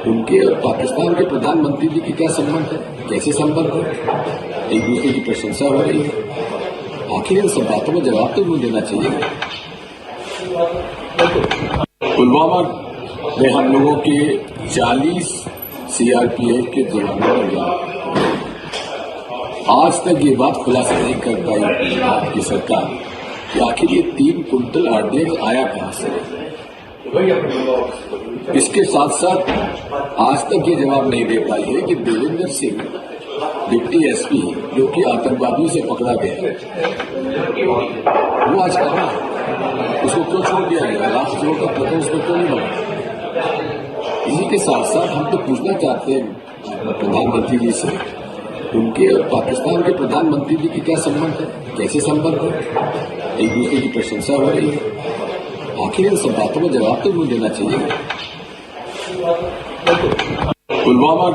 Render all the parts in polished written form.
उनके और पाकिस्तान के प्रधानमंत्री जी की क्या संबंध है, कैसे संबंध है, एक दूसरे की प्रशंसा हो रही है। आखिर इन सब बातों में जवाब तो नहीं देना चाहिए। पुलवामा में हम लोगों के 40 सीआरपीएफ के जवानों ने आज तक ये बात खुलासा नहीं कर पाई आपकी सरकार कि आखिर ये 3 कुंटल आरडीएक्स आया कहां से। इसके साथ साथ आज तक ये जवाब नहीं दे पाई है कि देवेंद्र सिंह डिप्टी एसपी जो कि आतंकवादियों से पकड़ा गया वो आज कहां है, उसको क्यों छोड़ दिया गया, राष्ट्रद्रोह का प्रकरण उसको क्यों नहीं बना। इसी के साथ साथ हम तो पूछना चाहते हैं प्रधानमंत्री जी से, उनके और पाकिस्तान के प्रधानमंत्री जी की क्या संबंध है, कैसे संबंध है, एक दूसरे की प्रशंसा हो रही है। आखिर इन सब बातों में जवाब तो नहीं देना चाहिए। पुलवामा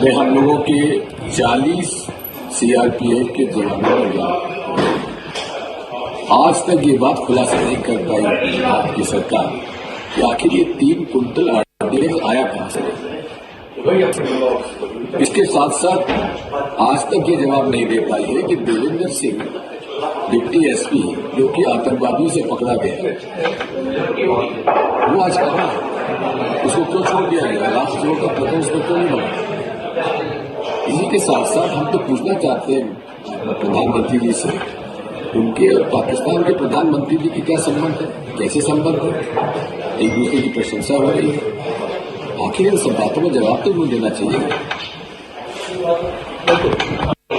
में हम लोगों के 40 सीआरपीएफ के जवानों ने आज तक ये बात खुलासा नहीं कर पाई आपकी सरकार कि आखिर ये 3 कुंटल आरडीएक्स आया कहां से। इसके साथ साथ आज तक ये जवाब नहीं दे पाई है कि देवेंद्र सिंह डिप्टी एसपी जो कि आतंकवादियों से पकड़ा गया वो आज कहां है, उसको क्यों छोड़ दिया गया, राष्ट्रद्रोह का प्रकरण उसको क्यों नहीं बना। इसी के साथ साथ हम तो पूछना चाहते हैं प्रधानमंत्री जी से, उनके और पाकिस्तान के प्रधानमंत्री जी की क्या संबंध है, कैसे संबंध है, एक दूसरे की प्रशंसा हो रही है। आखिर इन सब बातों में जवाब तो नहीं देना चाहिए।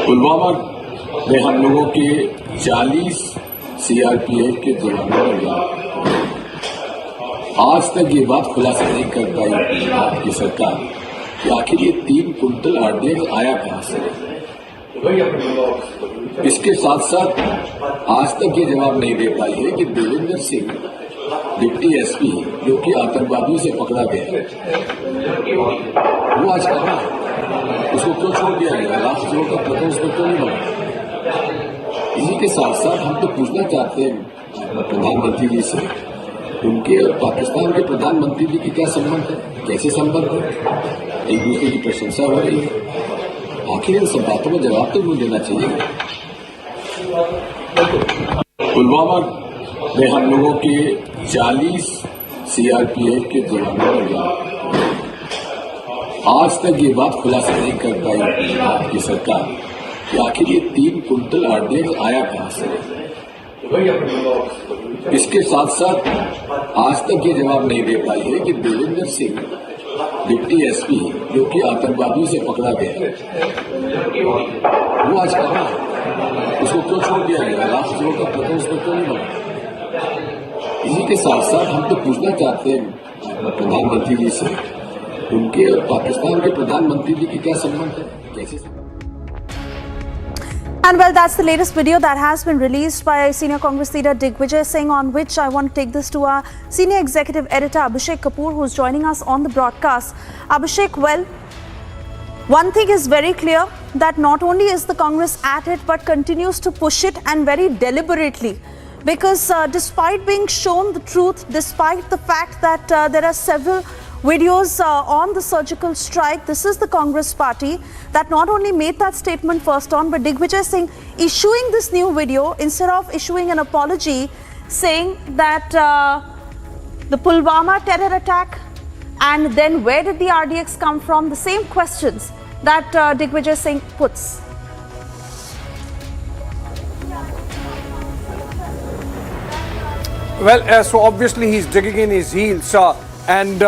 पुलवामा में हम लोगों के 40 सीआरपीएफ के जवानों ने आज तक ये बात खुलासा नहीं कर पाई आपकी सरकार कि आखिर ये 3 कुंटल आरडीएक्स आया कहां से। इसके साथ साथ आज तक ये जवाब नहीं दे पाई है कि देवेंद्र सिंह डिप्टी एसपी जो कि आतंकवादियों से पकड़ा गया वो आज कहां है, उसको क्यों छोड़ दिया गया, राष्ट्रद्रोह का प्रकरण उसको क्यों नहीं बना। इसी के साथ साथ हम तो पूछना चाहते हैं प्रधानमंत्री जी से, उनके और पाकिस्तान के प्रधानमंत्री जी की क्या संबंध है, कैसे संबंध है, एक दूसरे की प्रशंसा हो रही है। आखिर इन सब बातों में जवाब तो नहीं देना चाहिए। पुलवामा में हम लोगों के 40 सीआरपीएफ के जवानों ने आज तक ये बात खुलासा नहीं कर पाई आपकी सरकार कि आखिर ये 3 कुंटल आरडीएक्स आया कहां से। इसके साथ साथ आज तक ये जवाब नहीं दे पाई है कि देवेंद्र सिंह डिप्टी एसपी जो कि आतंकवादियों से पकड़ा गया वो आज कहां है, उसको क्यों छोड़ दिया गया, राष्ट्रद्रोह का प्रकरण उसको क्यों नहीं बना। इसी के साथ साथ हम तो पूछना चाहते हैं प्रधानमंत्री जी से, उनके और पाकिस्तान के प्रधानमंत्री जी की क्या संबंध है, कैसे संबंध। And well, that's the latest video that has been released by senior Congress leader Digvijay Singh, on which I want to take this to our senior executive editor Abhishek Kapoor, who's joining us on the broadcast. Abhishek, well, one thing is very clear, that not only is the Congress at it, but continues to push it, and very deliberately. Because despite being shown the truth, despite the fact that there are several videos on the surgical strike, this is the Congress party that not only made that statement first on, but Digvijay Singh issuing this new video instead of issuing an apology, saying that the Pulwama terror attack, and then where did the RDX come from, the same questions that Digvijay Singh puts. Well, so obviously he's digging in his heels and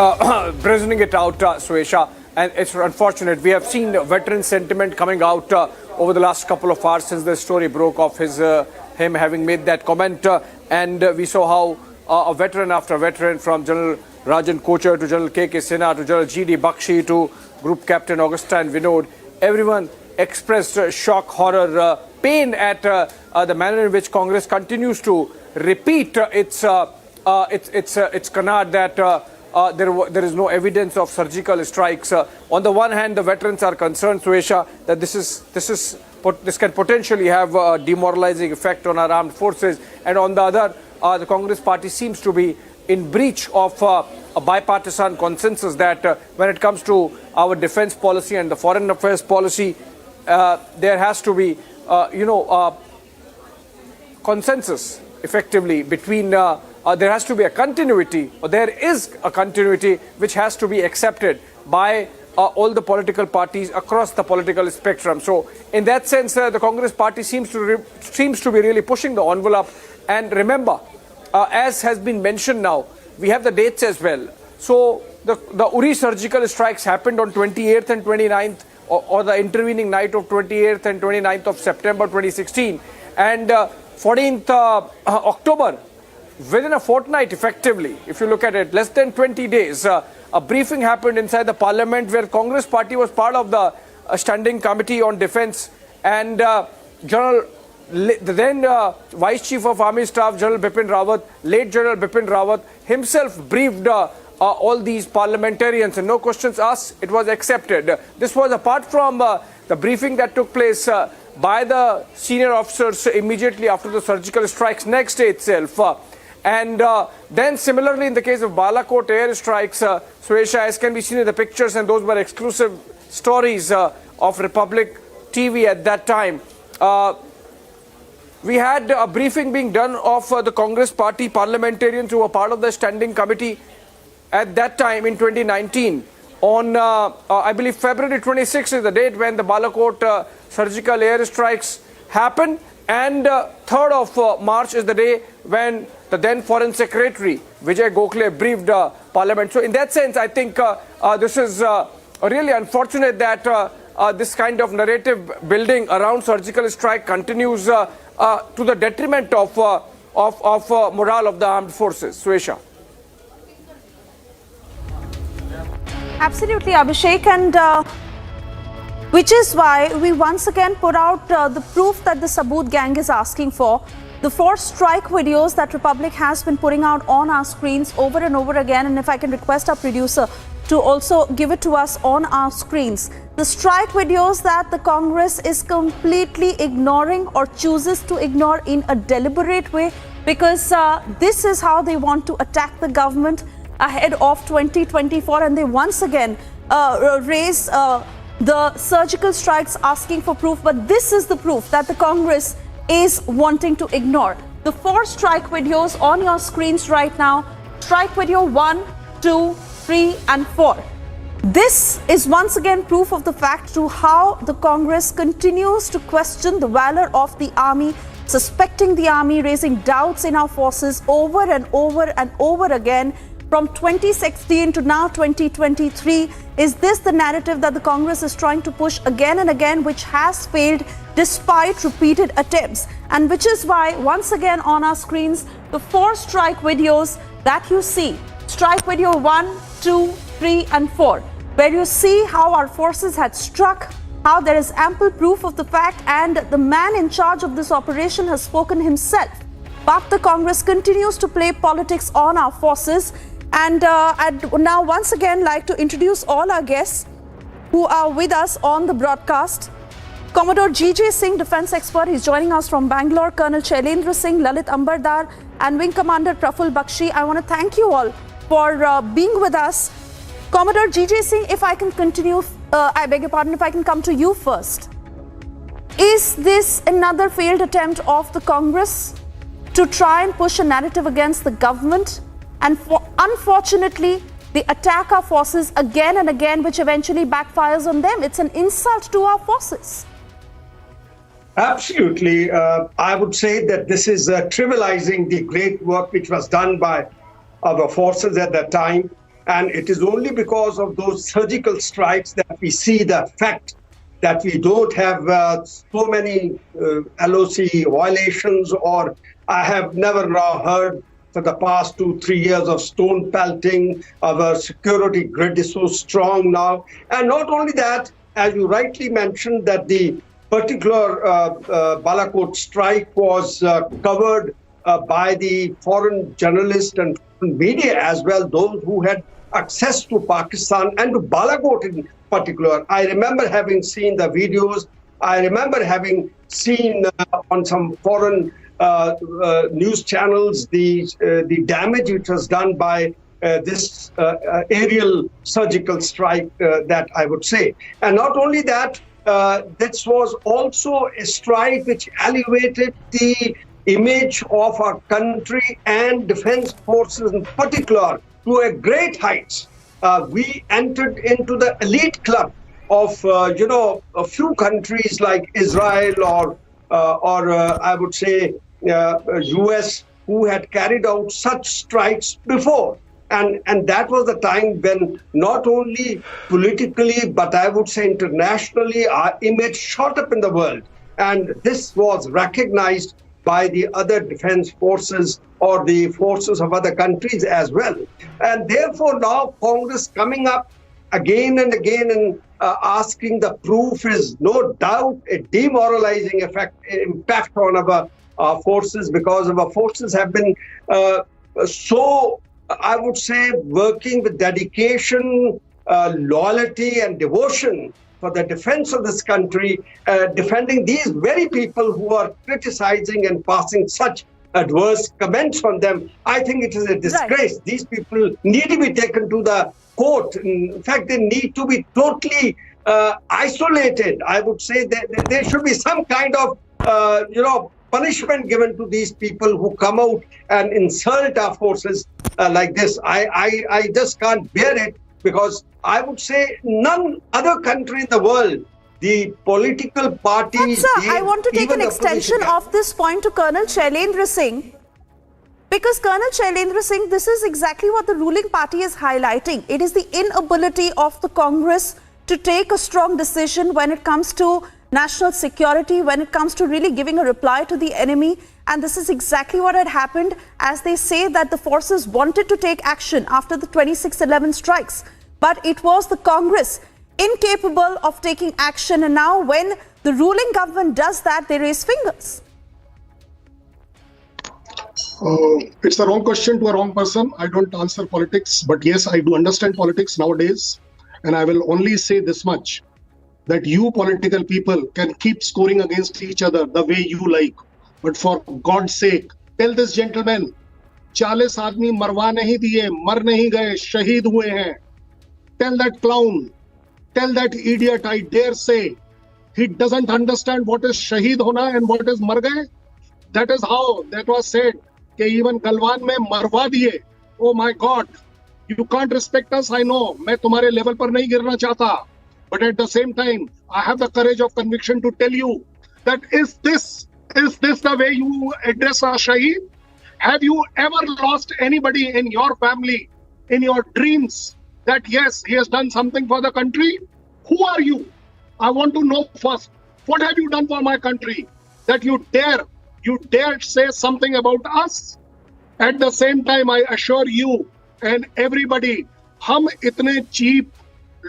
brazening it out, Suesha, and it's unfortunate. We have seen veteran sentiment coming out over the last couple of hours since the story broke of him having made that comment, and we saw how a veteran after veteran, from General Rajan Kochar to General K.K. Sinha to General G.D. Bakshi to Group Captain Augustine Vinod, everyone expressed shock, horror, pain at the manner in which Congress continues to repeat its canard that there is no evidence of surgical strikes. On the one hand, the veterans are concerned, Suesha, that this can potentially have a demoralizing effect on our armed forces, and on the other, the Congress party seems to be in breach of a bipartisan consensus that when it comes to our defense policy and the foreign affairs policy, there has to be, consensus effectively between, there has to be a continuity, or there is a continuity which has to be accepted by all the political parties across the political spectrum. So in that sense, the Congress party seems to be really pushing the envelope. And remember, as has been mentioned now, we have the dates as well. So the Uri surgical strikes happened on 28th and 29th, or the intervening night of 28th and 29th of September 2016. And 14th October, within a fortnight effectively, if you look at it, less than 20 days, a briefing happened inside the parliament where Congress party was part of the standing committee on defense, and the then Vice Chief of Army Staff, General Bipin Rawat, late General Bipin Rawat, himself briefed all these parliamentarians, and no questions asked, it was accepted. This was apart from the briefing that took place by the senior officers immediately after the surgical strikes next day itself. And then similarly in the case of Balakot air strikes, Suesha, as can be seen in the pictures, and those were exclusive stories of Republic TV at that time. We had a briefing being done of the Congress party parliamentarians who were part of the standing committee at that time in 2019. On, I believe, February 26th is the date when the Balakot surgical air strikes happened. And 3rd of March is the day when the then Foreign Secretary, Vijay Gokhale, briefed Parliament. So in that sense, I think this is really unfortunate that this kind of narrative building around surgical strike continues to the detriment of morale of the armed forces. Suesha. Absolutely, Abhishek, and which is why we once again put out the proof that the Saboot gang is asking for. The 4 strike videos that Republic has been putting out on our screens over and over again, and if I can request our producer to also give it to us on our screens. The strike videos that the Congress is completely ignoring or chooses to ignore in a deliberate way, because this is how they want to attack the government ahead of 2024, and they once again raise the surgical strikes asking for proof. But this is the proof that the Congress is wanting to ignore. The 4 strike videos on your screens right now, strike video 1, 2, 3 and 4. This is once again proof of the fact to how the Congress continues to question the valor of the army, suspecting the army, raising doubts in our forces over and over and over again. From 2016 to now 2023, is this the narrative that the Congress is trying to push again and again, which has failed despite repeated attempts? And which is why, once again on our screens, the 4 strike videos that you see, strike video 1, 2, 3 and 4, where you see how our forces had struck, how there is ample proof of the fact, and the man in charge of this operation has spoken himself. But the Congress continues to play politics on our forces. And I'd now once again like to introduce all our guests who are with us on the broadcast. Commodore G.J. Singh, defense expert, he's joining us from Bangalore. Colonel Shailendra Singh, Lalit Ambardar, and Wing Commander Praful Bakshi. I want to thank you all for being with us. Commodore G.J. Singh, if I can continue, I beg your pardon, if I can come to you first. Is this another failed attempt of the Congress to try and push a narrative against the government? And unfortunately, they attack our forces again and again, which eventually backfires on them. It's an insult to our forces. Absolutely. I would say that this is trivializing the great work which was done by our forces at that time. And it is only because of those surgical strikes that we see the fact that we don't have so many LOC violations, or I have never heard for the past 2-3 years of stone pelting. Our security grid is so strong now. And not only that, as you rightly mentioned, that the particular Balakot strike was covered by the foreign journalists and media as well, those who had access to Pakistan and to Balakot in particular. I remember having seen the videos. I remember having seen on some foreign news channels the damage which was done by this aerial surgical strike, that I would say. And not only that, this was also a strike which elevated the image of our country and defense forces in particular to a great heights. We entered into the elite club of, a few countries like Israel or I would say US, who had carried out such strikes before. And that was the time when not only politically, but I would say internationally, our image shot up in the world. And this was recognized by the other defense forces or the forces of other countries as well. And therefore now Congress coming up again and again and asking the proof is no doubt a demoralizing impact on our forces, because our forces have been so, I would say, working with dedication, loyalty and devotion for the defense of this country, defending these very people who are criticizing and passing such adverse comments on them. I think it is a disgrace. Right. These people need to be taken to the court. In fact, they need to be totally isolated. I would say that there should be some kind of, punishment given to these people who come out and insult our forces like this. I just can't bear it, because I would say none other country in the world, the political parties... But sir, I want to take an extension of this point to Colonel Shailendra Singh. Because Colonel Shailendra Singh, this is exactly what the ruling party is highlighting. It is the inability of the Congress to take a strong decision when it comes to national security, when it comes to really giving a reply to the enemy. And this is exactly what had happened, as they say that the forces wanted to take action after the 26/11 strikes. But it was the Congress incapable of taking action. And now when the ruling government does that, they raise fingers. It's a wrong question to a wrong person. I don't answer politics, but yes, I do understand politics nowadays. And I will only say this much, that you political people can keep scoring against each other the way you like. But for God's sake, tell this gentleman, 40 आदमी मरवा नहीं दिए, मर नहीं गए, शहीद हुए हैं. Tell that clown, tell that idiot, I dare say, he doesn't understand what is shaheed hona and what is mar gaye. That is how that was said, कि even Galwan में मरवा दिए. Oh my God, you can't respect us, I know. मैं तुम्हारे level पर नहीं गिरना चाहता. But at the same time, I have the courage of conviction to tell you that is this the way you address a shaheed? Have you ever lost anybody in your family, in your dreams, that yes, he has done something for the country? Who are you? I want to know first. What have you done for my country that you dare say something about us? At the same time, I assure you and everybody, हम इतने cheap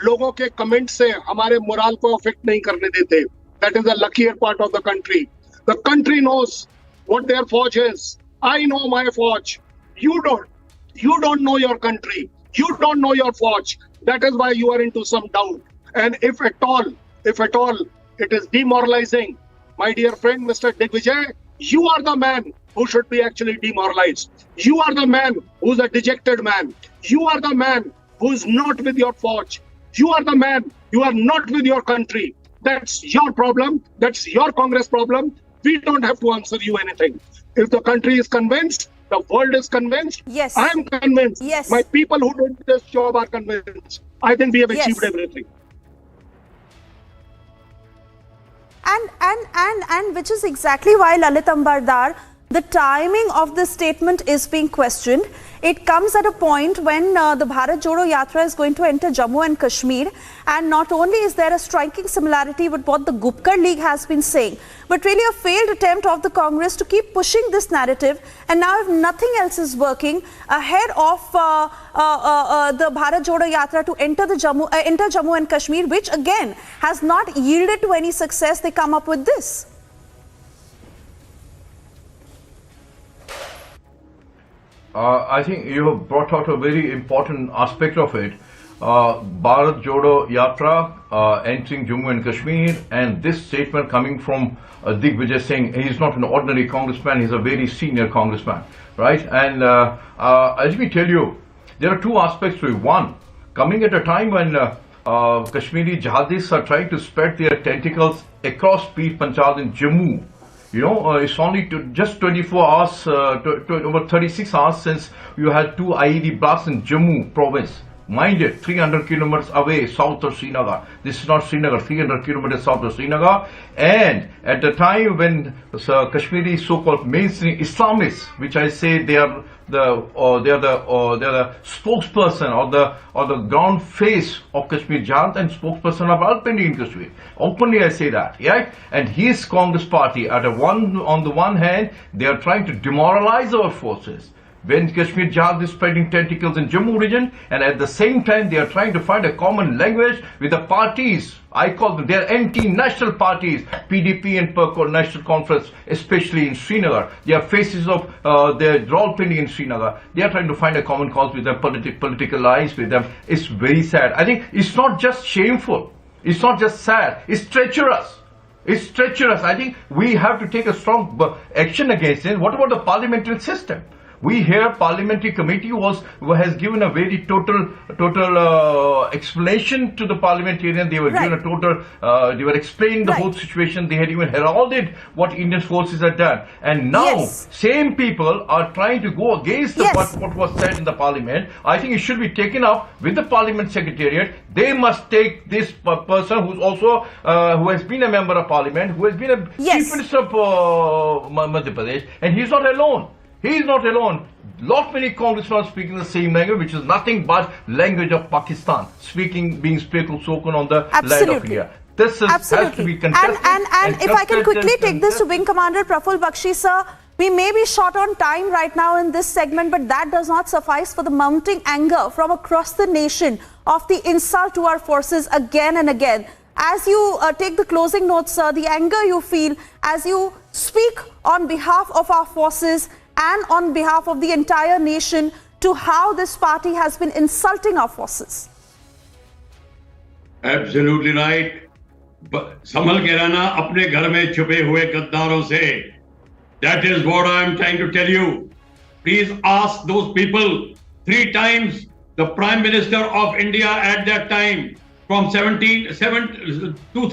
लोगों के comment से हमारे moral को affect नहीं करने देते. That is the luckier part of the country. The country knows what their forge is. I know my forge. You don't. You don't know your country. You don't know your forge. That is why you are into some doubt. And if at all, it is demoralizing, my dear friend, Mr. Digvijay, you are the man who should be actually demoralized. You are the man who's a dejected man. You are the man who is not with your forge. You are the man. You are not with your country. That's your problem. That's your Congress problem. We don't have to answer you anything. If the country is convinced, the world is convinced. Yes. I am convinced. Yes. My people who did this job are convinced. I think we have achieved everything. And which is exactly why, Lalit Ambardar, the timing of this statement is being questioned. It comes at a point when the Bharat Jodo Yatra is going to enter Jammu and Kashmir. And not only is there a striking similarity with what the Gupkar League has been saying, but really a failed attempt of the Congress to keep pushing this narrative. And now if nothing else is working, ahead of the Bharat Jodo Yatra to enter Jammu and Kashmir, which again has not yielded to any success, they come up with this. I think you have brought out a very important aspect of it. Bharat Jodo Yatra entering Jammu and Kashmir, and this statement coming from Digvijay Singh. He's not an ordinary congressman, he's a very senior congressman, right? And let me tell you, there are two aspects to it. One, coming at a time when Kashmiri jihadis are trying to spread their tentacles across Peer Panchal in Jammu. You know, it's only just 24 hours, over 36 hours since you had two IED blasts in Jammu province. Mind it, 300 kilometers away, south of Srinagar. This is not Srinagar, 300 kilometers south of Srinagar. And at the time when Kashmiri so-called mainstream Islamists, which I say they are the spokesperson or the ground face of Kashmir Jihad and spokesperson of Alpindi in Kashmir. Openly I say that, right? And his Congress party, on the one hand, they are trying to demoralize our forces when Kashmir Jihad is spreading tentacles in Jammu region, and at the same time they are trying to find a common language with the parties. I call them, they are anti-national parties, PDP and National Conference, especially in Srinagar. They are faces of their Rawalpindi in Srinagar. They are trying to find a common cause with them, political allies with them. It's very sad. I think it's not just shameful, it's not just sad, it's treacherous. It's treacherous. I think we have to take a strong action against it. What about the parliamentary system? We hear parliamentary committee has given a very total explanation to the parliamentarian. They were given a total, they were explaining the whole situation. They had even heralded what Indian forces had done. And now, same people are trying to go against what was said in the parliament. I think it should be taken up with the parliament secretariat. They must take this person who's also, who has been a member of parliament, who has been a chief minister of Madhya Pradesh, and he's not alone. He is not alone. Lot many congressmen are speaking the same language, which is nothing but language of Pakistan, being spoken on the land of India. This has to be contested. And if I can quickly take this to Wing Commander Praful Bakshi, sir, we may be short on time right now in this segment, but that does not suffice for the mounting anger from across the nation of the insult to our forces again and again. As you take the closing notes, sir, the anger you feel as you speak on behalf of our forces and on behalf of the entire nation to how this party has been insulting our forces. Absolutely right. संभल के रहना अपने घर में छुपे हुए गद्दारों से. That is what I am trying to tell you. Please ask those people. 3 times the Prime Minister of India at that time, from 2007 to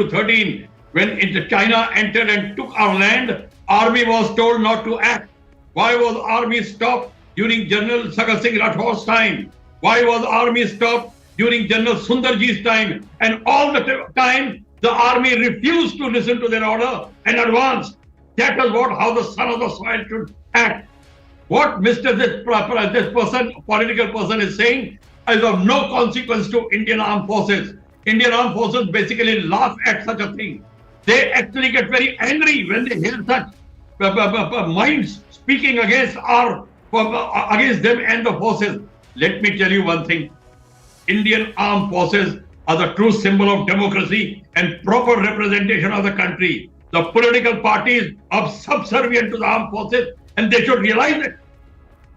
13, when China entered and took our land, army was told not to act. Why was army stopped during General Sagar Singh Rathor's time? Why was army stopped during General Sundarji's time? And all the time, the army refused to listen to their order and advance. That is how the son of the soil should act. What this political person is saying is of no consequence to Indian Armed Forces. Indian Armed Forces basically laugh at such a thing. They actually get very angry when they hear such minds speaking against them and the forces. Let me tell you one thing. Indian Armed Forces are the true symbol of democracy and proper representation of the country. The political parties are subservient to the armed forces, and they should realize it.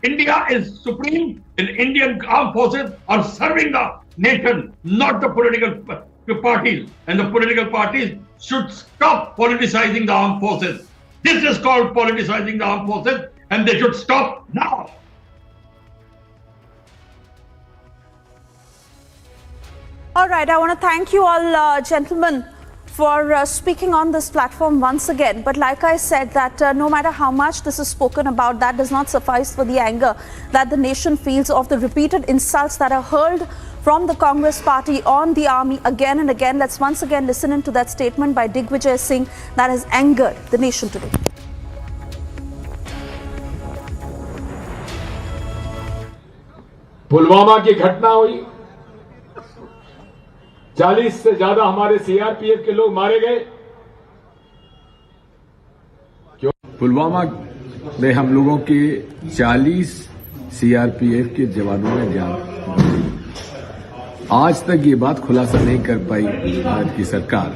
India is supreme, and Indian armed forces are serving the nation, not the political parties. And the political parties should stop politicizing the armed forces. This is called politicizing the armed forces, and they should stop now. All right, I want to thank you all, gentlemen, for speaking on this platform once again. But like I said, that no matter how much this is spoken about, that does not suffice for the anger that the nation feels of the repeated insults that are hurled from the Congress party on the army again and again. Let's once again listen into that statement by Digvijay Singh that has angered the nation today. Pulwama की घटना हुई, 40 से ज्यादा हमारे CRPF के लोग मारे गए. पुलवामा में हम लोगों के 40 सीआरपीएफ के जवानों ने जान दी. आज तक ये बात खुलासा नहीं कर पाई भारत की सरकार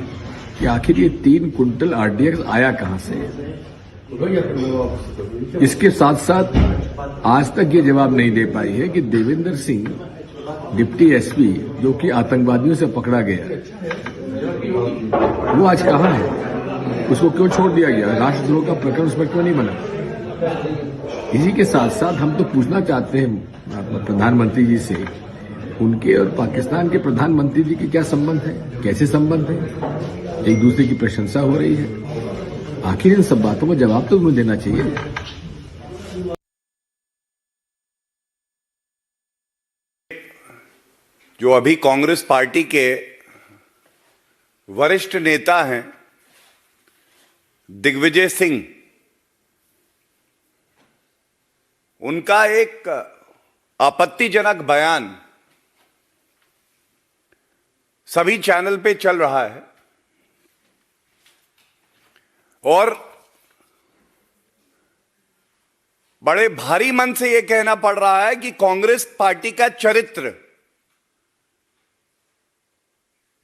कि आखिर ये 3 कुंटल आरडीएक्स आया कहां से. इसके साथ साथ आज तक ये जवाब नहीं दे पाई है कि देवेंद्र सिंह डिप्टी एसपी जो कि आतंकवादियों से पकड़ा गया, वो आज कहाँ है? उसको क्यों छोड़ दिया गया? राष्ट्रद्रोह का प्रकरण उसमें क्यों नहीं बना? इसी के साथ साथ हम तो पूछना चाहते हैं प्रधानमंत्री जी से, उनके और पाकिस्तान के प्रधानमंत्री जी के क्या संबंध है, कैसे संबंध है? एक दूसरे की प्रशंसा हो रही है, आखिर इन सब बातों का जवाब तो उन्हें देना चाहिए। जो अभी कांग्रेस पार्टी के वरिष्ठ नेता हैं दिग्विजय सिंह, उनका एक आपत्तिजनक बयान सभी चैनल पे चल रहा है और बड़े भारी मन से यह कहना पड़ रहा है कि कांग्रेस पार्टी का चरित्र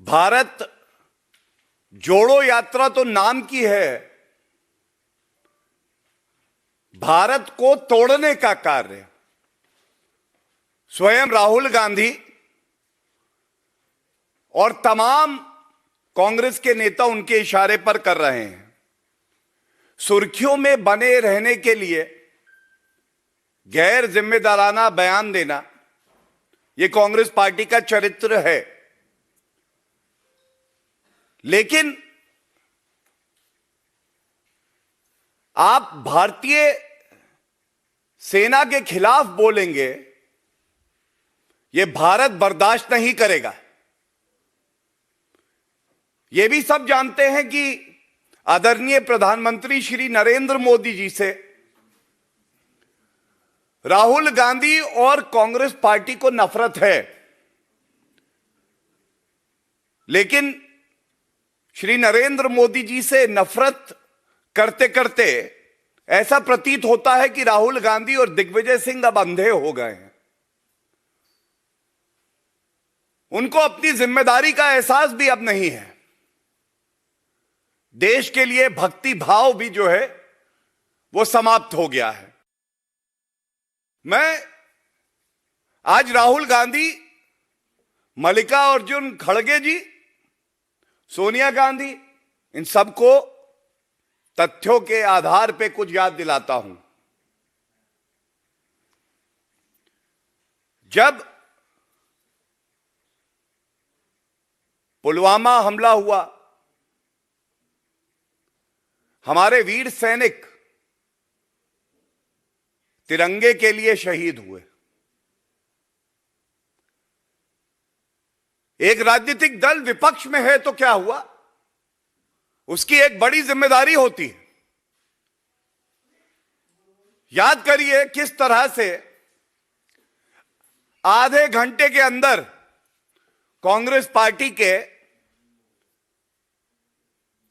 भारत जोड़ो यात्रा तो नाम की है, भारत को तोड़ने का कार्य स्वयं राहुल गांधी और तमाम कांग्रेस के नेता उनके इशारे पर कर रहे हैं। सुर्खियों में बने रहने के लिए गैर जिम्मेदाराना बयान देना, यह कांग्रेस पार्टी का चरित्र है। लेकिन आप भारतीय सेना के खिलाफ बोलेंगे, यह भारत बर्दाश्त नहीं करेगा। यह भी सब जानते हैं कि आदरणीय प्रधानमंत्री श्री नरेंद्र मोदी जी से राहुल गांधी और कांग्रेस पार्टी को नफरत है, लेकिन श्री नरेंद्र मोदी जी से नफरत करते करते ऐसा प्रतीत होता है कि राहुल गांधी और दिग्विजय सिंह अब अंधे हो गए हैं। उनको अपनी जिम्मेदारी का एहसास भी अब नहीं है। देश के लिए भक्ति भाव भी जो है वो समाप्त हो गया है। मैं आज राहुल गांधी, मल्लिकार्जुन खड़गे जी, सोनिया गांधी, इन सबको तथ्यों के आधार पे कुछ याद दिलाता हूं। जब पुलवामा हमला हुआ, हमारे वीर सैनिक तिरंगे के लिए शहीद हुए। एक राजनीतिक दल विपक्ष में है तो क्या हुआ, उसकी एक बड़ी जिम्मेदारी होती है। याद करिए किस तरह से आधे घंटे के अंदर कांग्रेस पार्टी के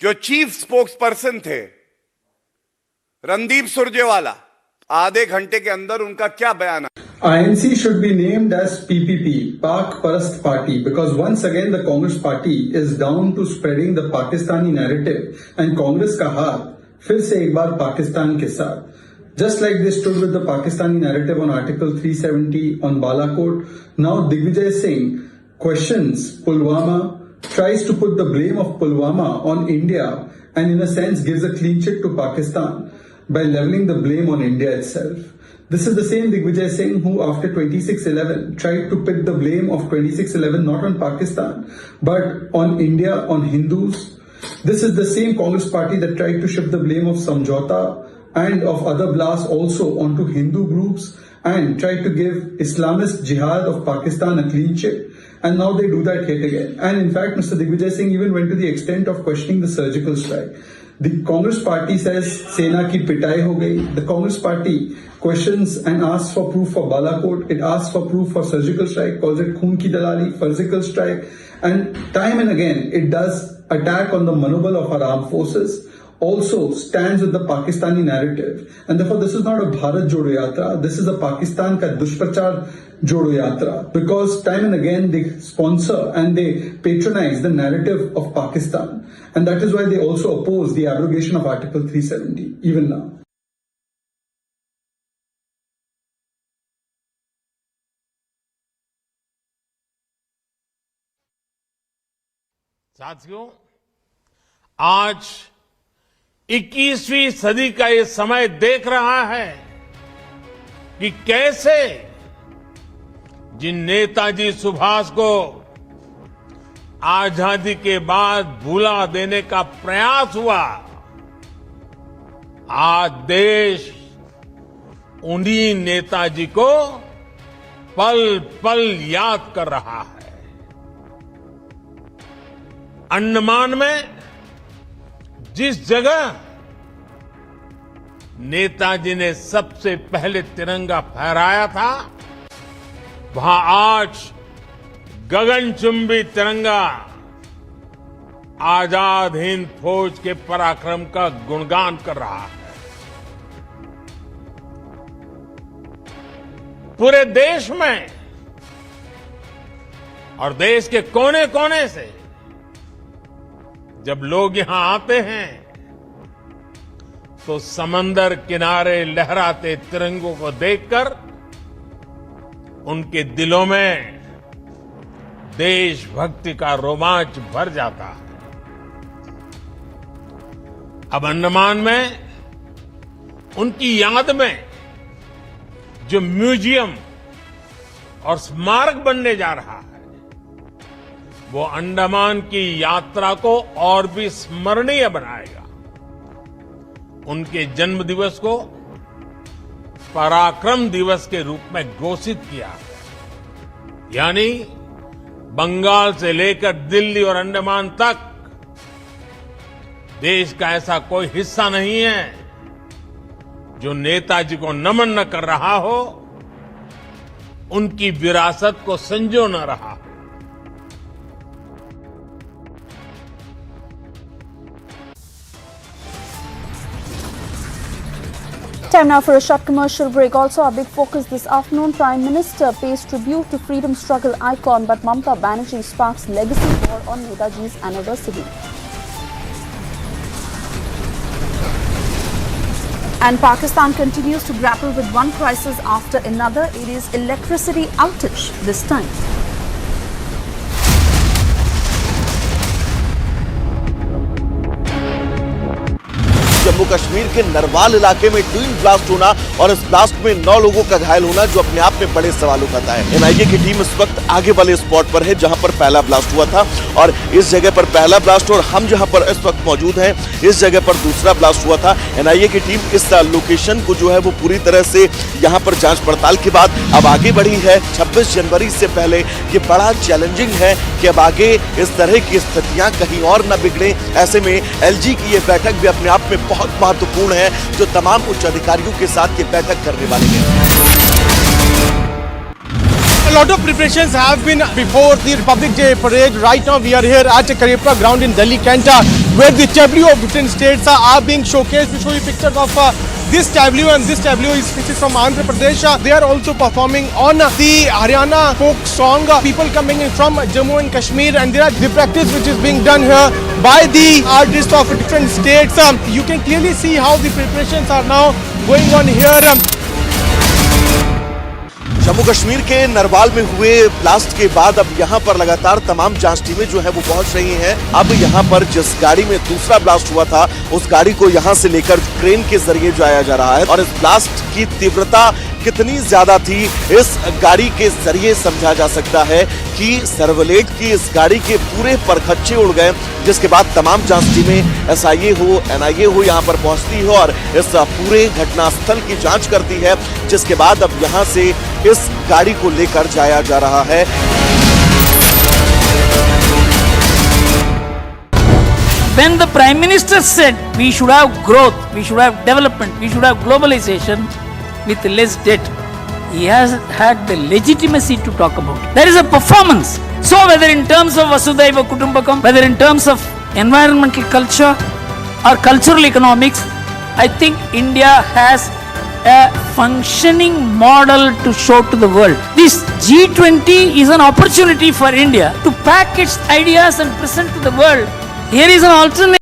जो चीफ स्पोक्स पर्सन थे रणदीप सुरजेवाला, आधे घंटे के अंदर उनका क्या बयान है। INC should be named as PPP, Pak Parast Party, because once again the Congress party is down to spreading the Pakistani narrative, and Congress का हाथ फिर से एक बार पाकिस्तान के साथ. Just like they stood with the Pakistani narrative on Article 370 on Balakot, now Digvijay Singh questions Pulwama, tries to put the blame of Pulwama on India, and in a sense gives a clean chit to Pakistan by leveling the blame on India itself. This is the same Digvijay Singh who after 26/11 tried to put the blame of 26/11 not on Pakistan but on India, on Hindus. This is the same Congress party that tried to shift the blame of Samjhauta and of other blasts also onto Hindu groups and tried to give Islamist jihad of Pakistan a clean chit. And now they do that yet again. And in fact, Mr. Digvijay Singh even went to the extent of questioning the surgical strike. The Congress party says Sena ki pitai ho gayi. The Congress party questions and asks for proof for Balakot. It asks for proof for surgical strike, calls it khoon ki dalali, surgical strike. And time and again, it does attack on the manobal of our armed forces. Also stands with the Pakistani narrative. And therefore, this is not a Bharat Jodo Yatra. This is a Pakistan ka dushprachar Jodo Yatra. Because time and again, they sponsor and they patronize the narrative of Pakistan. And that is why they also oppose the abrogation of Article 370, even now. साथियों, आज 21वीं सदी का ये समय देख रहा है कि कैसे जिन नेताजी सुभाष को आजादी के बाद भुला देने का प्रयास हुआ, आज देश उन्हीं नेताजी को पल पल याद कर रहा है। अंडमान में जिस जगह नेताजी ने सबसे पहले तिरंगा फहराया था, वहां आज गगनचुंबी तिरंगा आजाद हिंद फौज के पराक्रम का गुणगान कर रहा है। पूरे देश में और देश के कोने कोने से जब लोग यहां आते हैं तो समंदर किनारे लहराते तिरंगों को देखकर उनके दिलों में देशभक्ति का रोमांच भर जाता है। अब अंडमान में उनकी याद में जो म्यूजियम और स्मारक बनने जा रहा है, वो अंडमान की यात्रा को और भी स्मरणीय बनाएगा। उनके जन्म दिवस को पराक्रम दिवस के रूप में घोषित किया है, यानी बंगाल से लेकर दिल्ली और अंडमान तक देश का ऐसा कोई हिस्सा नहीं है जो नेताजी को नमन न कर रहा हो, उनकी विरासत को संजो न रहा हो। Time now for a short commercial break. Also, our big focus this afternoon, Prime Minister pays tribute to freedom struggle icon, but Mamata Banerjee sparks legacy war on Netaji's anniversary. And Pakistan continues to grapple with one crisis after another. It is electricity outage this time. Jammu Kashmir के नरवाल इलाके में twin blast होना और इस blast में 9 लोगों का घायल होना जो अपने आप में बड़े सवाल उठाता है। एनआईए की टीम इस वक्त आगे वाले स्पॉट पर है जहां पर पहला ब्लास्ट हुआ था और इस जगह पर पहला ब्लास्ट, और हम जहां पर इस वक्त मौजूद हैं इस जगह पर दूसरा ब्लास्ट हुआ था। एनआईए की टीम इस लोकेशन को जो है वो पूरी तरह से यहां पर जांच पड़ताल के बाद अब आगे बढ़ी है। 26 जनवरी से पहले ये बड़ा चैलेंजिंग है कि अब आगे इस तरह की स्थितियां कहीं और न बिगड़े। ऐसे में एलजी की ये बैठक भी अपने आप में बहुत महत्वपूर्ण है, जो तमाम उच्च अधिकारियों के साथ ये बैठक करने वाली है। A lot of preparations have been before the Republic Day parade. Right now we are here at Karepra ground in Delhi, Kenta, where the tableau of different states are being showcased. We show you pictures of this tableau, and this tableau is from Andhra Pradesh. They are also performing on the Haryana folk song. People coming in from Jammu and Kashmir, and there are the practice which is being done here by the artists of different states. You can clearly see how the preparations are now going on here. Jammu Kashmir के नरवाल में हुए blast के बाद अब यहाँ पर लगातार तमाम जांच टीमें जो है वो पहुंच रही हैं। अब यहाँ पर जिस गाड़ी में दूसरा ब्लास्ट हुआ था उस गाड़ी को यहाँ से लेकर क्रेन के जरिए जाया जा रहा है, और इस ब्लास्ट की तीव्रता कितनी ज्यादा थी इस गाड़ी के जरिए समझा जा सकता है कि सर्वलेट की इस गाड़ी के पूरे परखच्चे उड़ गए, जिसके बाद तमाम जांच टीमें एसआईए हो एनआईए हो यहाँ पर पहुंचती है और इस पूरे घटनास्थल की जांच करती है, जिसके बाद अब यहाँ से इस गाड़ी को लेकर जाया जा रहा है। When the Prime Minister said we should have growth, we should have development, we should have globalization with less debt, he has had the legitimacy to talk about it. There is a performance. So whether in terms of Vasudhaiva Kutumbakam, whether in terms of environmental culture or cultural economics, I think India has a functioning model to show to the world. This G20 is an opportunity for India to pack its ideas and present to the world. Here is an alternate.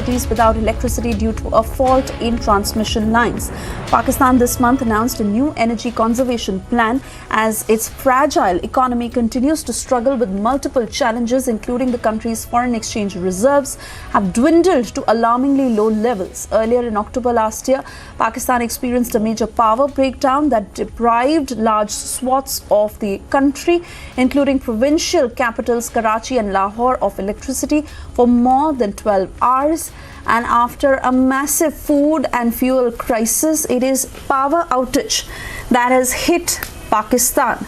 cities without electricity due to a fault in transmission lines. Pakistan this month announced a new energy conservation plan as its fragile economy continues to struggle with multiple challenges, including the country's foreign exchange reserves have dwindled to alarmingly low levels. Earlier in October last year, Pakistan experienced a major power breakdown that deprived large swaths of the country, including provincial capitals Karachi and Lahore, of electricity for more than 12 hours. And after a massive food and fuel crisis, it is power outage that has hit Pakistan,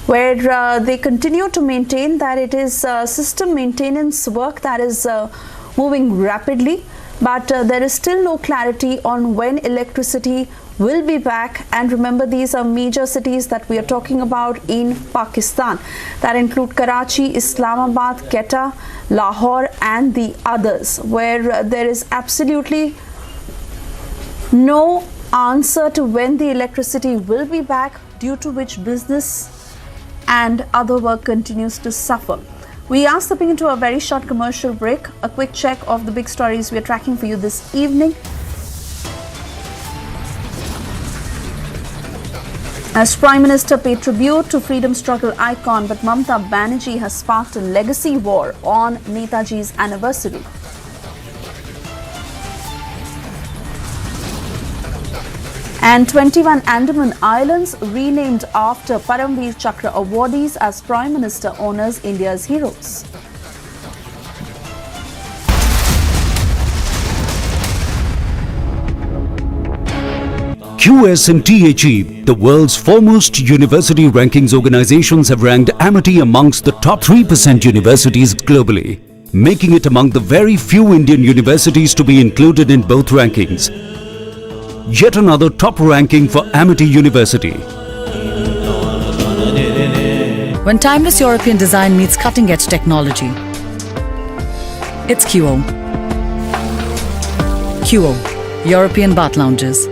where they continue to maintain that it is system maintenance work that is moving rapidly, but there is still no clarity on when electricity will be back. And remember, these are major cities that we are talking about in Pakistan that include Karachi, Islamabad, Quetta, Lahore and the others, where there is absolutely no answer to when the electricity will be back, due to which business and other work continues to suffer. We are stepping into a very short commercial break. A quick check of the big stories we are tracking for you this evening. As Prime Minister paid tribute to freedom struggle icon, but Mamata Banerjee has sparked a legacy war on Netaji's anniversary. And 21 Andaman Islands renamed after Paramveer Chakra awardees as Prime Minister honours India's heroes. QS and THE, the world's foremost university rankings organizations, have ranked Amity amongst the top 3% universities globally, making it among the very few Indian universities to be included in both rankings. Yet another top ranking for Amity University. When timeless European design meets cutting-edge technology, it's QO. QO, European Bath Lounges.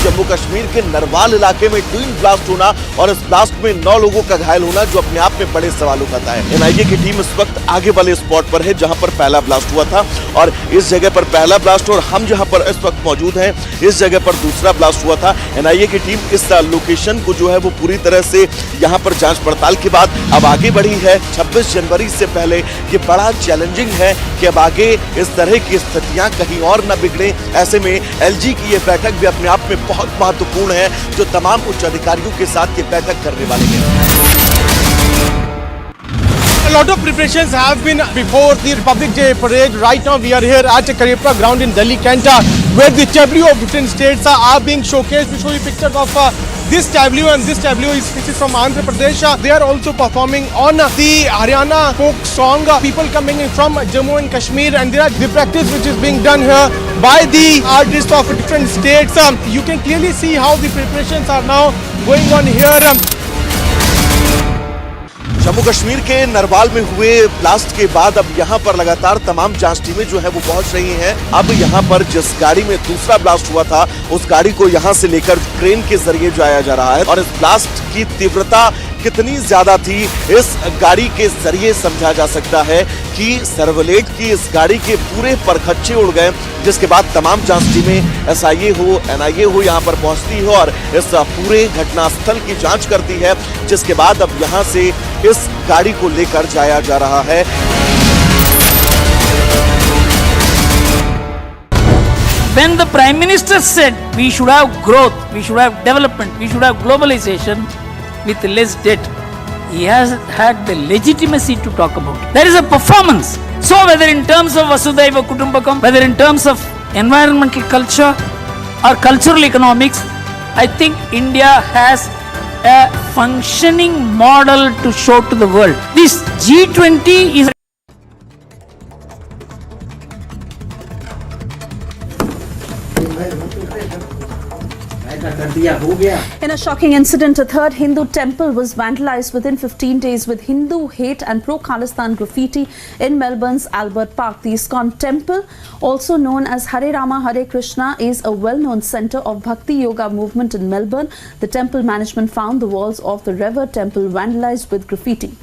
Jammu Kashmir के नरवाल इलाके में twin blast होना और इस blast में 9 लोगों का घायल होना जो अपने आप में बड़े सवाल उठाता है। एनआईए की टीम इस वक्त आगे वाले स्पॉट पर है जहां पर पहला ब्लास्ट हुआ था और इस जगह पर पहला ब्लास्ट और हम जहां पर इस वक्त मौजूद हैं इस जगह पर दूसरा ब्लास्ट हुआ था। एनआईए की टीम इस लोकेशन को जो है वो पूरी तरह से यहां पर जांच पड़ताल के बाद अब आगे बढ़ी है। 26 जनवरी से पहले ये बड़ा चैलेंजिंग है कि अब आगे इस तरह की स्थितियां कहीं और न बिगड़े। ऐसे में एलजी की ये बैठक भी अपने आप में बहुत महत्वपूर्ण है, जो तमाम उच्च अधिकारियों के साथ ये बैठक करने वाले हैं। A lot of preparations have been before the Republic Day parade. Right now we are here at Karepra ground in Delhi, Kenta, where the tableau of different states are being showcased. We show you pictures of this tableau, and this tableau is from Andhra Pradesh. They are also performing on the Haryana folk song. People coming in from Jammu and Kashmir, and there are the practice which is being done here by the artists of different states. You can clearly see how the preparations are now going on here. Jammu Kashmir के नरवाल में हुए blast के बाद अब यहाँ पर लगातार तमाम जांच टीमें जो है वो पहुंच रही हैं। अब यहाँ पर जिस गाड़ी में दूसरा ब्लास्ट हुआ था उस गाड़ी को यहाँ से लेकर क्रेन के जरिए जाया जा रहा है और इस ब्लास्ट की तीव्रता कितनी ज्यादा थी इस गाड़ी के जरिए समझा जा सकता है कि सर्वलेट की इस गाड़ी के पूरे परखच्चे उड़ गए, जिसके बाद तमाम जांच टीमें एसआईए हो एनआईए हो यहाँ पर पहुंचती है और इस पूरे घटनास्थल की जांच करती है, जिसके बाद अब यहाँ से इस गाड़ी को लेकर जाया जा रहा है। When the Prime Minister said we should have growth, we should have development, we should have globalization with less debt, he has had the legitimacy to talk about it. There is a performance. So whether in terms of Vasudhaiva Kutumbakam, whether in terms of environmental culture or cultural economics, I think India has a functioning model to show to the world. This G20 is In a shocking incident, a third Hindu temple was vandalized within 15 days with Hindu hate and pro-Khalistan graffiti in Melbourne's Albert Park. The ISKCON temple, also known as Hare Rama Hare Krishna, is a well-known centre of Bhakti Yoga movement in Melbourne. The temple management found the walls of the revered temple vandalized with graffiti.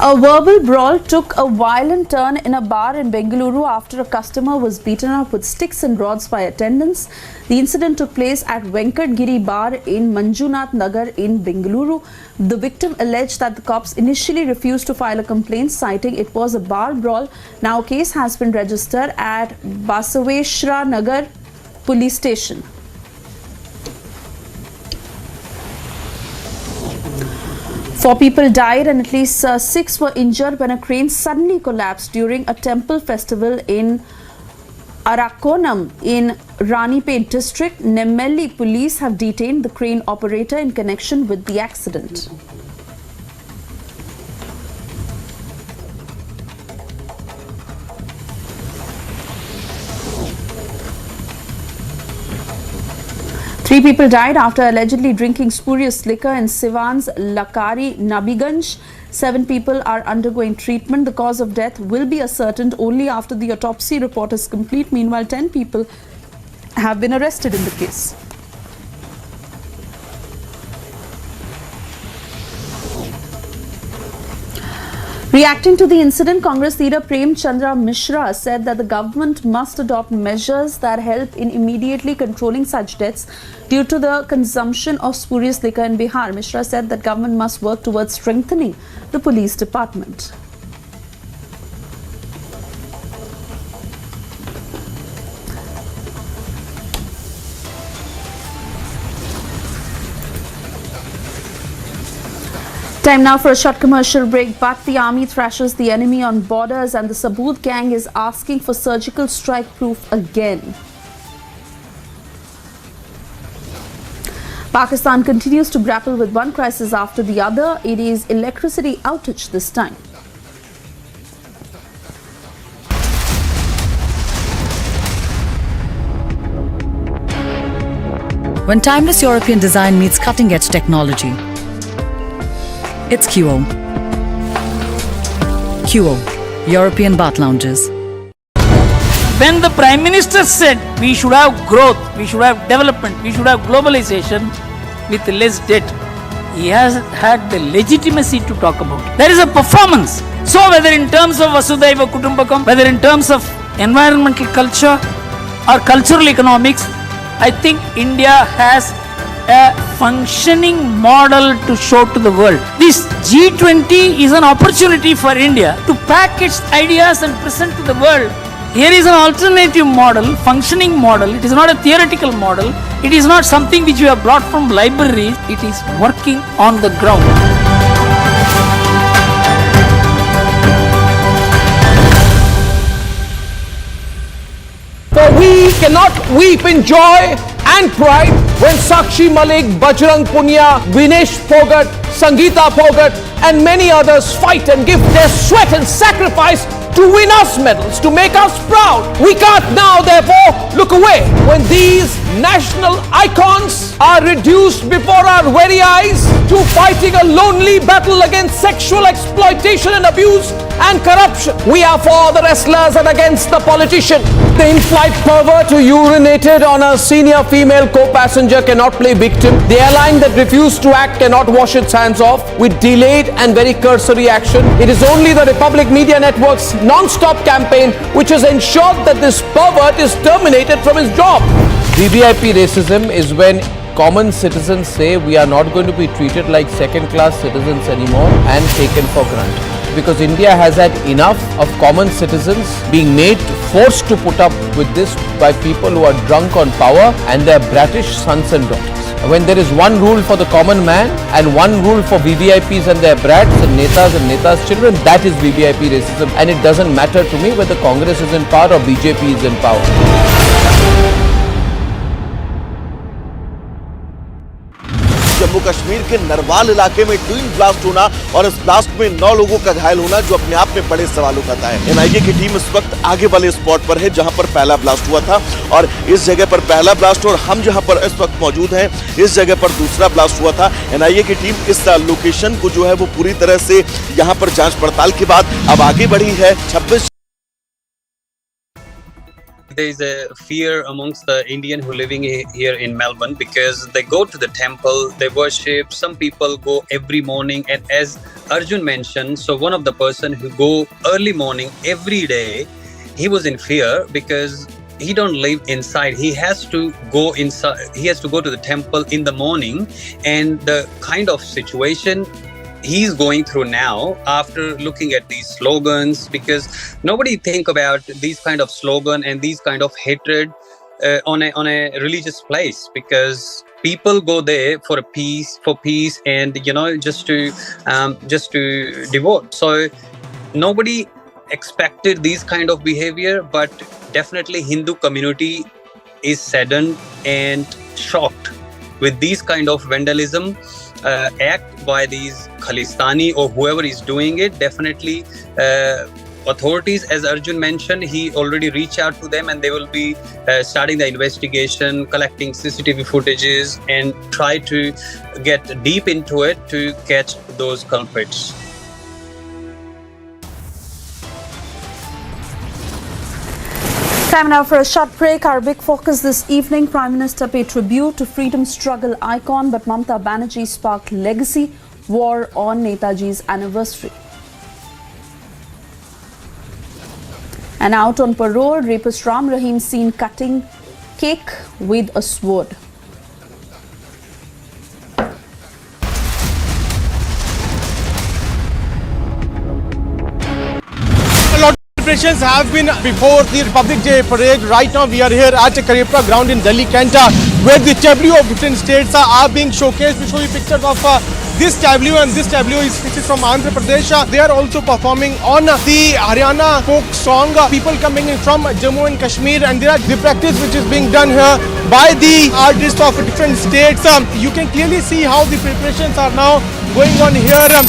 A verbal brawl took a violent turn in a bar in Bengaluru after a customer was beaten up with sticks and rods by attendants. The incident took place at Venkatgiri Bar in Manjunath Nagar in Bengaluru. The victim alleged that the cops initially refused to file a complaint, citing it was a bar brawl. Now a case has been registered at Basaveshwara Nagar Police Station. Four people died and at least 6 were injured when a crane suddenly collapsed during a temple festival in Arakonam in Ranipet district. Nemelli police have detained the crane operator in connection with the accident. Three people died after allegedly drinking spurious liquor in Sivan's Lakari Nabiganj. 7 people are undergoing treatment. The cause of death will be ascertained only after the autopsy report is complete. Meanwhile, 10 people have been arrested in the case. Reacting to the incident, Congress leader Prem Chandra Mishra said that the government must adopt measures that help in immediately controlling such deaths due to the consumption of spurious liquor in Bihar. Mishra said that government must work towards strengthening the police department. Time now for a short commercial break, but the army thrashes the enemy on borders and the Saboot gang is asking for surgical strike proof again. Pakistan continues to grapple with one crisis after the other. It is electricity outage this time. When timeless European design meets cutting-edge technology, it's QO. QO, European bath lounges. When the Prime Minister said we should have growth, we should have development, we should have globalization with less debt, he has had the legitimacy to talk about it. There is a performance. So whether in terms of Vasudhaiva Kutumbakam, whether in terms of environmental culture or cultural economics, I think India has a functioning model to show to the world. This G20 is an opportunity for India to pack its ideas and present to the world. Here is an alternative model, functioning model. It is not a theoretical model. It is not something which we have brought from libraries. It is working on the ground. For we cannot weep in joy and pride when Sakshi Malik, Bajrang Punia, Vinesh Phogat, Sangeeta Phogat and many others fight and give their sweat and sacrifice to win us medals, to make us proud. We can't now therefore look away when these national icons are reduced before our very eyes to fighting a lonely battle against sexual exploitation and abuse and corruption. We are for the wrestlers and against the politician. The in-flight pervert who urinated on a senior female co-passenger cannot play victim. The airline that refused to act cannot wash its hands off with delayed and very cursory action. It is only the Republic Media Network's non-stop campaign which has ensured that this pervert is terminated from his job. VVIP racism is when common citizens say we are not going to be treated like second-class citizens anymore and taken for granted. Because India has had enough of common citizens being forced to put up with this by people who are drunk on power and their bratish sons and daughters. When there is one rule for the common man and one rule for VVIPs and their brats and netas' children, that is VVIP racism, and it doesn't matter to me whether Congress is in power or BJP is in power. Jammu Kashmir के नरवाल इलाके में twin blast होना और इस blast में 9 लोगों का घायल होना जो अपने आप में बड़े सवाल उठाता है। एनआईए की टीम इस वक्त आगे वाले स्पॉट पर है जहां पर पहला ब्लास्ट हुआ था और इस जगह पर पहला ब्लास्ट और हम जहां पर इस वक्त मौजूद हैं इस जगह पर दूसरा ब्लास्ट हुआ था। एनआईए की टीम इस लोकेशन को जो है वो पूरी तरह से यहां पर जांच पड़ताल के बाद अब आगे बढ़ी है। 26 There is a fear amongst the Indian who living here in Melbourne because they go to the temple, they worship. Some people go every morning, and as Arjun mentioned, so one of the person who go early morning every day, he was in fear because he don't live inside. He has to go inside. He has to go to the temple in the morning, and the kind of situation he's going through now after looking at these slogans, because nobody think about these kind of slogan and these kind of hatred on a religious place, because people go there for peace, and just to devote. So nobody expected these kind of behavior, but definitely Hindu community is saddened and shocked with these kind of vandalism act by these Khalistani or whoever is doing it. Definitely authorities, as Arjun mentioned, he already reached out to them, and they will be starting the investigation, collecting CCTV footages, and try to get deep into it to catch those culprits. Time now for a short break. Our big focus this evening: Prime Minister paid tribute to freedom struggle icon, but Mamata Banerjee sparked legacy war on Netaji's anniversary. And out on parole, rapist Ram Rahim seen cutting cake with a sword. Preparations have been before the Republic Day parade. Right now we are here at Karipra ground in Delhi, Kenta, where the tableau of different states are being showcased. We show you pictures of this tableau, and this tableau is from Andhra Pradesh. They are also performing on the Haryana folk song. People coming in from Jammu and Kashmir, and there are the practice which is being done here by the artists of different states. You can clearly see how the preparations are now going on here.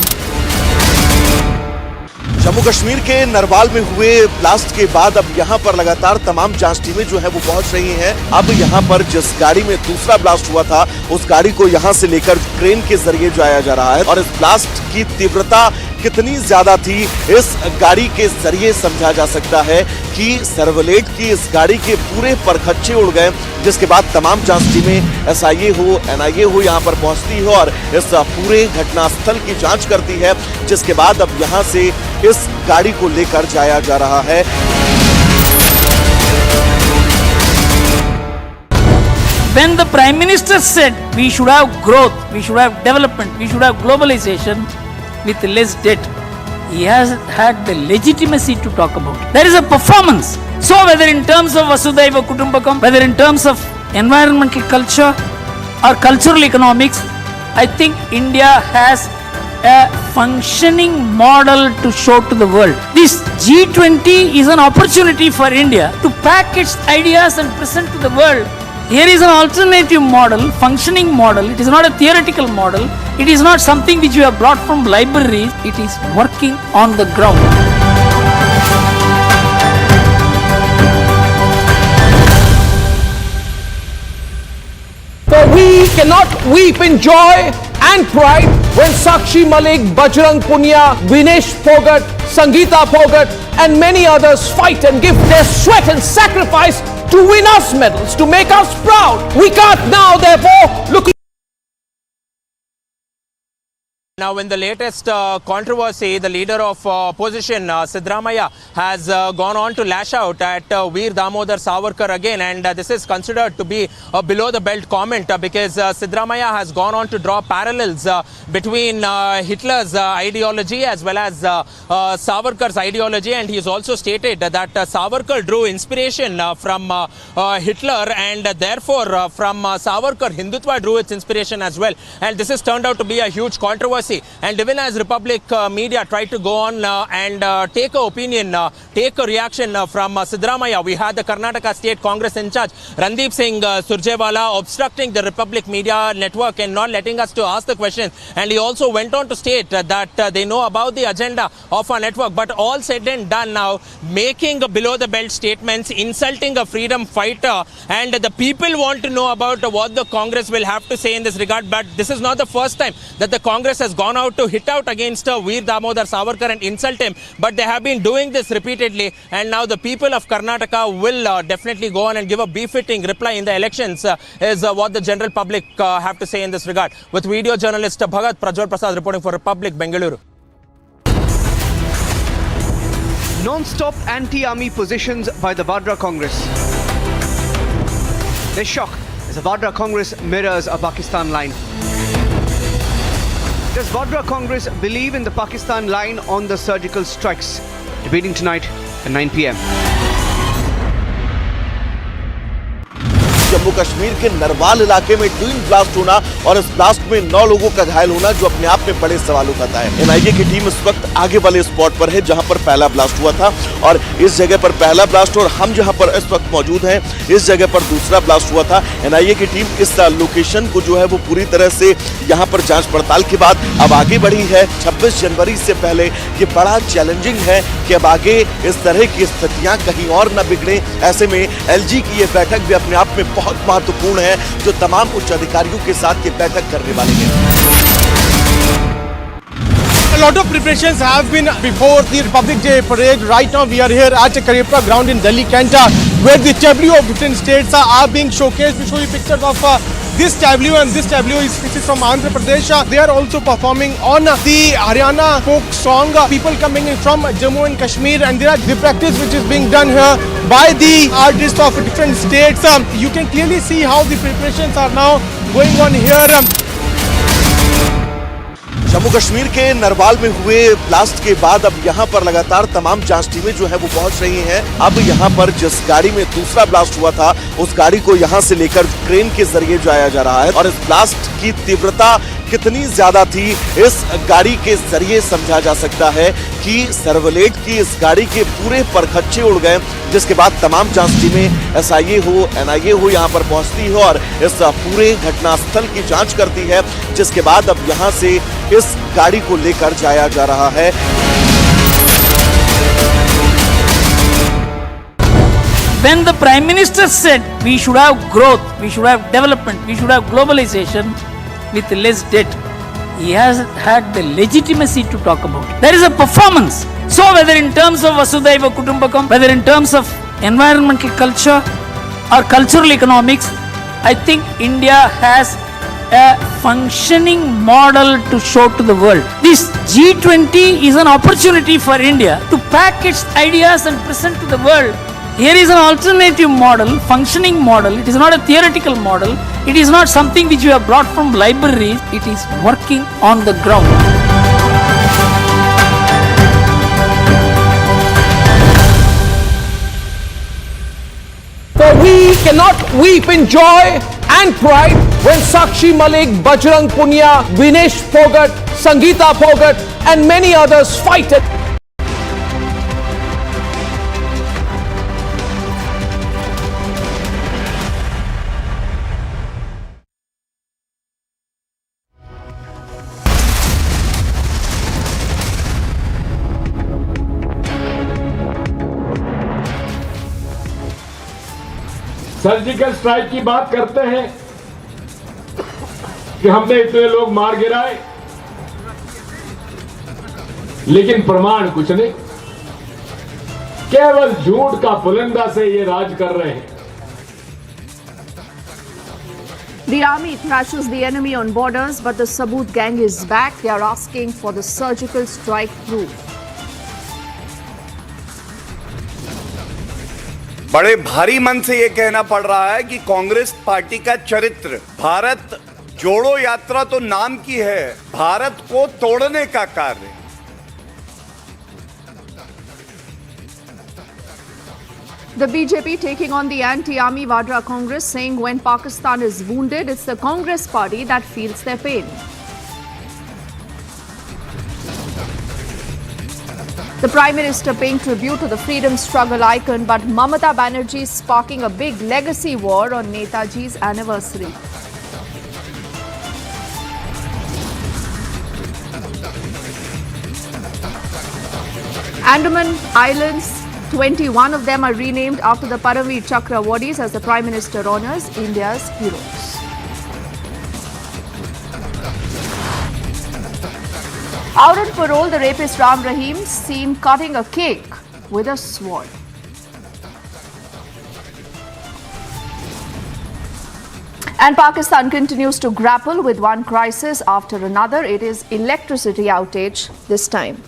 Jammu Kashmir के नरवाल में हुए blast के बाद अब यहाँ पर लगातार तमाम जांच टीमें जो है वो पहुंच रही हैं। अब यहाँ पर जिस गाड़ी में दूसरा ब्लास्ट हुआ था, उस गाड़ी को यहाँ से लेकर क्रेन के जरिए जाया जा रहा है, और इस ब्लास्ट की तीव्रता कितनी ज्यादा थी इस गाड़ी के जरिए समझा जा सकता है कि सर्वलेट की इस गाड़ी के पूरे परखच्चे उड़ गए, जिसके बाद तमाम जांच टीमें SIA हो, NIA हो यहाँ पर पहुंचती है और इस पूरे घटनास्थल की जांच करती है, जिसके बाद अब यहाँ से इस गाड़ी को लेकर जाया जा रहा है। When the Prime Minister said we should have growth, we should have development, we should have globalization with less debt, he has had the legitimacy to talk about it. There is a performance. So whether in terms of Vasudhaiva Kutumbakam, whether in terms of environmental culture or cultural economics, I think India has a functioning model to show to the world. This G20 is an opportunity for India to pack its ideas and present to the world. Here is an alternative model, functioning model. It is not a theoretical model. It is not something which you have brought from libraries. It is working on the ground. For we cannot weep in joy and pride when Sakshi Malik, Bajrang Punia, Vinesh Phogat, Sangeeta Phogat and many others fight and give their sweat and sacrifice to win us medals, to make us proud. We can't now therefore look. Now, in the latest controversy, the leader of opposition, Siddaramaiah, has gone on to lash out at Veer Damodar Savarkar again, and this is considered to be a below-the-belt comment because Siddaramaiah has gone on to draw parallels between Hitler's ideology as well as Savarkar's ideology, and he has also stated that Savarkar drew inspiration from Hitler, and therefore from Savarkar, Hindutva drew its inspiration as well, and this has turned out to be a huge controversy. And even as Republic media tried to go on and take an opinion, take a reaction from Siddaramaiah, we had the Karnataka State Congress in charge, Randeep Singh Surjewala, obstructing the Republic media network and not letting us to ask the questions. And he also went on to state that they know about the agenda of our network, but all said and done now, making below-the-belt statements, insulting a freedom fighter, and the people want to know about what the Congress will have to say in this regard. But this is not the first time that the Congress has has gone out to hit out against Veer Damodar Savarkar and insult him, but they have been doing this repeatedly, and now the people of Karnataka will definitely go on and give a befitting reply in the elections, is what the general public have to say in this regard. With video journalist Bhagat Prajwal Prasad reporting for Republic, Bengaluru. Non-stop anti-army positions by the Vadra Congress. There's shock as the Vadra Congress mirrors a Pakistan line. Does Vadra Congress believe in the Pakistan line on the surgical strikes? Debating tonight at 9 p.m. Jammu Kashmir के नरवाल इलाके में twin blast होना और इस blast में 9 लोगों का घायल होना जो अपने आप में बड़े सवाल उठाता है। एनआईए की टीम इस वक्त आगे वाले स्पॉट पर है जहां पर पहला ब्लास्ट हुआ था और इस जगह पर पहला ब्लास्ट और हम जहां पर इस वक्त मौजूद हैं इस जगह पर दूसरा ब्लास्ट हुआ था। एनआईए की टीम इस लोकेशन को जो है वो पूरी तरह से यहां पर जांच पड़ताल के बाद अब आगे बढ़ी है। 26 जनवरी से पहले ये बड़ा चैलेंजिंग है कि अब आगे इस तरह की स्थितियां कहीं और न बिगड़े। ऐसे में एलजी की ये बैठक भी अपने आप में बहुत महत्वपूर्ण है जो तमाम उच्च अधिकारियों के साथ ये बैठक करने वाले हैं। A lot of preparations have been before the Republic Day parade. Right now we are here at Karepra ground in Delhi Cantor where the tableau of different states are being showcased. We show you pictures of this tableau, and this tableau is from Andhra Pradesh. They are also performing on the Haryana folk song. People coming in from Jammu and Kashmir, and there are the practice which is being done here by the artists of different states. You can clearly see how the preparations are now going on here. Jammu Kashmir के नरवाल में हुए blast के बाद अब यहाँ पर लगातार तमाम जांच टीमें जो है वो पहुंच रही हैं। अब यहाँ पर जिस गाड़ी में दूसरा ब्लास्ट हुआ था उस गाड़ी को यहाँ से लेकर क्रेन के जरिए जाया जा रहा है और इस ब्लास्ट की तीव्रता कितनी ज्यादा थी इस गाड़ी के जरिए समझा जा सकता है कि सर्वलेट की इस गाड़ी के पूरे परखच्चे उड़ गए, जिसके बाद तमाम जांच टीमें एसआईए हो एनआईए हो यहाँ पर पहुंचती है और इस पूरे घटनास्थल की जांच करती है, जिसके बाद अब यहाँ से इस गाड़ी को लेकर जाया जा रहा है। When the Prime Minister said we should have growth, we should have development, we should have globalization with less debt, he has had the legitimacy to talk about it. There is a performance. So whether in terms of Vasudhaiva Kutumbakam, whether in terms of environmental culture or cultural economics, I think India has a functioning model to show to the world. This G20 is an opportunity for India to pack its ideas and present to the world. Here is an alternative model, functioning model. It is not a theoretical model. It is not something which you have brought from libraries. It is working on the ground. For we cannot weep in joy and pride when Sakshi Malik, Bajrang Punia, Vinesh Phogat, Sangeeta Phogat and many others fight it. Surgical strike की बात करते हैं कि हमने इतने लोग मार गिराए, लेकिन प्रमाण कुछ नहीं, केवल झूठ का पुलिंदा से ये राज कर रहे हैं। The army thrashes the enemy on borders, but the Saboot gang is back. They are asking for the surgical strike proof. बड़े भारी मन से यह कहना पड़ रहा है कि कांग्रेस पार्टी का चरित्र, भारत जोड़ो यात्रा तो नाम की है, भारत को तोड़ने का कार्य। The BJP taking on the anti-army Vadra Congress, saying when Pakistan is wounded, it's the Congress party that feels their pain. The Prime Minister paying tribute to the freedom struggle icon, but Mamata Banerjee sparking a big legacy war on Netaji's anniversary. Andaman Islands, 21 of them are renamed after the Paramveer Chakra awardees as the Prime Minister honors India's heroes. Out on parole, the rapist Ram Rahim seen cutting a cake with a sword. And Pakistan continues to grapple with one crisis after another. It is electricity outage this time.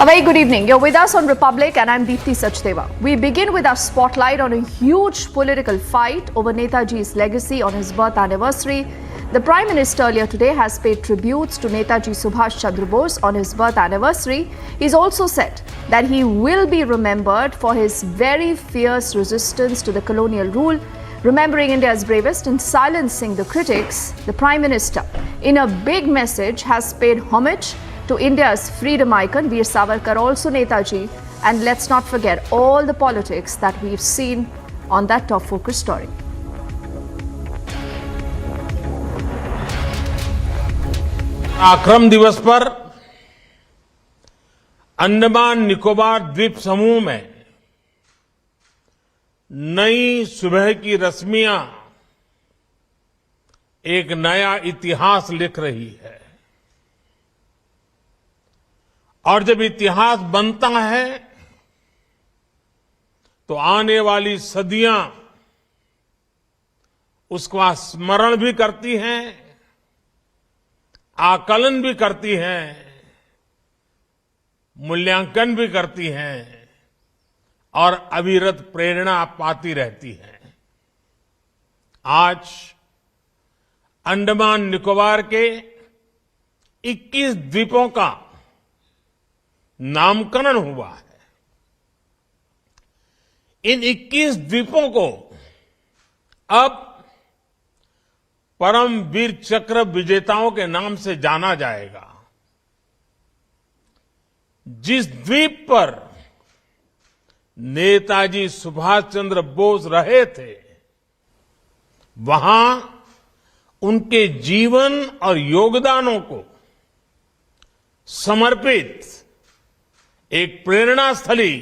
A very good evening. You're with us on Republic and I'm Deepthi Sachdeva. We begin with our spotlight on a huge political fight over Netaji's legacy on his birth anniversary. The Prime Minister earlier today has paid tributes to Netaji Subhash Chandra Bose on his birth anniversary. He's also said that he will be remembered for his very fierce resistance to the colonial rule, remembering India's bravest and silencing the critics. The Prime Minister, in a big message, has paid homage to India's freedom icon, Veer Savarkar, also Netaji. And let's not forget all the politics that we've seen on that top focus story. पराक्रम दिवस पर अंडमान निकोबार द्वीप समूह में नई सुबह की रश्मियां एक नया इतिहास लिख रही है और जब इतिहास बनता है तो आने वाली सदियां उसका स्मरण भी करती हैं, आकलन भी करती हैं, मूल्यांकन भी करती हैं और अविरत प्रेरणा पाती रहती हैं। आज अंडमान निकोबार के 21 द्वीपों का नामकरण हुआ है। इन 21 द्वीपों को अब परम वीर चक्र विजेताओं के नाम से जाना जाएगा। जिस द्वीप पर नेताजी सुभाष चंद्र बोस रहे थे, वहां उनके जीवन और योगदानों को समर्पित एक प्रेरणा स्थली,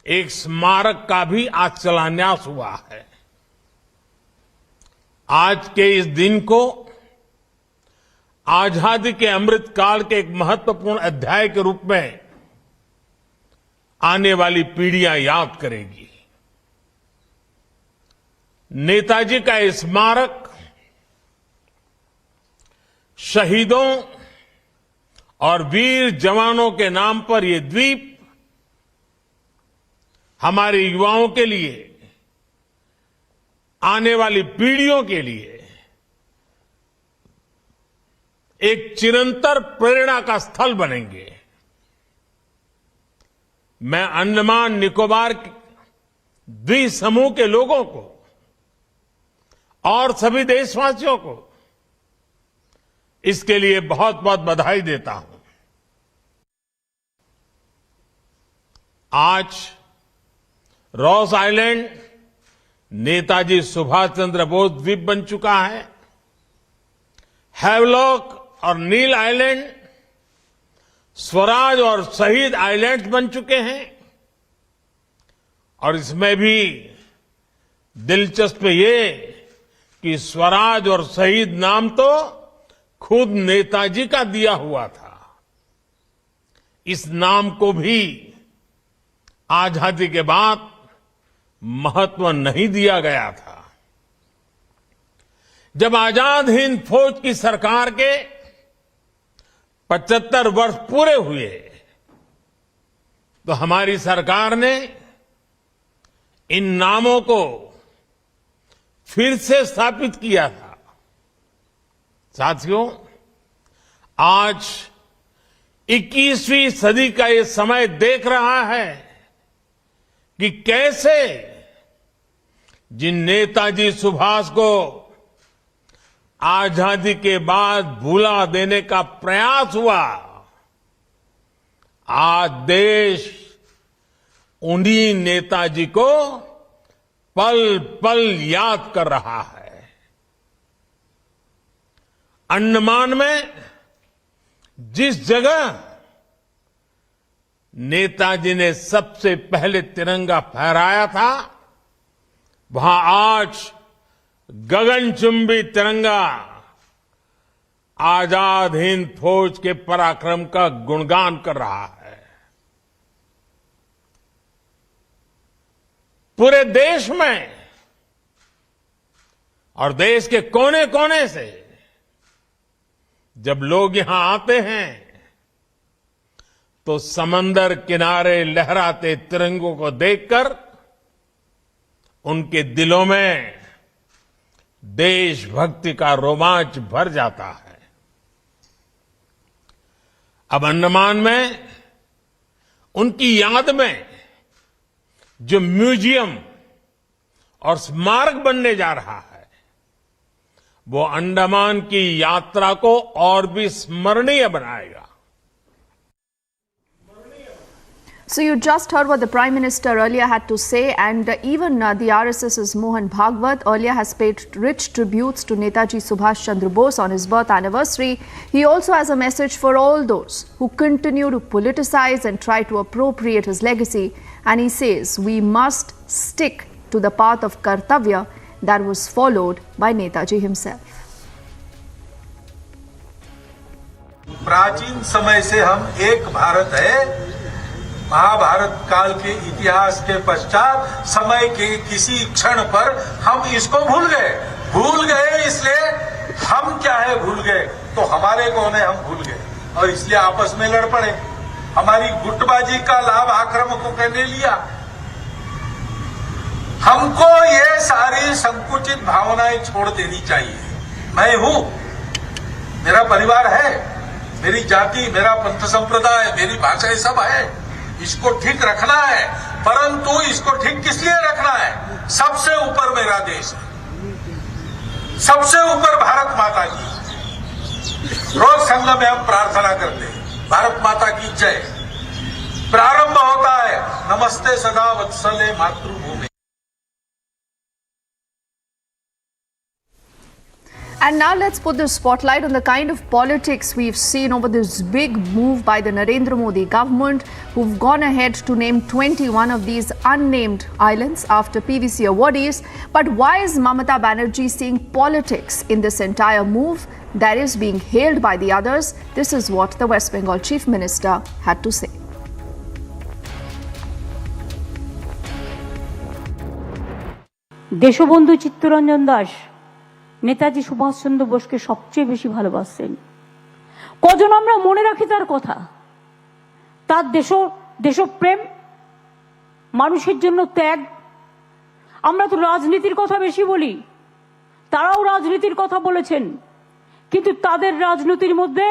एक स्मारक का भी आज शिलान्यास हुआ है। आज के इस दिन को आजादी के अमृत काल के एक महत्वपूर्ण अध्याय के रूप में आने वाली पीढ़ियां याद करेगी। नेताजी का ये स्मारक शहीदों और वीर जवानों के नाम पर ये द्वीप हमारे युवाओं के लिए, आने वाली पीढ़ियों के लिए एक चिरंतर प्रेरणा का स्थल बनेंगे। मैं अंडमान निकोबार द्वीप समूह के लोगों को और सभी देशवासियों को इसके लिए बहुत बहुत बधाई देता हूं। आज रॉस आइलैंड नेताजी सुभाष चंद्र बोस द्वीप बन चुका है। हैवलॉक और नील आइलैंड स्वराज और शहीद आइलैंड्स बन चुके हैं और इसमें भी दिलचस्प ये कि स्वराज और शहीद नाम तो खुद नेताजी का दिया हुआ था। इस नाम को भी आजादी के बाद महत्व नहीं दिया गया था। जब आजाद हिंद फौज की सरकार के 75 वर्ष पूरे हुए तो हमारी सरकार ने इन नामों को फिर से स्थापित किया था। साथियों, आज 21वीं सदी का ये समय देख रहा है कि कैसे जिन नेताजी सुभाष को आजादी के बाद भुला देने का प्रयास हुआ, आज देश उन्हीं नेताजी को पल पल याद कर रहा है। अंडमान में जिस जगह नेताजी ने सबसे पहले तिरंगा फहराया था, वहां आज गगनचुंबी तिरंगा आजाद हिंद फौज के पराक्रम का गुणगान कर रहा है। पूरे देश में और देश के कोने कोने से जब लोग यहां आते हैं तो समंदर किनारे लहराते तिरंगों को देखकर उनके दिलों में देशभक्ति का रोमांच भर जाता है। अब अंडमान में उनकी याद में जो म्यूजियम और स्मारक बनने जा रहा है, वो अंडमान की यात्रा को और भी स्मरणीय बनाएगा। So you just heard what the Prime Minister earlier had to say, and even the RSS's Mohan Bhagwat earlier has paid rich tributes to Netaji Subhash Chandra Bose on his birth anniversary. He also has a message for all those who continue to politicize and try to appropriate his legacy, and he says we must stick to the path of Kartavya that was followed by Netaji himself. प्राचीन समय से हम एक भारत है। महाभारत काल के इतिहास के पश्चात समय के किसी क्षण पर हम इसको भूल गए इसलिए हम क्या है भूल गए, तो हमारे कौन है हम भूल गए और इसलिए आपस में लड़ पड़े। हमारी गुटबाजी का लाभ आक्रामकों ने लिया। हमको ये सारी संकुचित भावनाएं छोड़ देनी चाहिए। मैं हूं, मेरा परिवार है, मेरी जाति, मेरा पंथ संप्रदाय, मेरी भाषा सब है, इसको ठीक रखना है। परंतु इसको ठीक किस लिए रखना है? सबसे ऊपर मेरा देश है, सबसे ऊपर भारत माता की। रोज संगम में हम प्रार्थना करते हैं, भारत माता की जय। प्रारंभ होता है नमस्ते सदा वत्सले मातृभूमि। And now let's put the spotlight on the kind of politics we've seen over this big move by the Narendra Modi government, who've gone ahead to name 21 of these unnamed islands after PVC awardees. But why is Mamata Banerjee seeing politics in this entire move that is being hailed by the others? This is what the West Bengal Chief Minister had to say. Deshbandhu Chittaranjan Das Netaji Subhash Chandra বোসকে সবচেয়ে বেশি ভালোবাসতেন। কজন আমরা মনে রাখি তার কথা, তার দেশপ্রেম, মানুষের জন্য ত্যাগ। আমরা তো রাজনীতির কথা বেশি বলি, তারাও রাজনীতির কথা বলেছেন, কিন্তু তাদের রাজনীতির মধ্যে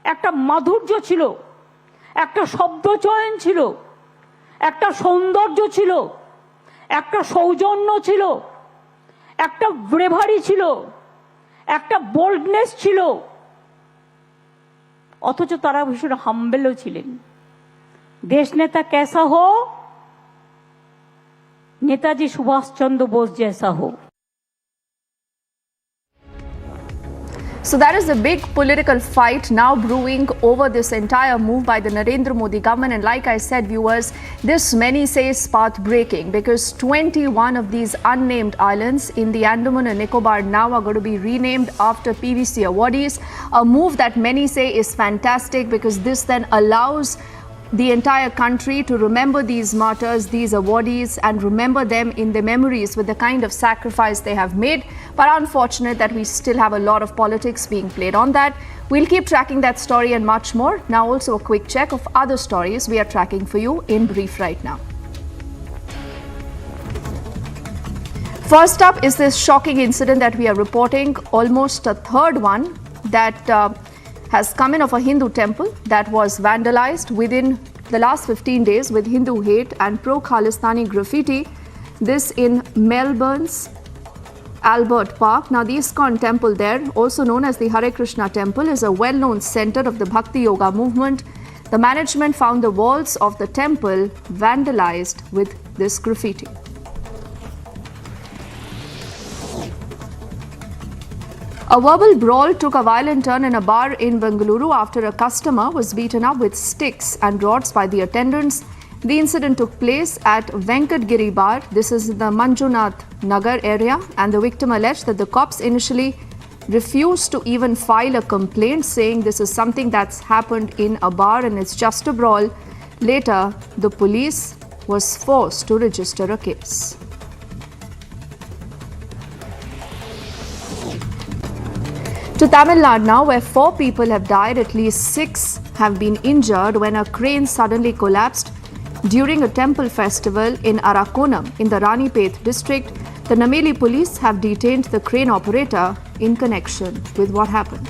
একটা মাধুর্য ছিল, একটা শব্দচয়ন ছিল, একটা সৌন্দর্য ছিল, একটা সৌজন্য ছিল, একটা ব্রেভারি ছিল, একটা বোল্ডনেস ছিল, অথচ তারা ভীষণ হাম্বেলও ছিলেন। দেশ নেতা कैसा हो, नेताजी सुभाष चंद्र बोस जैसा हो। So that is the big political fight now brewing over this entire move by the Narendra Modi government. And like I said, viewers, this many say is path-breaking because 21 of these unnamed islands in the Andaman and Nicobar now are going to be renamed after PVC awardees. A move that many say is fantastic because this then allows the entire country to remember these martyrs, these awardees, and remember them in their memories with the kind of sacrifice they have made. But unfortunate that we still have a lot of politics being played on that. We'll keep tracking that story and much more. Now also a quick check of other stories we are tracking for you in brief right now. First up is this shocking incident that we are reporting, almost a third one that has come in of a Hindu temple that was vandalized within the last 15 days with Hindu hate and pro-Khalistani graffiti. This in Melbourne's Albert Park. Now the ISKCON temple there, also known as the Hare Krishna temple, is a well-known center of the Bhakti Yoga movement. The management found the walls of the temple vandalized with this graffiti. A verbal brawl took a violent turn in a bar in Bengaluru after a customer was beaten up with sticks and rods by the attendants. The incident took place at Venkatgiri Bar. This is the Manjunath Nagar area, and the victim alleged that the cops initially refused to even file a complaint, saying this is something that's happened in a bar and it's just a brawl. Later, the police was forced to register a case. To Tamil Nadu now, where 4 people have died, at least 6 have been injured when a crane suddenly collapsed during a temple festival in Arakonam in the Ranipet district. The Nameli police have detained the crane operator in connection with what happened.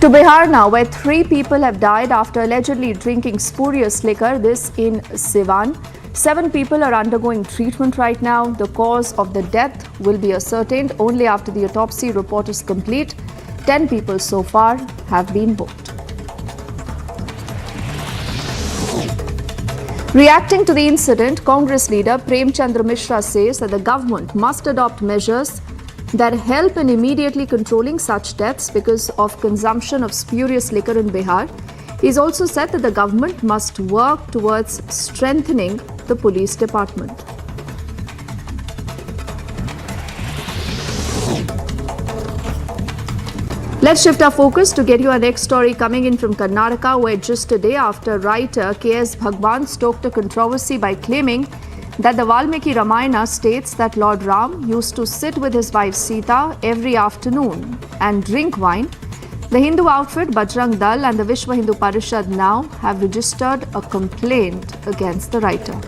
To Bihar now, where 3 people have died after allegedly drinking spurious liquor, this in Siwan. 7 people are undergoing treatment right now. The cause of the death will be ascertained only after the autopsy report is complete. 10 people so far have been booked. Reacting to the incident, Congress leader Prem Chandra Mishra says that the government must adopt measures that help in immediately controlling such deaths because of consumption of spurious liquor in Bihar. He's also said that the government must work towards strengthening the police department. Let's shift our focus to get you our next story coming in from Karnataka, where just a day after writer K.S. Bhagwan stoked a controversy by claiming that the Valmiki Ramayana states that Lord Ram used to sit with his wife Sita every afternoon and drink wine. The Hindu outfit Bajrang Dal and the Vishwa Hindu Parishad now have registered a complaint against the writer.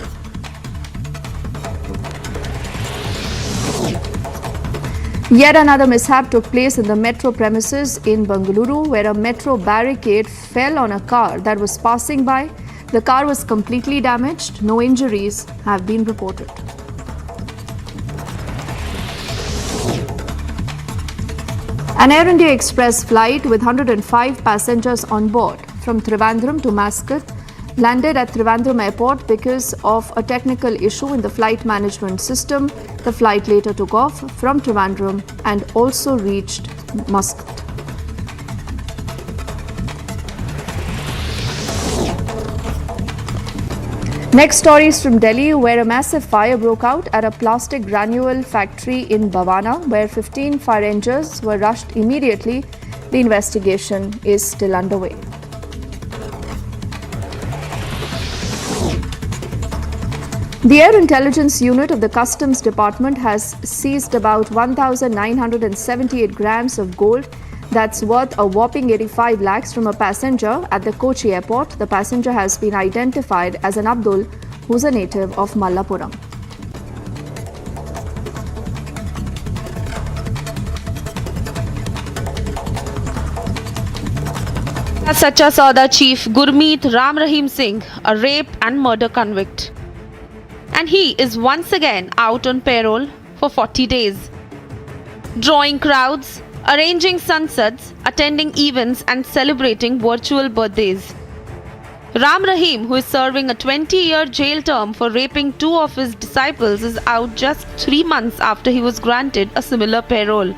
Yet another mishap took place in the metro premises in Bengaluru, where a metro barricade fell on a car that was passing by. The car was completely damaged. No injuries have been reported. An Air India Express flight with 105 passengers on board from Trivandrum to Muscat landed at Trivandrum Airport because of a technical issue in the flight management system. The flight later took off from Trivandrum and also reached Muscat. Next story is from Delhi, where a massive fire broke out at a plastic granule factory in Bhavana, where 15 fire engines were rushed immediately. The investigation is still underway. The Air Intelligence Unit of the Customs Department has seized about 1,978 grams of gold that's worth a whopping 85 lakhs from a passenger at the Kochi airport. The passenger has been identified as an Abdul, who's a native of Mallapuram. Sacha Sauda chief Gurmeet Ram Rahim Singh, a rape and murder convict. And he is once again out on parole for 40 days. Drawing crowds, arranging sunsets, attending events and celebrating virtual birthdays. Ram Rahim, who is serving a 20-year jail term for raping 2 of his disciples, is out just 3 months after he was granted a similar parole.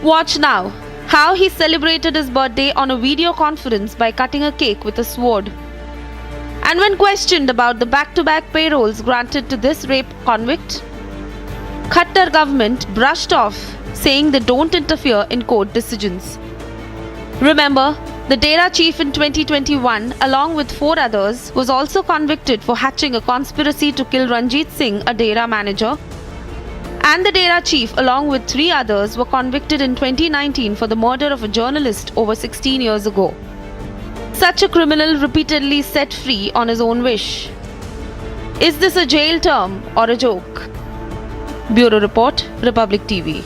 Watch now how he celebrated his birthday on a video conference by cutting a cake with a sword. And when questioned about the back-to-back paroles granted to this rape convict, Khattar government brushed off, saying they don't interfere in court decisions. Remember, the Dera chief in 2021, along with 4 others, was also convicted for hatching a conspiracy to kill Ranjit Singh, a Dera manager. And the Dera chief, along with 3 others, were convicted in 2019 for the murder of a journalist over 16 years ago. Such a criminal repeatedly set free on his own wish. Is this a jail term or a joke? Bureau Report, Republic TV.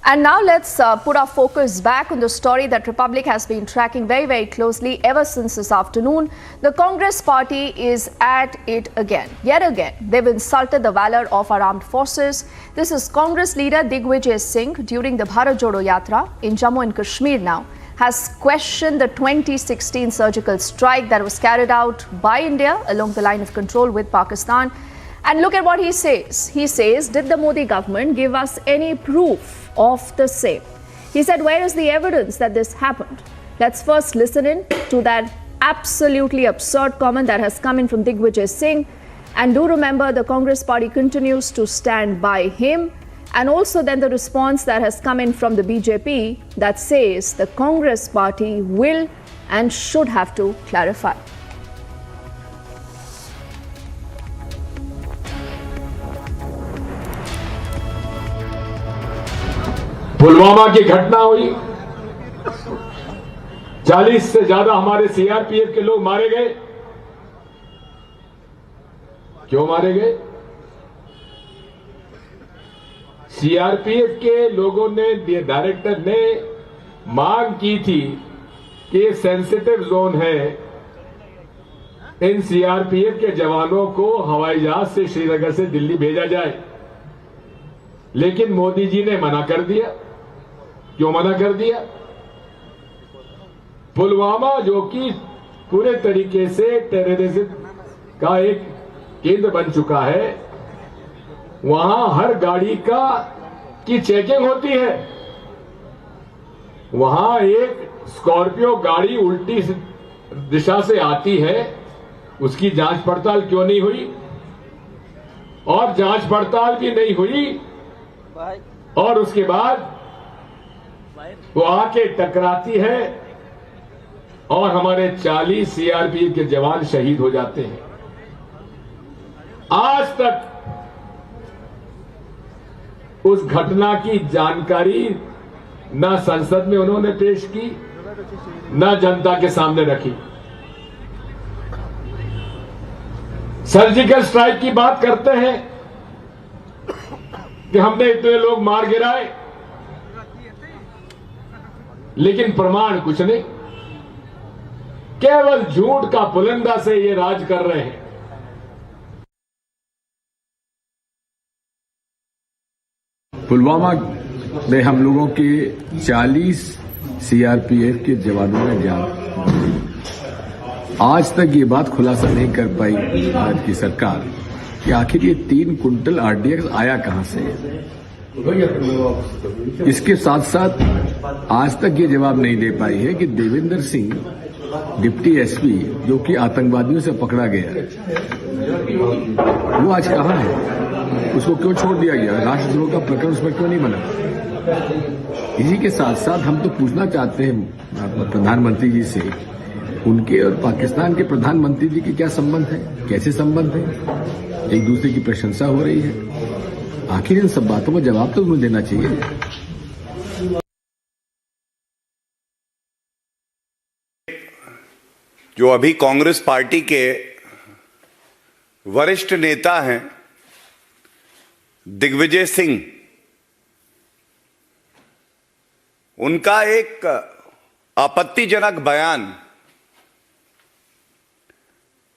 And now let's put our focus back on the story that Republic has been tracking very, very closely ever since this afternoon. The Congress party is at it again. Yet again, they've insulted the valor of our armed forces. This is Congress leader Digvijay Singh during the Bharat Jodo Yatra in Jammu and Kashmir now. has questioned the 2016 surgical strike that was carried out by India along the line of control with Pakistan. And look at what he says. He says, did the Modi government give us any proof of the same? He said, where is the evidence that this happened? Let's first listen in to that absolutely absurd comment that has come in from Digvijay Singh. And do remember, the Congress party continues to stand by him. And also then the response that has come in from the BJP that says the Congress party will and should have to clarify. Pulwama की घटना हुई, 40 से ज्यादा हमारे CRPF के लोग मारे गए। क्यों मारे गए? सीआरपीएफ के लोगों ने, डायरेक्टर ने मांग की थी कि सेंसिटिव जोन है, इन सीआरपीएफ के जवानों को हवाई जहाज से श्रीनगर से दिल्ली भेजा जाए। लेकिन मोदी जी ने मना कर दिया। क्यों मना कर दिया? पुलवामा, जो कि पूरे तरीके से टेररिज्म का एक केंद्र बन चुका है, वहां हर गाड़ी की चेकिंग होती है। वहां एक स्कॉर्पियो गाड़ी उल्टी दिशा से आती है, उसकी जांच पड़ताल क्यों नहीं हुई? और जांच पड़ताल भी नहीं हुई, और उसके बाद वो आके टकराती है और हमारे 40 सीआरपीएफ के जवान शहीद हो जाते हैं। आज तक उस घटना की जानकारी न संसद में उन्होंने पेश की, न जनता के सामने रखी। सर्जिकल स्ट्राइक की बात करते हैं कि हमने इतने लोग मार गिराए, लेकिन प्रमाण कुछ नहीं। केवल झूठ का पुलिंदा से ये राज कर रहे हैं। पुलवामा में हम लोगों के 40 सीआरपीएफ के जवानों ने जान, आज तक ये बात खुलासा नहीं कर पाई भारत की सरकार कि आखिर ये 3 कुंटल आरडीएक्स आया कहां से। इसके साथ साथ आज तक ये जवाब नहीं दे पाई है कि देवेंद्र सिंह, डिप्टी एसपी, जो कि आतंकवादियों से पकड़ा गया, वो आज कहां है? उसको क्यों छोड़ दिया गया? राष्ट्रद्रोह का प्रकरण उसमें क्यों नहीं बना? इसी के साथ साथ हम तो पूछना चाहते हैं प्रधानमंत्री जी से, उनके और पाकिस्तान के प्रधानमंत्री जी के क्या संबंध है, कैसे संबंध है? एक दूसरे की प्रशंसा हो रही है। आखिर इन सब बातों का जवाब तो उन्हें देना चाहिए। जो अभी कांग्रेस पार्टी के वरिष्ठ नेता हैं दिग्विजय सिंह, उनका एक आपत्तिजनक बयान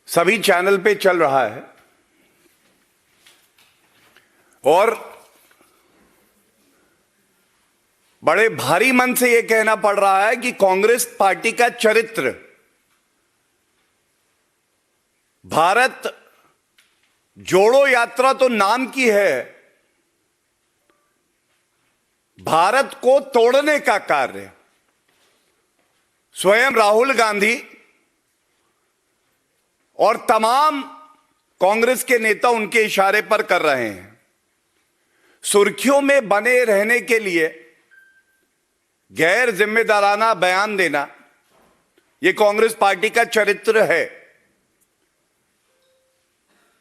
सभी चैनल पे चल रहा है और बड़े भारी मन से यह कहना पड़ रहा है कि कांग्रेस पार्टी का चरित्र भारत जोड़ो यात्रा तो नाम की है, भारत को तोड़ने का कार्य स्वयं राहुल गांधी और तमाम कांग्रेस के नेता उनके इशारे पर कर रहे हैं। सुर्खियों में बने रहने के लिए गैर जिम्मेदाराना बयान देना, यह कांग्रेस पार्टी का चरित्र है।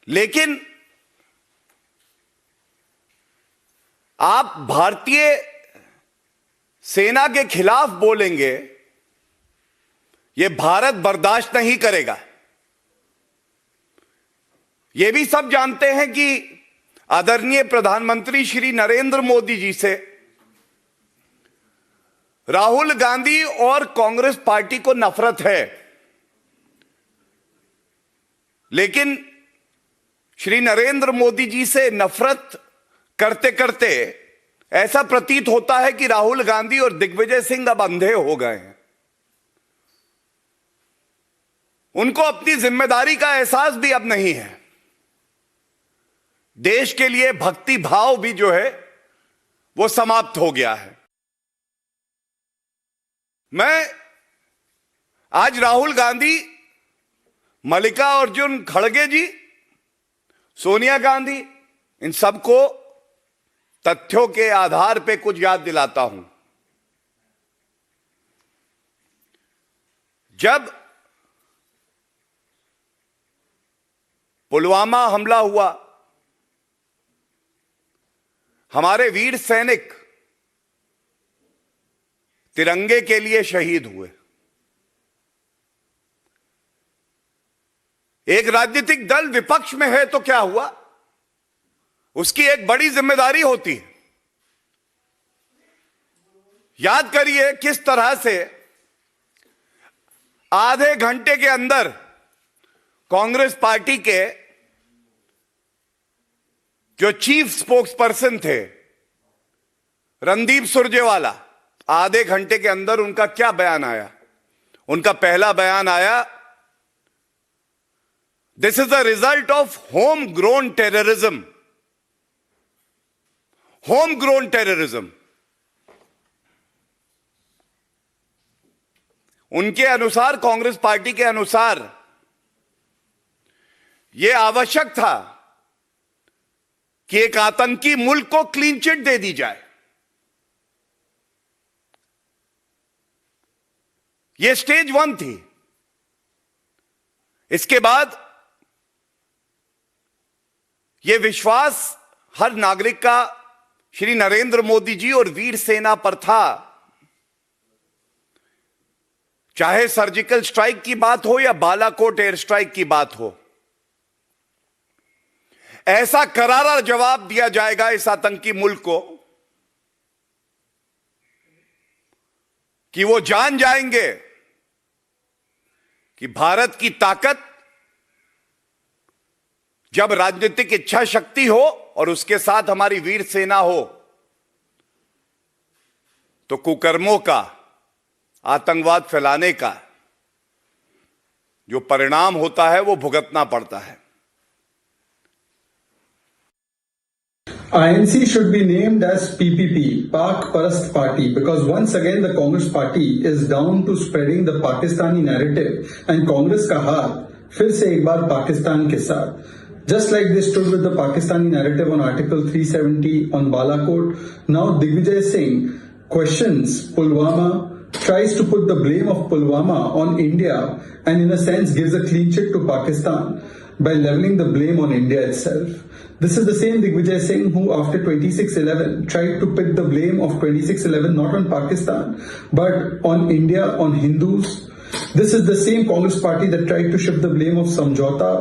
लेकिन आप भारतीय सेना के खिलाफ बोलेंगे, यह भारत बर्दाश्त नहीं करेगा। यह भी सब जानते हैं कि आदरणीय प्रधानमंत्री श्री नरेंद्र मोदी जी से राहुल गांधी और कांग्रेस पार्टी को नफरत है, लेकिन श्री नरेंद्र मोदी जी से नफरत करते करते ऐसा प्रतीत होता है कि राहुल गांधी और दिग्विजय सिंह अब अंधे हो गए हैं। उनको अपनी जिम्मेदारी का एहसास भी अब नहीं है। देश के लिए भक्ति भाव भी जो है वो समाप्त हो गया है। मैं आज राहुल गांधी, मल्लिकार्जुन खड़गे जी, सोनिया गांधी, इन सबको तथ्यों के आधार पे कुछ याद दिलाता हूं। जब पुलवामा हमला हुआ, हमारे वीर सैनिक तिरंगे के लिए शहीद हुए। एक राजनीतिक दल विपक्ष में है तो क्या हुआ, उसकी एक बड़ी जिम्मेदारी होती है। याद करिए किस तरह से आधे घंटे के अंदर कांग्रेस पार्टी के जो चीफ स्पोक्स पर्सन थे रणदीप सुरजेवाला, आधे घंटे के अंदर उनका क्या बयान आया। उनका पहला बयान आया, this is the result of home grown terrorism. Home grown terrorism. उनके अनुसार, कांग्रेस पार्टी के अनुसार, यह आवश्यक था कि एक आतंकी मुल्क को क्लीन चिट दे दी जाए। यह स्टेज 1 थी। इसके बाद यह विश्वास हर नागरिक का श्री नरेंद्र मोदी जी और वीर सेना पर था। चाहे सर्जिकल स्ट्राइक की बात हो या बालाकोट एयर स्ट्राइक की बात हो, ऐसा करारा जवाब दिया जाएगा इस आतंकी मुल्क को कि वो जान जाएंगे कि भारत की ताकत जब राजनीतिक इच्छा शक्ति हो और उसके साथ हमारी वीर सेना हो तो कुकर्मों का, आतंकवाद फैलाने का जो परिणाम होता है वो भुगतना पड़ता है। INC should be named as PPP, Pak Parast Party, because once again the Congress party is down to spreading the Pakistani narrative and Congress का हाथ फिर से एक बार पाकिस्तान के साथ। Just like they stood with the Pakistani narrative on Article 370 on Balakot, now Digvijay Singh questions Pulwama, tries to put the blame of Pulwama on India and in a sense gives a clean chit to Pakistan by leveling the blame on India itself. This is the same Digvijay Singh who after 26/11 tried to put the blame of 26/11 not on Pakistan but on India, on Hindus. This is the same Congress party that tried to shift the blame of Samjhauta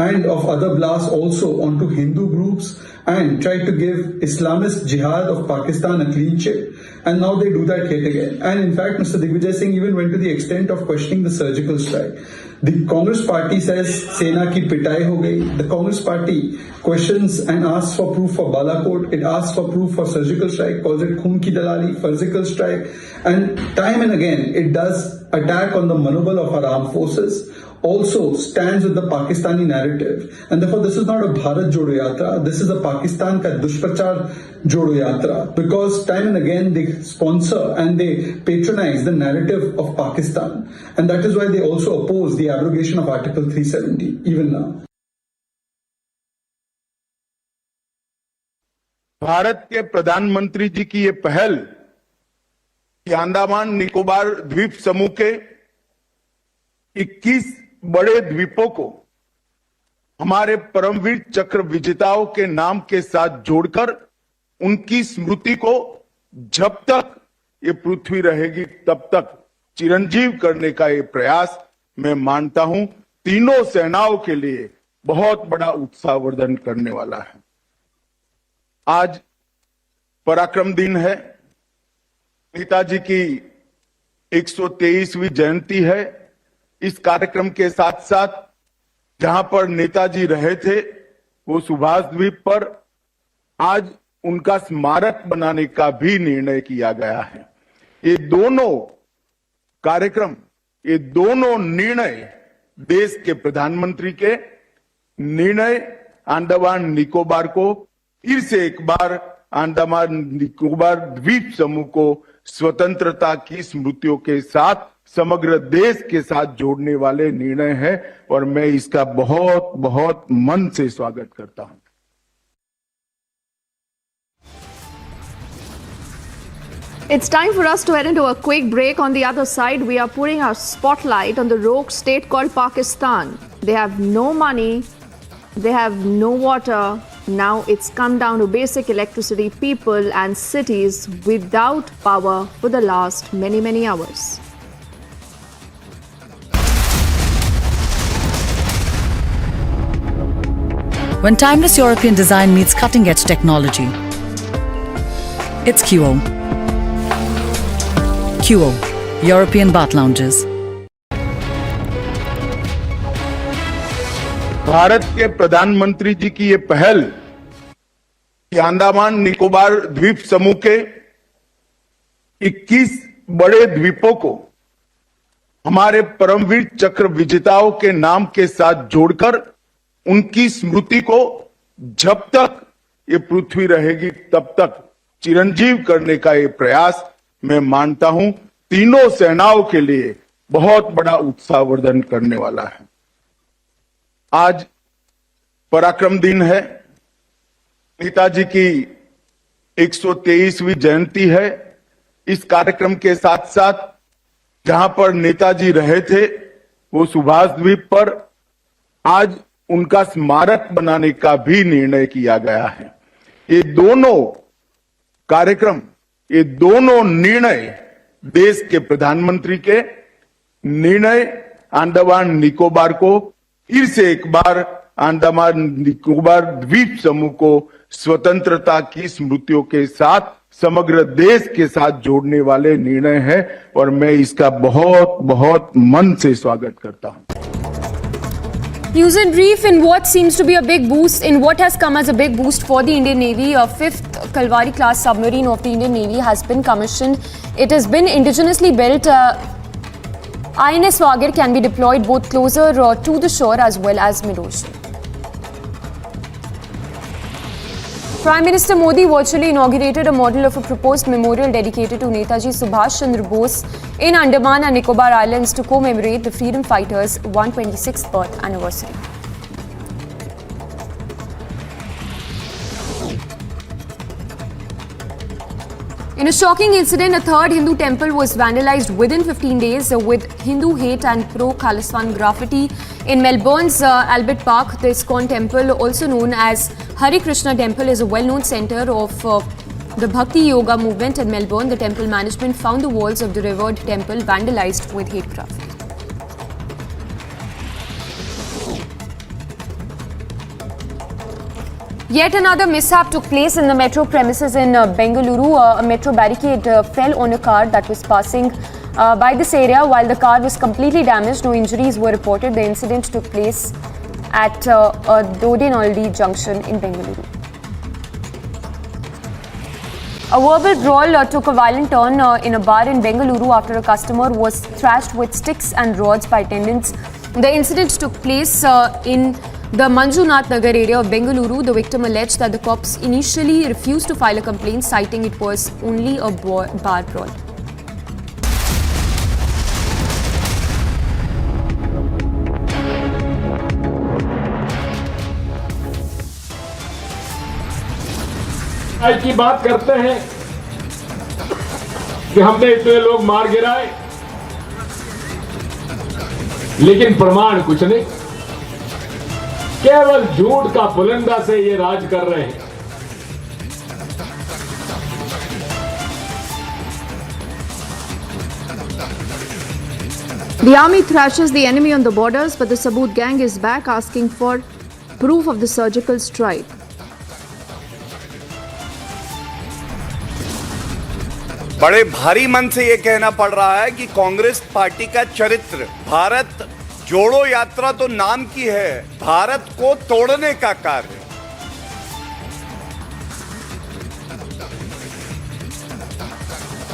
and of other blasts also onto Hindu groups and tried to give Islamist jihad of Pakistan a clean chit, and now they do that yet again. And in fact, Mr. Digvijay Singh even went to the extent of questioning the surgical strike. The Congress party says Sena ki pitai ho gayi. The Congress party questions and asks for proof for Balakot. It asks for proof for surgical strike, calls it khoon ki dalali, surgical strike, and time and again it does attack on the manobal of our armed forces. Also stands with the Pakistani narrative, and therefore this is not a Bharat Jodo Yatra, this is a Pakistan ka dushprachar Jodo Yatra, because time and again they sponsor and they patronize the narrative of Pakistan, and that is why they also oppose the abrogation of Article 370 even now. Bharat के प्रधानमंत्री जी की ये पहल कि अंडमान निकोबार द्वीप समूह के 21 बड़े द्वीपों को हमारे परमवीर चक्र विजेताओं के नाम के साथ जोड़कर उनकी स्मृति को जब तक ये पृथ्वी रहेगी तब तक चिरंजीव करने का ये प्रयास मैं मानता हूं तीनों सेनाओं के लिए बहुत बड़ा उत्साहवर्धन करने वाला है। आज पराक्रम दिन है, नेताजी की 123वीं जयंती है। इस कार्यक्रम के साथ साथ जहां पर नेताजी रहे थे वो सुभाष द्वीप पर आज उनका स्मारक बनाने का भी निर्णय किया गया है। ये दोनों कार्यक्रम, ये दोनों निर्णय देश के प्रधानमंत्री के निर्णय अंडमान निकोबार को फिर से एक बार अंडमान निकोबार द्वीप समूह को स्वतंत्रता की स्मृतियों के साथ समग्र देश के साथ जोड़ने वाले निर्णय है और मैं इसका बहुत बहुत मन से स्वागत करता हूं। It's time for us to head into a quick break. On the other side, we are putting our spotlight on the rogue state called Pakistan. They have no money, they have no water. Now it's come down to basic electricity, people and cities without power for the last many hours. When timeless European design meets cutting-edge technology, it's QO. QO, European Bath Lounges. Bharat के प्रधानमंत्री जी की ये पहल कि अंडमान निकोबार द्वीप समूह के 21 बड़े द्वीपों को हमारे परमवीर चक्र विजेताओं के नाम के साथ जोड़कर उनकी स्मृति को जब तक ये पृथ्वी रहेगी तब तक चिरंजीव करने का ये प्रयास मैं मानता हूं तीनों सेनाओं के लिए बहुत बड़ा उत्साहवर्धन करने वाला है। आज पराक्रम दिन है, नेताजी की 123वीं जयंती है। इस कार्यक्रम के साथ साथ जहां पर नेताजी रहे थे वो सुभाष द्वीप पर आज उनका स्मारक बनाने का भी निर्णय किया गया है। ये दोनों कार्यक्रम, ये दोनों निर्णय देश के प्रधानमंत्री के निर्णय अंडमान निकोबार को फिर से एक बार अंडमान निकोबार द्वीप समूह को स्वतंत्रता की स्मृतियों के साथ समग्र देश के साथ जोड़ने वाले निर्णय है और मैं इसका बहुत बहुत मन से स्वागत करता हूं। News and brief in what seems to be a big boost, in what has come as a big boost for the Indian Navy. A 5th Kalvari class submarine of the Indian Navy has been commissioned. It has been indigenously built. INS Vagar can be deployed both closer to the shore as well as mid-ocean. Prime Minister Modi virtually inaugurated a model of a proposed memorial dedicated to Netaji Subhash Chandra Bose in Andaman and Nicobar Islands to commemorate the freedom fighters' 126th birth anniversary. In a shocking incident, a third Hindu temple was vandalized within 15 days with Hindu hate and pro-Khalistan graffiti in Melbourne's Albert Park. The ISKCON temple, also known as Hare Krishna Temple, is a well-known centre of the Bhakti Yoga movement in Melbourne. The temple management found the walls of the revered temple vandalised with hate graffiti. Yet another mishap took place in the metro premises in Bengaluru. A metro barricade fell on a car that was passing by this area. While the car was completely damaged, no injuries were reported. The incident took place at Dodinaldi junction in Bengaluru. A verbal brawl took a violent turn in a bar in Bengaluru after a customer was thrashed with sticks and rods by attendants. The incident took place in the Manjunath Nagar area of Bengaluru. The victim alleged that the cops initially refused to file a complaint, citing it was only a bar brawl. आज की बात करते हैं कि हमने इतने लोग मार गिराए, लेकिन प्रमाण कुछ नहीं, केवल झूठ का पुलिंदा से ये राज कर रहे हैं। The army thrashes the enemy on the borders, but the Saboot gang is back asking for proof of the surgical strike. बड़े भारी मन से ये कहना पड़ रहा है कि कांग्रेस पार्टी का चरित्र, भारत जोड़ो यात्रा तो नाम की है, भारत को तोड़ने का कार्य।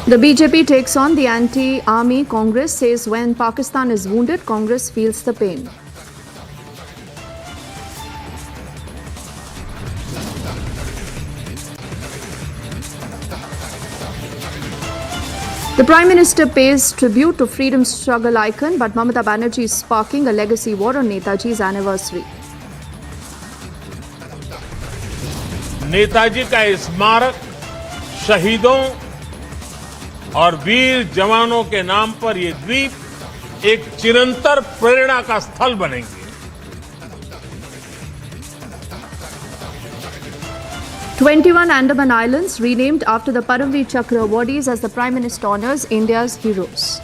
The BJP takes on the anti-army Congress, says when Pakistan is wounded, Congress feels the pain. The Prime Minister pays tribute to freedom struggle icon, but Mamata Banerjee is sparking a legacy war on Netaji's anniversary. Netaji का स्मारक शहीदों और वीर जवानों के नाम पर ये द्वीप एक चिरंतर प्रेरणा का स्थल बनेंगे। 21 Andaman Islands renamed after the Paramveer Chakra awardees as the Prime Minister honors India's heroes.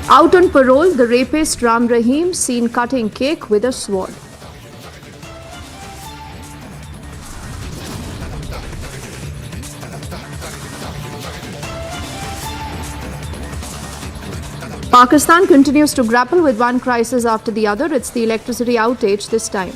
Out on parole, the rapist Ram Rahim seen cutting cake with a sword. Pakistan continues to grapple with one crisis after the other. It's the electricity outage this time.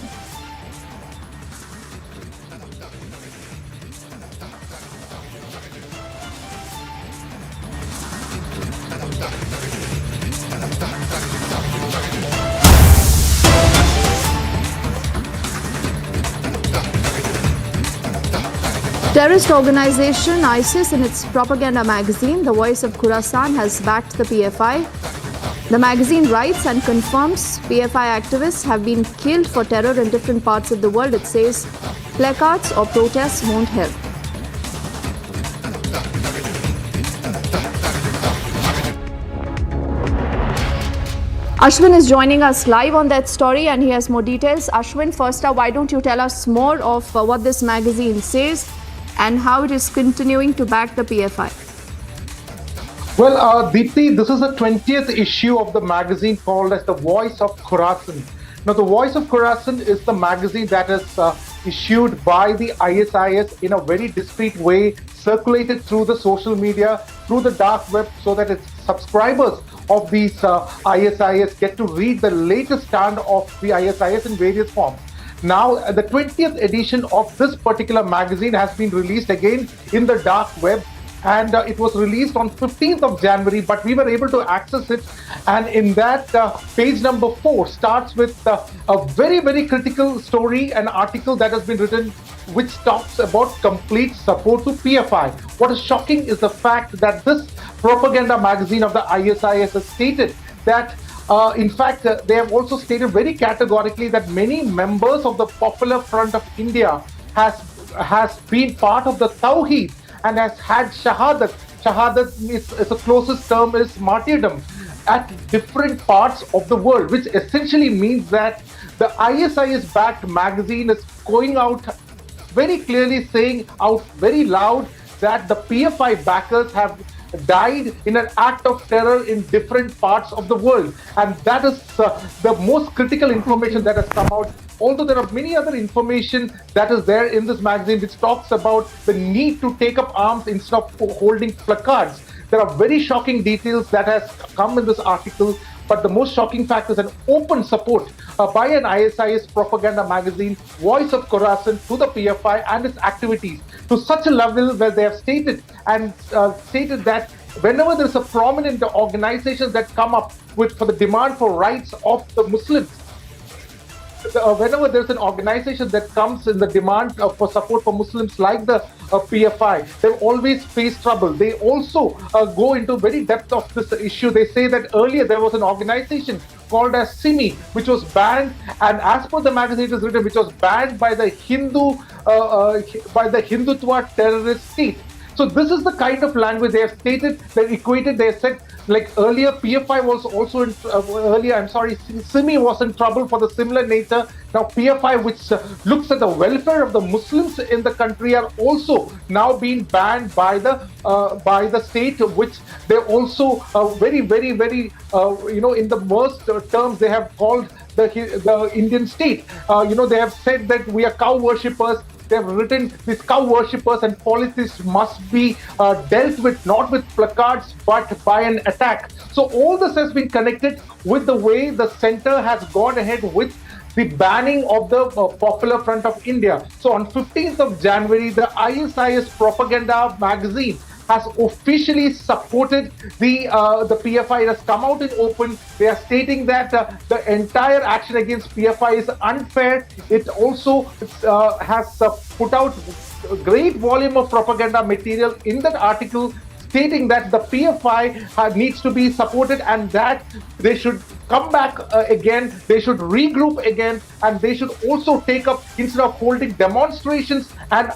Terrorist organization ISIS in its propaganda magazine, The Voice of Khorasan, has backed the PFI. The magazine writes and confirms PFI activists have been killed for terror in different parts of the world. It says placards or protests won't help. Ashwin is joining us live on that story and he has more details. Ashwin, first up, why don't you tell us more of what this magazine says and how it is continuing to back the PFI? Well, Deepthi, this is the 20th issue of the magazine called as The Voice of Khorasan. Now, The Voice of Khorasan is the magazine that is issued by the ISIS in a very discreet way, circulated through the social media, through the dark web, so that its subscribers of these ISIS get to read the latest stand of the ISIS in various forms. Now, the 20th edition of this particular magazine has been released again in the dark web, and it was released on 15th of January, but we were able to access it. And in that, page number 4 starts with a very, very critical story, an article that has been written which talks about complete support to PFI. What is shocking is the fact that this propaganda magazine of the ISIS has stated that in fact, they have also stated very categorically that many members of the Popular Front of India has been part of the Tawheed and has had shahadat. Shahadat is the closest term is martyrdom at different parts of the world, which essentially means that the ISIS-backed magazine is going out very clearly, saying out very loud that the PFI backers have died in an act of terror in different parts of the world. And that is the most critical information that has come out. Although there are many other information that is there in this magazine which talks about the need to take up arms instead of holding placards. There are very shocking details that has come in this article, but the most shocking fact is an open support by an ISIS propaganda magazine, Voice of Khorasan, to the PFI and its activities, to such a level where they have stated that whenever there is a prominent organization that come up for the demand for rights of the Muslims, whenever there's an organization that comes in the demand for support for Muslims like the PFI, they've always faced trouble. They also go into very depth of this issue. They say that earlier there was an organization called as Simi, which was banned, and as per the magazine it is written, which was banned by the Hindutva terrorist state. So this is the kind of language they have stated, they equated, they have said, like earlier PFI was also Simi was in trouble for the similar nature. Now PFI, which looks at the welfare of the Muslims in the country, are also now being banned by the state, which they also very in the worst terms they have called the Indian state. They have said that we are cow worshippers. They have written these cow worshippers and politics must be dealt with not with placards but by an attack. So all this has been connected with the way the center has gone ahead with the banning of the Popular Front of India. So on 15th of January, the ISIS propaganda magazine has officially supported the PFI. It has come out in open. They are stating that the entire action against PFI is unfair. It also has put out a great volume of propaganda material in that article, stating that the PFI needs to be supported and that they should come back again, they should regroup again, and they should also take up, instead of holding demonstrations and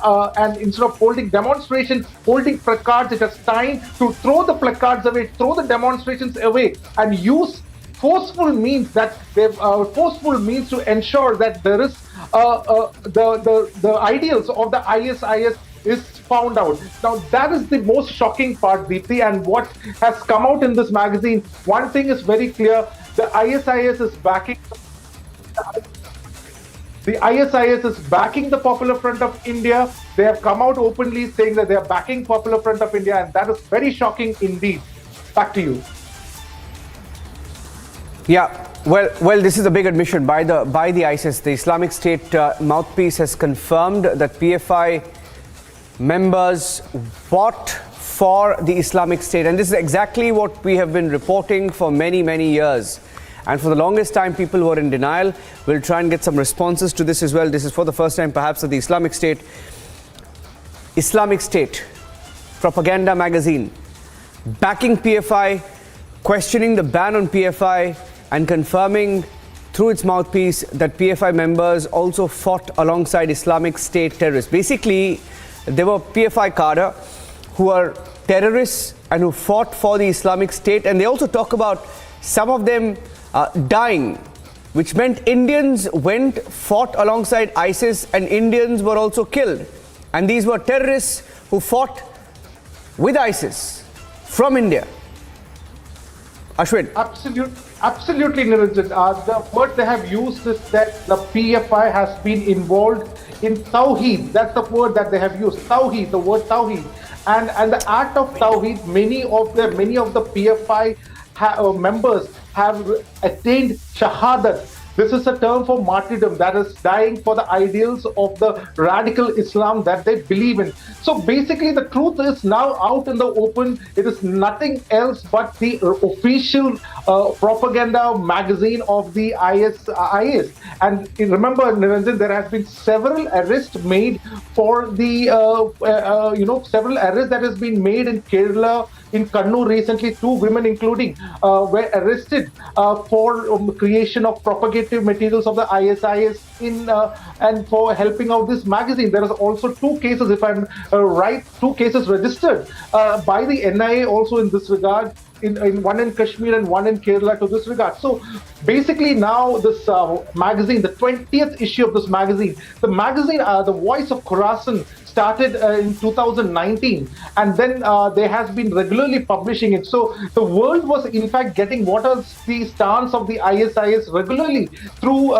instead of holding demonstrations, holding placards. It is time to throw the placards away, throw the demonstrations away, and use forceful means to ensure that there is the ideals of the ISIS is found out. Now that is the most shocking part, Deepthi, and what has come out in this magazine. One thing is very clear: the ISIS is backing the Popular Front of India. They have come out openly saying that they are backing Popular Front of India, and that is very shocking indeed. Back to you. Yeah, well, this is a big admission by the ISIS. The Islamic State mouthpiece has confirmed that PFI members fought for the Islamic State, and this is exactly what we have been reporting for many years. And for the longest time, people were in denial. We'll try and get some responses to this as well. This is for the first time, perhaps, that the Islamic State propaganda magazine backing PFI, questioning the ban on PFI, and confirming through its mouthpiece that PFI members also fought alongside Islamic State terrorists. Basically, they were PFI cadre who are terrorists and who fought for the Islamic State. And they also talk about some of them dying, which meant Indians fought alongside ISIS, and Indians were also killed. And these were terrorists who fought with ISIS from India. Ashwin. Absolutely, Niranjan. The word they have used is that the PFI has been involved in Tawheed. That's the word that they have used. Tawheed, the word Tawheed. And the act of Tawheed, many of the PFI members have attained Shahadat. This is a term for martyrdom, that is dying for the ideals of the radical Islam that they believe in. So basically the truth is now out in the open. It is nothing else but the official propaganda magazine of the IS. And remember, Niranjan, there has been several arrests made for the, several arrests that has been made in Kerala, in Kannur recently. 2 women including were arrested for creation of propagative materials of the ISIS and for helping out this magazine. There is also 2 cases, if I'm right, 2 cases registered by the NIA also in this regard. In one in Kashmir and one in Kerala to this regard. So basically now this magazine, the 20th issue of this magazine, the Voice of Khorasan, started in 2019, and then there has been regularly publishing it. So the world was in fact getting what is the stance of the ISIS regularly through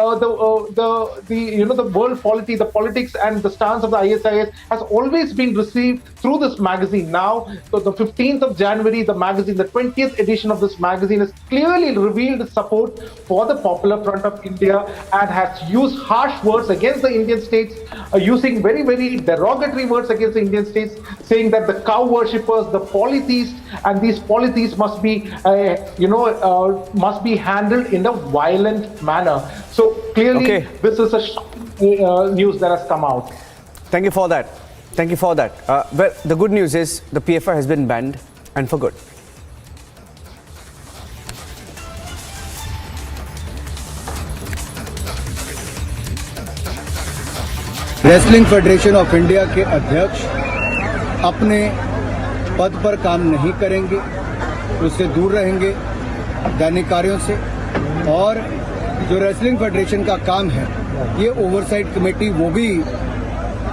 the world polity, the politics, and the stance of the ISIS has always been received through this magazine. Now, so the 15th of January, the magazine, the 20th edition of this magazine, has clearly revealed support for the Popular Front of India and has used harsh words against the Indian states, using very derogatory words against the Indian states, saying that the cow worshippers, the polytheists, and these polytheists must be handled in a violent manner. So clearly, this is a shocking news that has come out. Thank you for that. Well, the good news is the PFI has been banned, and for good. Wrestling federation of India के अध्यक्ष अपने पद पर काम नहीं करेंगे, उससे दूर रहेंगे दैनिक कार्यों से। और जो रेसलिंग फेडरेशन का काम है, ये ओवरसाइट कमेटी वो भी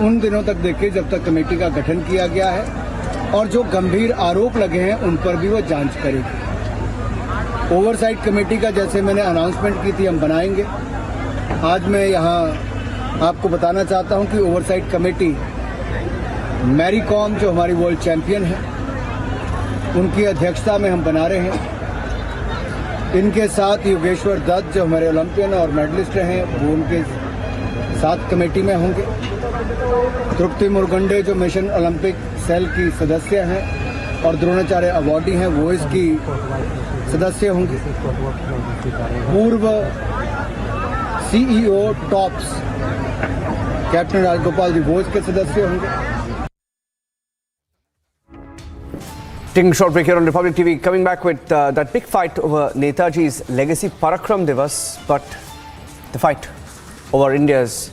उन दिनों तक देखे जब तक कमेटी का गठन किया गया है, और जो गंभीर आरोप लगे हैं उन पर भी वो जांच करेगी। ओवरसाइट कमेटी का जैसे मैंने अनाउंसमेंट की थी, हम बनाएंगे। आज मैं यहाँ आपको बताना चाहता हूं कि ओवरसाइट कमेटी मैरी कॉम, जो हमारी वर्ल्ड चैंपियन है, उनकी अध्यक्षता में हम बना रहे हैं। इनके साथ योगेश्वर दत्त जो हमारे ओलंपियन और मेडलिस्ट रहे हैं वो उनके साथ कमेटी में होंगे। तृप्ति मुरगुंडे जो मिशन ओलंपिक सेल की सदस्य हैं और द्रोणाचार्य अवार्डी हैं वो इसकी सदस्य होंगे। पूर्व CEO टॉप्स कैप्टन राजगोपाल जी वो इसके सदस्य होंगे। Taking a short break here on Republic TV, coming back with that big fight over Netaji's legacy Parakram Divas, but the fight over India's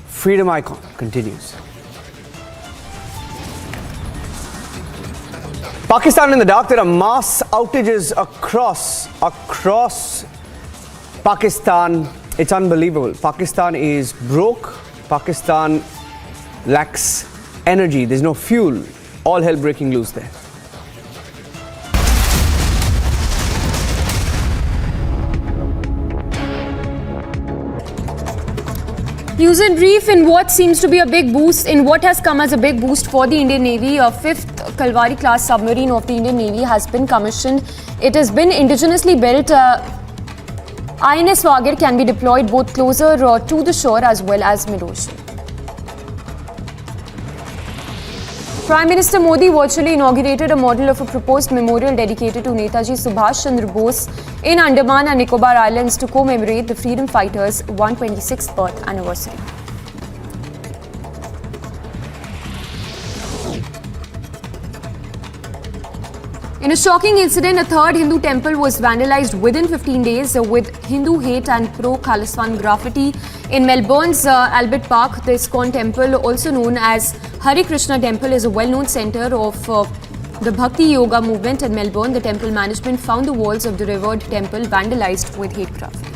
freedom icon continues. Pakistan in the dark. There are mass outages across Pakistan. It's unbelievable. Pakistan is broke. Pakistan lacks energy. There's no fuel. All hell breaking loose there. News in brief, in what seems to be a big boost, in what has come as a big boost for the Indian Navy, a 5th Kalvari class submarine of the Indian Navy has been commissioned. It has been indigenously built. INS Wagir can be deployed both closer to the shore as well as mid-ocean. Prime Minister Modi virtually inaugurated a model of a proposed memorial dedicated to Netaji Subhash Chandra Bose in Andaman and Nicobar Islands to commemorate the freedom fighters' 126th birth anniversary. In a shocking incident, a third Hindu temple was vandalized within 15 days with Hindu hate and pro-Khalistan graffiti in Melbourne's Albert Park. The ISKCON temple, also known as Hare Krishna Temple, is a well-known center of the Bhakti Yoga movement in Melbourne. The temple management found the walls of the revered temple vandalized with hate graffiti.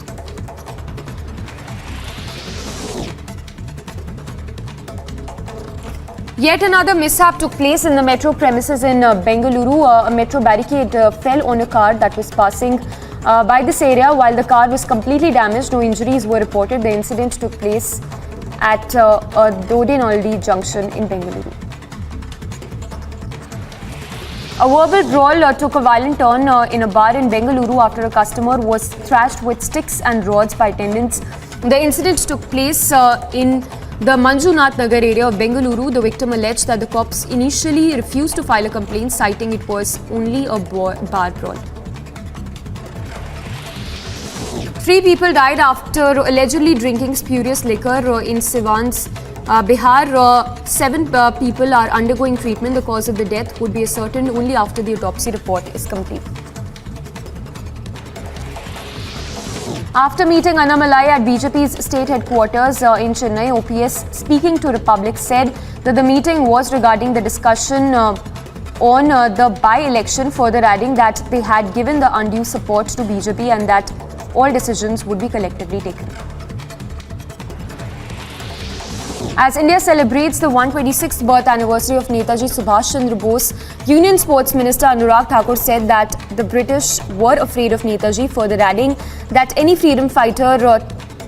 Yet another mishap took place in the metro premises in Bengaluru. A metro barricade fell on a car that was passing by this area. While the car was completely damaged, no injuries were reported. The incident took place at Dodinaldi junction in Bengaluru. A verbal brawl took a violent turn in a bar in Bengaluru after a customer was thrashed with sticks and rods by attendants. The incident took place in the Manjunath Nagar area of Bengaluru. The victim alleged that the cops initially refused to file a complaint, citing it was only a bar brawl. 3 people died after allegedly drinking spurious liquor in Siwan's Bihar. 7 people are undergoing treatment. The cause of the death would be ascertained only after the autopsy report is complete. After meeting Annamalai at BJP's state headquarters in Chennai, OPS, speaking to Republic, said that the meeting was regarding the discussion on the by-election, further adding that they had given the undue support to BJP and that all decisions would be collectively taken. As India celebrates the 126th birth anniversary of Netaji Subhash Chandra Bose, Union Sports Minister Anurag Thakur said that the British were afraid of Netaji, further adding that any freedom fighter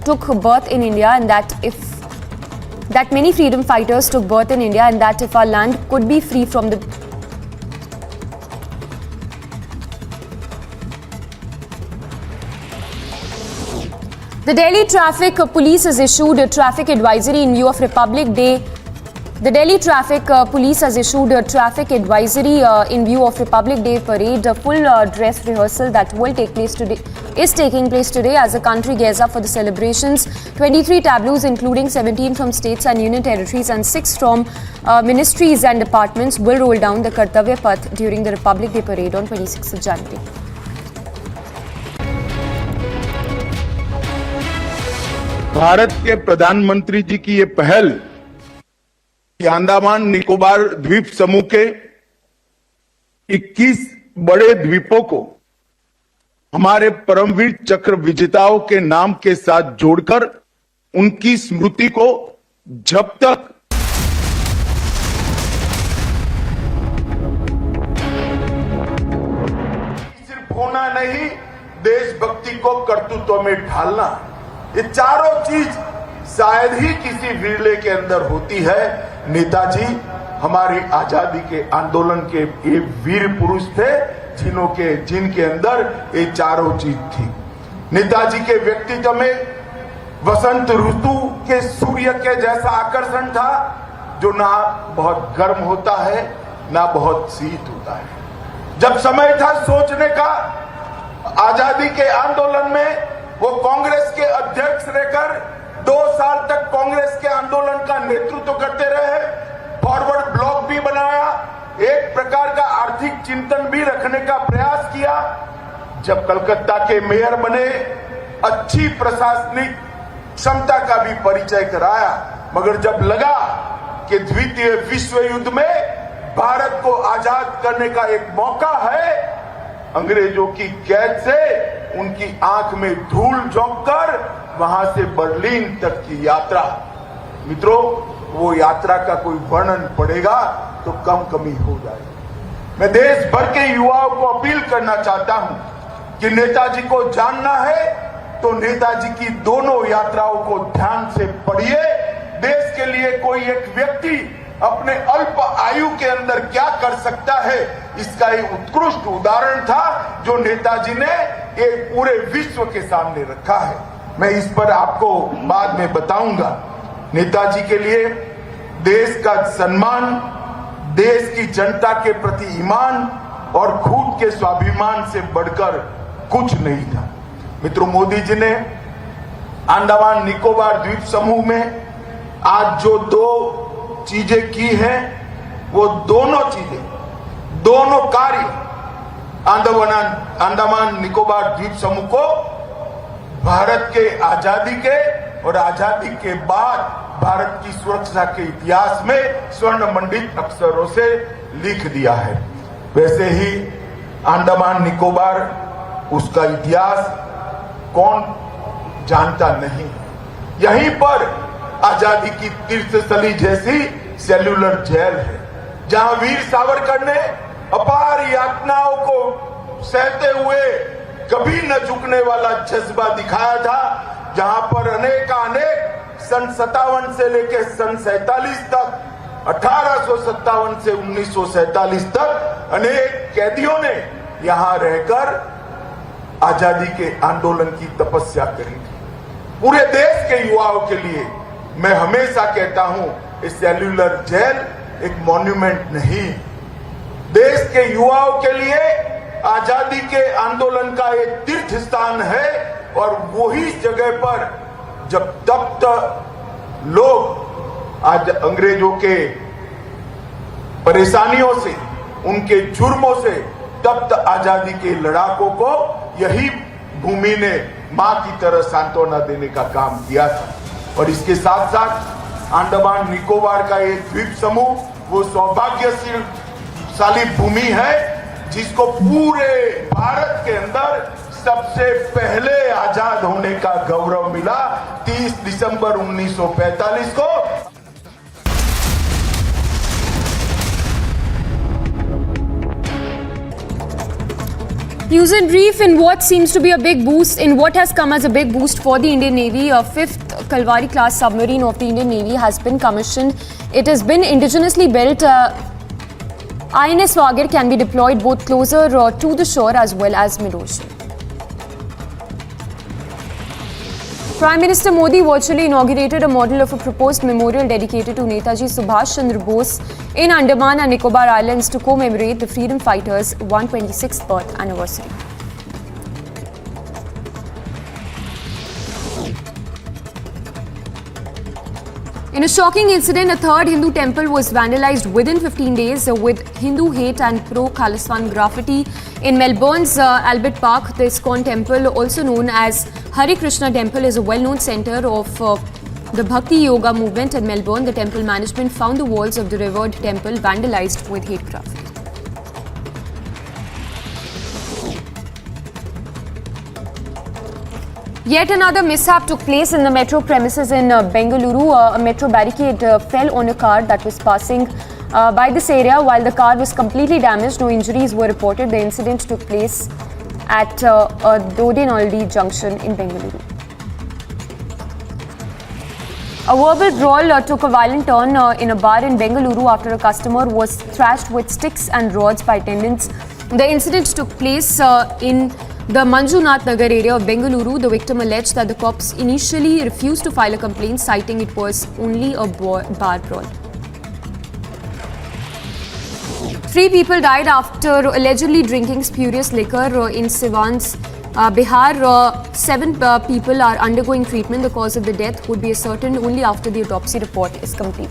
took birth in India and that many freedom fighters took birth in India and that if our land could be free from the Delhi Traffic Police has issued a traffic advisory in view of Republic Day. The Delhi Traffic Police has issued a traffic advisory in view of Republic Day parade. A full dress rehearsal that will take place today is taking place today as the country gears up for the celebrations. 23 tableaus, including 17 from states and union territories and 6 from ministries and departments, will roll down the Kartavya Path during the Republic Day parade on 26th of January. Bharat के प्रधानमंत्री जी की ये पहल कि अंडमान निकोबार द्वीप समूह के 21 बड़े द्वीपों को हमारे परमवीर चक्र विजेताओं के नाम के साथ जोड़कर उनकी स्मृति को जब तक सिर्फ होना नहीं, देशभक्ति को कर्तृत्व में ढालना, ये चारों चीज शायद ही किसी विरले के अंदर होती है। नेताजी हमारी आजादी के आंदोलन के एक वीर पुरुष थे जिनके अंदर ये चारों चीज थी। नेताजी के व्यक्तित्व में वसंत ऋतु के सूर्य के जैसा आकर्षण था, जो ना बहुत गर्म होता है ना बहुत शीत होता है। जब समय था सोचने का, आजादी के आंदोलन में वो कांग्रेस के अध्यक्ष रहकर 2 साल तक कांग्रेस के आंदोलन का नेतृत्व करते रहे, फॉरवर्ड ब्लॉक भी बनाया, एक प्रकार का आर्थिक चिंतन भी रखने का प्रयास किया। जब कलकत्ता के मेयर बने, अच्छी प्रशासनिक क्षमता का भी परिचय कराया, मगर जब लगा कि द्वितीय विश्व युद्ध में भारत को आजाद करने का एक मौका है, अंग्रेजों की कैद से उनकी आंख में धूल झोंककर वहां से बर्लिन तक की यात्रा, मित्रों वो यात्रा का कोई वर्णन पड़ेगा तो कमी हो जाएगी। मैं देश भर के युवाओं को अपील करना चाहता हूं कि नेताजी को जानना है तो नेताजी की दोनों यात्राओं को ध्यान से पढ़िए। देश के लिए कोई एक व्यक्ति अपने अल्प आयु के अंदर क्या कर सकता है, इसका एक उत्कृष्ट उदाहरण था जो नेताजी ने एक पूरे विश्व के सामने रखा है। मैं इस पर आपको बाद में बताऊंगा। नेताजी के लिए देश का सम्मान, देश की जनता के प्रति ईमान और खुद के स्वाभिमान से बढ़कर कुछ नहीं था। मित्रों, मोदी जी ने अंडमान निकोबार द्वीप समूह में आज जो 2 चीजें की हैं, वो दोनों चीजें, दोनों कार्य अंडमान निकोबार द्वीप समूह को भारत के आजादी के और आजादी के बाद भारत की सुरक्षा के इतिहास में स्वर्ण मंडित अक्षरों से लिख दिया है। वैसे ही अंडमान निकोबार, उसका इतिहास कौन जानता नहीं। यहीं पर आजादी की तीर्थस्थली जैसी सेल्यूलर जेल है, जहां वीर सावरकर ने अपार यातनाओं को सहते हुए कभी न झुकने वाला जज्बा दिखाया था, जहां पर अनेक सन 57 से लेकर सन 47 तक, 1857 से 1947 तक अनेक कैदियों ने यहां रहकर आजादी के आंदोलन की तपस्या करी थी। पूरे देश के युवाओं के लिए मैं हमेशा कहता हूं, इस सेल्यूलर जेल एक मॉन्यूमेंट नहीं, देश के युवाओं के लिए आजादी के आंदोलन का एक तीर्थ स्थान है। और वही जगह पर जब तप्त लोग आज अंग्रेजों के परेशानियों से, उनके जुर्मों से तप्त आजादी के लड़ाकों को यही भूमि ने मां की तरह सांत्वना देने का काम किया था। और इसके साथ साथ अंडमान निकोबार का एक द्वीप समूह वो सौभाग्यशाली भूमि है जिसको पूरे भारत के अंदर सबसे पहले आजाद होने का गौरव मिला 30 दिसंबर 1945 को। News in brief, in what seems to be a big boost, in what has come as a big boost for the Indian Navy, a 5th Kalvari class submarine of the Indian Navy has been commissioned. It has been indigenously built. INS Vagar can be deployed both closer to the shore as well as mid-ocean. Prime Minister Modi virtually inaugurated a model of a proposed memorial dedicated to Netaji Subhash Chandra Bose in Andaman and Nicobar Islands to commemorate the freedom fighters' 126th birth anniversary. In a shocking incident, a third Hindu temple was vandalized within 15 days with Hindu hate and pro-Khalistan graffiti in Melbourne's Albert Park. The ISKCON temple, also known as Hare Krishna Temple, is a well-known centre of the Bhakti Yoga movement in Melbourne. The temple management found the walls of the revered temple vandalized with hate graffiti. Yet another mishap took place in the metro premises in Bengaluru. A metro barricade fell on a car that was passing by this area. While the car was completely damaged, no injuries were reported. The incident took place at Dodinaldi junction in Bengaluru. A verbal brawl took a violent turn in a bar in Bengaluru after a customer was thrashed with sticks and rods by attendants The incident took place in the Manjunath Nagar area of Bengaluru. The victim alleged that the cops initially refused to file a complaint, citing it was only a bar brawl. 3 people died after allegedly drinking spurious liquor in Siwan's Bihar. 7 people are undergoing treatment. The cause of the death would be ascertained only after the autopsy report is complete.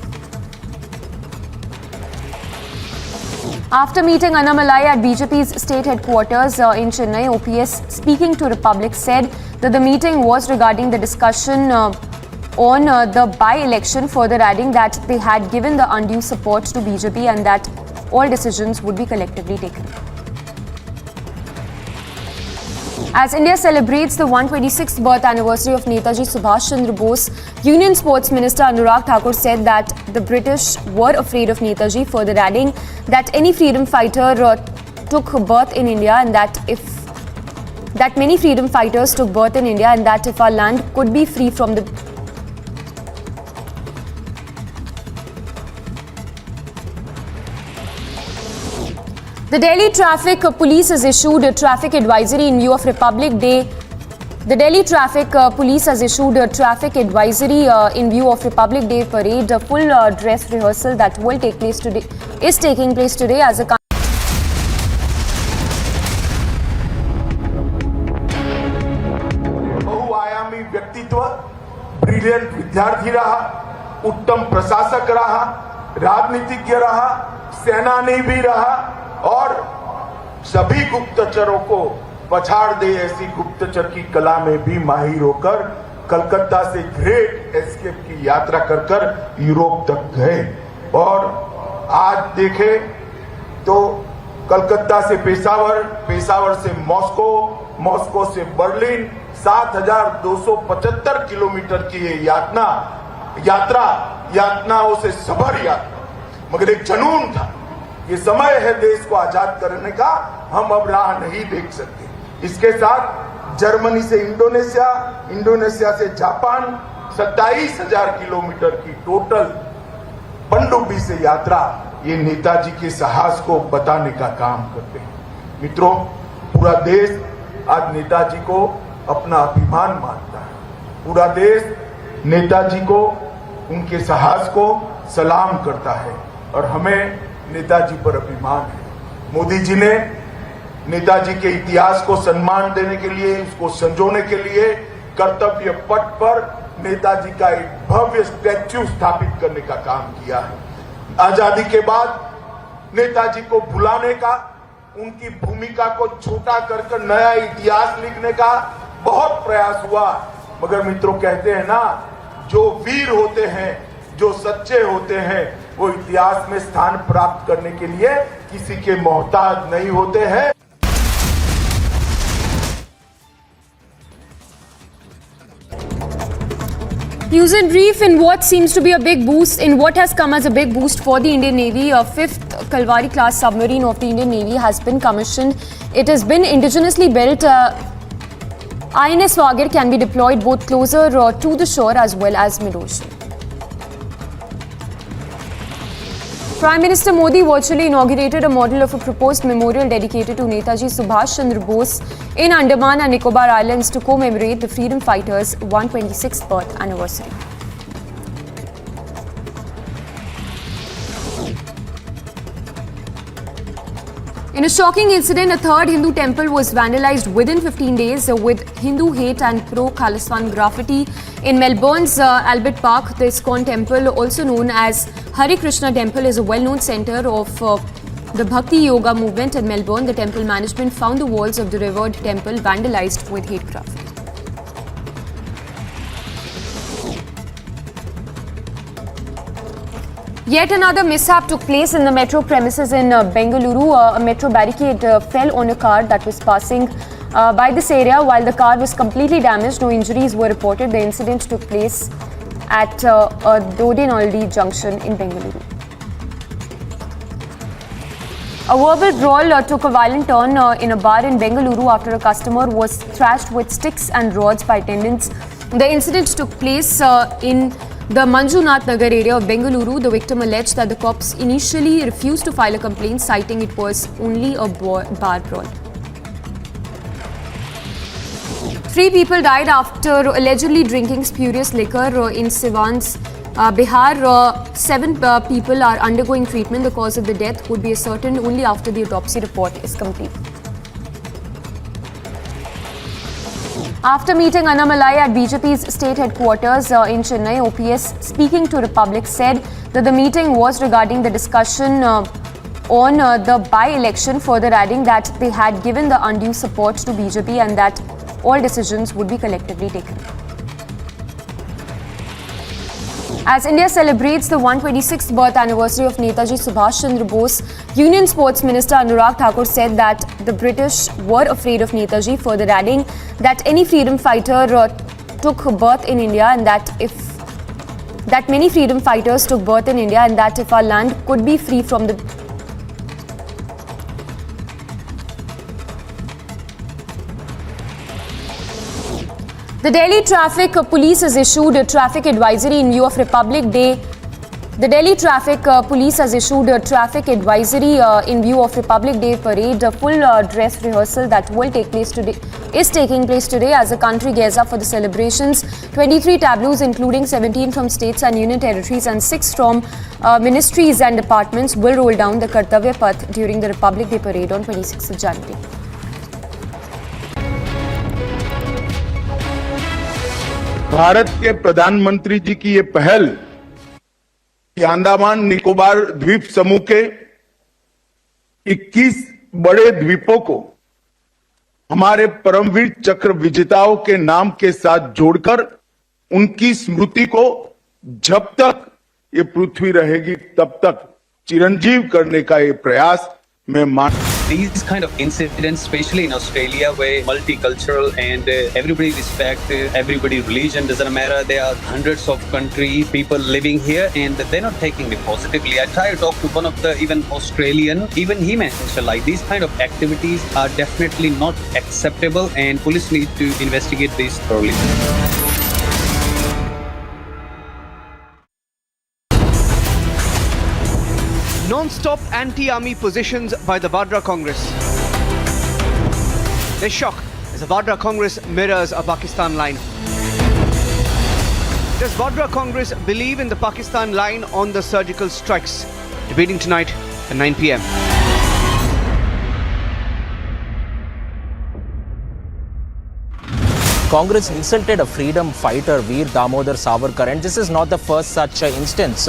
After meeting Annamalai at BJP's state headquarters in Chennai, OPS, speaking to Republic, said that the meeting was regarding the discussion on the by-election, further adding that they had given the undue support to BJP and that all decisions would be collectively taken. As India celebrates the 126th birth anniversary of Netaji Subhash Chandra Bose, Union Sports Minister Anurag Thakur said that the British were afraid of Netaji, further adding that any freedom fighter took birth in India and that many freedom fighters took birth in India and that if our land could be free from the The Delhi Traffic Police has issued a traffic advisory in view of Republic Day. The Delhi Traffic Police has issued a traffic advisory in view of Republic Day parade. A full dress rehearsal that will take place today is taking place today as a बहुआयामी व्यक्तित्व, brilliant विद्यार्थी रहा, उत्तम प्रशासक रहा, राजनीतिज्ञ रहा, सेनानी भी रहा और सभी गुप्तचरों को पछाड़ दे ऐसी गुप्तचर की कला में भी माहिर होकर कलकत्ता से ग्रेट एस्केप की यात्रा कर यूरोप तक गए और आज देखें तो कलकत्ता से पेशावर, पेशावर से मॉस्को, मॉस्को से बर्लिन 7,275 किलोमीटर की ये यातनाओं से सभर यात्रा, मगर एक जुनून था। ये समय है देश को आजाद करने का, हम अब राह नहीं देख सकते। इसके साथ जर्मनी से इंडोनेशिया, इंडोनेशिया से जापान 27,000 किलोमीटर की टोटल पनडुब्बी से यात्रा ये नेताजी के साहस को बताने का काम करते हैं। मित्रों, पूरा देश आज नेताजी को अपना अभिमान मानता है। पूरा देश नेताजी को, उनके साहस को सलाम करता है और हमें नेताजी पर अभिमान है। मोदी जी ने नेताजी के इतिहास को सम्मान देने के लिए, उसको संजोने के लिए कर्तव्य पथ पर नेताजी का एक भव्य स्टैच्यू स्थापित करने का काम किया है। आजादी के बाद नेताजी को भुलाने का, उनकी भूमिका को छोटा कर नया इतिहास लिखने का बहुत प्रयास हुआ, मगर मित्रों कहते हैं ना, जो वीर होते हैं, जो सच्चे होते हैं, वो इतिहास में स्थान प्राप्त करने के लिए किसी के मोहताज नहीं होते हैं। News in brief, in what seems to be a big boost, in what has come as a big boost for the Indian Navy, a 5th Kalvari class submarine of the Indian Navy has been commissioned. It has been indigenously built. INS Vagar can be deployed both closer to the shore as well as mid-ocean. Prime Minister Modi virtually inaugurated a model of a proposed memorial dedicated to Netaji Subhash Chandra Bose in Andaman and Nicobar Islands to commemorate the freedom fighters' 126th birth anniversary. In a shocking incident, a third Hindu temple was vandalized within 15 days with Hindu hate and pro-Khalistan graffiti in Melbourne's Albert Park. The ISKCON temple, also known as Hare Krishna Temple, is a well-known center of the Bhakti Yoga movement in Melbourne. The temple management found the walls of the revered temple vandalized with hate graffiti. Yet another mishap took place in the metro premises in Bengaluru. A metro barricade fell on a car that was passing by this area. While the car was completely damaged, no injuries were reported. The incident took place at Dodinaldi junction in Bengaluru. A verbal brawl took a violent turn in a bar in Bengaluru after a customer was thrashed with sticks and rods by attendants. The incident took place in the Manjunath Nagar area of Bengaluru. The victim alleged that the cops initially refused to file a complaint, citing it was only a bar brawl. 3 people died after allegedly drinking spurious liquor in Siwan's Bihar. 7 people are undergoing treatment. The cause of the death would be ascertained only after the autopsy report is complete. After meeting Annamalai at BJP's state headquarters in Chennai, OPS, speaking to Republic, said that the meeting was regarding the discussion on the by-election, further adding that they had given the undue support to BJP and that all decisions would be collectively taken. As India celebrates the 126th birth anniversary of Netaji Subhash Chandra Bose, Union Sports Minister Anurag Thakur said that the British were afraid of Netaji, further adding that any freedom fighter took birth in India and that many freedom fighters took birth in India and that if our land could be free from the Delhi Traffic Police has issued a traffic advisory in view of Republic Day. The Delhi Traffic Police has issued a traffic advisory in view of Republic Day parade. A full dress rehearsal that will take place today is taking place today as the country gears up for the celebrations. 23 tableaus, including 17 from states and union territories and 6 from ministries and departments, will roll down the Kartavya Path during the Republic Day parade on 26th of January. Bharat के प्रधानमंत्री जी की ये पहल कि अंडमान निकोबार द्वीप समूह के 21 बड़े द्वीपों को हमारे परमवीर चक्र विजेताओं के नाम के साथ जोड़कर उनकी स्मृति को जब तक ये पृथ्वी रहेगी तब तक चिरंजीव करने का ये प्रयास मैं मानता हूं. These kind of incidents, especially in Australia, where multicultural and everybody respect everybody religion, doesn't matter. There are hundreds of countries, people living here, and they're not taking it positively. I tried to talk to one of the even Australian, even he mentioned like these kind of activities are definitely not acceptable, and police need to investigate this thoroughly. Non-stop anti-army positions by the Vadra Congress. There's shock as the Vadra Congress mirrors a Pakistan line. Does Vadra Congress believe in the Pakistan line on the surgical strikes? Debating tonight at 9 p.m. Congress insulted a freedom fighter, Veer Damodar Savarkar, and this is not the first such instance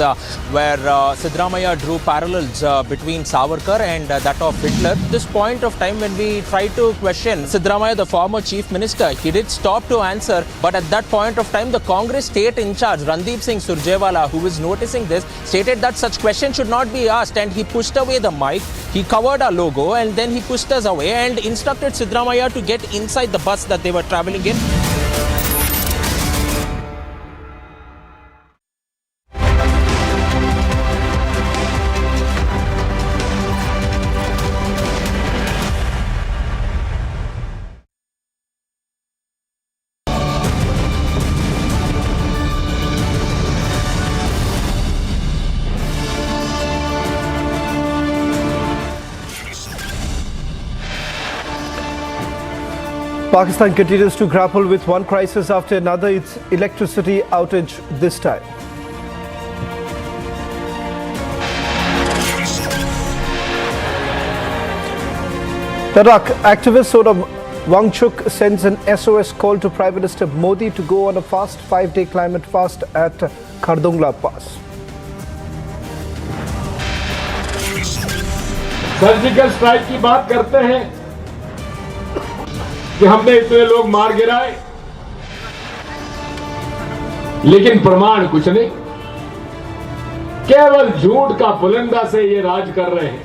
where Siddaramaiah drew parallels between Savarkar and that of Hitler. At this point of time, when we tried to question Siddaramaiah, the former chief minister, he did stop to answer, but at that point of time, the Congress state in charge, Randeep Singh Surjewala, who is noticing this, stated that such questions should not be asked, and he pushed away the mic, he covered our logo, and then he pushed us away and instructed Siddaramaiah to get inside the bus that they were travelling in. Pakistan continues to grapple with one crisis after another, its electricity outage this time. Ladakh activist Sonam Wangchuk sends an SOS call to Prime Minister Modi to go on a fast 5-day climate fast at Khardungla Pass. Surgical strike की बात करते हैं कि हमने इतने लोग मार गिराए, लेकिन प्रमाण कुछ नहीं, केवल झूठ का पुलिंदा से ये राज कर रहे हैं.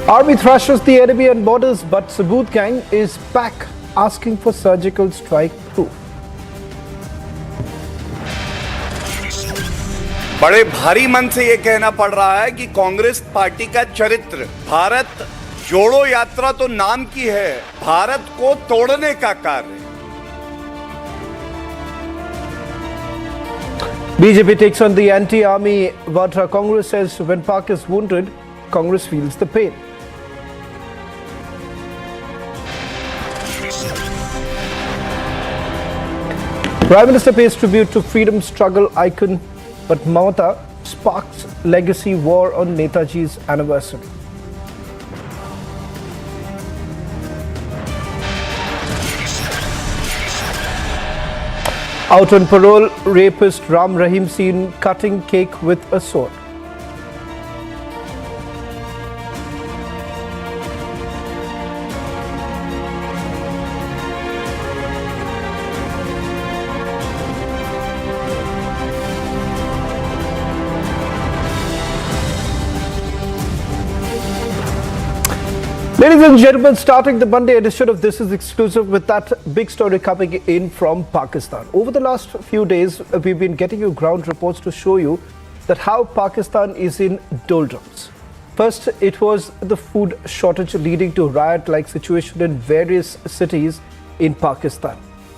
Army thrashes the enemy on borders, but Saboot gang is back asking for surgical strike proof. बड़े भारी मन से यह कहना पड़ रहा है कि कांग्रेस पार्टी का चरित्र भारत जोड़ो यात्रा तो नाम की है, भारत को तोड़ने का कार्य। BJP takes on the anti-army Vadra. Congress says when Pak is wounded, Congress feels the pain. Prime Minister pays tribute to freedom struggle icon, but Mamata sparks legacy war on Netaji's anniversary. Out on parole, rapist Ram Rahim seen cutting cake with a sword. Ladies and gentlemen, starting the Monday edition of This Is Exclusive with that big story coming in from Pakistan. Over the last few days, we've been getting you ground reports to show you that how Pakistan is in doldrums. First, it was the food shortage leading to riot-like situation in various cities in Pakistan.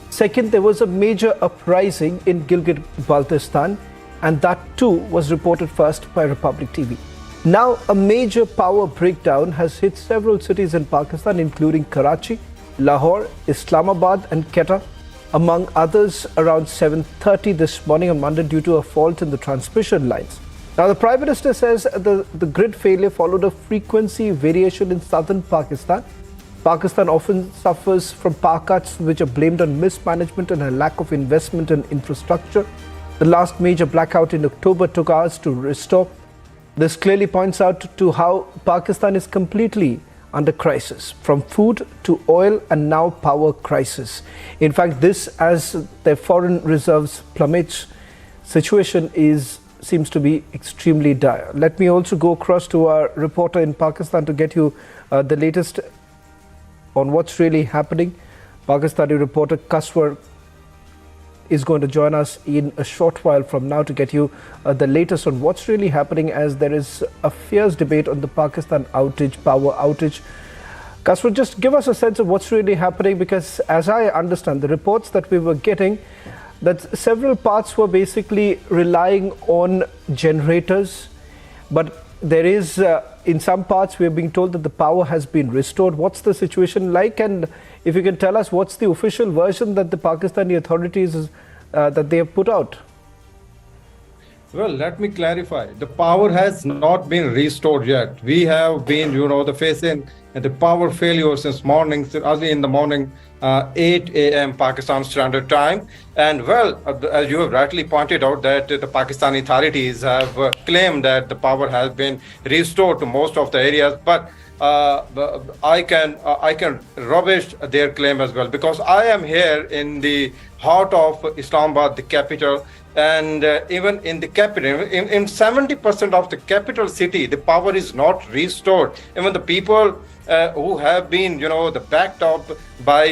Second, there was a major uprising in Gilgit-Baltistan, and that too was reported first by Republic TV. Now, a major power breakdown has hit several cities in Pakistan, including Karachi, Lahore, Islamabad and Quetta, among others, around 7:30 this morning on Monday due to a fault in the transmission lines. Now, the Prime Minister says the grid failure followed a frequency variation in southern Pakistan. Pakistan often suffers from power cuts which are blamed on mismanagement and a lack of investment in infrastructure. The last major blackout in October took hours to restore. This clearly points out to how Pakistan is completely under crisis, from food to oil and now power crisis. In fact, this, as their foreign reserves plummet, situation seems to be extremely dire. Let me also go across to our reporter in Pakistan to get you the latest on what's really happening. Pakistani reporter Kaswar is going to join us in a short while from now to get you the latest on what's really happening, as there is a fierce debate on the Pakistan power outage. Kaswar, just give us a sense of what's really happening, because as I understand the reports that we were getting, that several parts were basically relying on generators, but there is in some parts we are being told that the power has been restored. What's the situation like, and if you can tell us what's the official version that the Pakistani authorities that they have put out? Well, let me clarify. The power has not been restored yet. We have been, facing the power failure since morning, early in the morning, 8 a.m. Pakistan Standard Time. And well, as you have rightly pointed out, that the Pakistani authorities have claimed that the power has been restored to most of the areas. But I can rubbish their claim as well, because I am here in the heart of Islamabad, the capital, and even in the capital, in 70% of the capital city, the power is not restored. Even the people who have been, backed up by,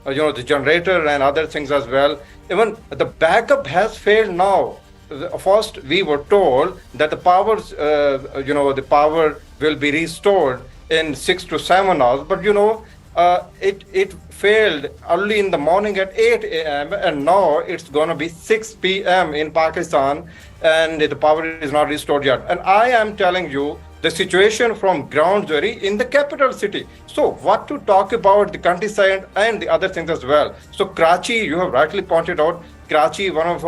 the generator and other things as well, even the backup has failed now. First, we were told that the power will be restored in 6 to 7 hours, but it failed early in the morning at 8 a.m. and now it's going to be 6 p.m. in Pakistan and the power is not restored yet. And I am telling you the situation from ground zero in the capital city. So what to talk about the countryside and the other things as well. So Karachi, you have rightly pointed out, Karachi, one of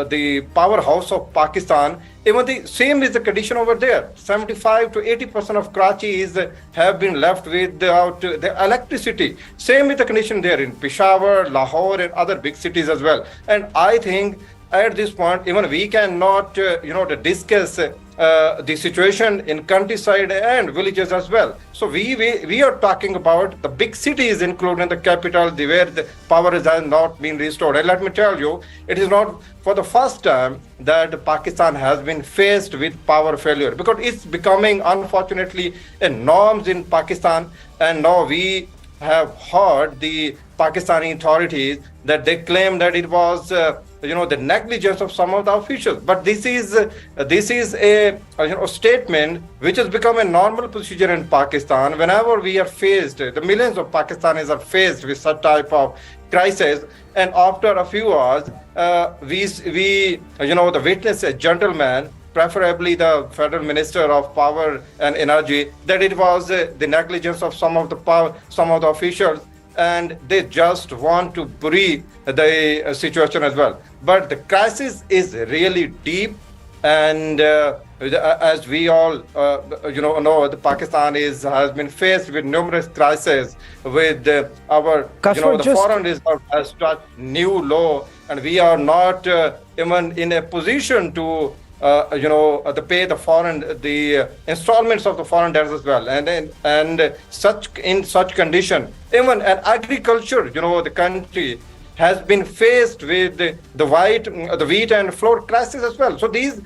the powerhouse of Pakistan. Even the same is the condition over there. 75 to 80% of Karachi have been left without the electricity. Same is the condition there in Peshawar, Lahore, and other big cities as well. And I think at this point, even we cannot, discuss the situation in countryside and villages as well. So we are talking about the big cities, including the capital, where the power has not been restored. And let me tell you, it is not for the first time that Pakistan has been faced with power failure, because it's becoming, unfortunately, a norm in Pakistan. And now we have heard the Pakistani authorities that they claim that it was the negligence of some of the officials. But this is a statement which has become a normal procedure in Pakistan. Whenever we are faced, the millions of Pakistanis are faced with such type of crisis, and after a few hours, we witness a gentleman, preferably the Federal Minister of Power and Energy, that it was the negligence of some of the officials, and they just want to bury the situation as well. But the crisis is really deep, and as we all know, the Pakistan has been faced with numerous crises. With our the foreign reserve has touched new low, and we are not even in a position to to pay the installments of the foreign debts as well, and in such condition, even an agriculture, the country has been faced with the wheat and flour crisis as well. So this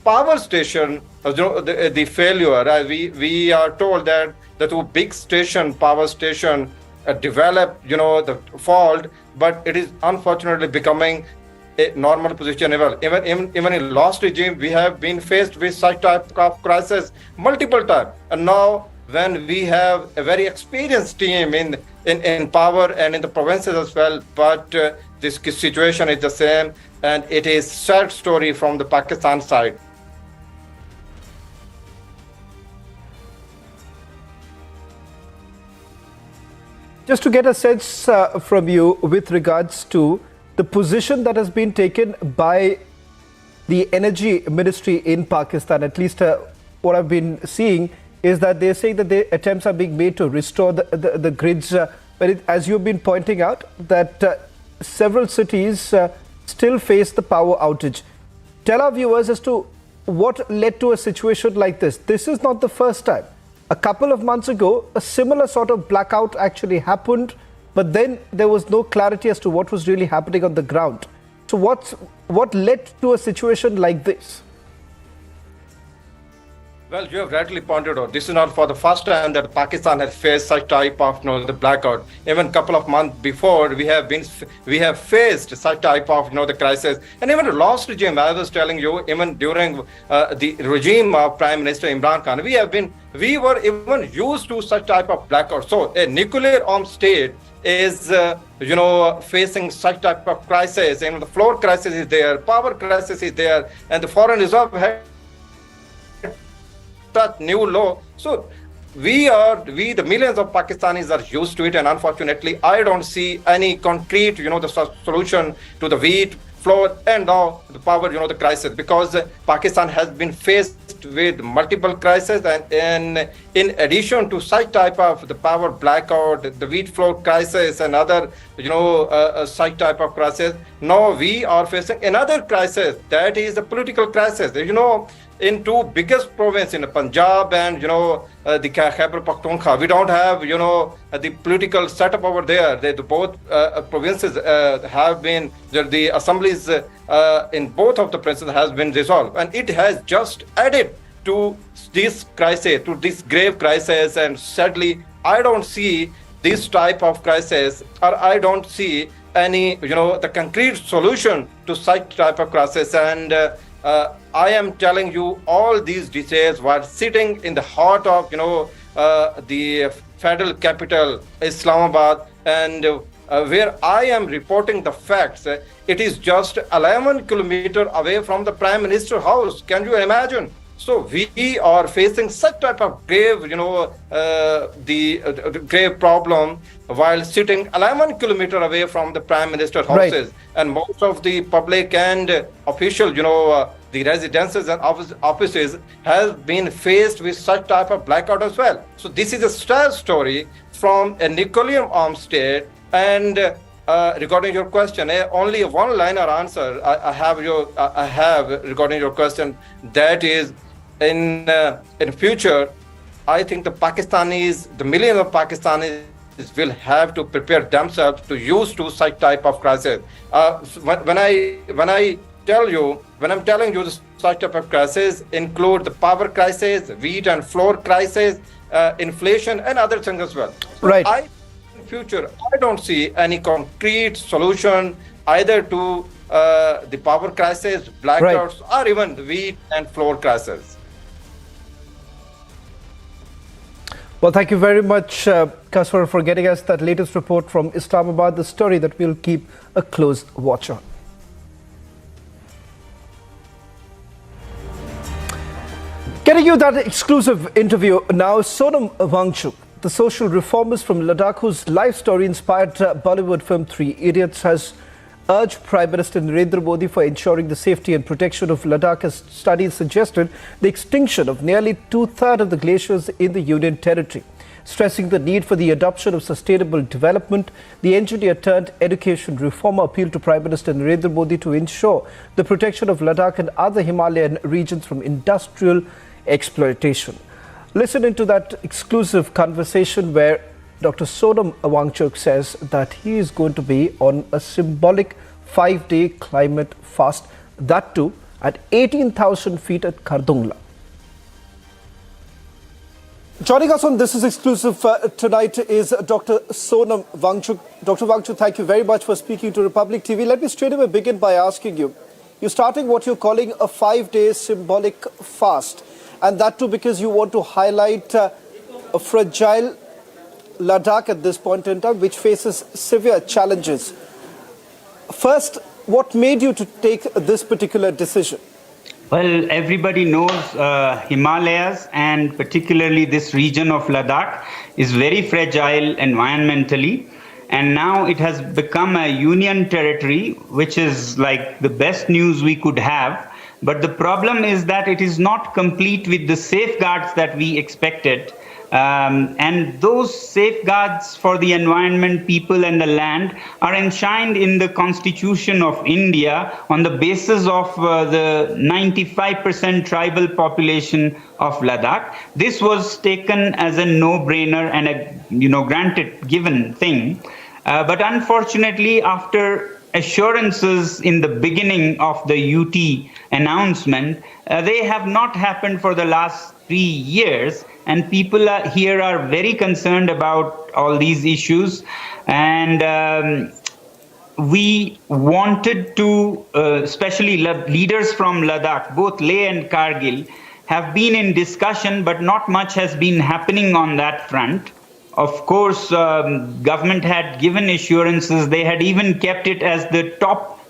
power station, the failure, we are told that the two big power station developed, the fault, but it is unfortunately becoming a normal position. Even in last regime, we have been faced with such type of crisis multiple times. And now, when we have a very experienced team in power and in the provinces as well, but this situation is the same, and it is sad story from the Pakistan side. Just to get a sense from you with regards to the position that has been taken by the Energy Ministry in Pakistan, at least what I've been seeing, is that they're saying that the attempts are being made to restore the grids. But as you've been pointing out, that several cities still face the power outage. Tell our viewers as to what led to a situation like this. This is not the first time. A couple of months ago, a similar sort of blackout actually happened, but then there was no clarity as to what was really happening on the ground. So what led to a situation like this? Well, you have rightly pointed out, this is not for the first time that Pakistan has faced such type of the blackout. Even a couple of months before, we have faced such type of the crisis. And even the last regime, I was telling you, even during the regime of Prime Minister Imran Khan, we were even used to such type of blackout. So a nuclear armed state is facing such type of crisis, and the floor crisis is there, power crisis is there, and the foreign reserve had such new law. So we the millions of Pakistanis are used to it, and unfortunately I don't see any concrete the solution to the wheat, flour, and now the power the crisis, because Pakistan has been faced with multiple crises, and in addition to such type of the power blackout, the wheat flour crisis, and other such type of crisis, now we are facing another crisis, that is the political crisis. In two biggest provinces, in Punjab and the Khyber Pakhtunkhwa, we don't have the political setup over there. Both provinces have been the assemblies in both of the provinces has been dissolved, and it has just added to this crisis, to this grave crisis. And sadly, I don't see this type of crisis, or I don't see any the concrete solution to such type of crisis. And I am telling you all these details while sitting in the heart of the federal capital, Islamabad, and where I am reporting the facts. It is just 11 kilometers away from the Prime Minister's house. Can you imagine? So we are facing such type of grave, the grave problem while sitting 11 kilometers away from the Prime Minister's houses. Right. And most of the public and official, the residences and offices has been faced with such type of blackout as well. So this is a sad story from a nuclear armed state. And regarding your question, only a one-liner answer I have regarding your question. That is, in future, I think the millions of Pakistanis will have to prepare themselves to use to such type of crisis. When I'm telling you the such type of crisis include the power crisis, wheat and flour crisis, inflation, and other things as well. So right. I future, I don't see any concrete solution either to the power crisis, blackouts, or even the wheat and flour crisis. Well, thank you very much, Kaswar, for getting us that latest report from Islamabad, the story that we'll keep a close watch on. Getting you that exclusive interview now, Sonam Wangchuk, the social reformist from Ladakh, whose life story inspired Bollywood film Three Idiots, has urged Prime Minister Narendra Modi for ensuring the safety and protection of Ladakh, as studies suggested the extinction of nearly two-thirds of the glaciers in the Union Territory. Stressing the need for the adoption of sustainable development, the engineer-turned-education reformer appealed to Prime Minister Narendra Modi to ensure the protection of Ladakh and other Himalayan regions from industrial exploitation. Listen into that exclusive conversation where Dr. Sonam Wangchuk says that he is going to be on a symbolic 5-day climate fast, that too at 18,000 feet at Khardungla. Joining us on This Is Exclusive tonight is Dr. Sonam Wangchuk. Dr. Wangchuk, thank you very much for speaking to Republic TV. Let me straight away begin by asking you, you're starting what you're calling a 5-day symbolic fast, and that too because you want to highlight a fragile Ladakh at this point in time, which faces severe challenges. First, what made you to take this particular decision? Well, everybody knows Himalayas, and particularly this region of Ladakh is very fragile environmentally, and now it has become a union territory, which is like the best news we could have. But the problem is that it is not complete with the safeguards that we expected. And those safeguards for the environment, people and the land are enshrined in the Constitution of India on the basis of the 95% tribal population of Ladakh. This was taken as a no-brainer and a granted, given thing. But unfortunately, after assurances in the beginning of the UT announcement, they have not happened for the last 3 years. And people here are very concerned about all these issues. And we wanted to, especially leaders from Ladakh, both Leh and Kargil, have been in discussion, but not much has been happening on that front. Of course, government had given assurances. They had even kept it as the top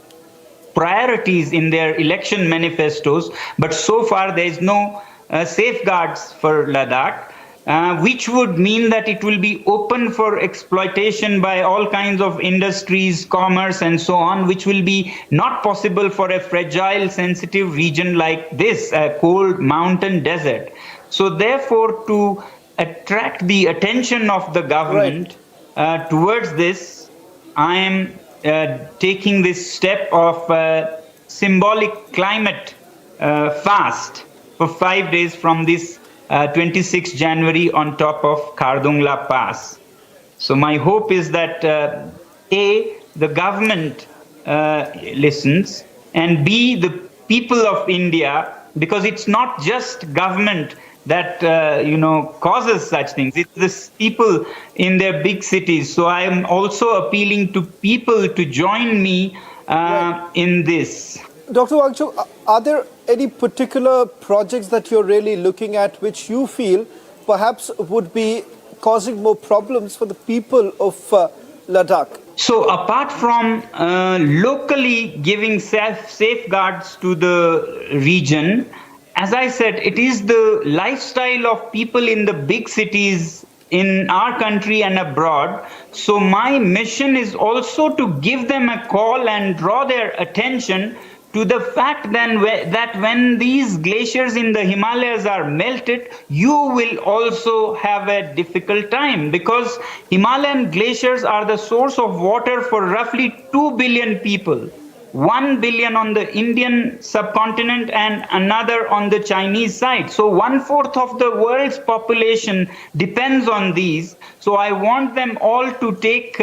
priorities in their election manifestos. But so far, there is no safeguards for Ladakh, which would mean that it will be open for exploitation by all kinds of industries, commerce, and so on, which will be not possible for a fragile, sensitive region like this, a cold mountain desert. So therefore, to attract the attention of the government towards this, I am taking this step of symbolic climate fast for 5 days from this 26 January on top of Khardungla Pass. So my hope is that A, the government listens, and B, the people of India, because it's not just government that causes such things. It's the people in their big cities. So I am also appealing to people to join me in this. Dr. Wangchuk, are there any particular projects that you're really looking at which you feel perhaps would be causing more problems for the people of Ladakh? So apart from locally giving safeguards to the region, as I said, it is the lifestyle of people in the big cities in our country and abroad. So my mission is also to give them a call and draw their attention to the fact then that when these glaciers in the Himalayas are melted, you will also have a difficult time, because Himalayan glaciers are the source of water for roughly 2 billion people. 1 billion on the Indian subcontinent and another on the Chinese side. So 1/4 of the world's population depends on these. So I want them all to take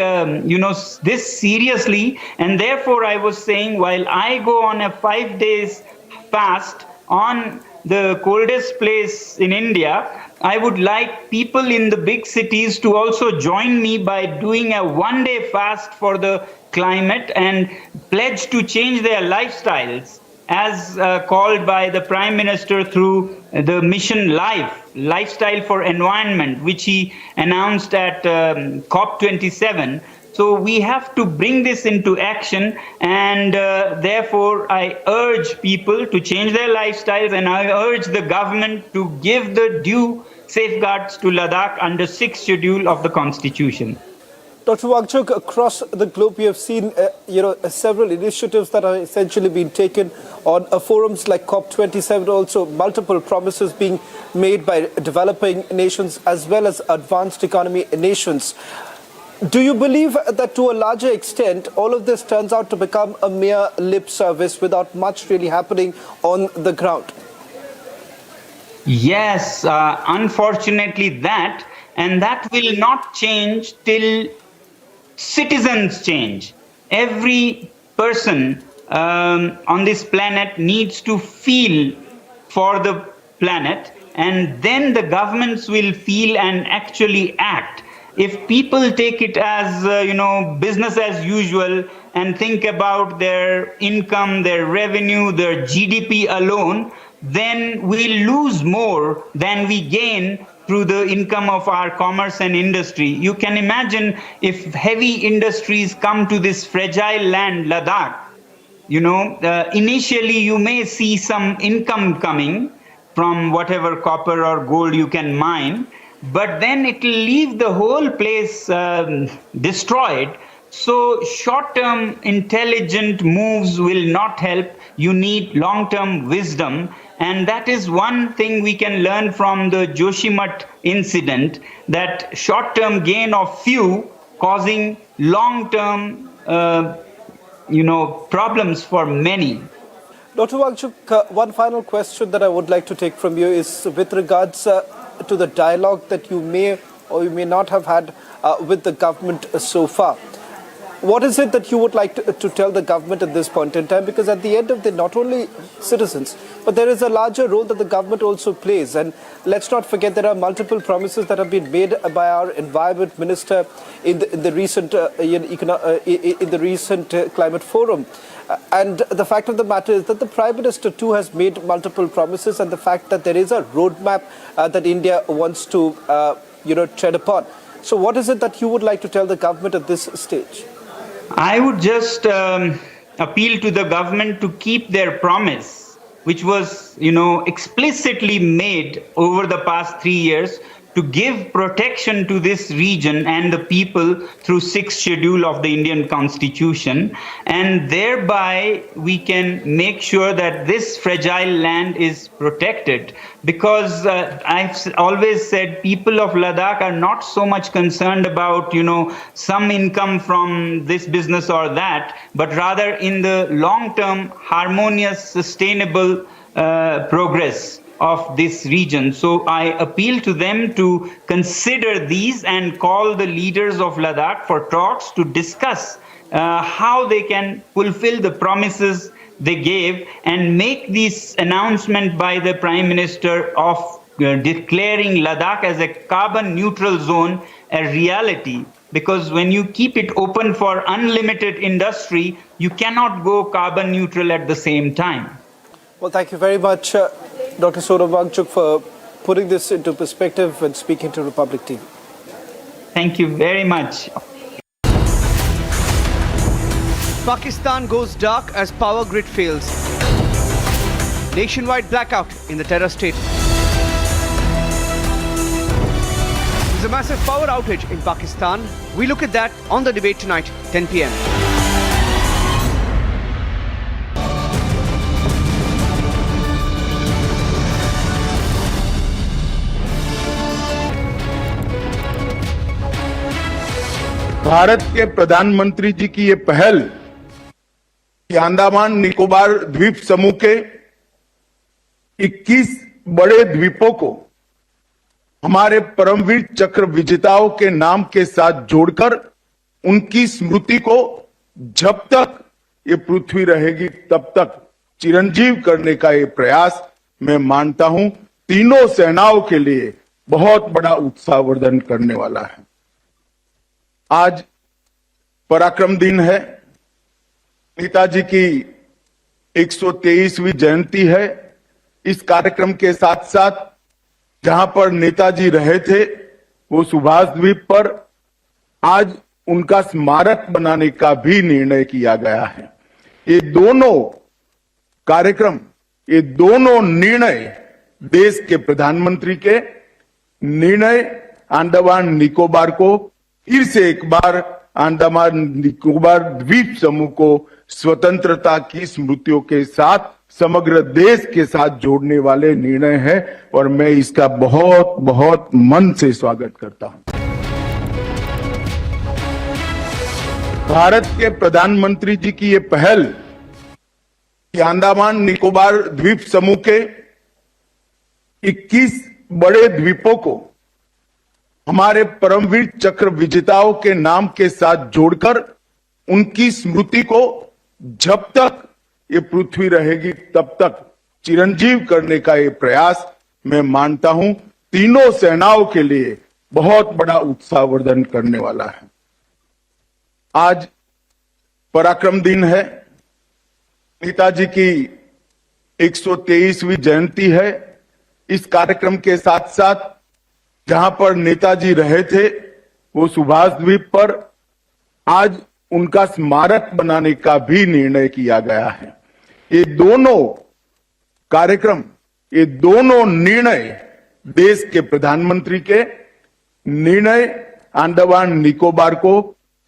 this seriously. And therefore I was saying, while I go on a 5 days fast on the coldest place in India, I would like people in the big cities to also join me by doing a one-day fast for the climate and pledge to change their lifestyles as called by the Prime Minister through the Mission Lifestyle for Environment, which he announced at COP27. So we have to bring this into action, and therefore I urge people to change their lifestyles, and I urge the government to give the due safeguards to Ladakh under 6th schedule of the Constitution. Dr. Wangchuk, across the globe, we have seen several initiatives that are essentially being taken on forums like COP27, also multiple promises being made by developing nations as well as advanced economy nations. Do you believe that to a larger extent, all of this turns out to become a mere lip service without much really happening on the ground? Yes, unfortunately that, and that will not change till citizens change. Every person on this planet needs to feel for the planet, and then the governments will feel and actually act. If people take it as, business as usual and think about their income, their revenue, their GDP alone, then we'll lose more than we gain through the income of our commerce and industry. You can imagine if heavy industries come to this fragile land, Ladakh, initially you may see some income coming from whatever copper or gold you can mine, but then it will leave the whole place destroyed. So short-term intelligent moves will not help. You need long-term wisdom. And that is one thing we can learn from the Joshimath incident, that short-term gain of few causing long-term, problems for many. Dr. Wangchuk, one final question that I would like to take from you is with regards to the dialogue that you may or you may not have had with the government so far. What is it that you would like to tell the government at this point in time? Because at the end of the day, not only citizens, but there is a larger role that the government also plays. And let's not forget there are multiple promises that have been made by our environment minister in the recent climate forum. And the fact of the matter is that the Prime Minister too has made multiple promises, and the fact that there is a roadmap that India wants to tread upon. So what is it that you would like to tell the government at this stage? I would just appeal to the government to keep their promise, which was, explicitly made over the past 3 years, to give protection to this region and the people through 6th schedule of the Indian Constitution, and thereby we can make sure that this fragile land is protected. Because I've always said people of Ladakh are not so much concerned about, some income from this business or that, but rather in the long-term harmonious, sustainable progress of this region. So I appeal to them to consider these and call the leaders of Ladakh for talks to discuss how they can fulfill the promises they gave and make this announcement by the Prime Minister of declaring Ladakh as a carbon neutral zone a reality. Because when you keep it open for unlimited industry, you cannot go carbon neutral at the same time. Well, thank you very much, Dr. Sonam Wangchuk, for putting this into perspective and speaking to Republic TV. Thank you very much. Pakistan goes dark as power grid fails. Nationwide blackout in the terror state. There's a massive power outage in Pakistan. We look at that on The Debate tonight, 10 p.m. Bharat के प्रधानमंत्री जी की ये पहल कि अंडमान निकोबार द्वीप समूह के 21 बड़े द्वीपों को हमारे परमवीर चक्र विजेताओं के नाम के साथ जोड़कर उनकी स्मृति को जब तक ये पृथ्वी रहेगी तब तक चिरंजीव करने का ये प्रयास मैं मानता हूं तीनों सेनाओं के लिए बहुत बड़ा उत्साहवर्धन करने वाला है। आज पराक्रम दिन है, नेताजी की 123वीं जयंती है। इस कार्यक्रम के साथ साथ जहां पर नेताजी रहे थे वो सुभाष द्वीप पर, आज उनका स्मारक बनाने का भी निर्णय किया गया है। ये दोनों कार्यक्रम, ये दोनों निर्णय देश के प्रधानमंत्री के निर्णय अंडमान निकोबार को फिर से एक बार अंडमान निकोबार द्वीप समूह को स्वतंत्रता की स्मृतियों के साथ समग्र देश के साथ जोड़ने वाले निर्णय है और मैं इसका बहुत बहुत मन से स्वागत करता हूं। भारत के प्रधानमंत्री जी की ये पहल कि अंडमान निकोबार द्वीप समूह के 21 बड़े द्वीपों को हमारे परमवीर चक्र विजेताओं के नाम के साथ जोड़कर उनकी स्मृति को जब तक ये पृथ्वी रहेगी तब तक चिरंजीव करने का ये प्रयास मैं मानता हूं तीनों सेनाओं के लिए बहुत बड़ा उत्साहवर्धन करने वाला है। आज पराक्रम दिन है, नेताजी की 123वीं जयंती है। इस कार्यक्रम के साथ साथ जहां पर नेताजी रहे थे वो सुभाष द्वीप पर, आज उनका स्मारक बनाने का भी निर्णय किया गया है। ये दोनों कार्यक्रम, ये दोनों निर्णय देश के प्रधानमंत्री के निर्णय अंडमान निकोबार को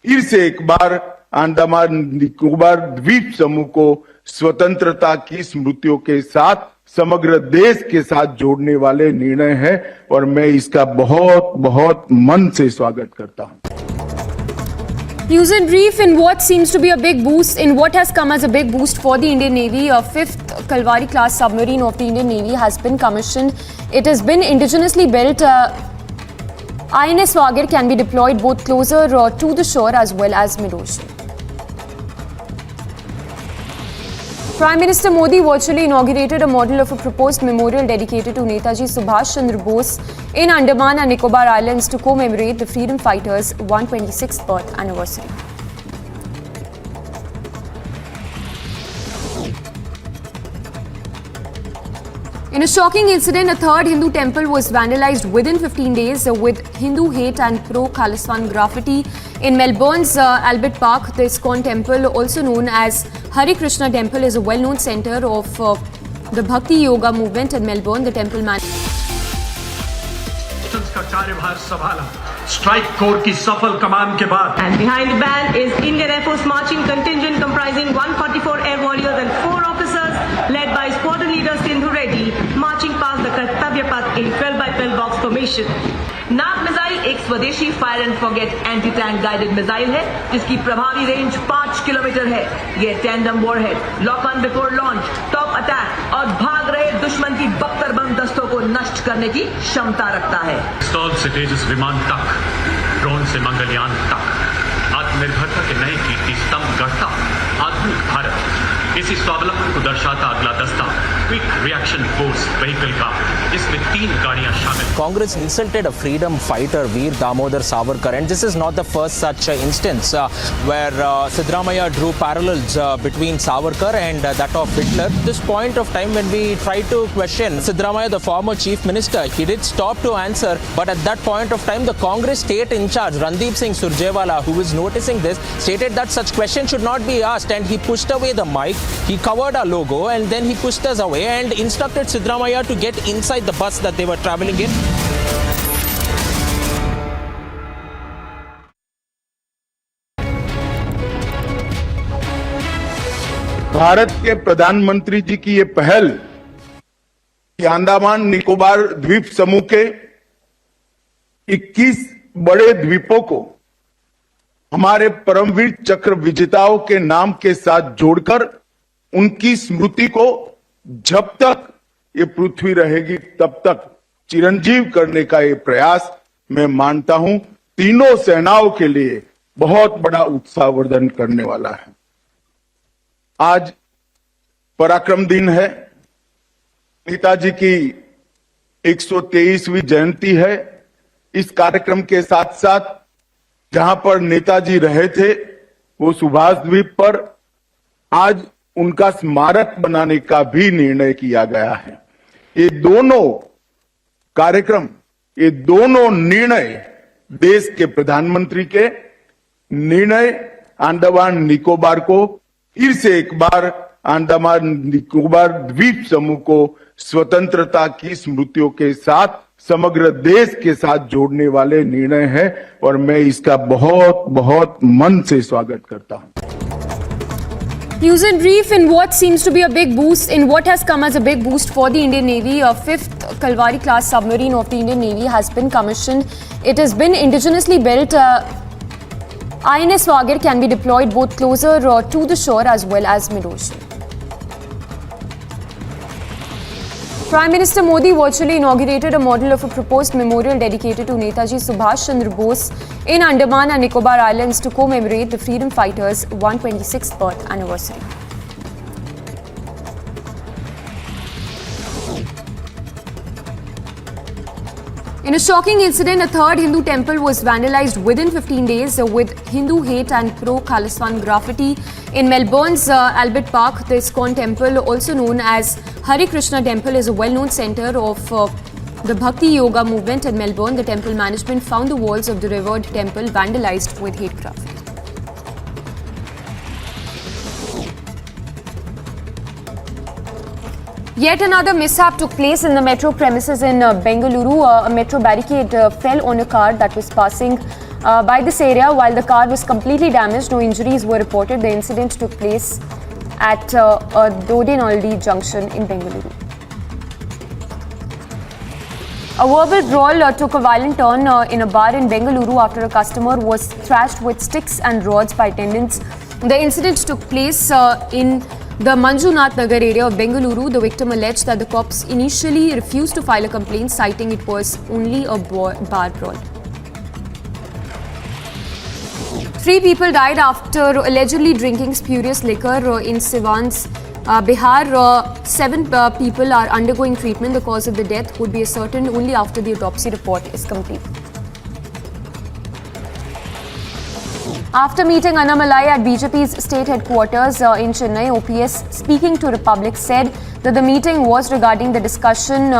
फिर से एक बार अंडमान निकोबार द्वीप समूह को स्वतंत्रता की स्मृतियों के साथ समग्र देश के साथ जोड़ने वाले निर्णय है और मैं इसका बहुत बहुत मन से स्वागत करता हूं। News in brief, in what seems to be a big boost, in what has come as a big boost for the Indian Navy, a 5th Kalvari class submarine of the Indian Navy has been commissioned. It has been indigenously built. INS Wagir can be deployed both closer to the shore as well as mid-ocean. Prime Minister Modi virtually inaugurated a model of a proposed memorial dedicated to Netaji Subhash Chandra Bose in Andaman and Nicobar Islands to commemorate the freedom fighters' 126th birth anniversary. In a shocking incident, a third Hindu temple was vandalized within 15 days with Hindu hate and pro-Khalistan graffiti in Melbourne's Albert Park. The ISKCON temple, also known as Hare Krishna Temple, is a well-known center of the Bhakti Yoga movement in Melbourne. The temple का कार्यभार संभाला strike corps की सफल कमान के बाद And behind the band is Indian Air Force marching contingent comprising 144 air warriors and 4 officers led by squadron leader Sindhu Reddy marching past the Kartavya Path in 12x12 box formation. Nag missile एक स्वदेशी fire and forget anti tank guided missile है जिसकी प्रभावी range 5 kilometre है। ये tandem warhead, lock on before launch, top attack और भाग रहे दुश्मन की बख्तरबंद दस्तों को नष्ट करने की क्षमता रखता है। स्टॉल से तेजस विमान तक, ड्रोन से मंगलयान तक, आत्मनिर्भरता के नए कीर्ति स्तंभ गढ़ता आधुनिक भारत। इसी स्वावलंबन को दर्शाता अगला दस्ता क्विक रिएक्शन फोर्स व्हीकल का, जिसमें 3 गाड़ियां शामिल। Congress insulted a freedom fighter, Veer Damodar Savarkar, and this is not the first such instance where Siddaramaiah drew parallels between Savarkar and that of Hitler. At this point of time, when we tried to question Siddaramaiah, the former chief minister, he did stop to answer, but at that point of time, the Congress state in charge, Randeep Singh Surjewala, who is noticing this, stated that such questions should not be asked, and he pushed away the mic. He covered our logo and then he pushed us away and instructed Siddaramaiah to get inside the bus that they were traveling in. Bharat के प्रधानमंत्री जी की ये पहल कि अंडमान निकोबार द्वीप समूह के 21 बड़े द्वीपों को हमारे परमवीर चक्र विजेताओं के नाम के साथ जोड़कर उनकी स्मृति को जब तक ये पृथ्वी रहेगी तब तक चिरंजीव करने का ये प्रयास मैं मानता हूं तीनों सेनाओं के लिए बहुत बड़ा उत्साहवर्धन करने वाला है। आज पराक्रम दिन है, नेताजी की 123वीं जयंती है। इस कार्यक्रम के साथ साथ जहां पर नेताजी रहे थे वो सुभाष द्वीप पर आज उनका स्मारक बनाने का भी निर्णय किया गया है। ये दोनों कार्यक्रम, ये दोनों निर्णय देश के प्रधानमंत्री के निर्णय अंडमान निकोबार को फिर से एक बार अंडमान निकोबार द्वीप समूह को स्वतंत्रता की स्मृतियों के साथ समग्र देश के साथ जोड़ने वाले निर्णय है और मैं इसका बहुत बहुत मन से स्वागत करता हूं। News in brief, in what seems to be a big boost, in what has come as a big boost for the Indian Navy, a 5th Kalvari class submarine of the Indian Navy has been commissioned. It has been indigenously built. INS Vagar can be deployed both closer to the shore as well as mid-ocean. Prime Minister Modi virtually inaugurated a model of a proposed memorial dedicated to Netaji Subhash Chandra Bose in Andaman and Nicobar Islands to commemorate the freedom fighters' 126th birth anniversary. In a shocking incident, a third Hindu temple was vandalized within 15 days with Hindu hate and pro-Khalistan graffiti in Melbourne's Albert Park. The ISKCON temple, also known as Hare Krishna Temple, is a well-known center of the Bhakti Yoga movement in Melbourne. The temple management found the walls of the revered temple vandalized with hate graffiti. Yet another mishap took place in the metro premises in Bengaluru. A metro barricade fell on a car that was passing by this area. While the car was completely damaged, no injuries were reported. The incident took place at Dodinaldi junction in Bengaluru. A verbal brawl took a violent turn in a bar in Bengaluru after a customer was thrashed with sticks and rods by attendants. The incident took place in the Manjunath Nagar area of Bengaluru. The victim alleged that the cops initially refused to file a complaint, citing it was only a bar brawl. 3 people died after allegedly drinking spurious liquor in Siwan's Bihar. 7 people are undergoing treatment. The cause of the death would be ascertained only after the autopsy report is complete. After meeting Annamalai at BJP's state headquarters in Chennai, OPS, speaking to Republic, said that the meeting was regarding the discussion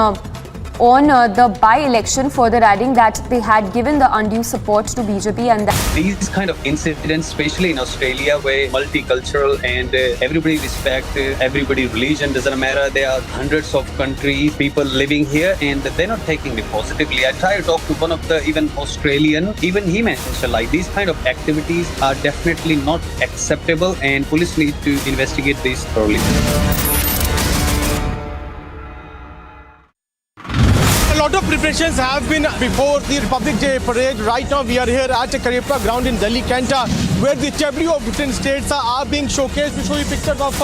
on the by-election, further adding that they had given the undue support to BJP and that these kind of incidents, especially in Australia, where multicultural and everybody respect everybody, religion doesn't matter. There are hundreds of countries, people living here, and they're not taking it positively. I tried to talk to one of the even Australian, even he mentioned like these kind of activities are definitely not acceptable, and police need to investigate this thoroughly. A lot of preparations have been before the Republic Day parade. Right now we are here at Karepra ground in Delhi, Kenta, where the tableau of different states are being showcased. We show you pictures of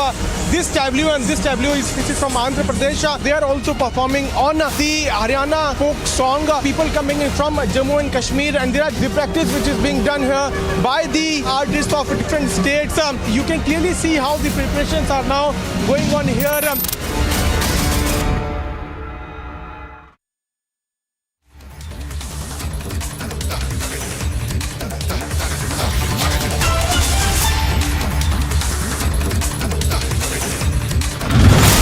this tableau, and this tableau is from Andhra Pradesh. They are also performing on the Haryana folk song. People coming in from Jammu and Kashmir, and there are the practice which is being done here by the artists of different states. You can clearly see how the preparations are now going on here.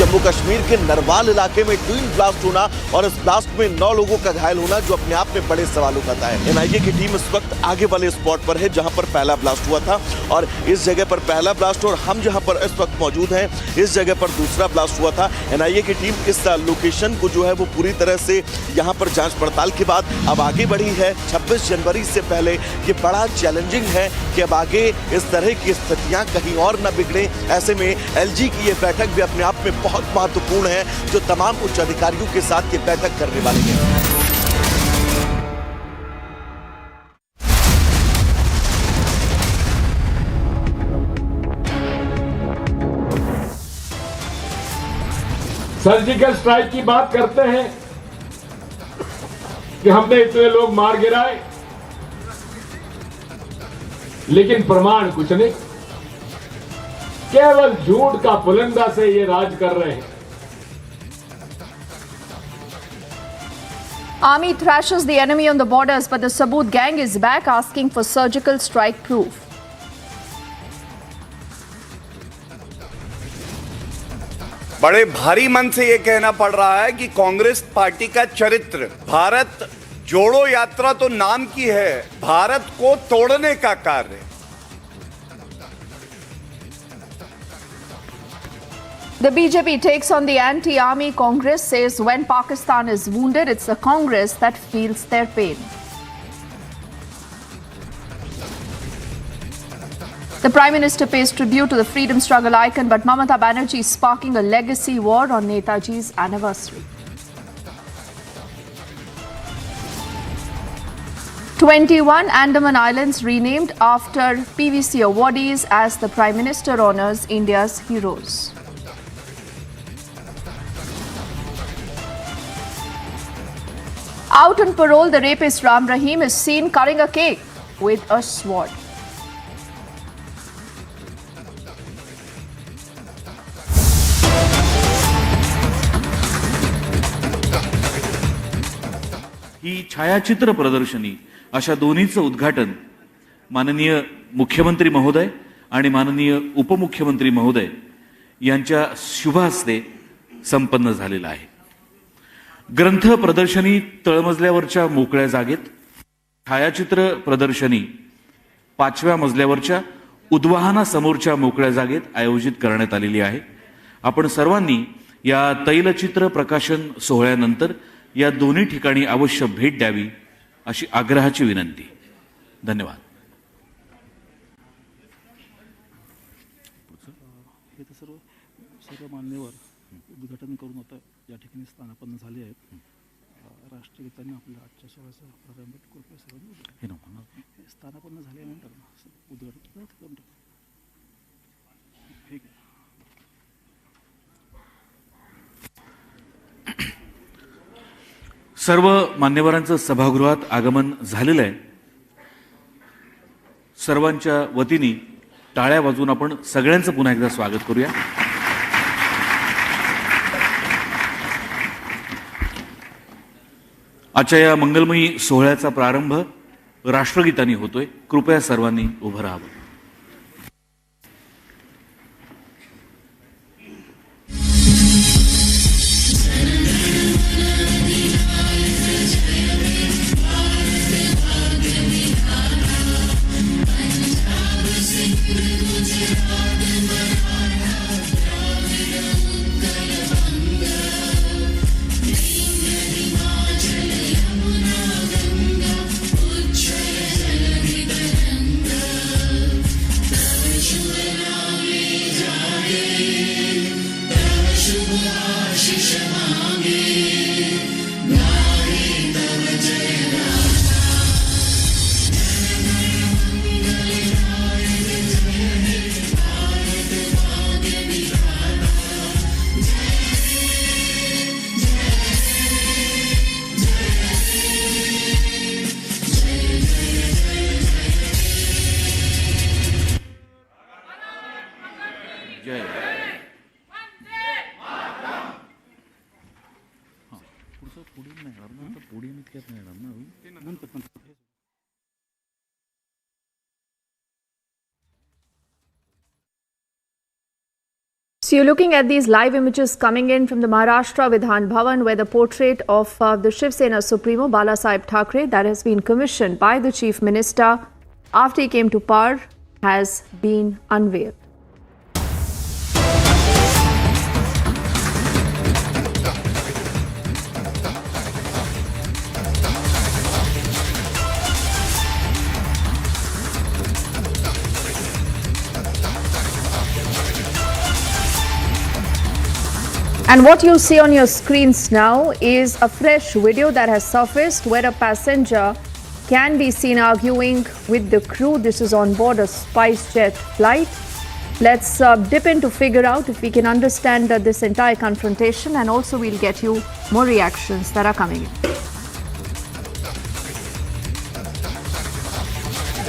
Jammu Kashmir के नरवाल इलाके में twin blast होना और इस blast में 9 लोगों का घायल होना जो अपने आप में बड़े सवाल उठाता है। एनआईए की टीम इस वक्त आगे वाले स्पॉट पर है जहां पर पहला ब्लास्ट हुआ था, और इस जगह पर पहला ब्लास्ट और हम जहां पर इस वक्त मौजूद हैं इस जगह पर दूसरा ब्लास्ट हुआ था। एनआईए की टीम इस लोकेशन को जो है वो पूरी तरह से यहां पर जांच पड़ताल के बाद अब आगे बढ़ी है। 26 जनवरी से पहले ये बड़ा चैलेंजिंग है कि अब आगे इस तरह की स्थितियां कहीं और न बिगड़े। ऐसे में एलजी की ये बैठक भी अपने आप में बहुत महत्वपूर्ण है, जो तमाम उच्च अधिकारियों के साथ ये बैठक करने वाली है। सर्जिकल स्ट्राइक की बात करते हैं कि हमने इतने लोग मार गिराए, लेकिन प्रमाण कुछ नहीं, केवल झूठ का पुलिंदा से ये राज कर रहे हैं। Army thrashes the enemy on the borders, but the Saboot gang is back asking for surgical strike proof. बड़े भारी मन से यह कहना पड़ रहा है कि कांग्रेस पार्टी का चरित्र, भारत जोड़ो यात्रा तो नाम की है, भारत को तोड़ने का कार्य। The BJP takes on the anti-army Congress, says when Pakistan is wounded, it's the Congress that feels their pain. The Prime Minister pays tribute to the freedom struggle icon, but Mamata Banerjee is sparking a legacy war on Netaji's anniversary. 21 Andaman Islands renamed after PVC awardees as the Prime Minister honours India's heroes. Out on parole, the rapist Ram Rahim is seen cutting a cake with a sword. ही छायाचित्र प्रदर्शनी अशा दोन्हीचं उद्घाटन माननीय मुख्यमंत्री महोदय आणि माननीय उपमुख्यमंत्री महोदय यांच्या शुभ हस्ते संपन्न झालेलं आहे. ग्रंथ प्रदर्शनी तळमजल्यावरच्या मोकळ्या जागेत, छायाचित्र प्रदर्शनी 5व्या मजल्यावरच्या उद्वाहनासमोरच्या मोकळ्या जागेत आयोजित करण्यात आलेली आहे. आपण सर्वांनी या तैलचित्र प्रकाशन सोहळ्यानंतर या दोन्ही ठिकाणी अवश्य भेट द्यावी अशी आग्रहाची विनंती. धन्यवाद. सर्व मान्यवर उद्घाटन करून आता या ठिकाणी स्थानापन्न झाले आहेत. राष्ट्रगीतांनी आपल्या आजच्या सोहळ्याचा प्रारंभ कृपया सर्वांनी स्थानापन्न झाल्यानंतर उद्घाटन करून टाकू. ठीक आहे. सर्व मान्यवरांचं सभागृहात आगमन झालेलं आहे. सर्वांच्या वतीने टाळ्या वाजवून आपण सगळ्यांचं पुन्हा एकदा स्वागत करूया. आजच्या या मंगलमयी सोहळ्याचा प्रारंभ राष्ट्रगीतांनी होतोय. कृपया सर्वांनी उभं राहावं. So you're looking at these live images coming in from the Maharashtra Vidhan Bhavan, where the portrait of the Shiv Sena Supremo Bala Saheb Thackeray, that has been commissioned by the Chief Minister after he came to power, has been unveiled. And what you see on your screens now is a fresh video that has surfaced where a passenger can be seen arguing with the crew. This is on board a SpiceJet flight. Let's dip in to figure out if we can understand this entire confrontation, and also we'll get you more reactions that are coming in.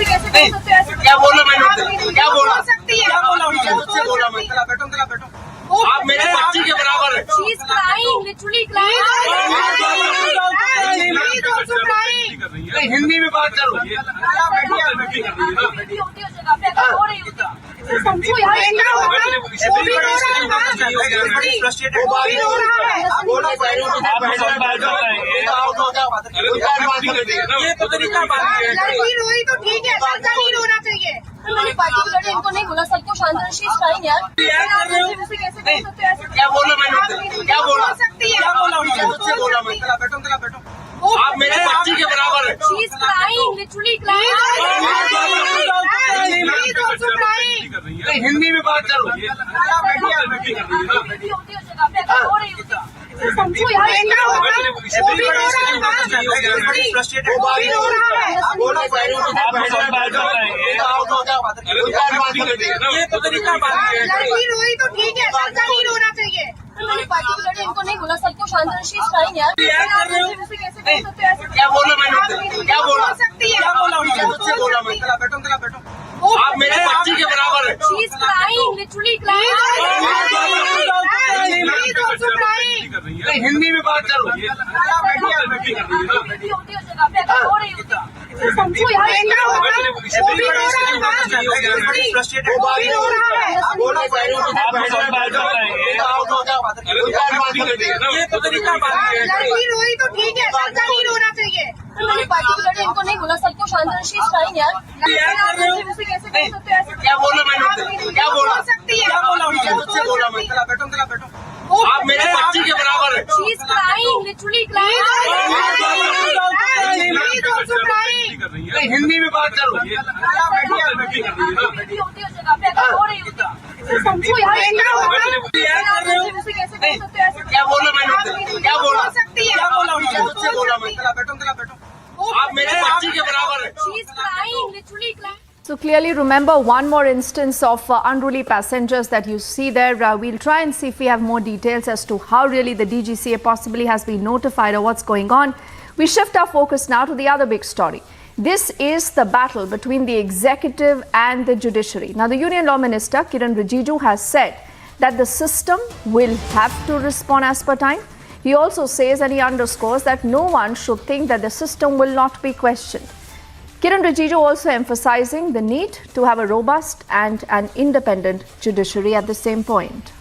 क्या बोला मैंने? क्या बोला? क्या बोला? आप मेरे बच्ची के बराबर है. She's crying, literally crying. Hindi में बात करो। तो ठीक है, नहीं रोना चाहिए। इनको नहीं बोला, सबको शांत यार। क्या बोला मैंने? क्या बोला सकती है? क्या बोला? मुझसे बोला मैं। बैठो बैठो। आप मेरे बच्ची के बराबर है। हिंदी में बात करो। रोई तो ठीक है, नहीं रोना चाहिए। इनको नहीं बोला, सबको शांत यार। क्या बोला मैंने? क्या बोला सकती है? क्या बोला? मुझसे बोला मैं। बैठो बैठो। आप मेरे बच्ची के बराबर है। हिंदी में बात करो। रोई तो ठीक है, नहीं रोना चाहिए। इनको नहीं बोला, सबको शांत यार। क्या बोला मैंने? क्या बोला सकती है? क्या बोला? मुझसे बोला मैं। बैठो बैठो। आप मेरे बच्ची के बराबर है। हिंदी में बात करो। क्या बोला मैंने? क्या बोला सकती है? क्या बोला? मुझसे बोला मैं। बैठो बैठो। आप मेरे बच्ची के बराबर है। So clearly remember one more instance of unruly passengers that you see there. We'll try and see if we have more details as to how really the DGCA possibly has been notified or what's going on. We shift our focus now to the other big story. This is the battle between the executive and the judiciary. Now the Union Law Minister Kiran Rijiju has said that the system will have to respond as per time. He also says and he underscores that no one should think that the system will not be questioned. Kiran Rijiju also emphasizing the need to have a robust and an independent judiciary at the same point.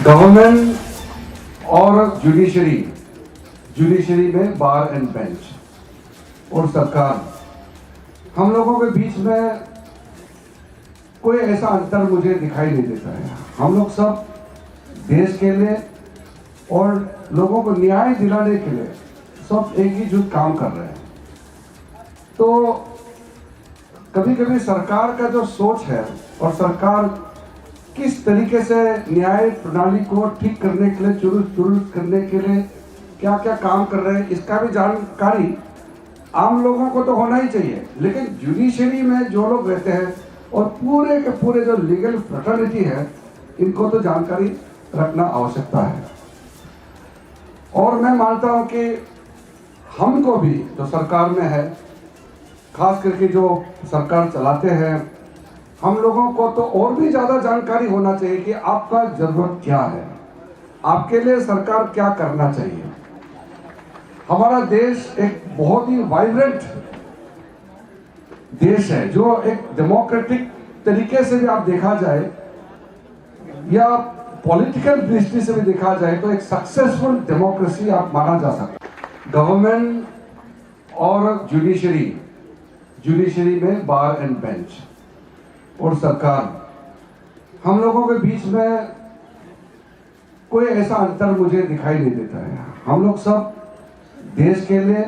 Government और judiciary में बार and bench और सरकार, हम लोगों के बीच में कोई ऐसा अंतर मुझे दिखाई नहीं देता है। हम लोग सब देश के लिए और लोगों को न्याय दिलाने के लिए सब एक ही जुट काम कर रहे हैं। तो कभी कभी सरकार का जो सोच है और सरकार किस तरीके से न्याय प्रणाली को ठीक करने के लिए, दुरुस्त करने के लिए क्या क्या काम कर रहे हैं, इसका भी जानकारी आम लोगों को तो होना ही चाहिए। लेकिन जुडिशरी में जो लोग रहते हैं और पूरे के पूरे जो लीगल फ्रेटर्निटी है, इनको तो जानकारी रखना आवश्यकता है। और मैं मानता हूं कि हमको भी जो सरकार में है, खास करके जो सरकार चलाते हैं, हम लोगों को तो और भी ज्यादा जानकारी होना चाहिए कि आपका जरूरत क्या है, आपके लिए सरकार क्या करना चाहिए। हमारा देश एक बहुत ही वाइब्रेंट देश है, जो एक डेमोक्रेटिक तरीके से भी आप देखा जाए या पॉलिटिकल दृष्टि से भी देखा जाए तो एक सक्सेसफुल डेमोक्रेसी आप माना जा सकता है। गवर्नमेंट और जुडिशरी में बार एंड बेंच और सरकार, हम लोगों के बीच में कोई ऐसा अंतर मुझे दिखाई नहीं देता है। हम लोग सब देश के लिए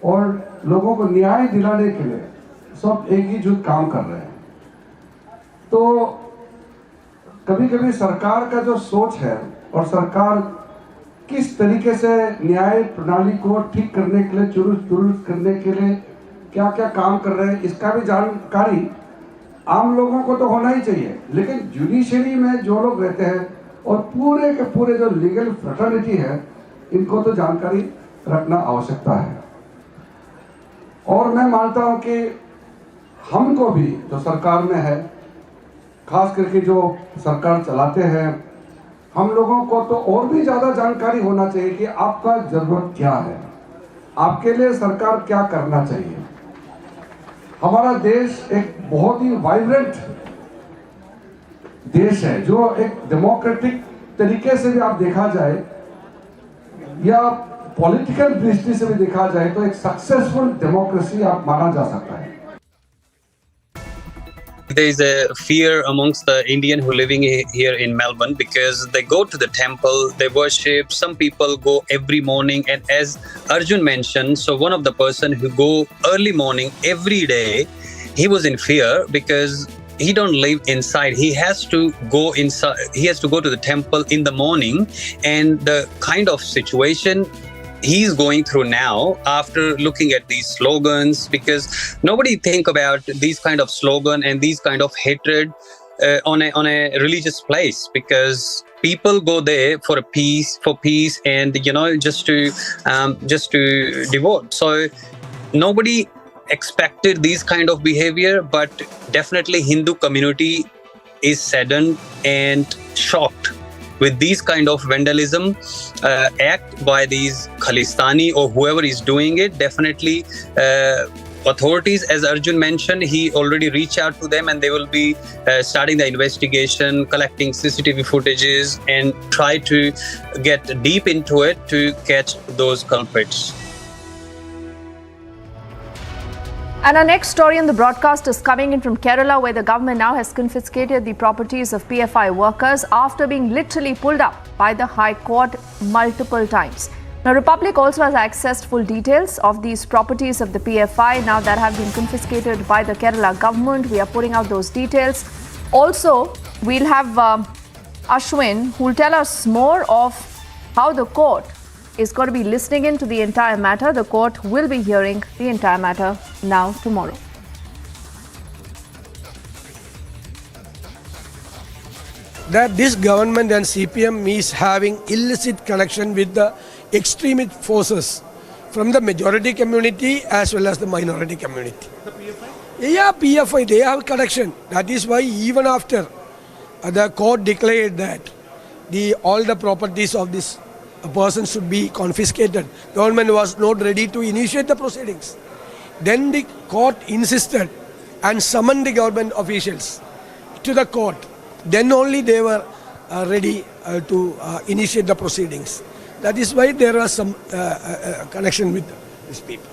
और लोगों को न्याय दिलाने के लिए सब एक ही जुट काम कर रहे हैं। तो कभी कभी सरकार का जो सोच है और सरकार किस तरीके से न्याय प्रणाली को ठीक करने के लिए, दुरुस्त करने के लिए क्या क्या काम कर रहे हैं, इसका भी जानकारी आम लोगों को तो होना ही चाहिए। लेकिन जुडिशरी में जो लोग रहते हैं और पूरे के पूरे जो लीगल फ्रेटर्निटी है, इनको तो जानकारी रखना आवश्यकता है। और मैं मानता हूं कि हमको भी जो सरकार में है, खास करके जो सरकार चलाते हैं, हम लोगों को तो और भी ज़्यादा जानकारी होना चाहिए कि आपका ज़रूरत क्या है, आपके लिए सरकार क्या करना चाहिए। हमारा देश एक बहुत ही वाइब्रेंट देश है, जो एक डेमोक्रेटिक तरीके से भी आप देखा जाए या पॉलिटिकल दृष्टि से भी देखा जाए तो एक सक्सेसफुल डेमोक्रेसी आप माना जा सकता है। There is a fear amongst the Indian who are living here in Melbourne because they go to the temple, they worship. Some people go every morning, and as Arjun mentioned, so one of the person who go early morning every day, he was in fear because he don't live inside. He has to go inside. He has to go to the temple in the morning, and the kind of situation he's going through now after looking at these slogans, because nobody think about these kind of slogan and these kind of hatred on a religious place, because people go there for peace, and just to devote. So nobody expected these kind of behavior, but definitely Hindu community is saddened and shocked with these kind of vandalism act by these Khalistani or whoever is doing it. Definitely authorities, as Arjun mentioned, he already reached out to them, and they will be starting the investigation, collecting CCTV footages, and try to get deep into it to catch those culprits. And our next story in the broadcast is coming in from Kerala, where the government now has confiscated the properties of PFI workers after being literally pulled up by the High Court multiple times. Now, Republic also has accessed full details of these properties of the PFI now that have been confiscated by the Kerala government. We are putting out those details. Also, we'll have Ashwin, who will tell us more of how the court is going to be listening into the entire matter. The court will be hearing the entire matter now tomorrow. That this government and CPM is having illicit connection with the extremist forces from the majority community as well as the minority community. The PFI? Yeah, PFI, they have connection. That is why even after the court declared that all the properties of this person should be confiscated, government was not ready to initiate the proceedings. Then the court insisted and summoned the government officials to the court. Then only they were ready to initiate the proceedings. That is why there was some connection with these people.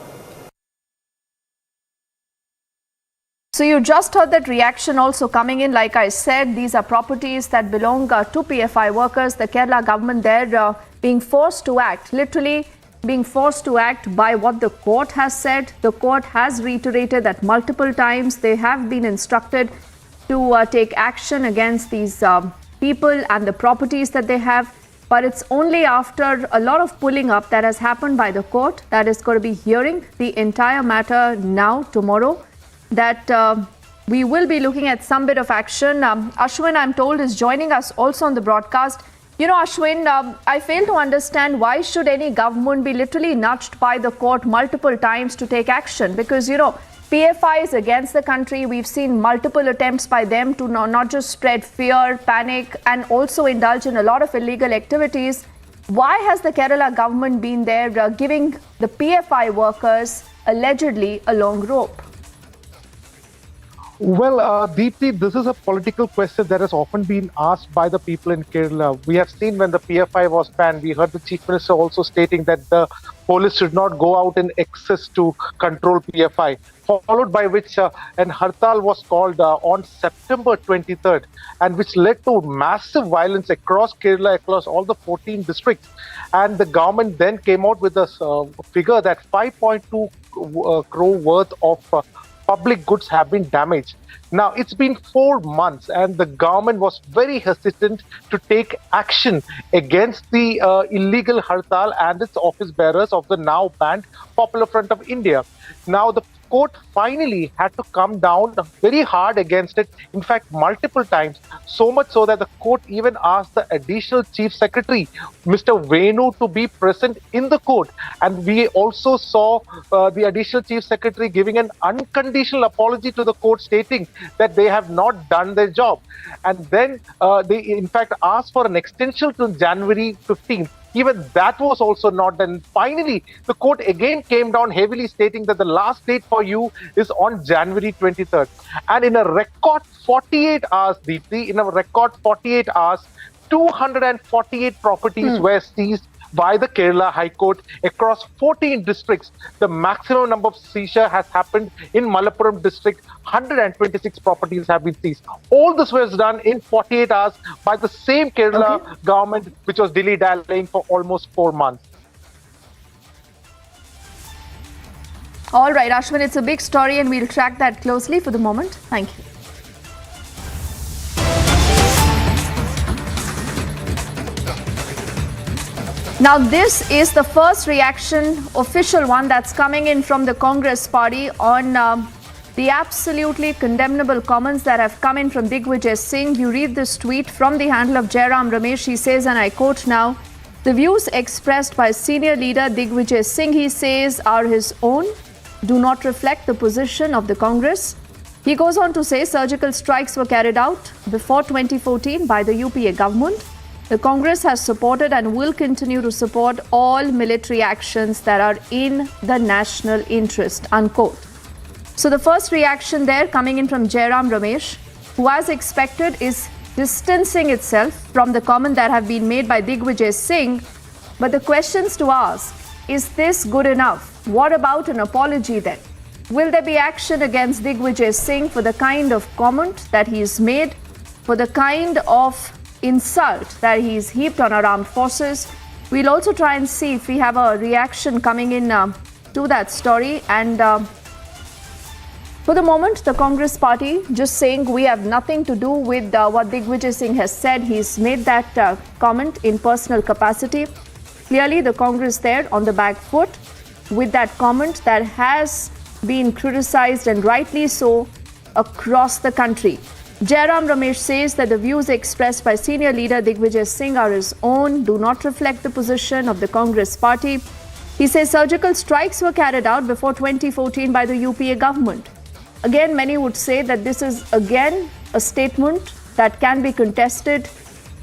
So you just heard that reaction also coming in. Like I said, these are properties that belong to PFI workers. The Kerala government there being forced to act, literally being forced to act by what the court has said. The court has reiterated that multiple times. They have been instructed to take action against these people and the properties that they have. But it's only after a lot of pulling up that has happened by the court that is going to be hearing the entire matter now, tomorrow, that we will be looking at some bit of action. Ashwin, I'm told, is joining us also on the broadcast. You know, Ashwin, I fail to understand why should any government be literally nudged by the court multiple times to take action? Because, you know, PFI is against the country. We've seen multiple attempts by them to not just spread fear, panic, and also indulge in a lot of illegal activities. Why has the Kerala government been there giving the PFI workers allegedly a long rope? Well, Deepthi, this is a political question that has often been asked by the people in Kerala. We have seen when the PFI was banned, we heard the Chief Minister also stating that the police should not go out in excess to control PFI, followed by which an hartal was called on September 23rd, and which led to massive violence across Kerala, across all the 14 districts. And the government then came out with a figure that 5.2 crore worth of public goods have been damaged. Now, it's been 4 months and the government was very hesitant to take action against the illegal hartal and its office bearers of the now banned Popular Front of India. Now, the court finally had to come down very hard against it. In fact, multiple times. So much so that the court even asked the additional chief secretary, Mr. Venu, to be present in the court. And we also saw the additional chief secretary giving an unconditional apology to the court, stating that they have not done their job. And then they in fact asked for an extension to January 15th. Even that was also not done. Finally, the court again came down heavily, stating that the last date for you is on January 23rd. And in a record 48 hours, Deepthi, in a record 48 hours, 248 properties were seized by the Kerala High Court across 14 districts. The maximum number of seizure has happened in Malappuram district. 126 properties have been seized. All this was done in 48 hours by the same Kerala government, which was dilly-dallying for almost 4 months. All right, Ashwin, it's a big story and we'll track that closely. For the moment, thank you. Now, this is the first reaction, official one, that's coming in from the Congress party on the absolutely condemnable comments that have come in from Digvijay Singh. You read this tweet from the handle of Jairam Ramesh. He says, and I quote now, "The views expressed by senior leader Digvijay Singh," he says, "are his own, do not reflect the position of the Congress." He goes on to say surgical strikes were carried out before 2014 by the UPA government. The Congress has supported and will continue to support all military actions that are in the national interest, unquote. So the first reaction there coming in from Jairam Ramesh, who as expected is distancing itself from the comment that have been made by Digvijay Singh. But the questions to ask, is this good enough? What about an apology then? Will there be action against Digvijay Singh for the kind of comment that he's made, for the kind of insult that he's heaped on our armed forces? We'll also try and see if we have a reaction coming in to that story. And for the moment, the Congress party just saying we have nothing to do with what Digvijay Singh has said. He's made that comment in personal capacity. Clearly, the Congress there on the back foot with that comment that has been criticized, and rightly so, across the country. Jairam Ramesh says that the views expressed by senior leader Digvijay Singh are his own, do not reflect the position of the Congress party. He says surgical strikes were carried out before 2014 by the UPA government. Again, many would say that this is again a statement that can be contested,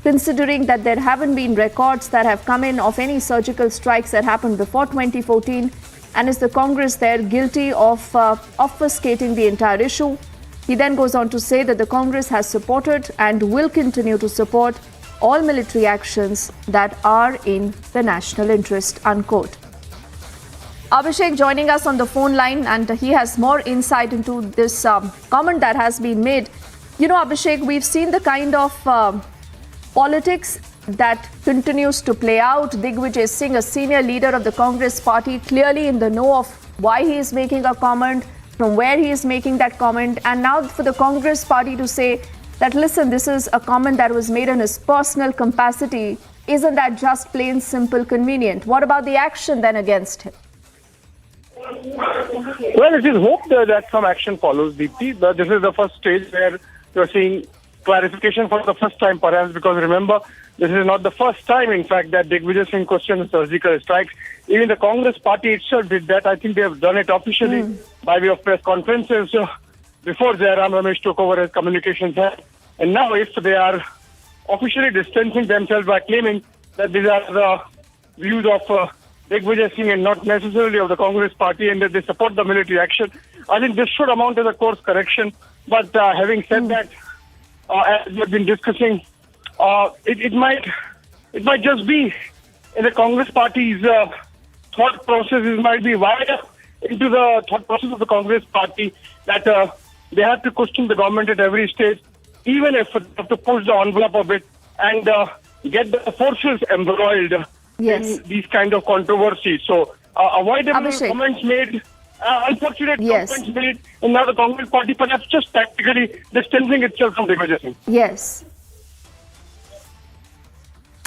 considering that there haven't been records that have come in of any surgical strikes that happened before 2014. And is the Congress there guilty of obfuscating the entire issue? He then goes on to say that the Congress has supported and will continue to support all military actions that are in the national interest, unquote. Abhishek joining us on the phone line, and he has more insight into this comment that has been made. You know, Abhishek, we've seen the kind of politics that continues to play out. Digvijay Singh, a senior leader of the Congress party, clearly in the know of why he is making a comment, from where he is making that comment, and now for the Congress party to say that, listen, this is a comment that was made in his personal capacity. Isn't that just plain simple convenient? What about the action then against him? Well, it is hoped that some action follows, Deepthi. This is the first stage where you're seeing clarification for the first time, perhaps, because remember, this is not the first time, in fact, that Digvijay Singh questioned surgical strikes. Even the Congress party itself did that. I think they have done it officially by way of press conferences before Jairam Ramesh took over as communications head. And now, if they are officially distancing themselves by claiming that these are the views of Digvijay Singh and not necessarily of the Congress party, and that they support the military action, I think this should amount as a course correction. But having said that, as we've been discussing, it might just be in the Congress party's thought process. It might be wired into the thought process of the Congress party that they have to question the government at every stage, even if they have to push the envelope a bit and get the forces embroiled in these kind of controversies. So avoidable comments made, unfortunate comments made, and now the Congress party perhaps just tactically distancing itself from Digvijay Singh. Yes.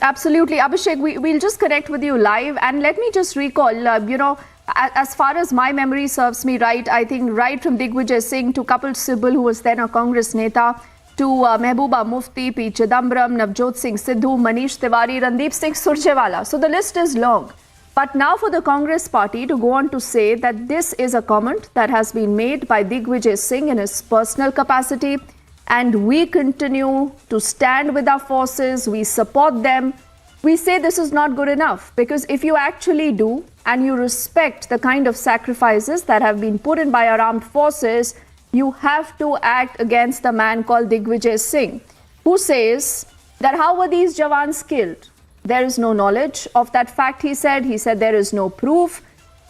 Absolutely. Abhishek, we'll just connect with you live, and let me just recall, as far as my memory serves me right, I think right from Digvijay Singh to Kapil Sibal, who was then a Congress Neta, to Mehbooba Mufti, P. Chidambaram, Navjot Singh Sidhu, Manish Tiwari, Randeep Singh Surjewala. So the list is long. But now for the Congress party to go on to say that this is a comment that has been made by Digvijay Singh in his personal capacity, and we continue to stand with our forces, we support them. We say this is not good enough, because if you actually do and you respect the kind of sacrifices that have been put in by our armed forces, you have to act against the man called Digvijay Singh, who says that how were these Jawans killed? There is no knowledge of that fact, he said. He said there is no proof.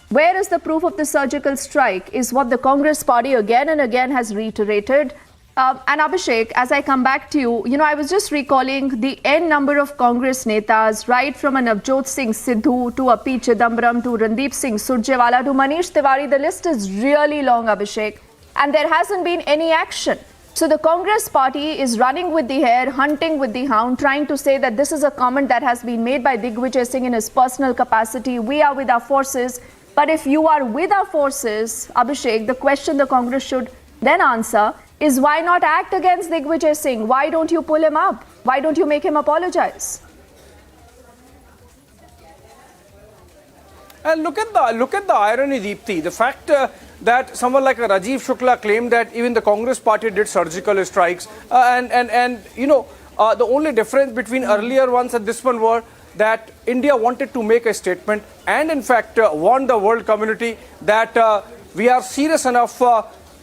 Where is the proof of the surgical strike is what the Congress party again and again has reiterated. And Abhishek, as I come back to you, I was just recalling the N number of Congress netas, right from a Navjot Singh Sidhu to a P. Chidambaram to Randeep Singh Surjewala to Manish Tiwari. The list is really long, Abhishek, and there hasn't been any action. So the Congress party is running with the hare, hunting with the hound, trying to say that this is a comment that has been made by Digvijay Singh in his personal capacity. We are with our forces. But if you are with our forces, Abhishek, the question the Congress should then answer is why not act against Digvijay Singh? Why don't you pull him up? Why don't you make him apologize? And look at the irony, Deepti. The fact that someone like Rajiv Shukla claimed that even the Congress party did surgical strikes, the only difference between earlier ones and this one were that India wanted to make a statement and in fact warned the world community that we are serious enough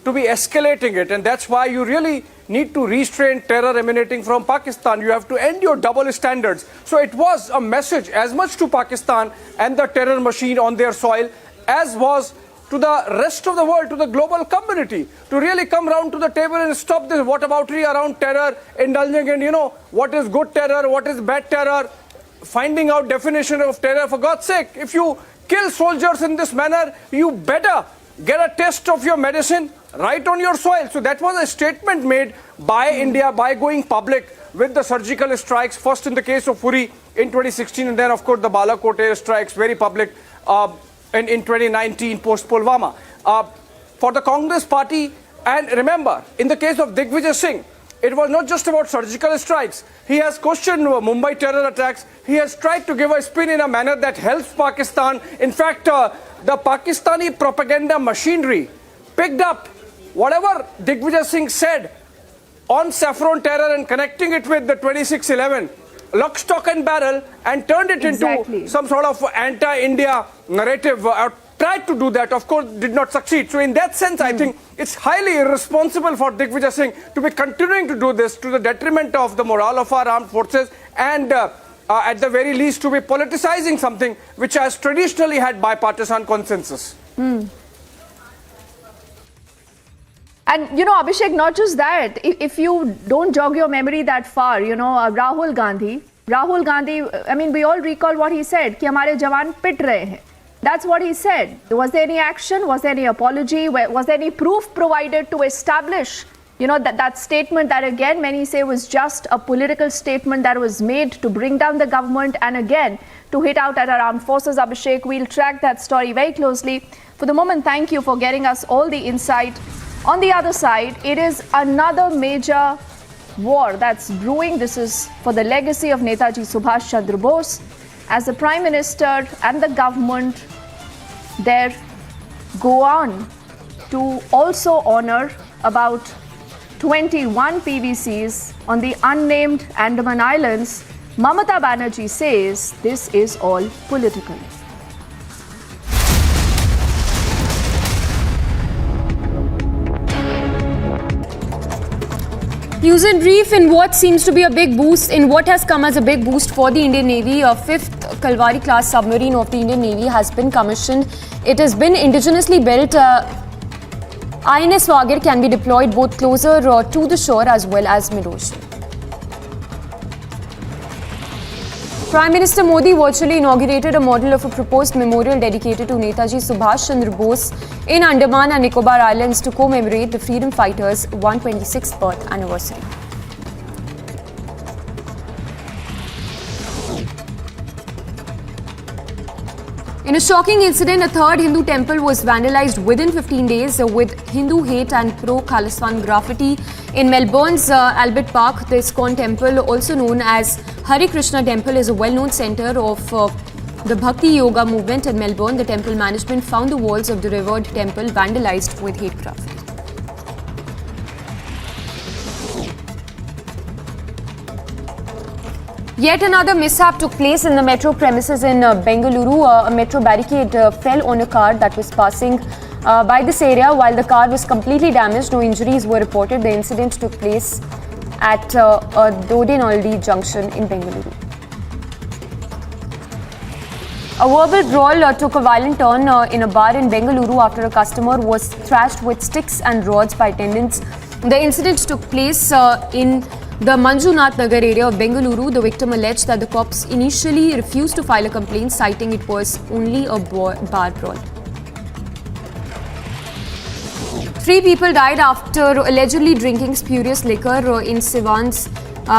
to be escalating it, and that's why you really need to restrain terror emanating from Pakistan. You have to end your double standards. So it was a message as much to Pakistan and the terror machine on their soil as was to the rest of the world, to the global community, to really come round to the table and stop this whataboutery around terror, indulging in, what is good terror, what is bad terror, finding out definition of terror. For God's sake, if you kill soldiers in this manner, you better get a test of your medicine right on your soil. So that was a statement made by India by going public with the surgical strikes, first in the case of Uri in 2016 and then of course the Balakot air strikes, very public in 2019 post Pulwama. For the Congress party, and remember, in the case of Digvijay Singh, it was not just about surgical strikes. He has questioned Mumbai terror attacks. He has tried to give a spin in a manner that helps Pakistan. In fact, the Pakistani propaganda machinery picked up whatever Digvijay Singh said on saffron terror and connecting it with the 26/11, lock, stock and barrel, and turned it into some sort of anti-India narrative. Tried to do that, of course, did not succeed. So in that sense, I think it's highly irresponsible for Digvijay Singh to be continuing to do this to the detriment of the morale of our armed forces and at the very least to be politicizing something which has traditionally had bipartisan consensus. And, Abhishek, not just that, if you don't jog your memory that far, Rahul Gandhi, I mean, we all recall what he said, कि हमारे जवान पिट रहे हैं. That's what he said. Was there any action? Was there any apology? Was there any proof provided to establish, that statement that again many say was just a political statement that was made to bring down the government and again to hit out at our armed forces? Abhishek, we'll track that story very closely. For the moment, thank you for getting us all the insight. On the other side, it is another major war that's brewing. This is for the legacy of Netaji Subhash Chandra Bose. As the Prime Minister and the government there go on to also honor about 21 PVCs on the unnamed Andaman Islands, Mamata Banerjee says this is all political. News in brief, in what seems to be a big boost, in what has come as a big boost for the Indian Navy, a 5th Kalvari class submarine of the Indian Navy has been commissioned. It has been indigenously built. INS Wagir can be deployed both closer to the shore as well as mid-ocean. Prime Minister Modi virtually inaugurated a model of a proposed memorial dedicated to Netaji Subhash Chandra Bose in Andaman and Nicobar Islands to commemorate the freedom fighters' 126th birth anniversary. In a shocking incident, a third Hindu temple was vandalized within 15 days with Hindu hate and pro-Khalistan graffiti in Melbourne's Albert Park. The ISKCON temple, also known as Hare Krishna Temple, is a well-known center of the Bhakti Yoga movement in Melbourne. The temple management found the walls of the revered temple vandalized with hate graffiti. Yet another mishap took place in the metro premises in Bengaluru. A metro barricade fell on a car that was passing by this area. While the car was completely damaged, no injuries were reported. The incident took place at Dodinaldi junction in Bengaluru. A verbal brawl took a violent turn in a bar in Bengaluru after a customer was thrashed with sticks and rods by attendants. The incident took place in the Manjunath Nagar area of Bengaluru. The victim alleged that the cops initially refused to file a complaint, citing it was only a bar brawl. 3 people died after allegedly drinking spurious liquor in Siwan's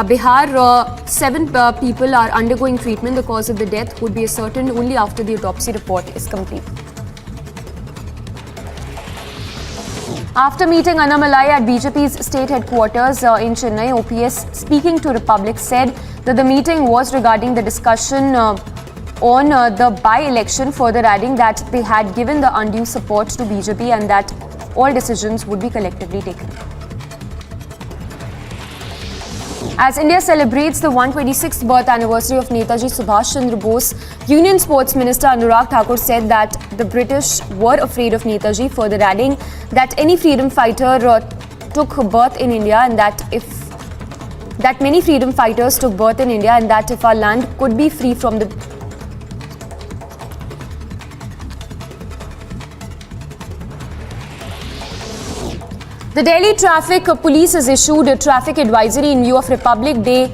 Bihar. 7 people are undergoing treatment. The cause of the death would be ascertained only after the autopsy report is complete. After meeting Annamalai at BJP's state headquarters in Chennai, OPS, speaking to Republic, said that the meeting was regarding the discussion on the by-election, further adding that they had given the undue support to BJP and that all decisions would be collectively taken. As India celebrates the 126th birth anniversary of Netaji Subhash Chandra Bose, Union Sports Minister Anurag Thakur said that the British were afraid of Netaji, further adding that any freedom fighter took birth in India and that many freedom fighters took birth in India and that if our land could be free from the Delhi Traffic Police has issued a traffic advisory in view of Republic Day.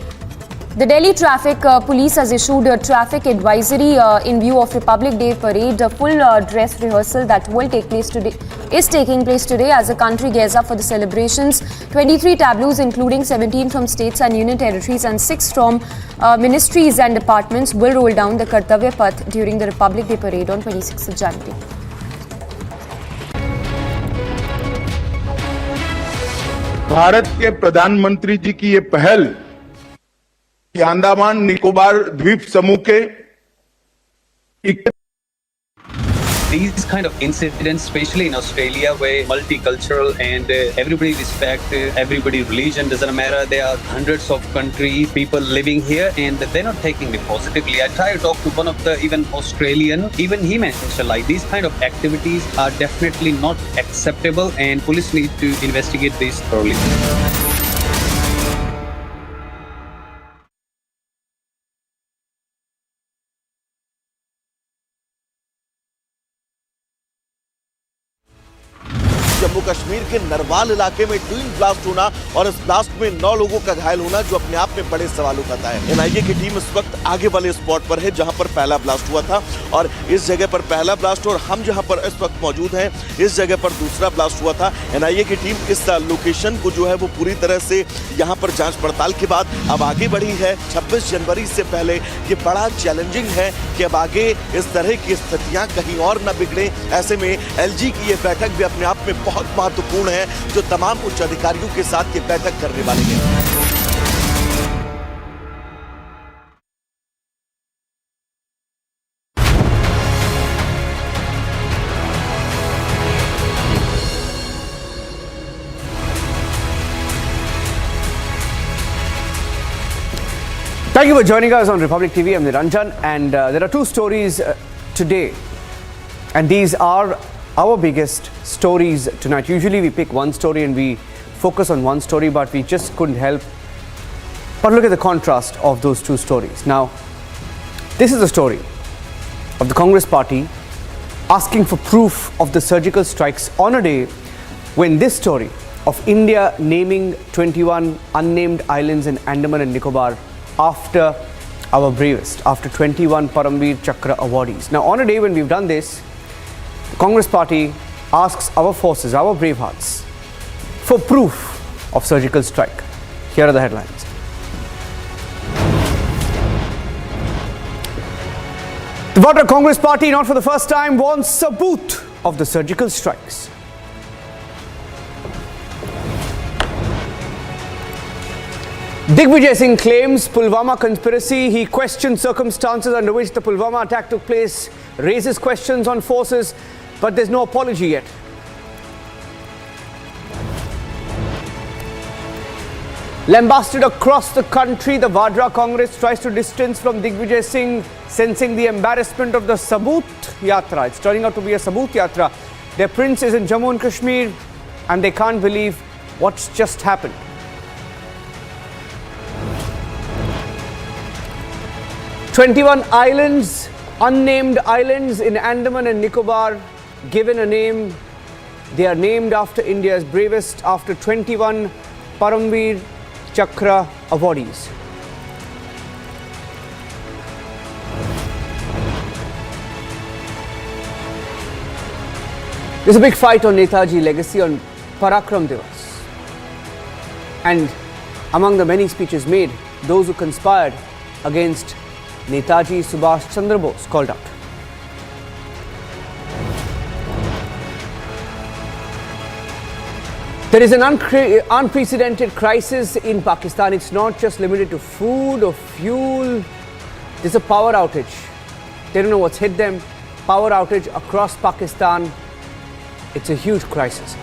The Delhi Traffic Police has issued a traffic advisory in view of Republic Day parade. A full dress rehearsal that will take place today is taking place today as the country gears up for the celebrations. 23 tableaus, including 17 from states and union territories and 6 from ministries and departments, will roll down the Kartavya Path during the Republic Day parade on 26th of January. Bharat के प्रधानमंत्री जी की ये पहल कि अंडमान निकोबार द्वीप समूह के These kind of incidents, especially in Australia, where multicultural and everybody respect everybody religion, doesn't matter. There are hundreds of countries, people living here, and they're not taking it positively. I tried to talk to one of the even Australian, even he mentioned like these kind of activities are definitely not acceptable, and police need to investigate this thoroughly. Jammu Kashmir के नरवाल इलाके में twin blast होना और इस blast में 9 लोगों का घायल होना जो अपने आप में बड़े सवाल उठाता है। एनआईए की टीम इस वक्त आगे वाले स्पॉट पर है जहां पर पहला ब्लास्ट हुआ था और इस जगह पर पहला ब्लास्ट और हम जहां पर इस वक्त मौजूद हैं इस जगह पर दूसरा ब्लास्ट हुआ था। एनआईए की टीम इस लोकेशन को जो है वो पूरी तरह से यहां पर जांच पड़ताल के बाद अब आगे बढ़ी है। 26 जनवरी से पहले ये बड़ा चैलेंजिंग है कि अब आगे इस तरह की स्थितियां कहीं और न बिगड़े। ऐसे में एलजी की ये बैठक भी अपने आप में बहुत महत्वपूर्ण है जो तमाम उच्च अधिकारियों के साथ ये बैठक करने वाले हैं। Thank you for joining us on Republic TV. I'm Niranjan, and there are 2 stories today, and these are our biggest stories tonight. Usually we pick one story and we focus on one story, but we just couldn't help but look at the contrast of those 2 stories. Now, this is the story of the Congress party asking for proof of the surgical strikes on a day when this story of India naming 21 unnamed islands in Andaman and Nicobar after our bravest, after 21 Paramveer Chakra awardees. Now, on a day when we've done this, the Congress party asks our forces, our brave hearts, for proof of surgical strike. Here are the headlines. The Vadra Congress Party, not for the first time, warns saboot of the surgical strikes. Digvijay Singh claims Pulwama conspiracy. He questions circumstances under which the Pulwama attack took place, raises questions on forces, but there's no apology yet. Lambasted across the country, the Vadra Congress tries to distance from Digvijay Singh, sensing the embarrassment of the Saboot Yatra. It's turning out to be a Saboot Yatra. Their prince is in Jammu and Kashmir, and they can't believe what's just happened. "21 islands, unnamed islands in Andaman and Nicobar, given a name. They are named after India's bravest, after 21 Paramveer Chakra awardees." There's a big fight on Netaji legacy on Parakram Divas. And among the many speeches made, those who conspired against Netaji Subhash Chandra Bose called out. There is an unprecedented crisis in Pakistan. It's not just limited to food or fuel. There's a power outage. They don't know what's hit them. Power outage across Pakistan. It's a huge crisis.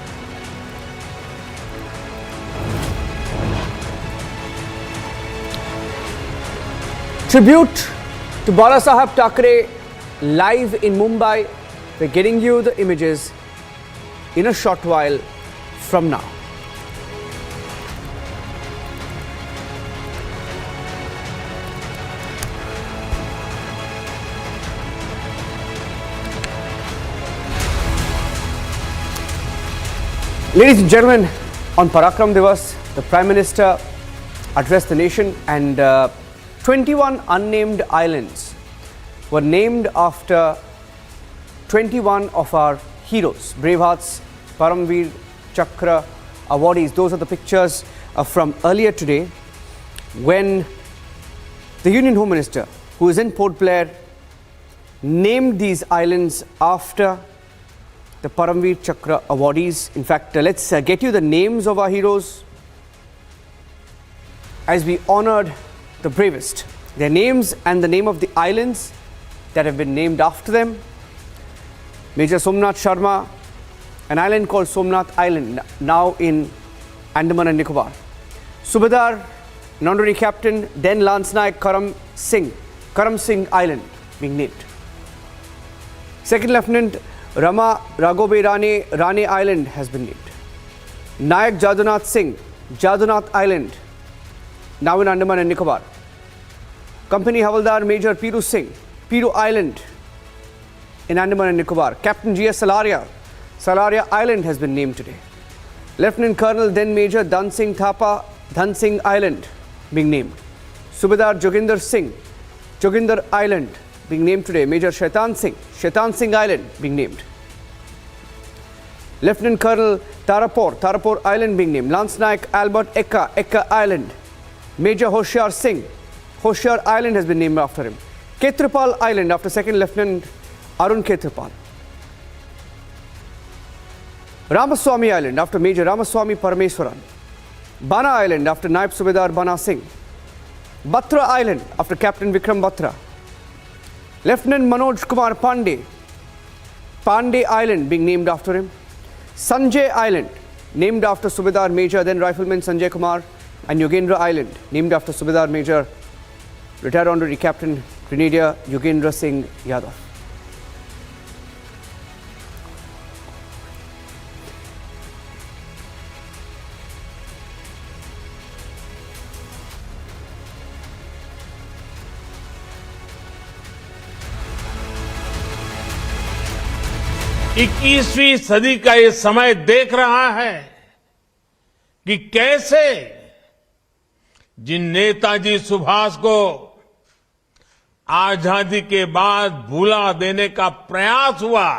Tribute to Bala Saheb Thackeray live in Mumbai. We're getting you the images in a short while from now. Ladies and gentlemen, on Parakram Divas, the Prime Minister addressed the nation, and 21 unnamed islands were named after 21 of our heroes, bravehearts, Paramveer Chakra awardees. Those are the pictures from earlier today when the Union Home Minister, who is in Port Blair, named these islands after the Paramveer Chakra awardees. In fact, let's get you the names of our heroes as we honored the bravest. Their names and the name of the islands that have been named after them. Major Somnath Sharma, an island called Somnath Island, now in Andaman and Nicobar. Subedar, an honorary captain, then Lance Naik Karam Singh Island being named. Second Lieutenant Rama Raghobe Rane Island has been named. Nayak Jadunath Singh, Jadunath Island, now in Andaman and Nicobar. Company Havaldar Major Piru Singh, Piru Island in Andaman and Nicobar. Captain G.S. Salaria Island has been named today. Lieutenant Colonel then Major Dan Singh Thapa, Dan Singh Island being named. Subedar Joginder Singh, Joginder Island being named today. Major Shaitan Singh Island being named. Lieutenant Colonel Tarapur Island being named. Lance Naik Albert Eka Island. Major Hoshiar Island has been named after him. Ketrapal Island after Second Lieutenant Arun Ketrapal. Ramaswamy Island after Major Ramaswamy Parameswaran. Bana Island after Naib Subedar Bana Singh. Batra Island after Captain Vikram Batra. Lieutenant Manoj Kumar Pandey Island being named after him. Sanjay Island named after Subedar Major then Rifleman Sanjay Kumar, and Yogendra Island named after Subedar Major retired honorary Captain Grenadier Yogendra Singh Yadav. इक्कीसवीं सदी का ये समय देख रहा है कि कैसे जिन नेताजी सुभाष को आजादी के बाद भुला देने का प्रयास हुआ,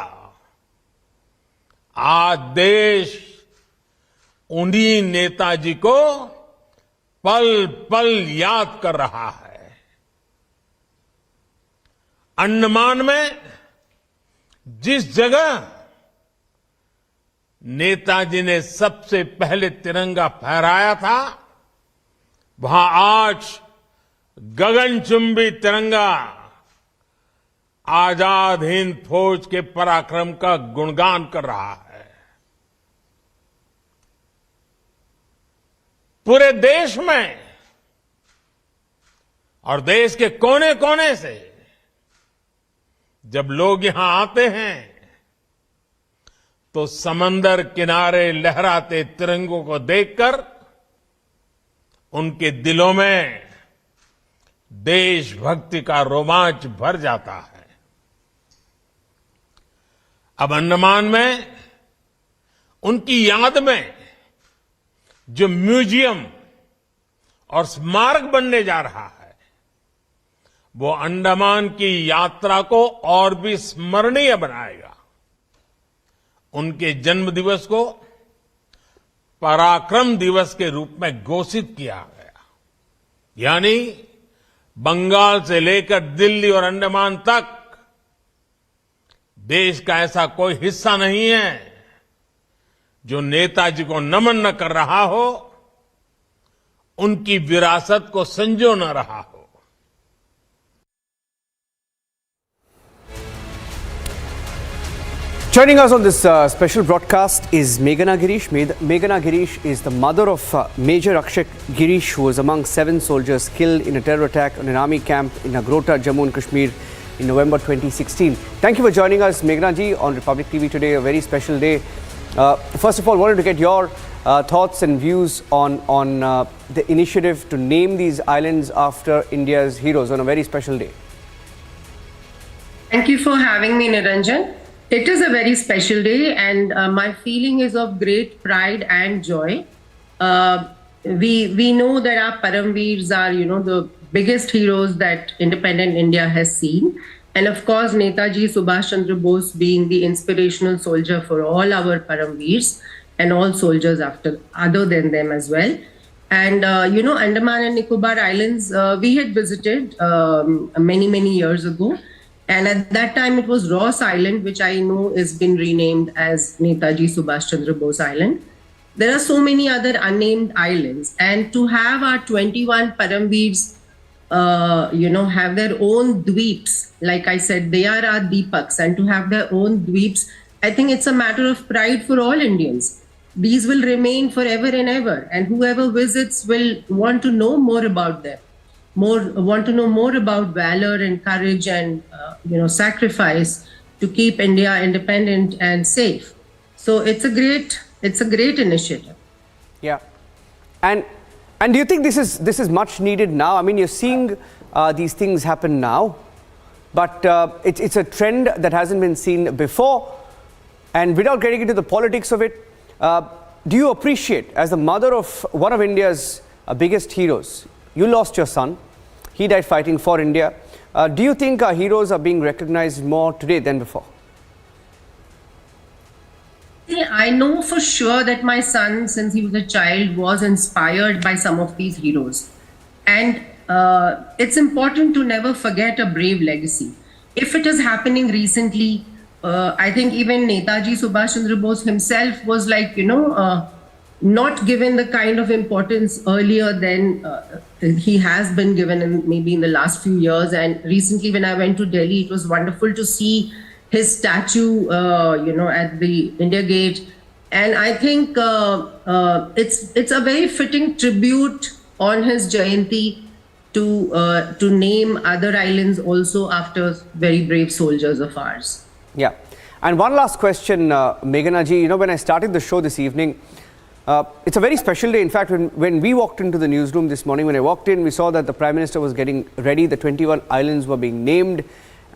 आज देश उन्हीं नेताजी को पल पल याद कर रहा है। अंडमान में जिस जगह नेताजी ने सबसे पहले तिरंगा फहराया था, वहां आज गगनचुंबी तिरंगा आजाद हिंद फौज के पराक्रम का गुणगान कर रहा है। पूरे देश में और देश के कोने कोने से जब लोग यहां आते हैं तो समंदर किनारे लहराते तिरंगों को देखकर उनके दिलों में देशभक्ति का रोमांच भर जाता है। अब अंडमान में उनकी याद में जो म्यूजियम और स्मारक बनने जा रहा है, वो अंडमान की यात्रा को और भी स्मरणीय बनाएगा। उनके जन्म दिवस को पराक्रम दिवस के रूप में घोषित किया गया, यानी बंगाल से लेकर दिल्ली और अंडमान तक देश का ऐसा कोई हिस्सा नहीं है जो नेताजी को नमन न कर रहा हो, उनकी विरासत को संजो न रहा हो। Joining us on this special broadcast is Meghana Girish. Meghana Girish is the mother of Major Akshak Girish, who was among 7 soldiers killed in a terror attack on an army camp in Agrota, Jammu and Kashmir in November 2016. Thank you for joining us, Meghana ji, on Republic TV today, a very special day. First of all, wanted to get your thoughts and views on the initiative to name these islands after India's heroes on a very special day. Thank you for having me, Niranjan. It is a very special day, and my feeling is of great pride and joy. We know that our Paramveers are, the biggest heroes that independent India has seen. And of course, Netaji Subhash Chandra Bose being the inspirational soldier for all our Paramveers and all soldiers other than them as well. And, Andaman and Nicobar Islands, we had visited many years ago. And at that time, it was Ross Island, which I know has been renamed as Netaji Subhash Chandra Bose Island. There are so many other unnamed islands. And to have our 21 Paramveers, have their own dweeps, like I said, they are our Deepaks, and to have their own dweeps, I think it's a matter of pride for all Indians. These will remain forever and ever. And whoever visits will want to know more about them. Want to know more about valor and courage and sacrifice to keep India independent and safe. So it's a great initiative. Yeah, and do you think this is much needed now? I mean, you're seeing these things happen now, but it's a trend that hasn't been seen before. And without getting into the politics of it, do you appreciate, as the mother of one of India's biggest heroes, you lost your son. He died fighting for India. Do you think our heroes are being recognized more today than before? I know for sure that my son, since he was a child, was inspired by some of these heroes. And it's important to never forget a brave legacy. If it is happening recently, I think even Netaji Subhash Chandra Bose himself was not given the kind of importance earlier than he has been given maybe in the last few years. And recently when I went to Delhi, it was wonderful to see his statue, at the India Gate. And I think it's a very fitting tribute on his Jayanti to name other islands also after very brave soldiers of ours. Yeah. And one last question, Meghana ji, when I started the show this evening, it's a very special day. In fact, when we walked into the newsroom this morning, when I walked in, we saw that the Prime Minister was getting ready. The 21 islands were being named.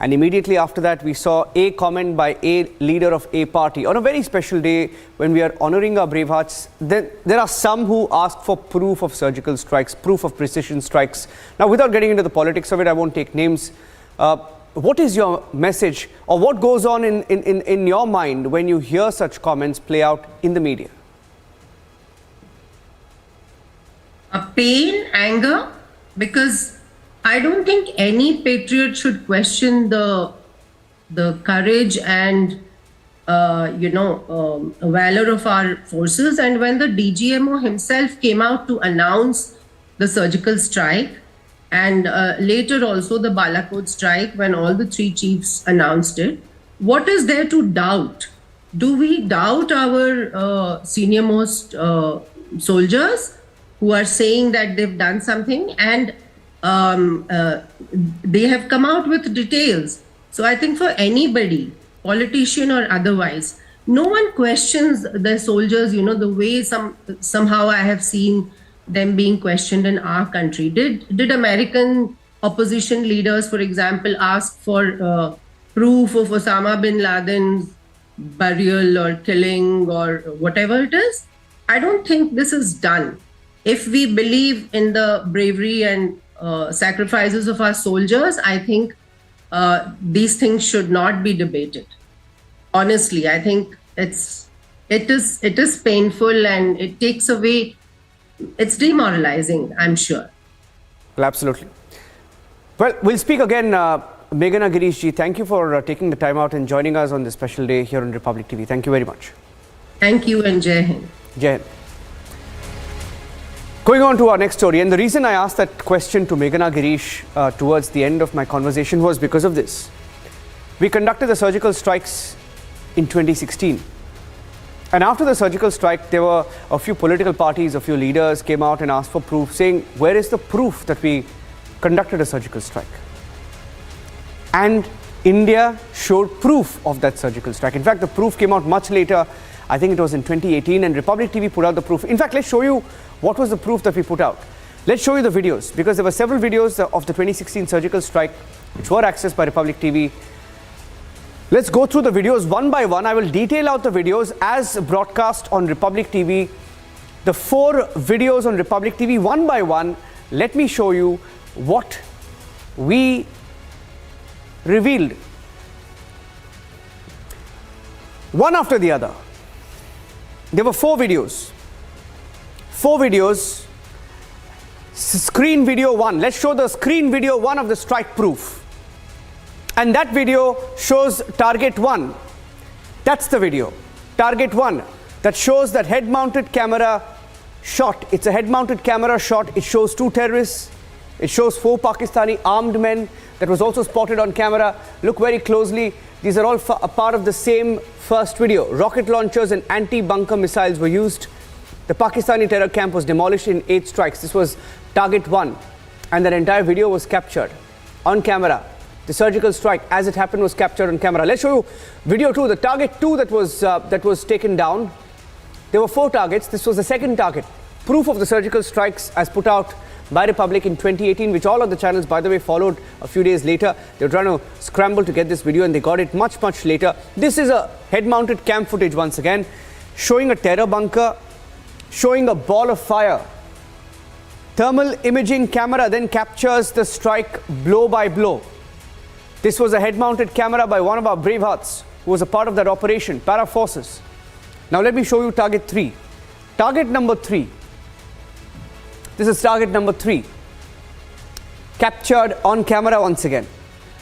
And immediately after that, we saw a comment by a leader of a party. On a very special day, when we are honoring our brave hearts, there are some who ask for proof of surgical strikes, proof of precision strikes. Now, without getting into the politics of it, I won't take names. What is your message, or what goes on in your mind when you hear such comments play out in the media? Pain, anger, because I don't think any patriot should question the courage and valor of our forces. And when the DGMO himself came out to announce the surgical strike, and later also the Balakot strike, when all the three chiefs announced it, what is there to doubt? Do we doubt our senior most soldiers who are saying that they've done something? And they have come out with details. So I think for anybody, politician or otherwise, no one questions the soldiers, the way somehow I have seen them being questioned in our country. Did American opposition leaders, for example, ask for proof of Osama bin Laden's burial or killing or whatever it is? I don't think this is done. If we believe in the bravery and sacrifices of our soldiers, I think these things should not be debated. Honestly, I think it is painful and it takes away. It's demoralizing, I'm sure. Well, absolutely. Well, we'll speak again. Meghana Girishji, thank you for taking the time out and joining us on this special day here on Republic TV. Thank you very much. Thank you and Jai Hind. Jai Hind. Going on to our next story, and the reason I asked that question to Meghana Girish towards the end of my conversation was because of this. We conducted the surgical strikes in 2016. And after the surgical strike, there were a few political parties, a few leaders came out and asked for proof, saying, where is the proof that we conducted a surgical strike? And India showed proof of that surgical strike. In fact, the proof came out much later. I think it was in 2018, and Republic TV put out the proof. In fact, let's show you what was the proof that we put out. Let's show you the videos, because there were several videos of the 2016 surgical strike which were accessed by Republic TV. Let's go through the videos one by one. I will detail out the videos as broadcast on Republic TV. The 4 videos on Republic TV, one by one. Let me show you what we revealed. One after the other. There were 4 videos. 4 videos. Screen video 1. Let's show the screen video 1 of the strike proof. And that video shows target 1. That's the video. Target 1. That shows that head-mounted camera shot. It's a head-mounted camera shot. It shows 2 terrorists. It shows 4 Pakistani armed men. That was also spotted on camera. Look very closely. These are all a part of the same first video. Rocket launchers and anti-bunker missiles were used. The Pakistani terror camp was demolished in 8 strikes. This was target 1. And that entire video was captured on camera. The surgical strike, as it happened, was captured on camera. Let's show you video 2, the target 2 that was taken down. There were 4 targets. This was the second target. Proof of the surgical strikes as put out by Republic in 2018, which all of the channels, by the way, followed a few days later. They were trying to scramble to get this video, and they got it much, much later. This is a head-mounted cam footage once again, showing a terror bunker, showing a ball of fire. Thermal imaging camera then captures the strike blow by blow. This was a head-mounted camera by one of our brave hearts who was a part of that operation, Para Forces. Now let me show you target 3. Target number 3. This is target number 3. Captured on camera once again.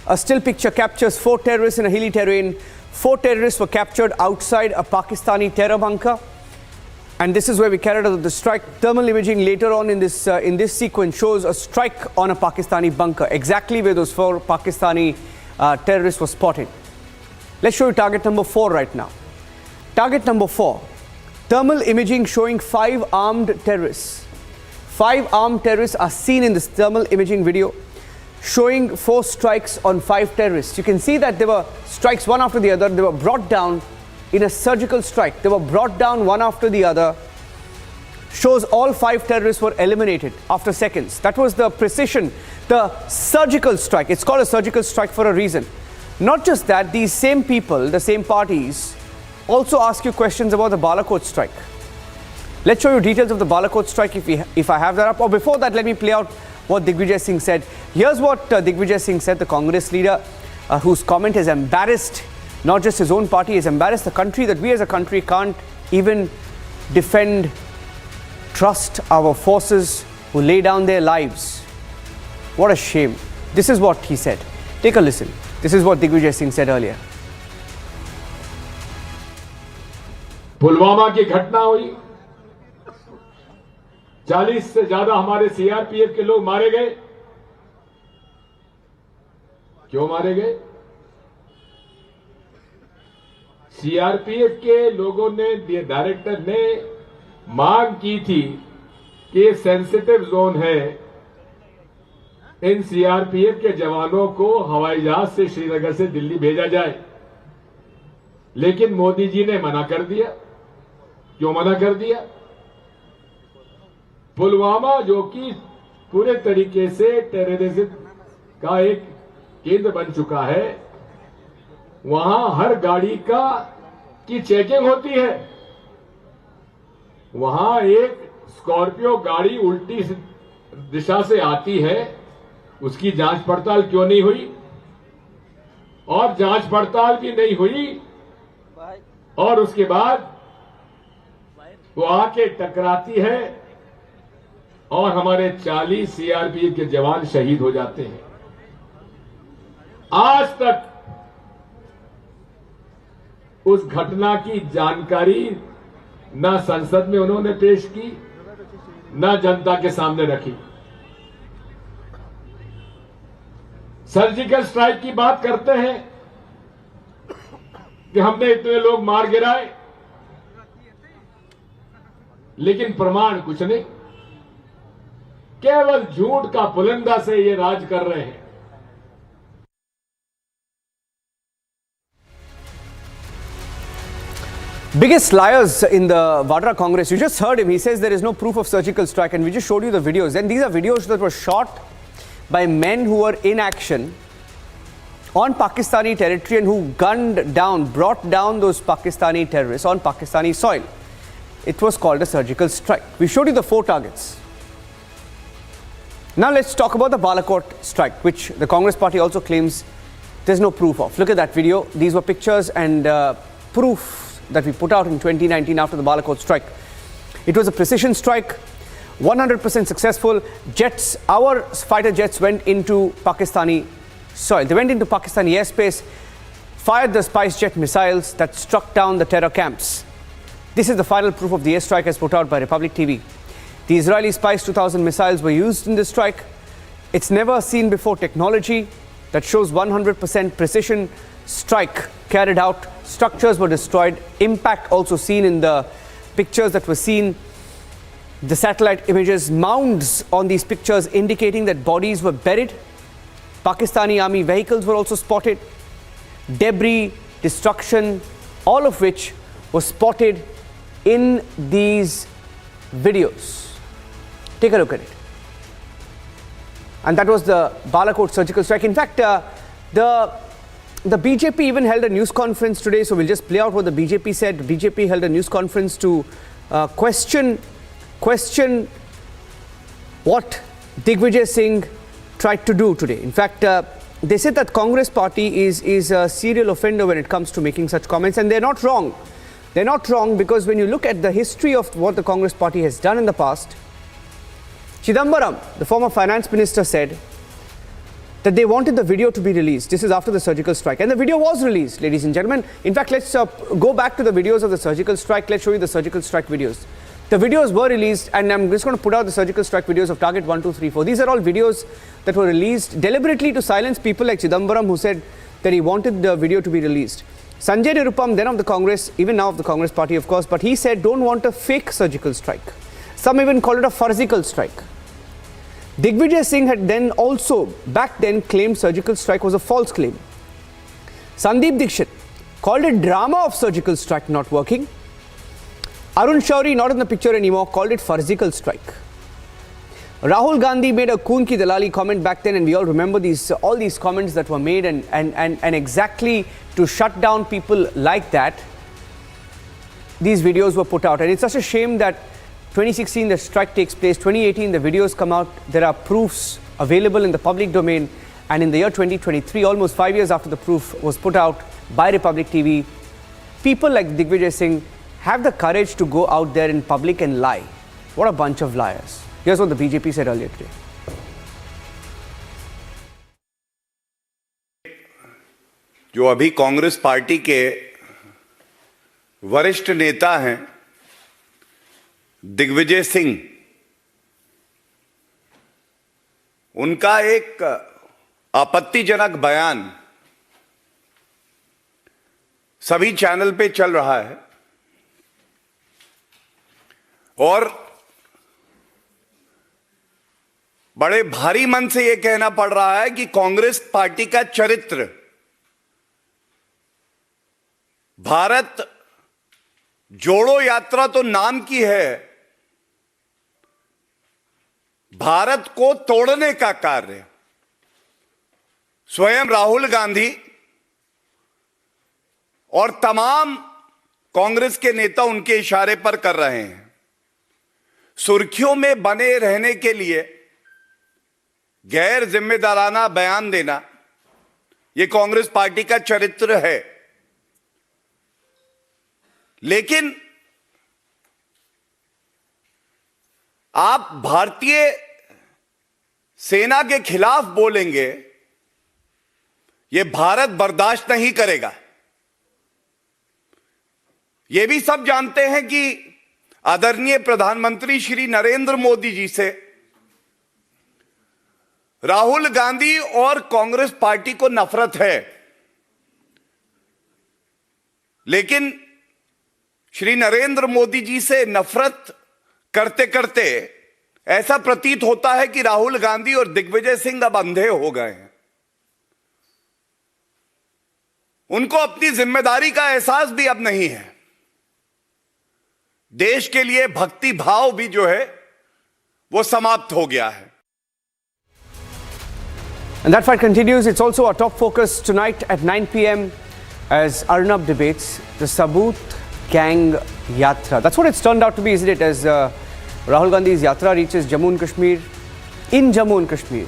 A still picture captures 4 terrorists in a hilly terrain. 4 terrorists were captured outside a Pakistani terror bunker. And this is where we carried out the strike. Thermal imaging later on in this sequence shows a strike on a Pakistani bunker, exactly where those 4 Pakistani terrorists were spotted. Let's show you target number 4 right now. Target number 4. Thermal imaging showing 5 armed terrorists. 5 armed terrorists are seen in this thermal imaging video, showing 4 strikes on 5 terrorists. You can see that there were strikes one after the other. They were brought down in a surgical strike. They were brought down one after the other. Shows all 5 terrorists were eliminated after seconds. That was the precision, the surgical strike. It's called a surgical strike for a reason. Not just that, these same people, the same parties, also ask you questions about the Balakot strike. Let's show you details of the Balakot strike if I have that up. Or before that, let me play out what Digvijay Singh said. Here's what Digvijay Singh said, the Congress leader, whose comment has embarrassed not just his own party, has embarrassed the country, that we as a country can't even defend, trust our forces who lay down their lives What a shame. This is what he said. Take a listen. This is what Digvijay Singh said earlier. Pulwama की घटना हुई, 40 से ज्यादा हमारे CRPF के लोग मारे गए। क्यों मारे गए? सीआरपीएफ के लोगों ने, डायरेक्टर ने मांग की थी कि ये सेंसिटिव जोन है, इन सीआरपीएफ के जवानों को हवाई जहाज से श्रीनगर से दिल्ली भेजा जाए, लेकिन मोदी जी ने मना कर दिया। क्यों मना कर दिया? पुलवामा जो कि पूरे तरीके से टेररिज्म का एक केंद्र बन चुका है, वहां हर गाड़ी की चेकिंग होती है। वहां एक स्कॉर्पियो गाड़ी उल्टी दिशा से आती है, उसकी जांच पड़ताल क्यों नहीं हुई? और जांच पड़ताल भी नहीं हुई, और उसके बाद वो आके टकराती है और हमारे 40 सीआरपीएफ के जवान शहीद हो जाते हैं। आज तक उस घटना की जानकारी न संसद में उन्होंने पेश की, न जनता के सामने रखी। सर्जिकल स्ट्राइक की बात करते हैं कि हमने इतने लोग मार गिराए, लेकिन प्रमाण कुछ नहीं, केवल झूठ का पुलिंदा से ये राज कर रहे हैं। Biggest liars in the Vadra Congress. You just heard him. He says there is no proof of surgical strike, and we just showed you the videos. And these are videos that were shot by men who were in action on Pakistani territory and who gunned down, brought down those Pakistani terrorists on Pakistani soil. It was called a surgical strike. We showed you the 4 targets. Now let's talk about the Balakot strike, which the Congress party also claims there's no proof of. Look at that video. These were pictures and proof that we put out in 2019 after the Balakot strike. It was a precision strike, 100% successful. Jets, our fighter jets went into Pakistani soil. They went into Pakistani airspace, fired the Spice Jet missiles that struck down the terror camps. This is the final proof of the airstrike as put out by Republic TV. The Israeli Spice 2000 missiles were used in this strike. It's never seen before technology that shows 100% precision strike carried out. Structures were destroyed. Impact also seen in the pictures that were seen. The satellite images, mounds on these pictures indicating that bodies were buried. Pakistani army vehicles were also spotted. Debris, destruction, all of which was spotted in these videos. Take a look at it. And that was the Balakot surgical strike. In fact, the BJP even held a news conference today, so we'll just play out what the BJP said. The BJP held a news conference to question what Digvijay Singh tried to do today. In fact, they said that Congress party is a serial offender when it comes to making such comments, and they're not wrong. They're not wrong because when you look at the history of what the Congress party has done in the past, Chidambaram, the former finance minister, said that they wanted the video to be released. This is after the surgical strike. And the video was released, ladies and gentlemen. In fact, let's go back to the videos of the surgical strike. Let's show you the surgical strike videos. The videos were released, and I'm just going to put out the surgical strike videos of Target 1, 2, 3, 4. These are all videos that were released deliberately to silence people like Chidambaram, who said that he wanted the video to be released. Sanjay Nirupam, then of the Congress, even now of the Congress party, of course, but he said don't want a fake surgical strike. Some even called it a farcical strike. Digvijay Singh had then also, back then, claimed surgical strike was a false claim. Sandeep Dixit called it drama of surgical strike not working. Arun Shauri, not in the picture anymore, called it farcical strike. Rahul Gandhi made a Khoon Ki Dalali comment back then, and we all remember all these comments that were made, and exactly to shut down people like that, these videos were put out. And it's such a shame that 2016 the strike takes place, 2018 the videos come out, there are proofs available in the public domain, and in the year 2023, almost 5 years after the proof was put out by Republic TV, people like Digvijay Singh have the courage to go out there in public and lie. What a bunch of liars. Here's what the BJP said earlier today. जो अभी Congress party के वरिष्ठ नेता हैं दिग्विजय सिंह, उनका एक आपत्तिजनक बयान सभी चैनल पे चल रहा है और बड़े भारी मन से यह कहना पड़ रहा है कि कांग्रेस पार्टी का चरित्र भारत जोड़ो यात्रा तो नाम की है, भारत को तोड़ने का कार्य स्वयं राहुल गांधी और तमाम कांग्रेस के नेता उनके इशारे पर कर रहे हैं। सुर्खियों में बने रहने के लिए गैर जिम्मेदाराना बयान देना यह कांग्रेस पार्टी का चरित्र है। लेकिन आप भारतीय सेना के खिलाफ बोलेंगे, यह भारत बर्दाश्त नहीं करेगा। यह भी सब जानते हैं कि आदरणीय प्रधानमंत्री श्री नरेंद्र मोदी जी से राहुल गांधी और कांग्रेस पार्टी को नफरत है, लेकिन श्री नरेंद्र मोदी जी से नफरत करते करते ऐसा प्रतीत होता है कि राहुल गांधी और दिग्विजय सिंह अब अंधे हो गए हैं। उनको अपनी जिम्मेदारी का एहसास भी अब नहीं है। देश के लिए भक्ति भाव भी जो है वो समाप्त हो गया है। And that fight continues. It's also our top focus tonight at 9 p.m. as Arnab debates the Saboot Gang Yatra. That's what it's turned out to be, isn't it? As Rahul Gandhi's Yatra reaches Jammu and Kashmir, in Jammu and Kashmir,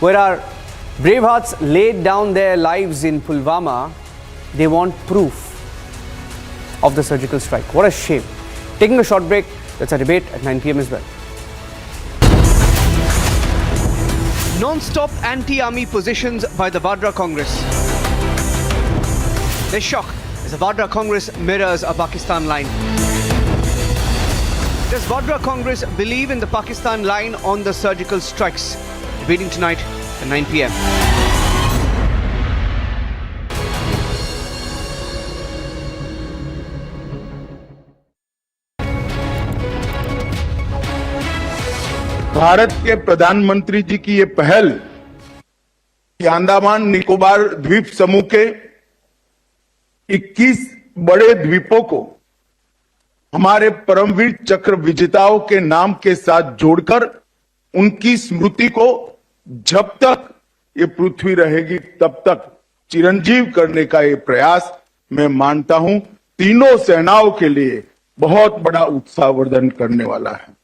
where our brave hearts laid down their lives in Pulwama, they want proof of the surgical strike. What a shame. Taking a short break, that's our debate at 9 p.m. as well. Non-stop anti-army positions by the Vadra Congress. There's shock as the Vadra Congress mirrors a Pakistan line. Does Vadra Congress believe in the Pakistan line on the surgical strikes? Debating tonight at 9 p.m. Bharat के प्रधानमंत्री जी की ये पहल कि अंडमान निकोबार द्वीप समूह के 21 बड़े द्वीपों को हमारे परमवीर चक्र विजेताओं के नाम के साथ जोड़कर उनकी स्मृति को जब तक ये पृथ्वी रहेगी तब तक चिरंजीव करने का ये प्रयास मैं मानता हूं तीनों सेनाओं के लिए बहुत बड़ा उत्साहवर्धन करने वाला है।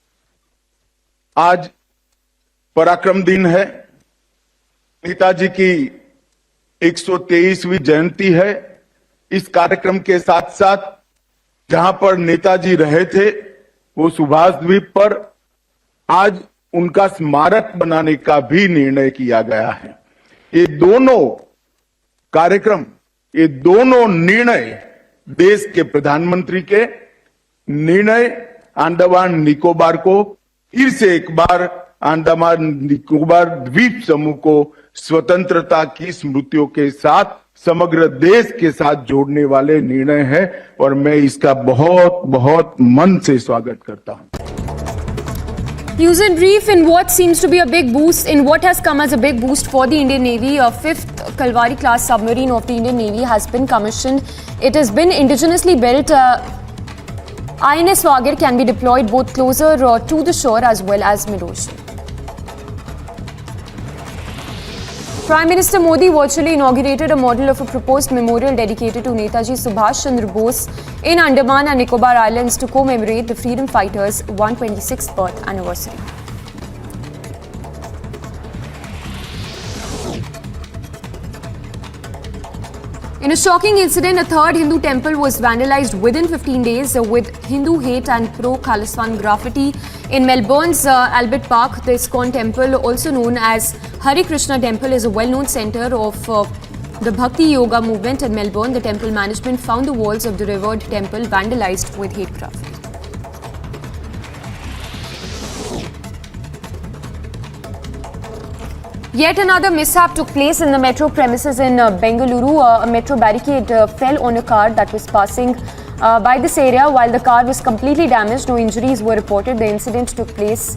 आज पराक्रम दिन है, नेताजी की 123वीं जयंती है। इस कार्यक्रम के साथ साथ जहां पर नेताजी रहे थे वो सुभाष द्वीप पर आज उनका स्मारक बनाने का भी निर्णय किया गया है। ये दोनों कार्यक्रम, ये दोनों निर्णय देश के प्रधानमंत्री के निर्णय अंडमान निकोबार को फिर से एक बार अंडमान निकोबार द्वीप समूह को स्वतंत्रता की स्मृतियों के साथ समग्र देश के साथ जोड़ने वाले निर्णय है और मैं इसका बहुत बहुत मन से स्वागत करता हूं। News in brief, in what seems to be a big boost, in what has come as a big boost for the Indian Navy, a 5th Kalvari class submarine of the Indian Navy has been commissioned. It has been indigenously built. INS Vagar can be deployed both closer to the shore as well as mid-ocean. Prime Minister Modi virtually inaugurated a model of a proposed memorial dedicated to Netaji Subhash Chandra Bose in Andaman and Nicobar Islands to commemorate the freedom fighters' 126th birth anniversary. In a shocking incident, a third Hindu temple was vandalized within 15 days with Hindu hate and pro-Khalistan graffiti in Melbourne's Albert Park. The ISKCON temple, also known as Hare Krishna Temple, is a well-known centre of the Bhakti Yoga movement in Melbourne, the temple management found the walls of the revered temple vandalized with hate graffiti. Yet another mishap took place in the metro premises in Bengaluru. A metro barricade fell on a car that was passing by this area. While the car was completely damaged, no injuries were reported. The incident took place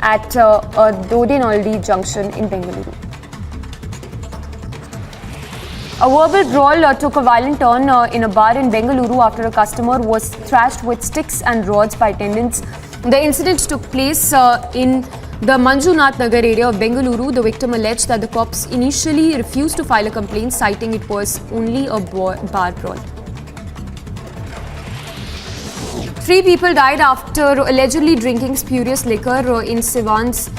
at Dodinoldi junction in Bengaluru. A verbal brawl took a violent turn in a bar in Bengaluru after a customer was thrashed with sticks and rods by attendants. The incident took place in the Manjunath Nagar area of Bengaluru. The victim alleged that the cops initially refused to file a complaint, citing it was only a bar brawl. 3 people died after allegedly drinking spurious liquor in Siwan's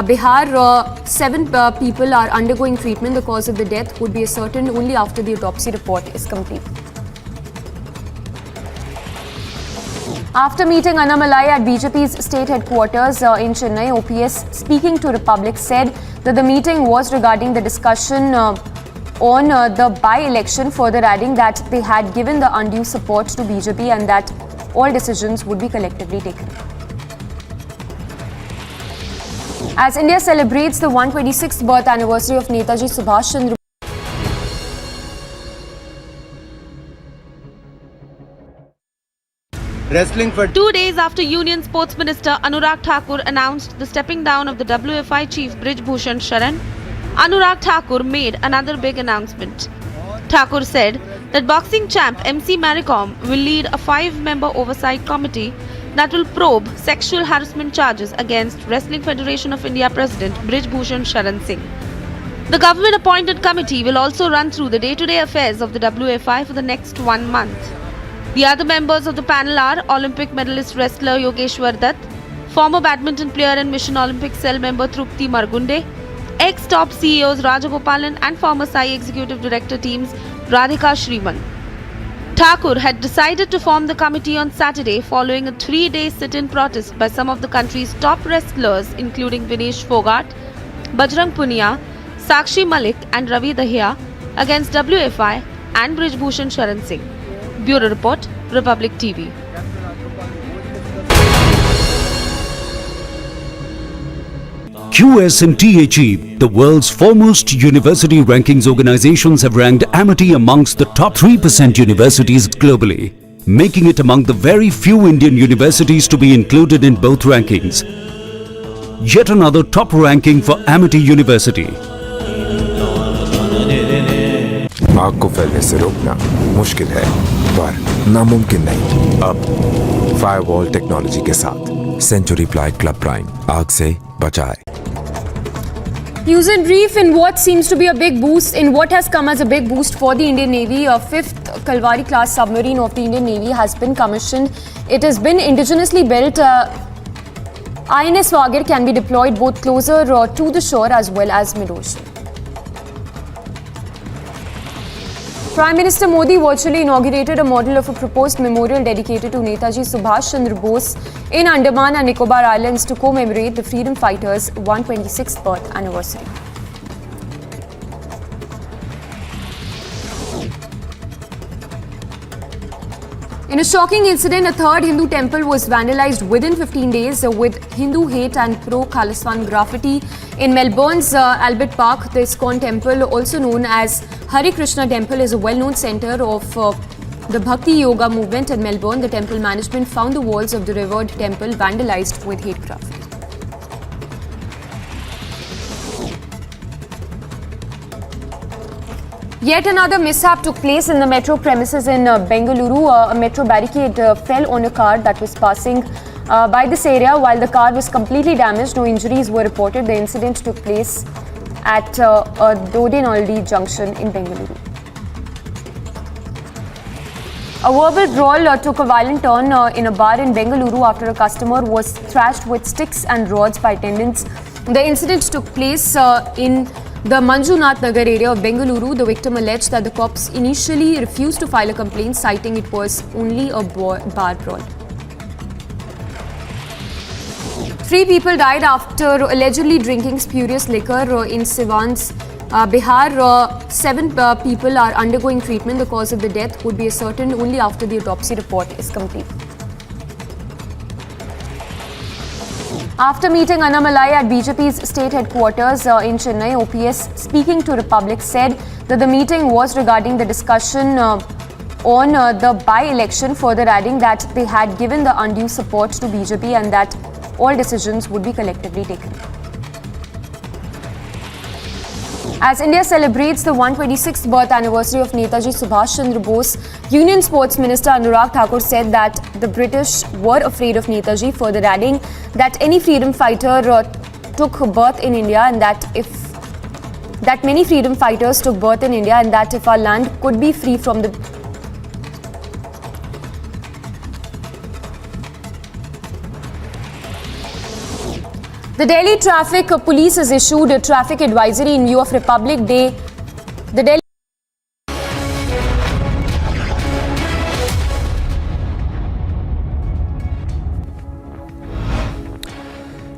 Bihar. 7 people are undergoing treatment. The cause of the death would be ascertained only after the autopsy report is complete. After meeting Annamalai at BJP's state headquarters in Chennai, OPS, speaking to Republic, said that the meeting was regarding the discussion on the by-election, further adding that they had given the undue support to BJP and that all decisions would be collectively taken. As India celebrates the 126th birth anniversary of Netaji Subhash Chandra Wrestling for 2 days after Union Sports Minister Anurag Thakur announced the stepping down of the WFI chief Brij Bhushan Sharan, Anurag Thakur made another big announcement. Thakur said that boxing champ MC Maricom will lead a 5-member oversight committee that will probe sexual harassment charges against Wrestling Federation of India President Brij Bhushan Sharan Singh. The government-appointed committee will also run through the day-to-day affairs of the WFI for the next 1 month. The other members of the panel are Olympic medalist wrestler Yogeshwar Dutt, former badminton player and Mission Olympic cell member Trupti Margunde, ex-top CEOs Rajagopalan and former SAI executive director teams Radhika Shriman. Thakur had decided to form the committee on Saturday following a 3-day sit-in protest by some of the country's top wrestlers including Vinesh Fogart, Bajrang Punia, Sakshi Malik and Ravi Dahiya against WFI and Brij Bhushan Sharan Singh. Bureau Report, Republic TV. QS and THE, the world's foremost university rankings organizations, have ranked Amity amongst the top 3% universities globally, making it among the very few Indian universities to be included in both rankings. Yet another top ranking for Amity University. आग को फैलने से रोकना मुश्किल है पर नामुमकिन नहीं। अब फायरवॉल टेक्नोलॉजी के साथ सेंचुरी प्लाइड क्लब प्राइम आग से बचाए। Use and brief in what seems to be a big boost, in what has come as a big boost for the Indian Navy. A 5th Kalvari class submarine of the Indian Navy has been commissioned. It has been indigenously built. INS Wagir can be deployed both closer to the shore as well as mid-ocean. Prime Minister Modi virtually inaugurated a model of a proposed memorial dedicated to Netaji Subhash Chandra Bose in Andaman and Nicobar Islands to commemorate the freedom fighters' 126th birth anniversary. In a shocking incident, a 3rd Hindu temple was vandalized within 15 days with Hindu hate and pro-Khalistan graffiti in Melbourne's Albert Park. The ISKCON temple, also known as Hare Krishna Temple, is a well-known centre of the Bhakti Yoga movement in Melbourne. The temple management found the walls of the revered temple vandalized with hate graffiti. Yet another mishap took place in the metro premises in Bengaluru. A metro barricade fell on a car that was passing by this area. While the car was completely damaged, no injuries were reported. The incident took place at Dodinoldi junction in Bengaluru. A verbal brawl took a violent turn in a bar in Bengaluru after a customer was thrashed with sticks and rods by attendants. The incident took place in the Manjunath Nagar area of Bengaluru. The victim alleged that the cops initially refused to file a complaint, citing it was only a bar brawl. 3 people died after allegedly drinking spurious liquor in Siwan's Bihar, 7 people are undergoing treatment. The cause of the death would be ascertained only after the autopsy report is complete. After meeting Annamalai at BJP's state headquarters in Chennai, OPS, speaking to Republic, said that the meeting was regarding the discussion on the by-election, further adding that they had given the undue support to BJP and that all decisions would be collectively taken. As India celebrates the 126th birth anniversary of Netaji Subhash Chandra Bose, Union Sports Minister Anurag Thakur said that the British were afraid of Netaji, further adding that any freedom fighter took birth in India and that many freedom fighters took birth in India and that if our land could be free from the The Delhi Traffic Police has issued a traffic advisory in view of Republic Day. The Delhi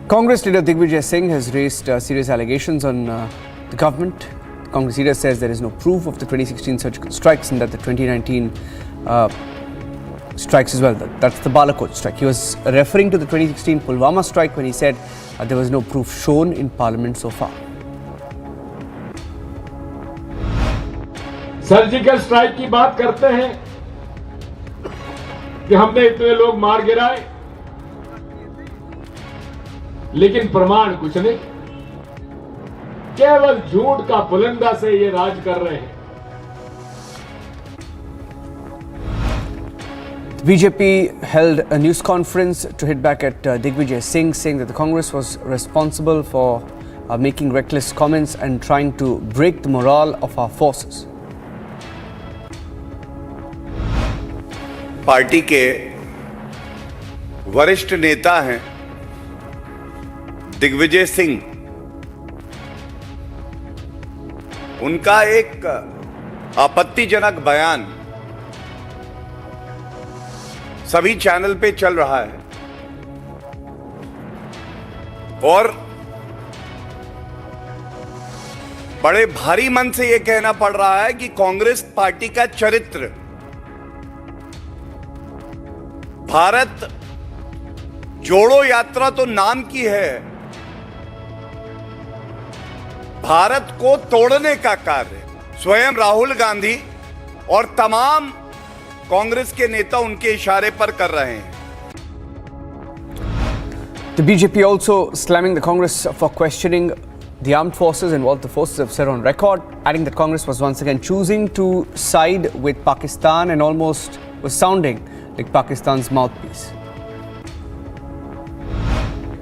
Congress leader Digvijay Singh has raised serious allegations on the government. The Congress leader says there is no proof of the 2016 surgical strikes and that the 2019 strikes as well. That's the Balakot strike. He was referring to the 2016 Pulwama strike when he said there was no proof shown in Parliament so far. Surgical strike की बात करते हैं कि हमने इतने लोग मार गिराए, लेकिन प्रमाण कुछ नहीं, केवल झूठ का बुलंदा से ये राज कर रहे हैं. BJP held a news conference to hit back at Digvijay Singh, saying that the Congress was responsible for making reckless comments and trying to break the morale of our forces. Party के वरिष्ठ नेता हैं दिग्विजय सिंह, उनका एक आपत्तिजनक बयान सभी channel पे चल रहा है और बड़े भारी मन से यह कहना पड़ रहा है कि कांग्रेस पार्टी का चरित्र भारत जोड़ो यात्रा तो नाम की है, भारत को तोड़ने का कार्य स्वयं राहुल गांधी और तमाम कांग्रेस के नेता उनके इशारे पर कर रहे हैं. The BJP also slamming the Congress for questioning the armed forces and what the forces have said on record, adding that Congress was once again choosing to side with Pakistan and almost was sounding like Pakistan's mouthpiece.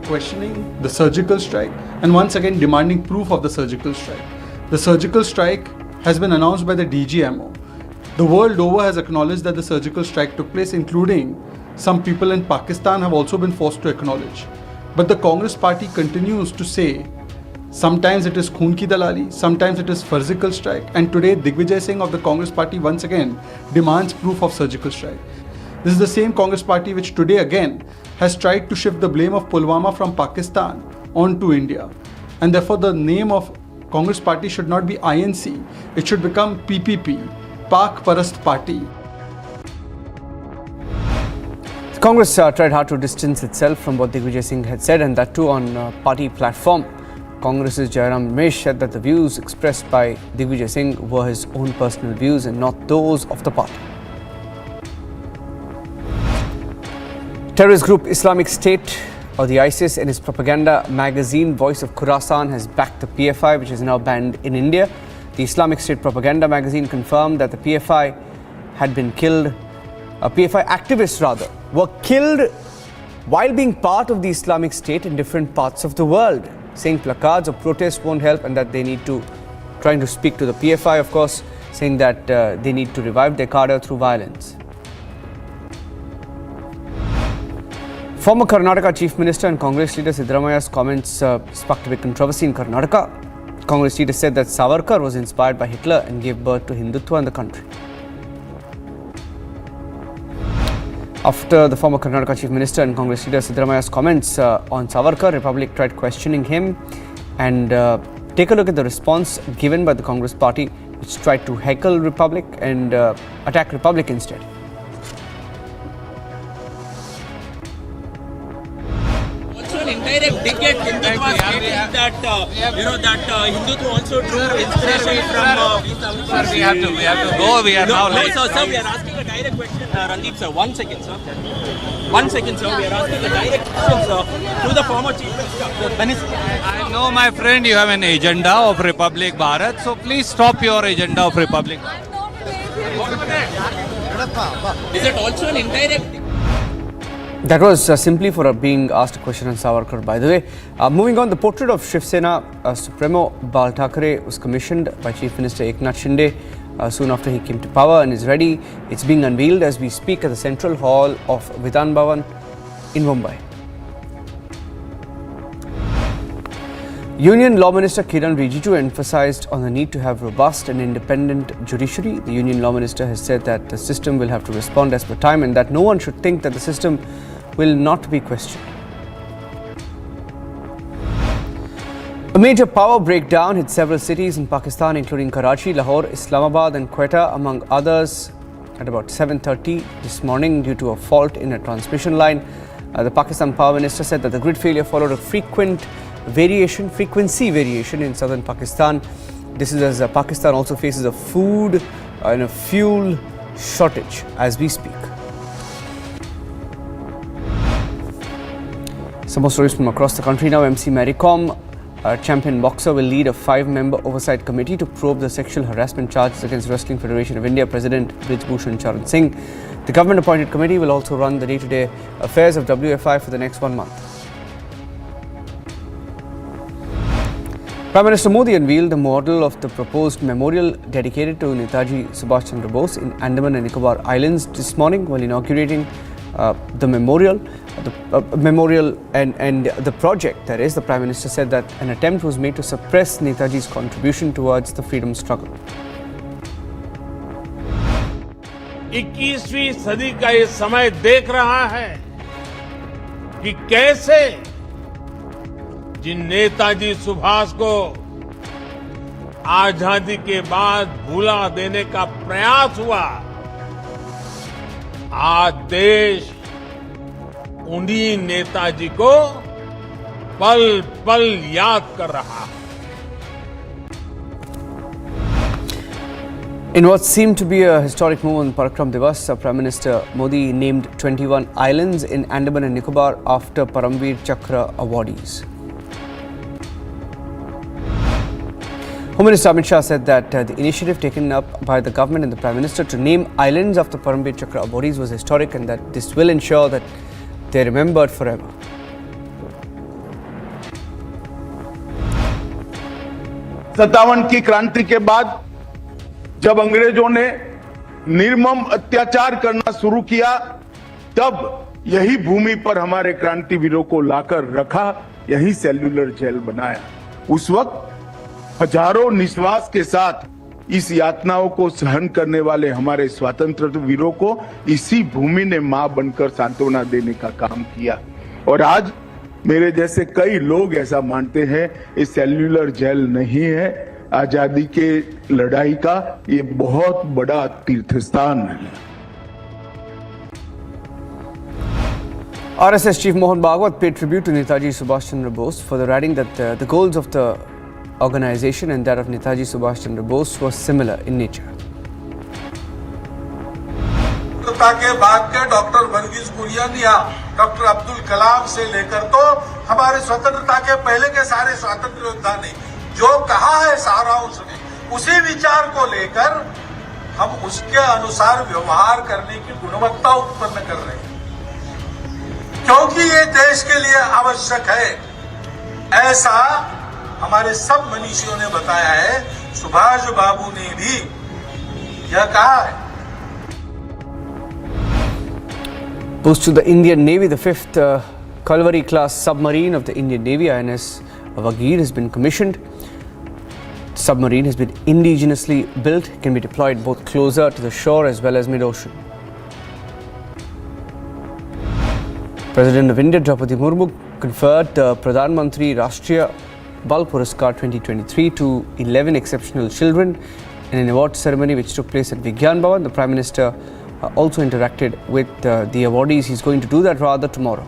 Questioning the surgical strike and once again demanding proof of the surgical strike. The surgical strike has been announced by the DGMO. The world over has acknowledged that the surgical strike took place, including some people in Pakistan have also been forced to acknowledge. But the Congress party continues to say sometimes it is Khoon ki dalali, sometimes it is surgical strike, and today Digvijay Singh of the Congress party once again demands proof of surgical strike. This is the same Congress party which today again has tried to shift the blame of Pulwama from Pakistan onto India. And therefore the name of Congress party should not be INC, it should become PPP, Pak Parast Party. The Congress tried hard to distance itself from what Digvijay Singh had said, and that too on party platform. Congress's Jairam Ramesh said that the views expressed by Digvijay Singh were his own personal views and not those of the party. Terrorist group Islamic State, or the ISIS, in its propaganda magazine Voice of Khorasan has backed the PFI, which is now banned in India. The Islamic State propaganda magazine confirmed that the PFI had been killed, PFI activists rather, were killed while being part of the Islamic State in different parts of the world, saying placards of protest won't help and that they need to, trying to speak to the PFI, of course, saying that they need to revive their cadre through violence. Former Karnataka Chief Minister and Congress leader Siddaramaia's comments sparked a big controversy in Karnataka. Congress leader said that Savarkar was inspired by Hitler and gave birth to Hindutva in the country. After the former Karnataka Chief Minister and Congress leader Siddaramaia's comments on Savarkar, Republic tried questioning him and Take a look at the response given by the Congress party, which tried to heckle Republic and attack Republic instead. Indirect ticket Hindutva stating that Hindutva also drew inspiration from. We have to go. We are now late. No, sir, we are asking a direct question. Randeep sir, 1 second, sir. 1 second, sir. We are asking a direct question, sir, to the former chief minister. I know, my friend, you have an agenda of Republic Bharat, so please stop your agenda of Republic Bharat. Is it also an indirect? That was simply for being asked a question on Savarkar, by the way. Moving on, the portrait of Shiv Sena Supremo Bal Thackeray was commissioned by Chief Minister Eknath Shinde soon after he came to power and is ready. It's being unveiled as we speak at the Central Hall of Vidhan Bhavan in Mumbai. Union Law Minister Kiran Rijiju emphasized on the need to have robust and independent judiciary. The Union Law Minister has said that the system will have to respond as per time and that no one should think that the system will not be questioned. A major power breakdown hit several cities in Pakistan, including Karachi, Lahore, Islamabad and Quetta, among others, at about 7:30 this morning due to a fault in a transmission line. The Pakistan Power Minister said that the grid failure followed a frequency variation in southern Pakistan. This is as Pakistan also faces a food and a fuel shortage as we speak. Some more stories from across the country now. MC Mary Kom, a champion boxer, will lead a 5-member oversight committee to probe the sexual harassment charges against Wrestling Federation of India President Brij Bhushan Charan Singh. The government-appointed committee will also run the day-to-day affairs of WFI for the next 1 month. Prime Minister Modi unveiled the model of the proposed memorial dedicated to Netaji Subhash Chandra Bose in Andaman and Nicobar Islands this morning while inaugurating the memorial. And the project, that is, the Prime Minister said that an attempt was made to suppress Netaji's contribution towards the freedom struggle. 21वीं सदी का ये समय देख रहा है कि कैसे जिन नेताजी सुभाष को आजादी के बाद भुला देने का प्रयास हुआ, आज देश उन्हीं नेताजी को पल पल याद कर रहा है. In what seemed to be a historic move on Parakram Divas, Prime Minister Modi named 21 islands in Andaman and Nicobar after Paramveer Chakra awardees. Home Minister Amit Shah said that the initiative taken up by the government and the Prime Minister to name islands after Paramveer Chakra awardees was historic and that this will ensure that they are remembered forever. सत्तावन की क्रांति के बाद जब अंग्रेजों ने निर्मम अत्याचार करना शुरू किया, तब यही भूमि पर हमारे क्रांतिवीरों को लाकर रखा, यही सेल्युलर जेल बनाया. उस वक्त हजारों निश्वास के साथ इस यातनाओं को सहन करने वाले हमारे स्वतंत्रता वीरों को इसी भूमि ने मां बनकर सांत्वना देने का काम किया. और आज मेरे जैसे कई लोग ऐसा मानते हैं ये सेल्युलर जेल नहीं है, आजादी के लड़ाई का ये बहुत बड़ा तीर्थस्थान है. RSS Chief Mohan Bhagwat paid tribute to Netaji Subhash Chandra Bose, further adding that the goals of the organization and that of Netaji Subhash Chandra Bose was similar in nature. के बाद के डॉक्टर वर्गीज कुरियन या doctor Abdul Kalam से लेकर तो हमारे स्वतंत्रता के पहले के सारे स्वतंत्र योद्धा ने जो कहा है सारा उसने उसी विचार को लेकर हम उसके अनुसार व्यवहार करने की गुणवत्ता उत्पन्न कर रहे हैं, क्योंकि ये देश के लिए आवश्यक है. ऐसा हमारे सब मनीषियों ने बताया है. सुभाष बाबू ने भी यह कहा है. Post to the Indian Navy, the 5th Kalvari class submarine of the Indian Navy, INS Vagir, has been commissioned. The submarine has been indigenously built, can be deployed both closer to the shore as well as mid-ocean. President of India Draupadi Murmu conferred the Pradhan Mantri Rashtriya Bal Puraskar 2023 to 11 exceptional children in an award ceremony which took place at Vigyan Bhavan. The Prime Minister also interacted with the awardees. He's going to do that rather tomorrow.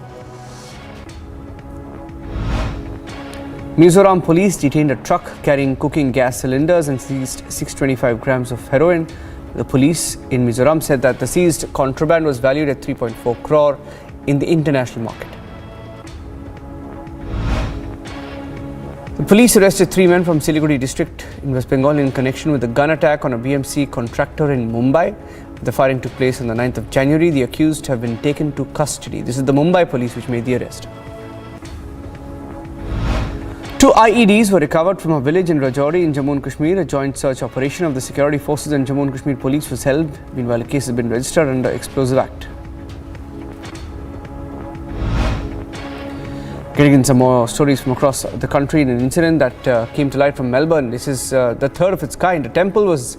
Mizoram police detained a truck carrying cooking gas cylinders and seized 625 grams of heroin. The police in Mizoram said that the seized contraband was valued at 3.4 crore in the international market. The police arrested 3 men from Siliguri district in West Bengal in connection with a gun attack on a BMC contractor in Mumbai. The firing took place on the 9th of January. The accused have been taken to custody. This is the Mumbai police which made the arrest. 2 IEDs were recovered from a village in Rajouri in Jammu and Kashmir. A joint search operation of the security forces and Jammu and Kashmir police was held. Meanwhile, a case has been registered under Explosive Act. Getting in some more stories from across the country in an incident that came to light from Melbourne. This is the third of its kind. A temple was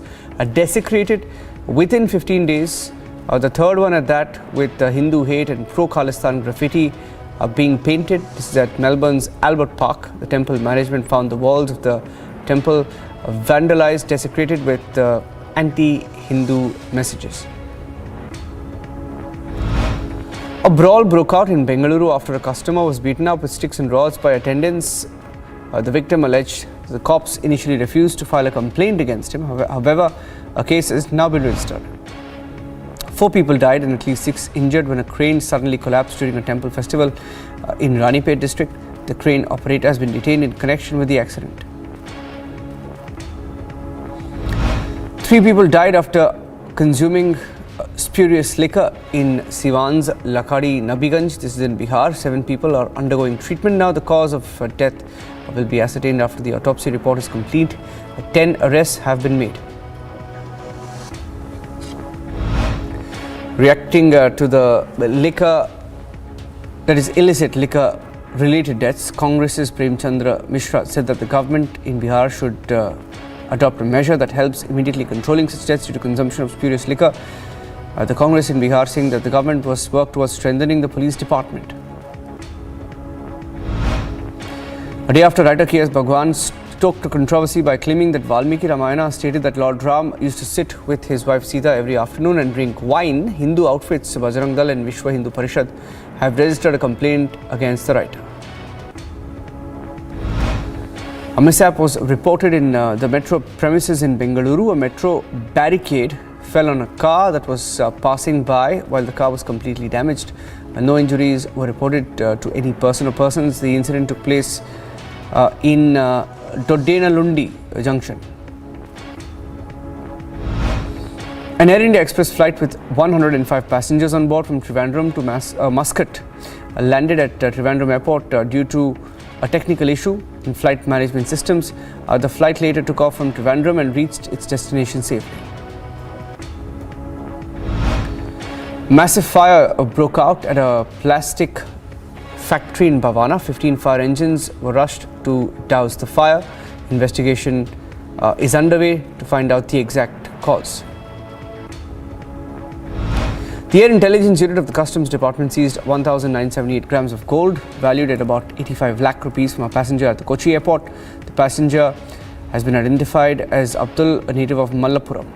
desecrated within 15 days. The third one at that, with Hindu hate and pro-Khalistan graffiti being painted. This is at Melbourne's Albert Park. The temple management found the walls of the temple vandalized, desecrated with anti-Hindu messages. A brawl broke out in Bengaluru after a customer was beaten up with sticks and rods by attendants. The victim alleged the cops initially refused to file a complaint against him. However, a case has now been registered. 4 people died and at least 6 injured when a crane suddenly collapsed during a temple festival in Ranipet district. The crane operator has been detained in connection with the accident. 3 people died after consuming spurious liquor in Siwan's Lakadi Nabiganj. This is in Bihar. 7 people are undergoing treatment now. The cause of death will be ascertained after the autopsy report is complete. 10 arrests have been made. Reacting to the liquor, that is illicit liquor related deaths, Congress's Prem Chandra Mishra said that the government in Bihar should adopt a measure that helps immediately controlling such deaths due to consumption of spurious liquor. The Congress in Bihar saying that the government must work towards strengthening the police department. A day after writer K.S. Bhagwan stoked a controversy by claiming that Valmiki Ramayana stated that Lord Ram used to sit with his wife Sita every afternoon and drink wine, Hindu outfits Bajrang Dal and Vishwa Hindu Parishad have registered a complaint against the writer. A mishap was reported in the metro premises in Bengaluru. A metro barricade fell on a car that was passing by while the car was completely damaged. No injuries were reported to any person or persons. The incident took place in Doddenalundi Junction. An Air India Express flight with 105 passengers on board from Trivandrum to Muscat landed at Trivandrum Airport due to a technical issue in flight management systems. The flight later took off from Trivandrum and reached its destination safely. Massive fire broke out at a plastic factory in Bhavana. 15 fire engines were rushed to douse the fire. Investigation is underway to find out the exact cause. The Air Intelligence Unit of the Customs Department seized 1,978 grams of gold valued at about 85 lakh rupees from a passenger at the Kochi airport. The passenger has been identified as Abdul, a native of Mallappuram.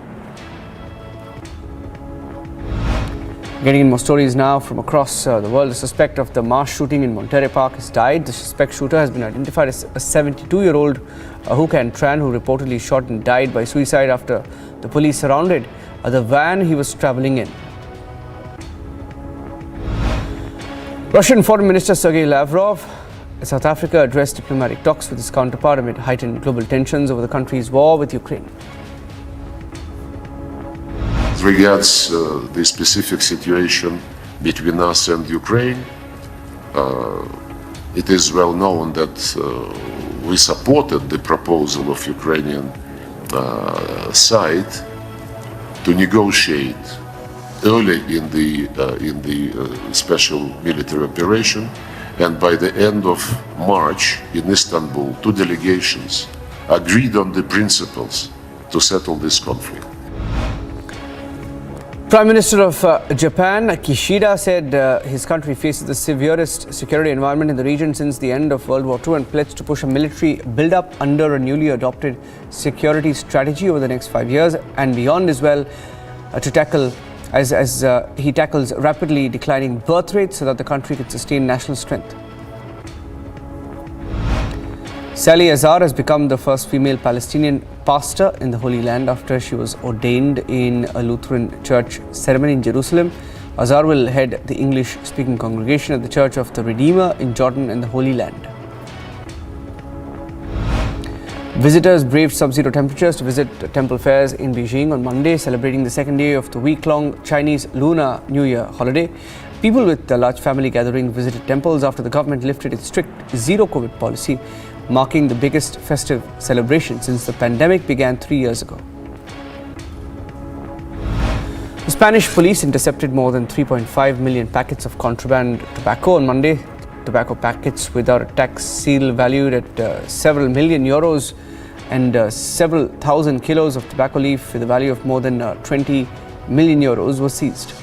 Getting in more stories now from across the world. The suspect of the mass shooting in Monterey Park has died. The suspect shooter has been identified as a 72-year-old Hookan Tran who reportedly shot and died by suicide after the police surrounded the van he was travelling in. Russian Foreign Minister Sergei Lavrov, South Africa addressed diplomatic talks with his counterpart amid heightened global tensions over the country's war with Ukraine. As regards the specific situation between us and Ukraine, it is well known that we supported the proposal of Ukrainian side to negotiate early in the special military operation, and by the end of March in Istanbul, 2 delegations agreed on the principles to settle this conflict. Prime Minister of Japan, Kishida, said his country faces the severest security environment in the region since the end of World War II and pledged to push a military build-up under a newly adopted security strategy over the next 5 years and beyond as well to tackle as he tackles rapidly declining birth rates so that the country can sustain national strength. Sally Azhar has become the first female Palestinian pastor in the Holy Land after she was ordained in a Lutheran church ceremony in Jerusalem. Azhar will head the English-speaking congregation at the Church of the Redeemer in Jordan and the Holy Land. Visitors braved sub-zero temperatures to visit temple fairs in Beijing on Monday, celebrating the second day of the week-long Chinese Lunar New Year holiday. People with a large family gathering visited temples after the government lifted its strict zero-COVID policy, marking the biggest festive celebration since the pandemic began 3 years ago. The Spanish police intercepted more than 3.5 million packets of contraband tobacco on Monday. Tobacco packets without a tax seal valued at several million euros and several thousand kilos of tobacco leaf with a value of more than 20 million euros were seized.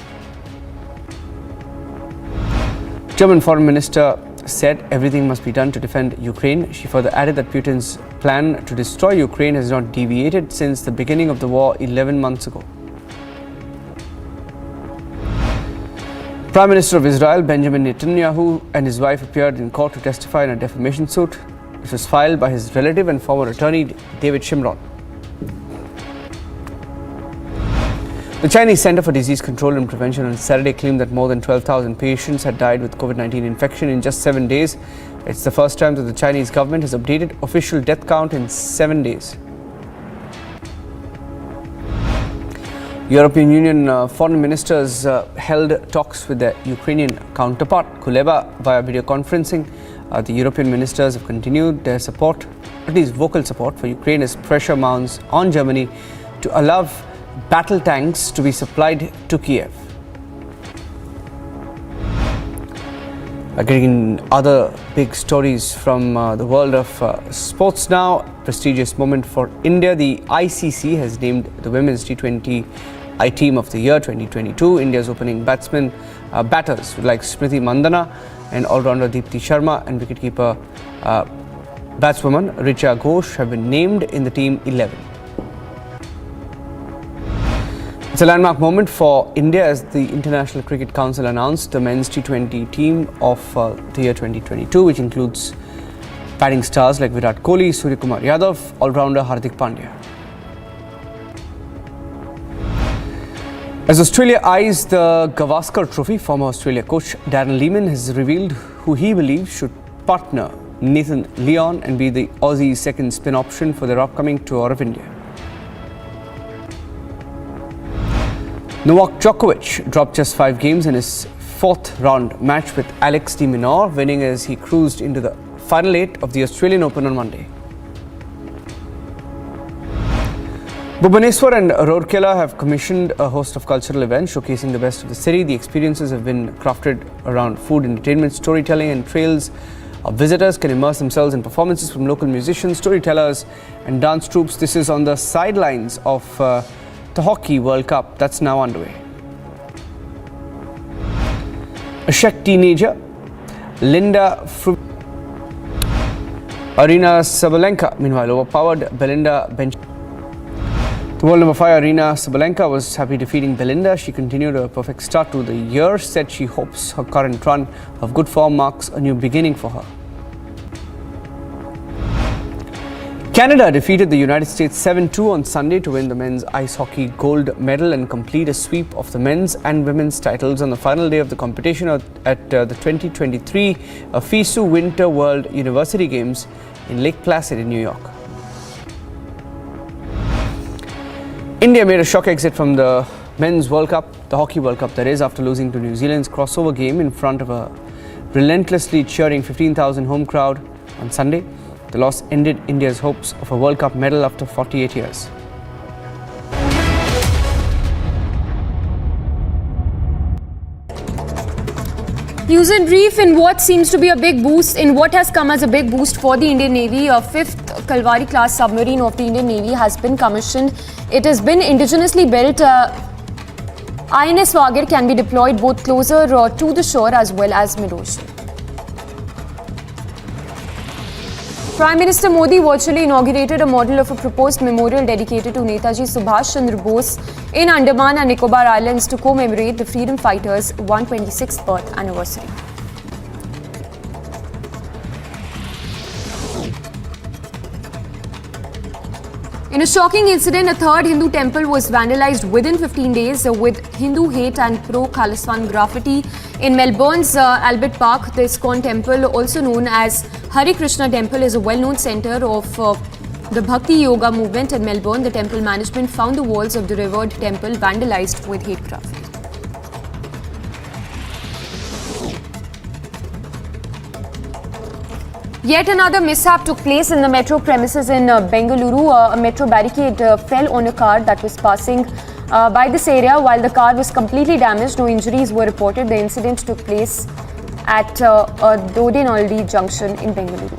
German Foreign Minister said everything must be done to defend Ukraine. She further added that Putin's plan to destroy Ukraine has not deviated since the beginning of the war 11 months ago. Prime Minister of Israel Benjamin Netanyahu and his wife appeared in court to testify in a defamation suit. This was filed by his relative and former attorney David Shimron. The Chinese Center for Disease Control and Prevention on Saturday claimed that more than 12,000 patients had died with COVID-19 infection in just 7 days. It's the first time that the Chinese government has updated official death count in 7 days. European Union foreign ministers held talks with their Ukrainian counterpart, Kuleba, via video conferencing. The European ministers have continued their support, at least vocal support, for Ukraine as pressure mounts on Germany to allow battle tanks to be supplied to Kiev. Getting other big stories from the world of sports now. Prestigious moment for India. The ICC has named the Women's T20 I Team of the Year 2022. India's opening batters like Smriti Mandhana and all-rounder Deepti Sharma and wicketkeeper batswoman Richa Ghosh have been named in the Team 11. It's a landmark moment for India as the International Cricket Council announced the men's T20 team of the year 2022, which includes batting stars like Virat Kohli, Suryakumar Yadav, all-rounder Hardik Pandya. As Australia eyes the Gavaskar Trophy, former Australia coach Darren Lehmann has revealed who he believes should partner Nathan Lyon and be the Aussie's second spin option for their upcoming tour of India. Novak Djokovic dropped just 5 games in his 4th round match with Alex de Minaur, winning as he cruised into the final 8 of the Australian Open on Monday. Bhubaneswar and Rourkela have commissioned a host of cultural events showcasing the best of the city. The experiences have been crafted around food, entertainment, storytelling and trails. Visitors can immerse themselves in performances from local musicians, storytellers and dance troupes. This is on the sidelines of the Hockey World Cup that's now underway. A Czech teenager, Arina Sabalenka, meanwhile, overpowered Belinda Bencic. The world number 5 Arina Sabalenka was happy defeating Belinda. She continued a perfect start to the year, said she hopes her current run of good form marks a new beginning for her. Canada defeated the United States 7-2 on Sunday to win the men's ice hockey gold medal and complete a sweep of the men's and women's titles on the final day of the competition at the 2023 FISU Winter World University Games in Lake Placid in New York. India made a shock exit from the men's World Cup, the Hockey World Cup that is, after losing to New Zealand's crossover game in front of a relentlessly cheering 15,000 home crowd on Sunday. The loss ended India's hopes of a World Cup medal after 48 years. News and brief in what seems to be a big boost, in what has come as a big boost for the Indian Navy. A 5th Kalvari class submarine of the Indian Navy has been commissioned. It has been indigenously built INS Swagar can be deployed both closer to the shore as well as mid-ocean. Prime Minister Modi virtually inaugurated a model of a proposed memorial dedicated to Netaji Subhash Chandra Bose in Andaman and Nicobar Islands to commemorate the freedom fighters' 126th birth anniversary. In a shocking incident, a third Hindu temple was vandalized within 15 days with Hindu hate and pro-Khalistan graffiti in Melbourne's Albert Park. The ISKCON temple, also known as Hare Krishna Temple, is a well-known center of the Bhakti Yoga movement in Melbourne. The temple management found the walls of the revered temple vandalized with hate graffiti. Yet another mishap took place in the metro premises in Bengaluru. A metro barricade fell on a car that was passing by this area. While the car was completely damaged, no injuries were reported. The incident took place at Dodinaldi junction in Bengaluru.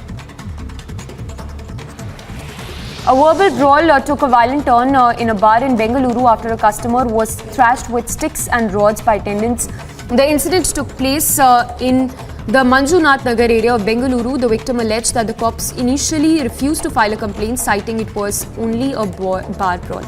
A verbal brawl took a violent turn in a bar in Bengaluru after a customer was thrashed with sticks and rods by attendants. The incident took place in the Manjunath Nagar area of Bengaluru. The victim alleged that the cops initially refused to file a complaint, citing it was only a bar brawl.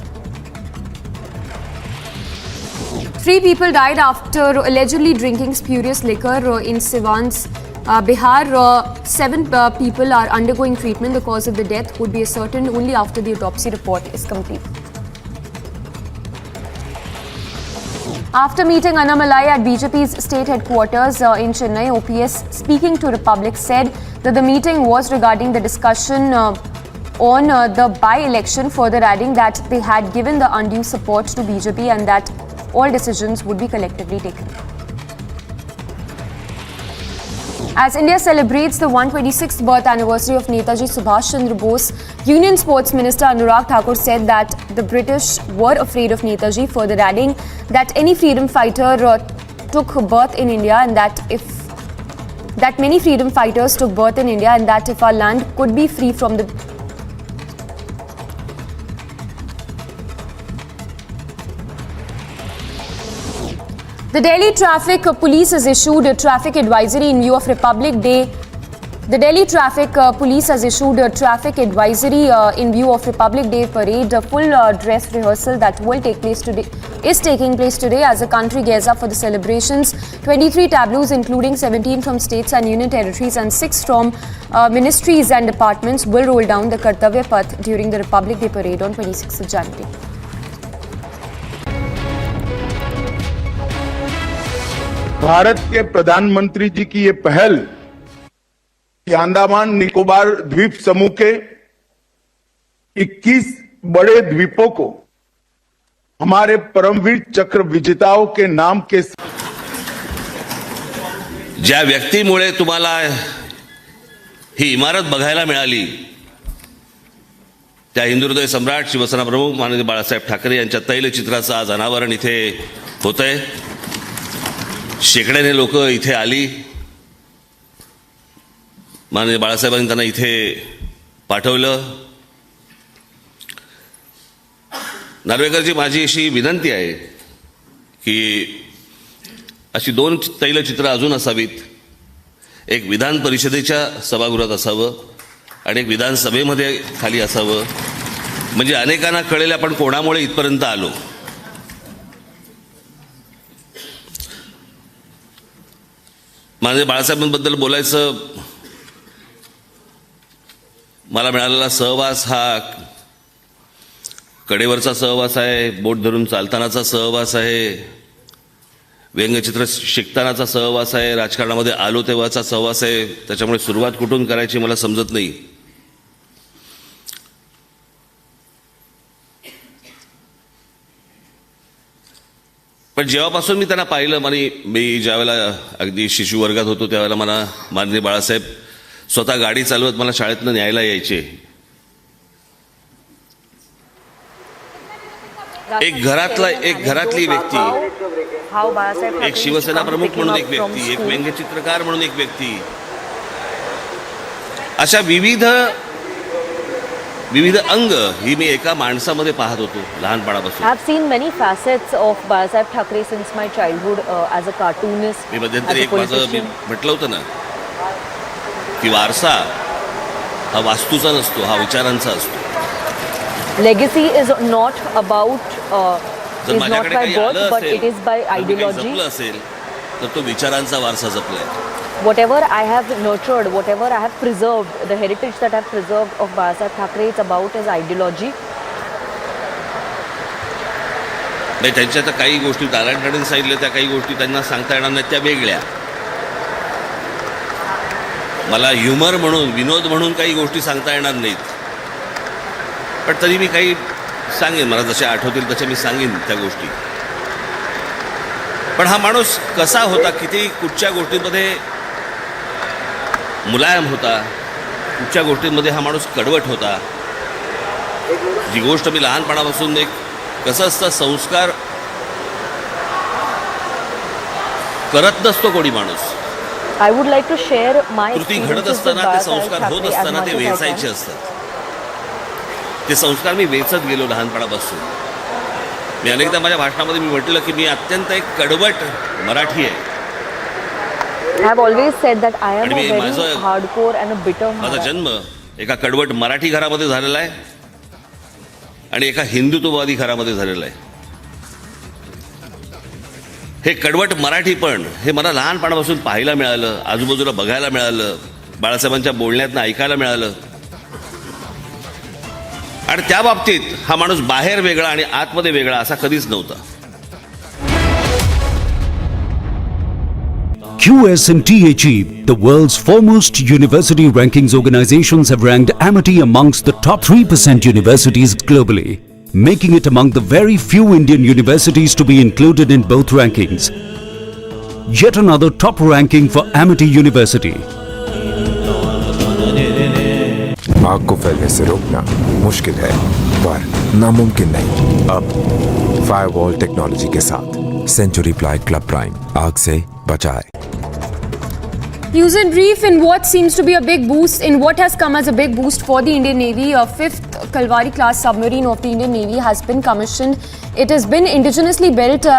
3 people died after allegedly drinking spurious liquor in Siwan's Bihar. 7 people are undergoing treatment. The cause of the death would be ascertained only after the autopsy report is complete. After meeting Annamalai at BJP's state headquarters in Chennai, OPS, speaking to Republic, said that the meeting was regarding the discussion on the by-election, further adding that they had given the undue support to BJP and that all decisions would be collectively taken. As India celebrates the 126th birth anniversary of Netaji Subhash Chandra Bose, Union Sports Minister Anurag Thakur said that the British were afraid of Netaji, further adding that any freedom fighter took birth in India and that many freedom fighters took birth in India and that if our land could be free from the Delhi Traffic Police has issued a traffic advisory in view of Republic Day. The Delhi Traffic Police has issued a traffic advisory in view of Republic Day parade. A full dress rehearsal that will take place today is taking place today as the country gears up for the celebrations. 23 tableaus, including 17 from states and union territories and 6 from ministries and departments, will roll down the Kartavya Path during the Republic Day parade on 26th of January. Bharat के प्रधानमंत्री जी की ये पहल कि अंडमान निकोबार द्वीप समूह के 21 बड़े द्वीपों को हमारे परमवीर चक्र विजेताओं के नाम के ज्या व्यक्तीमुळे तुम्हाला ही इमारत बघायला मिळाली त्या हिंदुहृदय सम्राट शिवसेना प्रमुख माननीय बाळासाहेब ठाकरे यांच्या तैलचित्राचं आज अनावरण इथे होतंय. शेकड्याने लोक इथे आली. माननीय बाळासाहेबांनी त्यांना इथे पाठवलं. नार्वेकरजी, माझी अशी विनंती आहे की अशी 2 तैलचित्र अजून असावीत. एक विधान परिषदेच्या सभागृहात असावं आणि एक विधानसभेमध्ये खाली असावं, म्हणजे अनेकांना कळेल आपण कोणामुळे इथपर्यंत आलो. माननीय बाळासाहेबांबद्दल बोलायचं, मला मिळालेला सहवास हा कडेवरचा सहवास आहे, बोट धरून चालतानाचा सहवास आहे, व्यंगचित्र शिकतानाचा सहवास आहे, राजकारणामध्ये आलो तेव्हाचा सहवास आहे. त्याच्यामुळे सुरुवात कुठून करायची मला समजत नाही. पण जेव्हापासून मी त्यांना पाहिलं, मी ज्यावेळेला अगदी शिशुवर्गात होतो त्यावेळेला मला माननीय बाळासाहेब स्वतः गाडी चालवत मला शाळेतनं न्यायला यायचे. एक घरातली व्यक्ती, एक शिवसेना प्रमुख म्हणून एक व्यक्ती, एक व्यंगचित्रकार म्हणून एक व्यक्ती, अशा विविध विविध अंग ही मी एका माणसामध्ये पाहत होतो लहानपणापासून. I've seen many facets of Balasahev Thackeray since my childhood as a cartoonist. मी मध्यंतरी एक माझं मी म्हटलं होतं ना की वारसा हा वास्तूचा नसतो, हा विचारांचा असतो. Legacy is not about जर is not माझ्याकडे by काही birth, आलं but it असेल, is by जर मी काही ideology. जपलं असेल तर तो विचारांचा वारसा जपलाय. Whatever I have nurtured, whatever I have preserved, the heritage that I have preserved of Balasahev Thackeray, it's about his ideology. नाही, त्यांच्या तर काही गोष्टी दारांकडून सांगितल्या, त्या काही गोष्टी त्यांना सांगता येणार नाहीत, त्या वेगळ्या. मला ह्युमर म्हणून, विनोद म्हणून काही गोष्टी सांगता येणार नाहीत, पण तरी मी काही सांगेन, मला जसे आठवतील तसे मी सांगेन त्या गोष्टी. पण हा माणूस कसा होता, किती कुठच्या गोष्टींमध्ये मुलायम होता, कुठच्या गोष्टींमध्ये हा माणूस कडवट होता. जी गोष्ट मी लहानपणापासून एक कसं असतं, संस्कार करत नसतो कोणी माणूस. I would like to share my कृती घडत असताना ते संस्कार होत असताना ते वेचायचे असतात. ते संस्कार मी वेचत गेलो लहानपणापासून. मी अनेकदा माझ्या भाषणामध्ये मी म्हटलं की मी अत्यंत एक कडवट मराठी आहे. I have always said that I am a very माझं hardcore and a bitter माझा Maharashtra. जन्म एका कडवट मराठी घरामध्ये झालेला आहे आणि एका हिंदुत्ववादी घरामध्ये झालेला आहे. हे कडवट मराठी पण हे मला लहानपणापासून पाहायला मिळालं, आजूबाजूला बघायला मिळालं, बाळासाहेबांच्या बोलण्यातनं ऐकायला मिळालं. आणि त्या बाबतीत हा माणूस बाहेर वेगळा आणि आतमध्ये वेगळा असा कधीच नव्हता. QS and THE, the world's foremost university rankings organizations, have ranked Amity amongst the top 3% universities globally, making it among the very few Indian universities to be included in both rankings. Yet another top ranking for Amity University. आग को फैलने से रोकना मुश्किल है, पर नामुमकिन नहीं। अब फायरवॉल टेक्नोलॉजी के साथ सेंचुरी प्लाई क्लब प्राइम आग से बचाए। News in brief, in what seems to be a big boost, in what has come as a big boost for the Indian Navy, a 5th Kalvari class submarine of the Indian Navy has been commissioned. It has been indigenously built.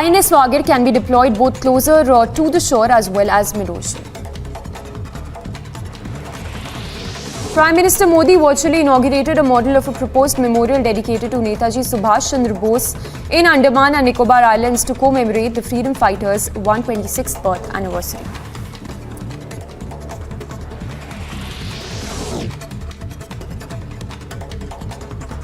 INS Wagir can be deployed both closer to the shore as well as mid-ocean. Prime Minister Modi virtually inaugurated a model of a proposed memorial dedicated to Netaji Subhash Chandra Bose in Andaman and Nicobar Islands to commemorate the freedom fighters' 126th birth anniversary.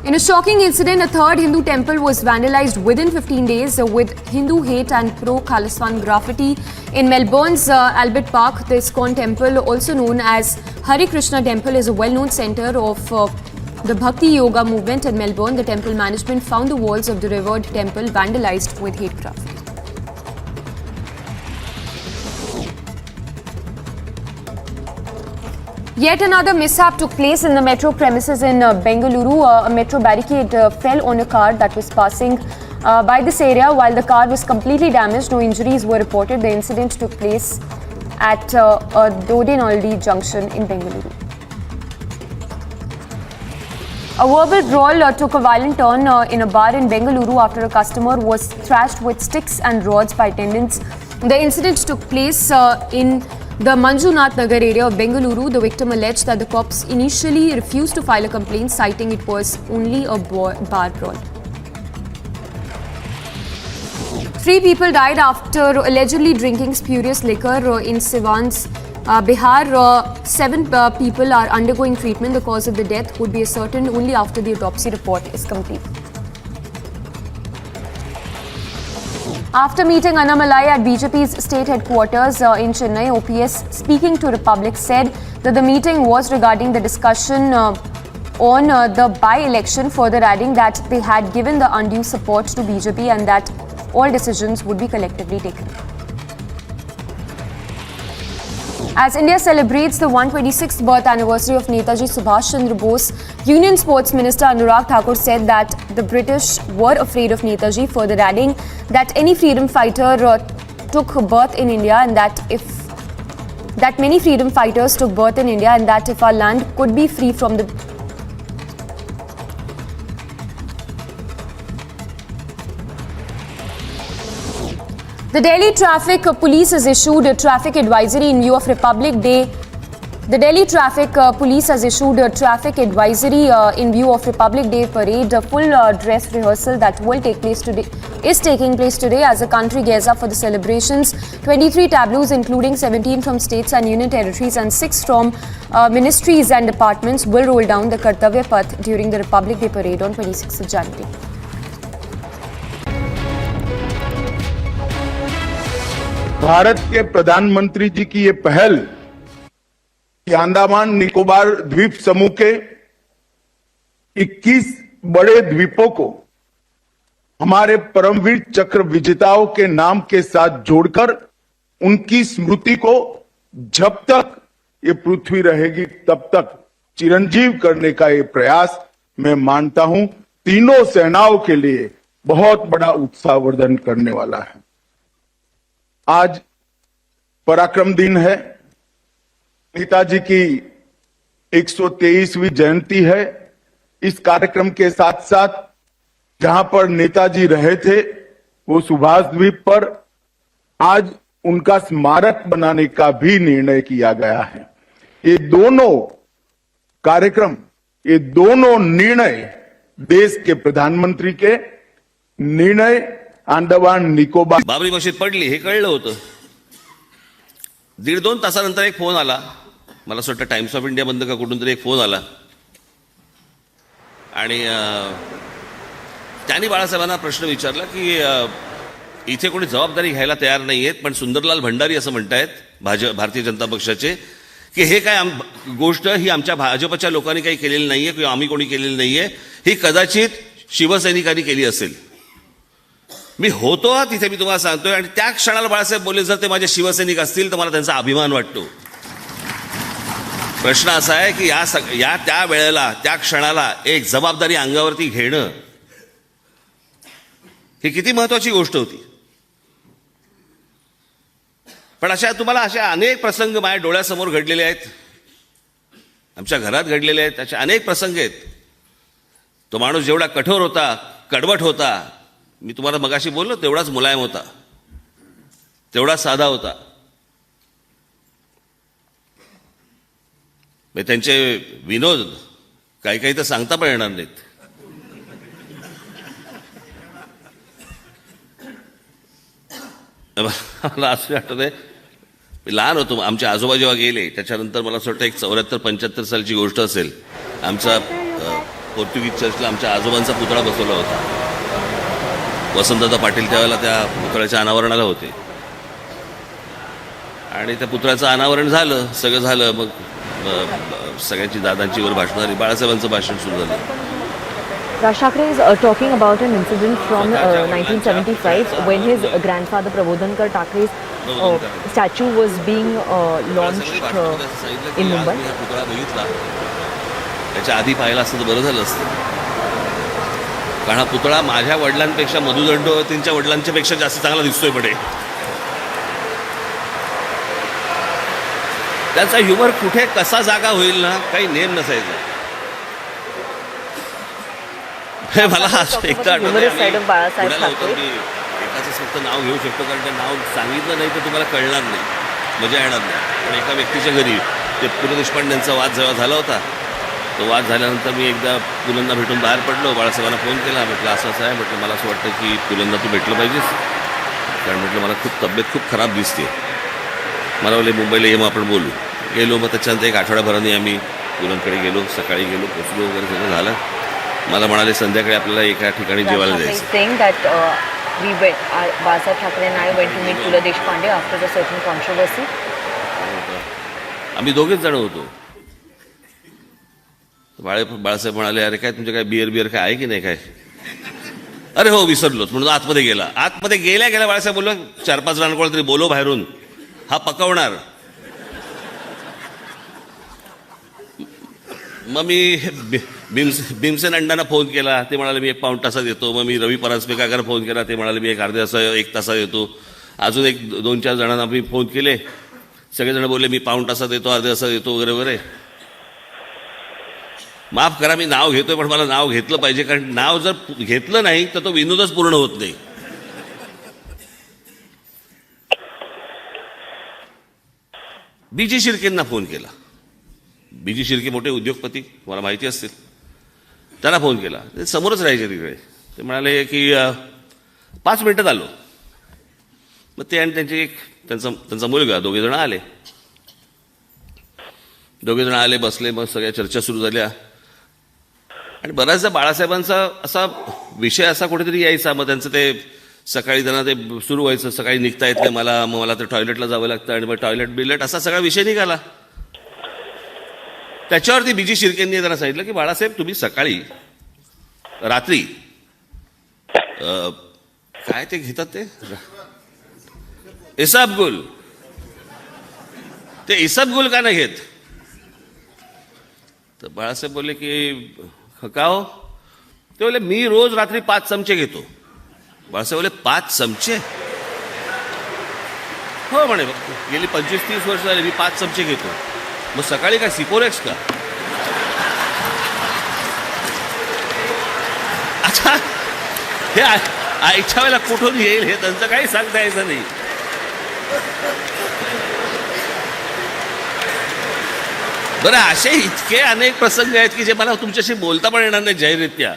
In a shocking incident, a third Hindu temple was vandalized within 15 days with Hindu hate and pro-Khalistan graffiti in Melbourne's Albert Park. The ISKCON temple, also known as Hare Krishna Temple, is a well-known center of the Bhakti Yoga movement in Melbourne. The temple management found the walls of the revered temple vandalized with hate graffiti. Yet another mishap took place in the metro premises in Bengaluru. A metro barricade fell on a car that was passing by this area. While the car was completely damaged, no injuries were reported. The incident took place at Dodinaldi junction in Bengaluru. A verbal brawl took a violent turn in a bar in Bengaluru after a customer was thrashed with sticks and rods by attendants. The incident took place in the Manjunath Nagar area of Bengaluru. The victim alleged that the cops initially refused to file a complaint, citing it was only a bar brawl. 3 people died after allegedly drinking spurious liquor in Siwan's Bihar. 7 people are undergoing treatment. The cause of the death would be ascertained only after the autopsy report is complete. After meeting Annamalai at BJP's state headquarters in Chennai, OPS, speaking to Republic, said that the meeting was regarding the discussion on the by-election, further adding that they had given the undue support to BJP and that all decisions would be collectively taken. As India celebrates the 126th birth anniversary of Netaji Subhash Chandra Bose, Union Sports Minister Anurag Thakur said that the British were afraid of Netaji, further adding that any freedom fighter took birth in India and that many freedom fighters took birth in India and that if our land could be free from the The Delhi Traffic Police has issued a traffic advisory in view of Republic Day. The Delhi Traffic Police has issued a traffic advisory in view of Republic Day parade. A full dress rehearsal that will take place today is taking place today as the country gears up for the celebrations. 23 tableaus, including 17 from states and union territories and 6 from ministries and departments, will roll down the Kartavya Path during the Republic Day parade on 26th of January. Bharat के प्रधानमंत्री जी की ये पहल कि अंडमान निकोबार द्वीप समूह के 21 बड़े द्वीपों को हमारे परमवीर चक्र विजेताओं के नाम के साथ जोड़कर उनकी स्मृति को जब तक ये पृथ्वी रहेगी तब तक चिरंजीव करने का ये प्रयास मैं मानता हूं तीनों सेनाओं के लिए बहुत बड़ा उत्साहवर्धन करने वाला है। आज पराक्रम दिन है, नेताजी की 123वीं जयंती है। इस कार्यक्रम के साथ साथ जहां पर नेताजी रहे थे वो सुभाष द्वीप पर आज उनका स्मारक बनाने का भी निर्णय किया गया है। ये दोनों कार्यक्रम, ये दोनों निर्णय देश के प्रधानमंत्री के निर्णय अंडमान निकोबार बाबरी मशीद पडली हे कळलं होतं। 1.5-2 तासानंतर एक फोन आला, मला असं वाटतं टाइम्स ऑफ इंडिया बंद का कुठून तरी एक फोन आला आणि त्यांनी बाळासाहेबांना प्रश्न विचारला की इथे कोणी जबाबदारी घ्यायला तयार नाहीयेत, पण सुंदरलाल भंडारी असं म्हणतायत भारतीय जनता पक्षाचे की हे काय गोष्ट ही आमच्या भाजपच्या लोकांनी काही केलेली नाहीये किंवा आम्ही कोणी केलेली नाहीये, ही कदाचित शिवसैनिकांनी केली असेल। मी होतो तिथे, मी तुम्हाला सांगतोय, आणि त्या क्षणाला बाळासाहेब बोलले जर ते माझे शिवसैनिक असतील तर मला त्यांचा अभिमान वाटतो। प्रश्न असा आहे की या त्या वेळेला त्या क्षणाला एक जबाबदारी अंगावरती घेणं ही किती महत्वाची गोष्ट होती। पण तुम्हाला अशा अनेक प्रसंग माझ्या डोळ्यासमोर घडलेले आहेत, आमच्या घरात घडलेले आहेत, असे अनेक प्रसंग आहेत। तो माणूस जेवढा कठोर होता, कडवट होता, मी तुम्हाला मगाशी बोललो तेवढाच मुलायम होता, तेवढा साधा होता। त्यांचे विनोद काही काही तर सांगता पण येणार नाहीत। मला असं आठवतंय, लहान होतो, आमचे आजोबा जेव्हा गेले त्याच्यानंतर मला असं वाटतं एक 74-75 सालची गोष्ट असेल, आमचा पोर्तुगीज चर्चला आमच्या आजोबांचा पुतळा बसवला होता। वसंतदादा पाटील त्यावेळेला त्या पुतळ्याच्या अनावरणाला होते आणि त्या पुतळ्याचं अनावरण झालं, सगळं झालं, मग सगळ्यांची दादांची वर भाषण झाली, बाळासाहेबांचं भाषण सुरू झालं। Raj Thackeray is talking about an incident from 1975 when his grandfather Prabodhankar Thackeray's statue was being launched in Mumbai. पुतळा बघितला, त्याच्या आधी पाहिला असतं तर बरं झालं असतं, कारण हा पुतळा माझ्या वडिलांपेक्षा मधुदंडवतींच्या वडिलांच्या पेक्षा जास्त चांगला दिसतोय पडे। त्यांचा ह्युमर कुठे कसा जागा होईल ना, काही नेम नसायचा। मला एकदा आठवतं, मी एकाच फक्त नाव घेऊ शकतो कारण ते नाव सांगितलं नाही तर तुम्हाला कळणार नाही, मजा येणार नाही। पण एका व्यक्तीच्या घरी ते पु. ल. देशपांडेंचा वाद जेव्हा झाला होता, तो वाद झाल्यानंतर मी एकदा पुलंना भेटून बाहेर पडलो, बाळासाहेबांना फोन केला, म्हटलं असं असं आहे, म्हटलं मला असं वाटतं की पुलंना तू भेटलं पाहिजेस, कारण म्हटलं मला खूप तब्येत खूप खराब दिसते, मला बोलले मुंबईला ये मग आपण बोलू। गेलो, मग त्याच्यानंतर एक आठवड्याभराने आम्ही पुलंकडे गेलो, सकाळी गेलो, पोचलो वगैरे सगळं झालं। मला म्हणाले संध्याकाळी आपल्याला एका ठिकाणी जेवायला जायचं। Balasaheb Thackeray and I went to meet Pula Deshpande after a certain controversy. आम्ही दोघेच जण होतो। बाळासाहेब म्हणाले, अरे काय तुमच्या काय बियर काय आहे की नाही काय? अरे हो विसरलोच म्हणून आतमध्ये गेला। आतमध्ये गेल्या गेल्या बाळासाहेब बोललो, 4-5 जणांकडे तरी बोलो बाहेरून, हा पकवणार। मग मी भीमसेन अण्णांना फोन केला, ते म्हणाले मी 1 पाऊण तासात येतो। मग मी रवी परांजपेकांना फोन केला, ते म्हणाले मी 1 तासात येतो। अजून 2-4 जणांना मी फोन केले, सगळेजण बोलले मी 1 पाऊण तासात येतो, अर्ध्या तासात येतो वगैरे वगैरे। माफ करा मी नाव घेतोय, पण मला नाव घेतलं पाहिजे, कारण नाव जर घेतलं नाही तर तो विनोदच पूर्ण होत नाही। बीजी शिर्केंना फोन केला. बीजी शिर्के मोठे उद्योगपती, मला माहिती असतील. त्यांना फोन केला. ते समोरच राहायचे तिकडे. ते म्हणाले की 5 मिनिटात आलो. मग ते आणि त्यांचा मुलगा दोघेजण आले. दोघेजण आले, बसले, मग सगळ्या चर्चा सुरू झाल्या. आणि बऱ्याचदा बाळासाहेबांचा असा विषय असा कुठेतरी यायचा. मग त्यांचं ते सकाळी त्यांना ते सुरू व्हायचं, सकाळी निघता येत नाही मला, मग मला ते टॉयलेटला जावं लागतं, आणि मग टॉयलेट बिलेट असा सगळा विषय निघाला. त्याच्यावरती बीजी शिर्केंनी त्यांना सांगितलं की बाळासाहेब, तुम्ही सकाळी रात्री काय ते घेतात ते इसाबगुल, ते इसाबगुल का नाही घेत? तर बाळासाहेब बोलले की का हो? ते बोलले मी रोज रात्री 5 चमचे घेतो. बाळासाहेब बोलले 5 चमचे? हो म्हणे, गेली 25-30 वर्ष झाली मी 5 चमचे घेतो. मग सकाळी काय सिपोरेक्स का? अच्छा, हे आईच्या वेळेला कुठून येईल हे त्यांचं काही सांगता यायचं नाही. बरं, असे इतके अनेक प्रसंग आहेत की जे मला तुमच्याशी बोलता पण येणार नाही जाहीररित्या.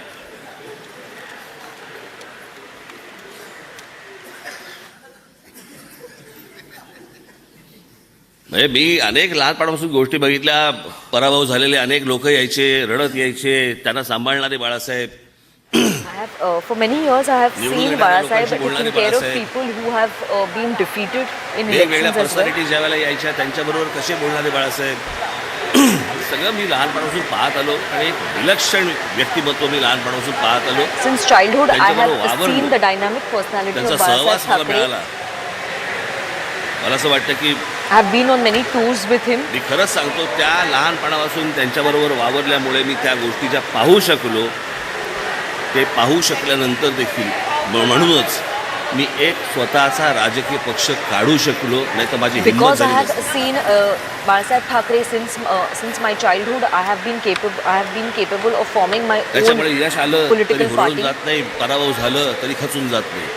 म्हणजे मी अनेक लहानपणापासून गोष्टी बघितल्या. पराभव झालेले अनेक लोक यायचे, रडत यायचे, त्यांना सांभाळणारे Balasaheb. For many years, I have seen Barasaheb taking care of people who have been defeated in वेगवेगळ्या elections as well. पर्सनॅलिटी ज्या वेळेला यायच्या त्यांच्याबरोबर कसे बोलणारे बाळासाहेब, सगळं मी लहानपणापासून पाहत आलो. आणि एक विलक्षण व्यक्तिमत्व मी लहानपणापासून पाहत आलो. Since childhood, I have seen the dynamic personality त्यांचा of सहवास Barasaheb मला मिळाला. Thackeray. मला असं वाटतं की I have been on many tours with him. मी खरंच सांगतो, त्या लहानपणापासून त्यांच्याबरोबर वावरल्यामुळे मी त्या गोष्टी ज्या पाहू शकलो, ते पाहू शकल्यानंतर देखील म्हणूनच मी एक स्वतःचा राजकीय पक्ष काढू शकलो, नाही तर माझी हिंमत Because I झाली have नसती. seen Barasaheb Thackeray since my childhood, I have been capable of forming my own त्याच्यामुळे यश आलं तरी political हुरळून party. जात नाही, पराभव झालं तरी खचून जात नाही.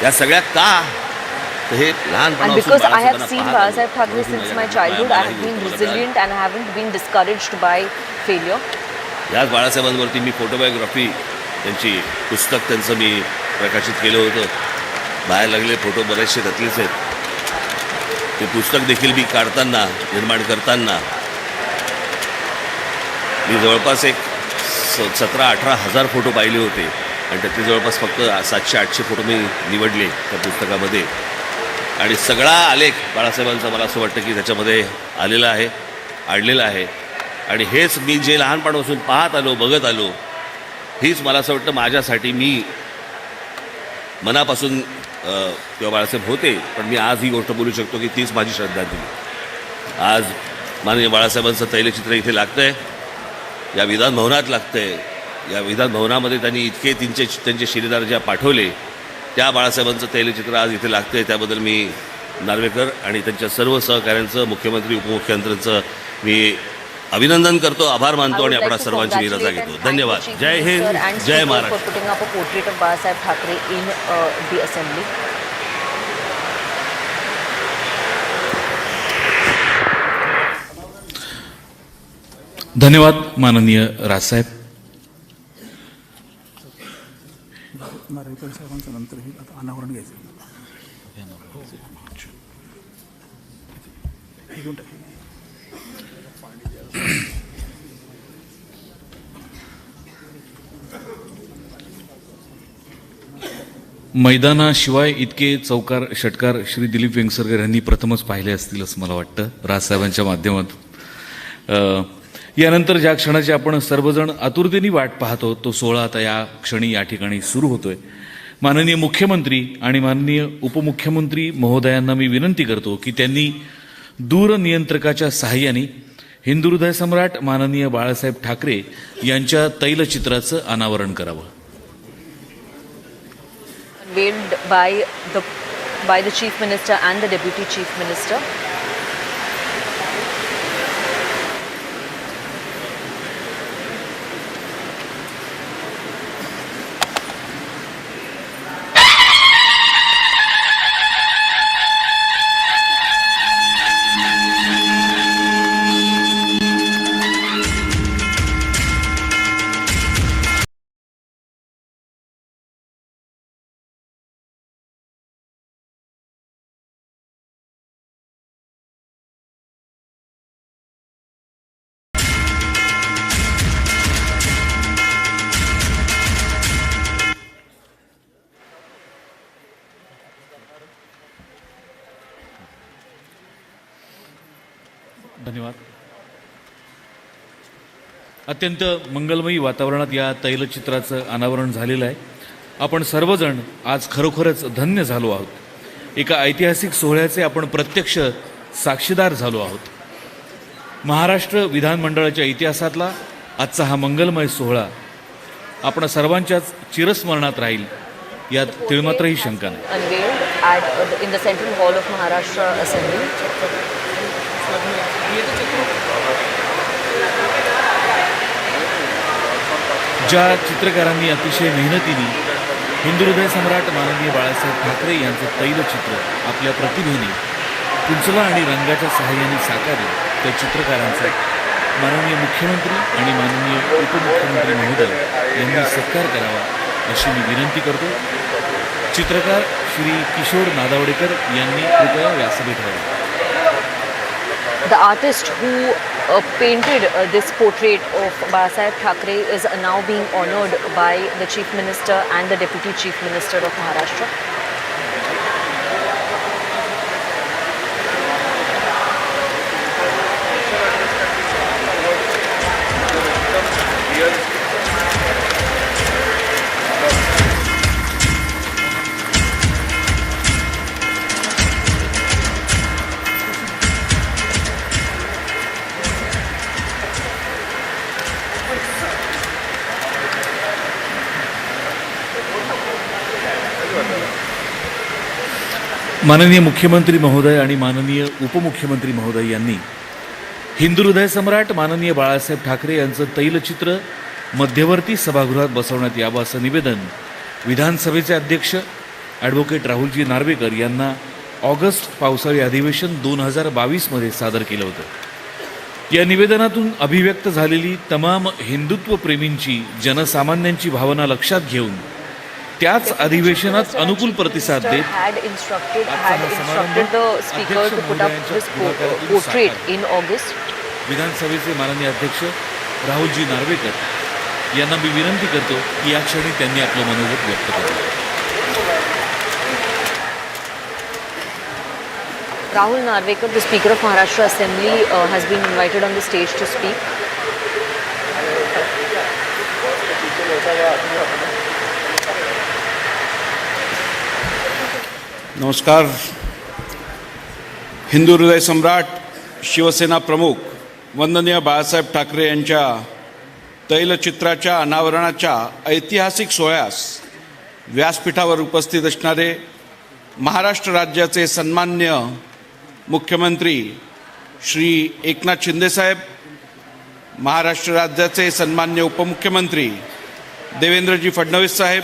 या सगळ्या का? तर हे And लहानपणापासून because I have बाळासाहेबांना seen पाहत आलो. Barasaheb Thackeray since my childhood, I have been resilient and I haven't been discouraged by failure. याच बाळासाहेबांवरती मी फोटोबायोग्राफी, त्यांची पुस्तक त्यांचं मी प्रकाशित केलं होतं. बाहेर लागलेले फोटो बरेचसे त्यातलेच आहेत. ते पुस्तक देखील मी काढताना, निर्माण करताना मी जवळपास एक 17-18 हजार फोटो पाहिले होते. आणि त्यातले जवळपास फक्त 700-800 फोटो मी निवडले त्या पुस्तकामध्ये. आणि सगळा आलेख बाळासाहेबांचा मला असं वाटतं की त्याच्यामध्ये आलेला आहे, आणलेला आहे. आणि हेच मी जे लहानपणापासून पाहत आलो, बघत आलो, हीच मला असं वाटतं माझ्यासाठी मी मनापासून तेव्हा बाळासाहेब होते, पण मी आज ही गोष्ट बोलू शकतो की तीच माझी श्रद्धांजली. आज माननीय बाळासाहेबांचं तैलचित्र इथे लागतंय, या विधान भवनात लागतंय. या विधान भवनामध्ये त्यांनी इतके त्यांचे शिलेदार ज्या पाठवले, त्या बाळासाहेबांचं तैलचित्र आज इथे लागतंय. त्याबद्दल मी नार्वेकर आणि त्यांच्या सर्व सहकाऱ्यांचं, मुख्यमंत्री, उपमुख्यमंत्र्यांचं मी अभिनंदन करतो, आभार मानतो आणि आपणा सर्वांची रजा घेतो. धन्यवाद. जय हिंद, जय Maharashtra. For putting up a portrait of Barasaheb Thackeray in the assembly. धन्यवाद माननीय राजसाहेब. साहेबांचं नंतर अनावरण घ्यायचं. मैदानाशिवाय इतके चौकार षटकार श्री दिलीप वेंगसरकर यांनी प्रथमच पाहिले असतील असं मला वाटतं राजसाहेबांच्या माध्यमातून. यानंतर ज्या क्षणाची आपण सर्वजण आतुरतेने वाट पाहतो, तो सोहळा आता या क्षणी या ठिकाणी सुरू होतोय. माननीय मुख्यमंत्री आणि माननीय उपमुख्यमंत्री महोदयांना मी विनंती करतो की त्यांनी दूरनियंत्रकाच्या सहाय्याने हिंदू हृदय सम्राट माननीय बाळासाहेब ठाकरे यांच्या तैलचित्राचं अनावरण करावं. Unveiled by the Chief Minister and the Deputy Chief Minister. अत्यंत मंगलमयी वातावरणात या तैलचित्राचं अनावरण झालेलं आहे. आपण सर्वजण आज खरोखरच धन्य झालो आहोत. एका ऐतिहासिक सोहळ्याचे आपण प्रत्यक्ष साक्षीदार झालो आहोत. महाराष्ट्र विधानमंडळाच्या इतिहासातला आजचा हा मंगलमय सोहळा आपण सर्वांच्याच चिरस्मरणात राहील यात तिळमात्रही शंका नाही. Unveiled in the central hall of Maharashtra Assembly. ज्या चित्रकारांनी अतिशय मेहनतीने हिंदू हृदय सम्राट माननीय बाळासाहेब ठाकरे यांचं तैलचित्र आपल्या प्रतिभेने पुंचला आणि रंगाच्या सहाय्याने साकारलं, त्या चित्रकारांचा माननीय मुख्यमंत्री आणि माननीय उपमुख्यमंत्री महोदय यांनी सत्कार करावा अशी मी विनंती करतो. चित्रकार श्री किशोर नादावडेकर यांनी कृपया व्यासपीठ व्हावे. The artist who painted this portrait of Balasaheb Thackeray is now being honored by the Chief Minister and the Deputy Chief Minister of Maharashtra. माननीय मुख्यमंत्री महोदय आणि माननीय उपमुख्यमंत्री महोदय यांनी हिंदू हृदय सम्राट माननीय बाळासाहेब ठाकरे यांचं तैलचित्र मध्यवर्ती सभागृहात बसवण्यात यावं असं निवेदन विधानसभेचे अध्यक्ष ॲडव्होकेट राहुलजी नार्वेकर यांना ऑगस्ट पावसाळी अधिवेशन 2022 सादर केलं होतं. या निवेदनातून अभिव्यक्त झालेली तमाम हिंदुत्व प्रेमींची जनसामान्यांची भावना लक्षात घेऊन त्याच अधिवेशनात अनुकूल प्रतिसाद देत had instructed the speaker to put up this portrait in August. विधानसभेचे माननीय अध्यक्ष राहुलजी नार्वेकर यांना मी विनंती करतो की या क्षणी त्यांनी आपलं मनोगत व्यक्त करावं. Rahul Narvekar, the Speaker of Maharashtra Assembly, has been invited on the stage to speak. नमस्कार. हिंदू हृदय सम्राट शिवसेना प्रमुख वंदनीय बाळासाहेब ठाकरे यांच्या तैलचित्राच्या अनावरणाच्या ऐतिहासिक सोहळ्यास व्यासपीठावर उपस्थित असणारे महाराष्ट्र राज्याचे सन्मान्य मुख्यमंत्री श्री एकनाथ शिंदेसाहेब, महाराष्ट्र राज्याचे सन्मान्य उपमुख्यमंत्री देवेंद्रजी फडणवीस साहेब,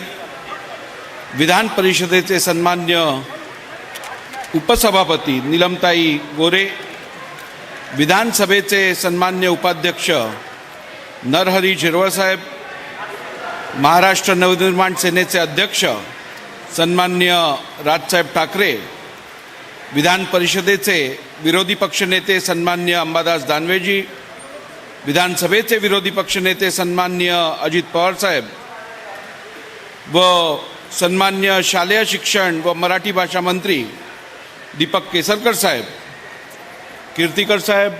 विधान परिषदेचे सन्मान्य उपसभापती नीलमताई गोरे, विधानसभेचे सन्मान्य उपाध्यक्ष नरहरी झिरवळ साहेब, महाराष्ट्र नवनिर्माण सेनेचे अध्यक्ष सन्मान्य राजसाहेब ठाकरे, विधान परिषदेचे विरोधी पक्षनेते सन्मान्य अंबादास दानवेजी, विधानसभेचे विरोधी पक्षनेते सन्मान्य अजित पवार साहेब व सन्मान्य शालेय शिक्षण व मराठी भाषा मंत्री दीपक केसरकर साहेब, कीर्तिकर साहेब,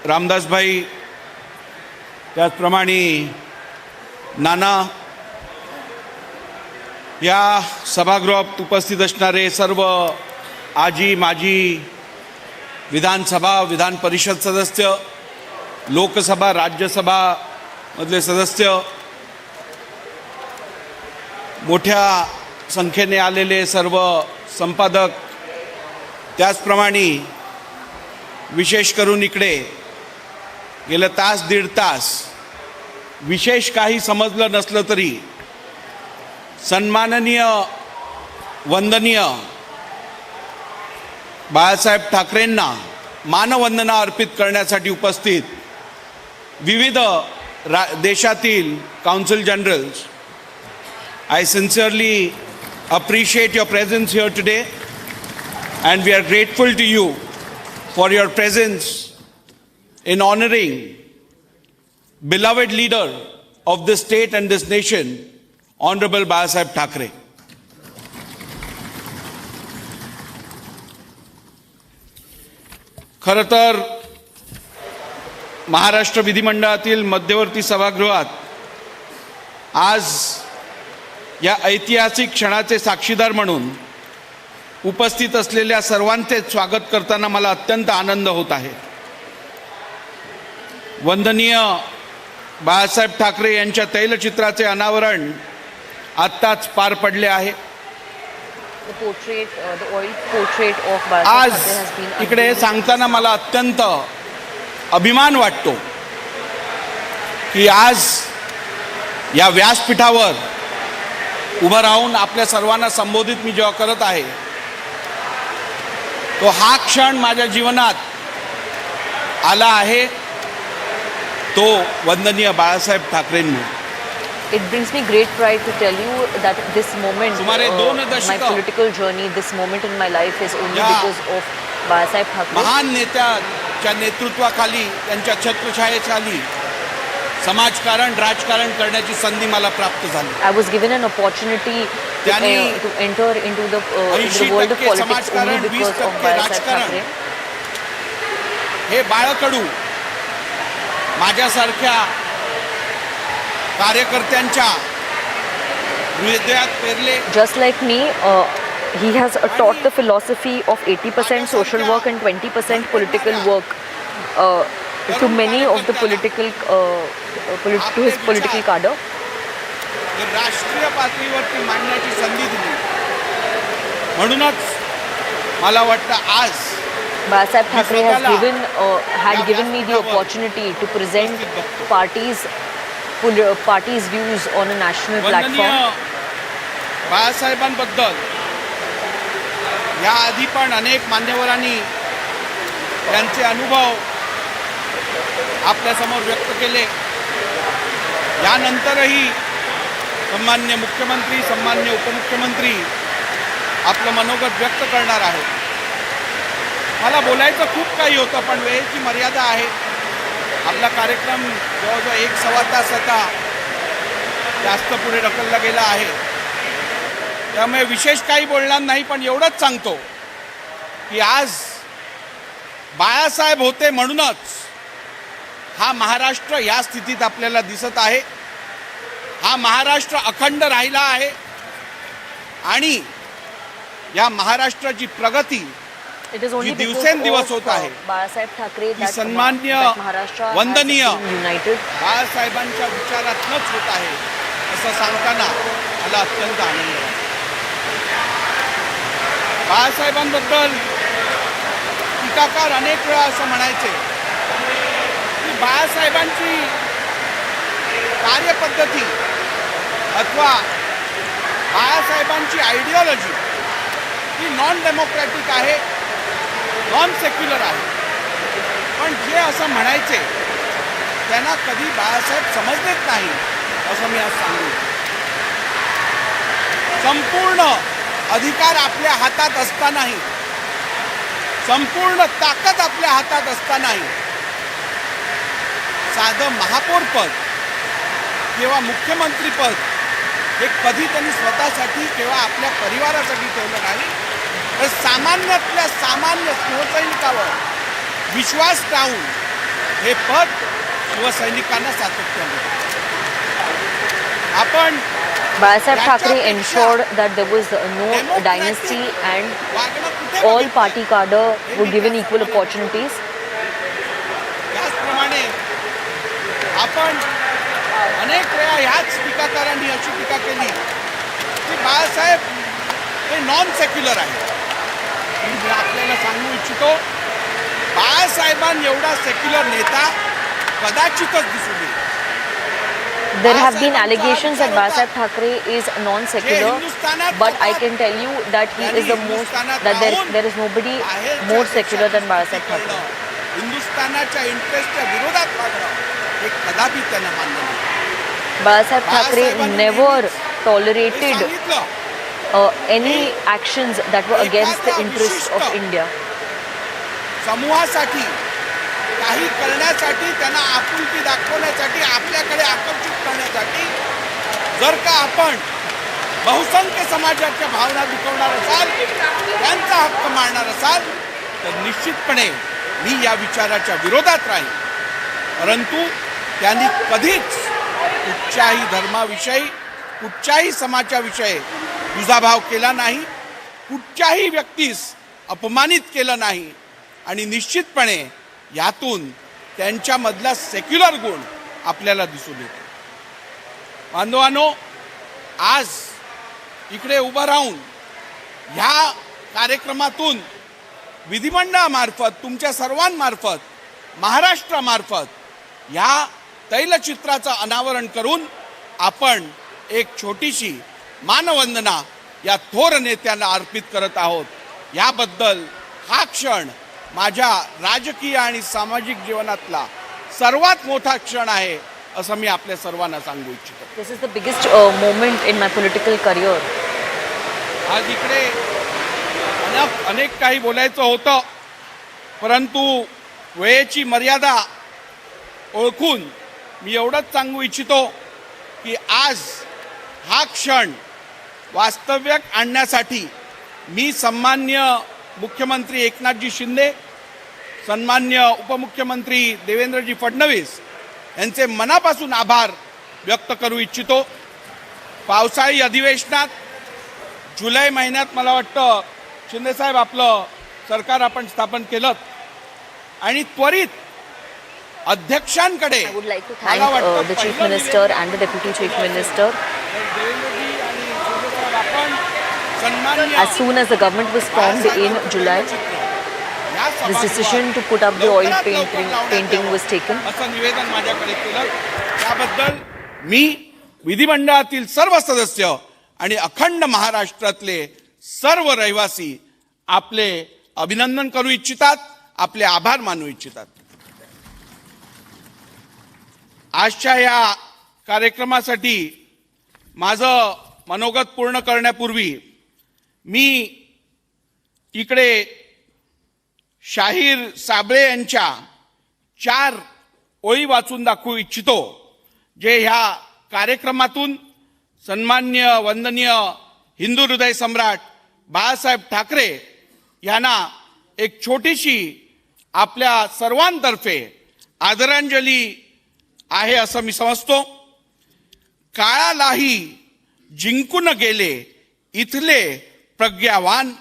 रामदास भाई, त्याचप्रमाणे नाना, या सभागृहात उपस्थित असणारे सर्व आजी माजी विधानसभा विधान परिषद सदस्य, लोकसभा राज्यसभा मधले सदस्य, मोठ्या संख्येने आलेले सर्व संपादक, त्याचप्रमाणे विशेष करून इकडे गेले तास दीड तास विशेष काही समजलं नसलं तरी सन्माननीय वंदनीय बाळासाहेब ठाकरेंना मानवंदना अर्पित करण्यासाठी उपस्थित विविध देशातील council generals, I sincerely appreciate your presence here today, and we are grateful to you for your presence in honoring beloved leader of this state and this nation, Honorable Balasaheb Thackeray. खरं तर महाराष्ट्र विधिमंडळातील मध्यवर्ती सभागृहात आज या ऐतिहासिक क्षणाचे साक्षीदार म्हणून उपस्थित असलेल्या सर्वांचे स्वागत करताना मला अत्यंत आनंद होत आहे. वंदनीय बाळासाहेब ठाकरे यांच्या तैलचित्राचे अनावरण आत्ताच पार पडले आहे. आज इकडे सांगताना मला अत्यंत अभिमान वाटतो की आज या व्यासपीठावर उभं राहून आपल्या सर्वांना संबोधित मी जेव्हा करत आहे तो हा क्षण माझ्या जीवनात आला आहे तो वंदनीय बाळासाहेब ठाकरेंनी. It brings me great pride to tell you that this moment, my political journey, this moment in my life is only because of Balasaheb Thackeray. महान नेत्याच्या नेतृत्वाखाली त्यांच्या छत्रछायेखाली समाजकारण राजकारण करण्याची संधी मला प्राप्त झाली. I was given an opportunity to enter into the world of politics only because of Balasaheb Thackeray. हे बाळकडू माझ्यासारख्या कार्यकर्त्यांच्या हृदयात पेरले. Just like me, he has taught the philosophy of 80% social work and 20% political work to many of the to his political cadre. राष्ट्रीय पातळीवरती मांडण्याची संधी दिली. म्हणूनच मला वाटतं आज Balasaheb Thackeray had given me the opportunity to present parties' views on a national platform. बाळासाहेबांबद्दल या आधी पण अनेक मान्यवरांनी त्यांचे अनुभव आपल्यासमोर व्यक्त केले. यानंतरही सन्मान्य मुख्यमंत्री सन्मान्य उपमुख्यमंत्री आपलं मनोगत व्यक्त करणार आहेत. मला बोलायचं खूप काही होतं पण वेळेची मर्यादा आहे. आपला कार्यक्रम जवळजवळ 1-1.25 तास आता जास्त पुढे ढकलला गेला आहे. त्यामुळे विशेष काही बोलणार नाही पण एवढंच सांगतो की आज बाळासाहेब होते म्हणूनच हा महाराष्ट्र या स्थितीत आपल्याला दिसत आहे. हा महाराष्ट्र अखंड राहिला आहे आणि या महाराष्ट्राची प्रगती जी दिवसेंदिवस होत आहे ती सन्मान्य वंदनीय बाळासाहेबांच्या विचारातूनच होत आहे असं सांगताना मला अत्यंत आनंद आहे. बाळासाहेबांबद्दल टीकाकार अनेक वेळा असं म्हणायचे की बाळासाहेबांची कार्यपद्धती अथवा बाळासाहेबांची आयडिओलॉजी ही नॉन डेमोक्रॅटिक आहे, नॉन सेक्युलर आहे. पण जे असं म्हणायचे त्यांना कधी बाळासाहेब समजलेच नाही असं मी आज सांगू. संपूर्ण अधिकार आपल्या हातात असतानाही संपूर्ण ताकद आपल्या हातात असतानाही साधं महापौरपद किंवा मुख्यमंत्रीपद हे कधी त्यांनी स्वतःसाठी किंवा आपल्या परिवारासाठी ठेवलं नाही तर सामान्यातल्या सामान्य शिवसैनिकावर विश्वास ठेवून हे पद शिवसैनिकांना सातत्याने आपण Balasaheb Thackeray ensured that there was no dynasty and all party cadre were given equal opportunities. त्याचप्रमाणे आपण अनेक वेळा ह्याच टीकाकारांनी अशी टीका केली की बाळासाहेब हे नॉन सेक्युलर आहे. मी आपल्याला सांगू इच्छितो बाळासाहेबांनी एवढा सेक्युलर नेता कदाचितच दिसू नये. There have been allegations that Balasaheb Thackeray is non-secular, but I can tell you that he is the most, that there is nobody more secular than Balasaheb Thackeray. हिंदुस्थानाच्या इंटरेस्टच्या विरोधात वागणं हे कदापि त्यांना मान्य नाही. Balasaheb Thackeray never tolerated any actions that were against the interests of India. समूहासाठी काही करण्यासाठी त्यांना आपुलकी दाखवण्यासाठी आपल्याकडे आकर्षित करण्यासाठी जर का आपण बहुसंख्य समाजाच्या भावना दुखवणार असाल त्यांचा हक्क मारणार असाल तर निश्चितपणे मी या विचाराच्या विरोधात राहील. परंतु त्यांनी कधीच कुठच्याही धर्माविषयी कुठच्याही समाजाविषयी दुजाभाव केला नाही, कुठच्याही व्यक्तीस अपमानित केलं नाही आणि निश्चितपणे यातून त्यांच्यामधला सेक्युलर गुण आपल्याला दिसून येतो. बांधवांनो, आज इकडे उभं राहून ह्या कार्यक्रमातून विधिमंडळामार्फत तुमच्या सर्वांमार्फत महाराष्ट्रामार्फत ह्या तैलचित्राचं अनावरण करून आपण एक छोटीशी मानवंदना या थोर नेत्यांना अर्पित करत आहोत. याबद्दल हा क्षण माझ्या राजकीय आणि सामाजिक जीवनातला सर्वात मोठा क्षण आहे असं मी आपल्या सर्वांना सांगू इच्छितो. This is the biggest moment in my political career. आज इकडे अनेक काही बोलायचं होतं, परंतु वेळेची मर्यादा ओळखून मी एवढंच सांगू इच्छितो की आज हा क्षण वास्तव्यात आणण्यासाठी मी सन्मान्य मुख्यमंत्री एकनाथजी शिंदे, सन्मान्य उपमुख्यमंत्री देवेंद्रजी फडणवीस यांचे मनापासून आभार व्यक्त करू इच्छितो. पावसाळी अधिवेशनात जुलै महिन्यात मला वाटतं शिंदेसाहेब आपलं सरकार आपण स्थापन केलं आणि त्वरित अध्यक्षांकडे I would like to thank the Chief Minister and the Deputy Chief Minister. As soon as the government was formed in July, this decision to put up the oil painting was taken. असं निवेदन माझ्याकडे केलं. त्याबद्दल मी विधिमंडळातील सर्व सदस्य आणि अखंड महाराष्ट्रातले सर्व रहिवासी आपले अभिनंदन करू इच्छितात, आपले आभार मानू इच्छितात. आजच्या या कार्यक्रमासाठी माझं मनोगत पूर्ण करण्यापूर्वी मी इकडे शाहीर साबळे यांच्या 4 ओळी वाचून दाखवू इच्छितो, जे ह्या कार्यक्रमातून सन्मान्य वंदनीय हिंदू हृदय सम्राट बाळासाहेब ठाकरे यांना एक छोटीशी आपल्या सर्वांतर्फे आदरांजली आहे असं मी समजतो. काळालाही जिंकून गेले इथले प्रज्ञावान,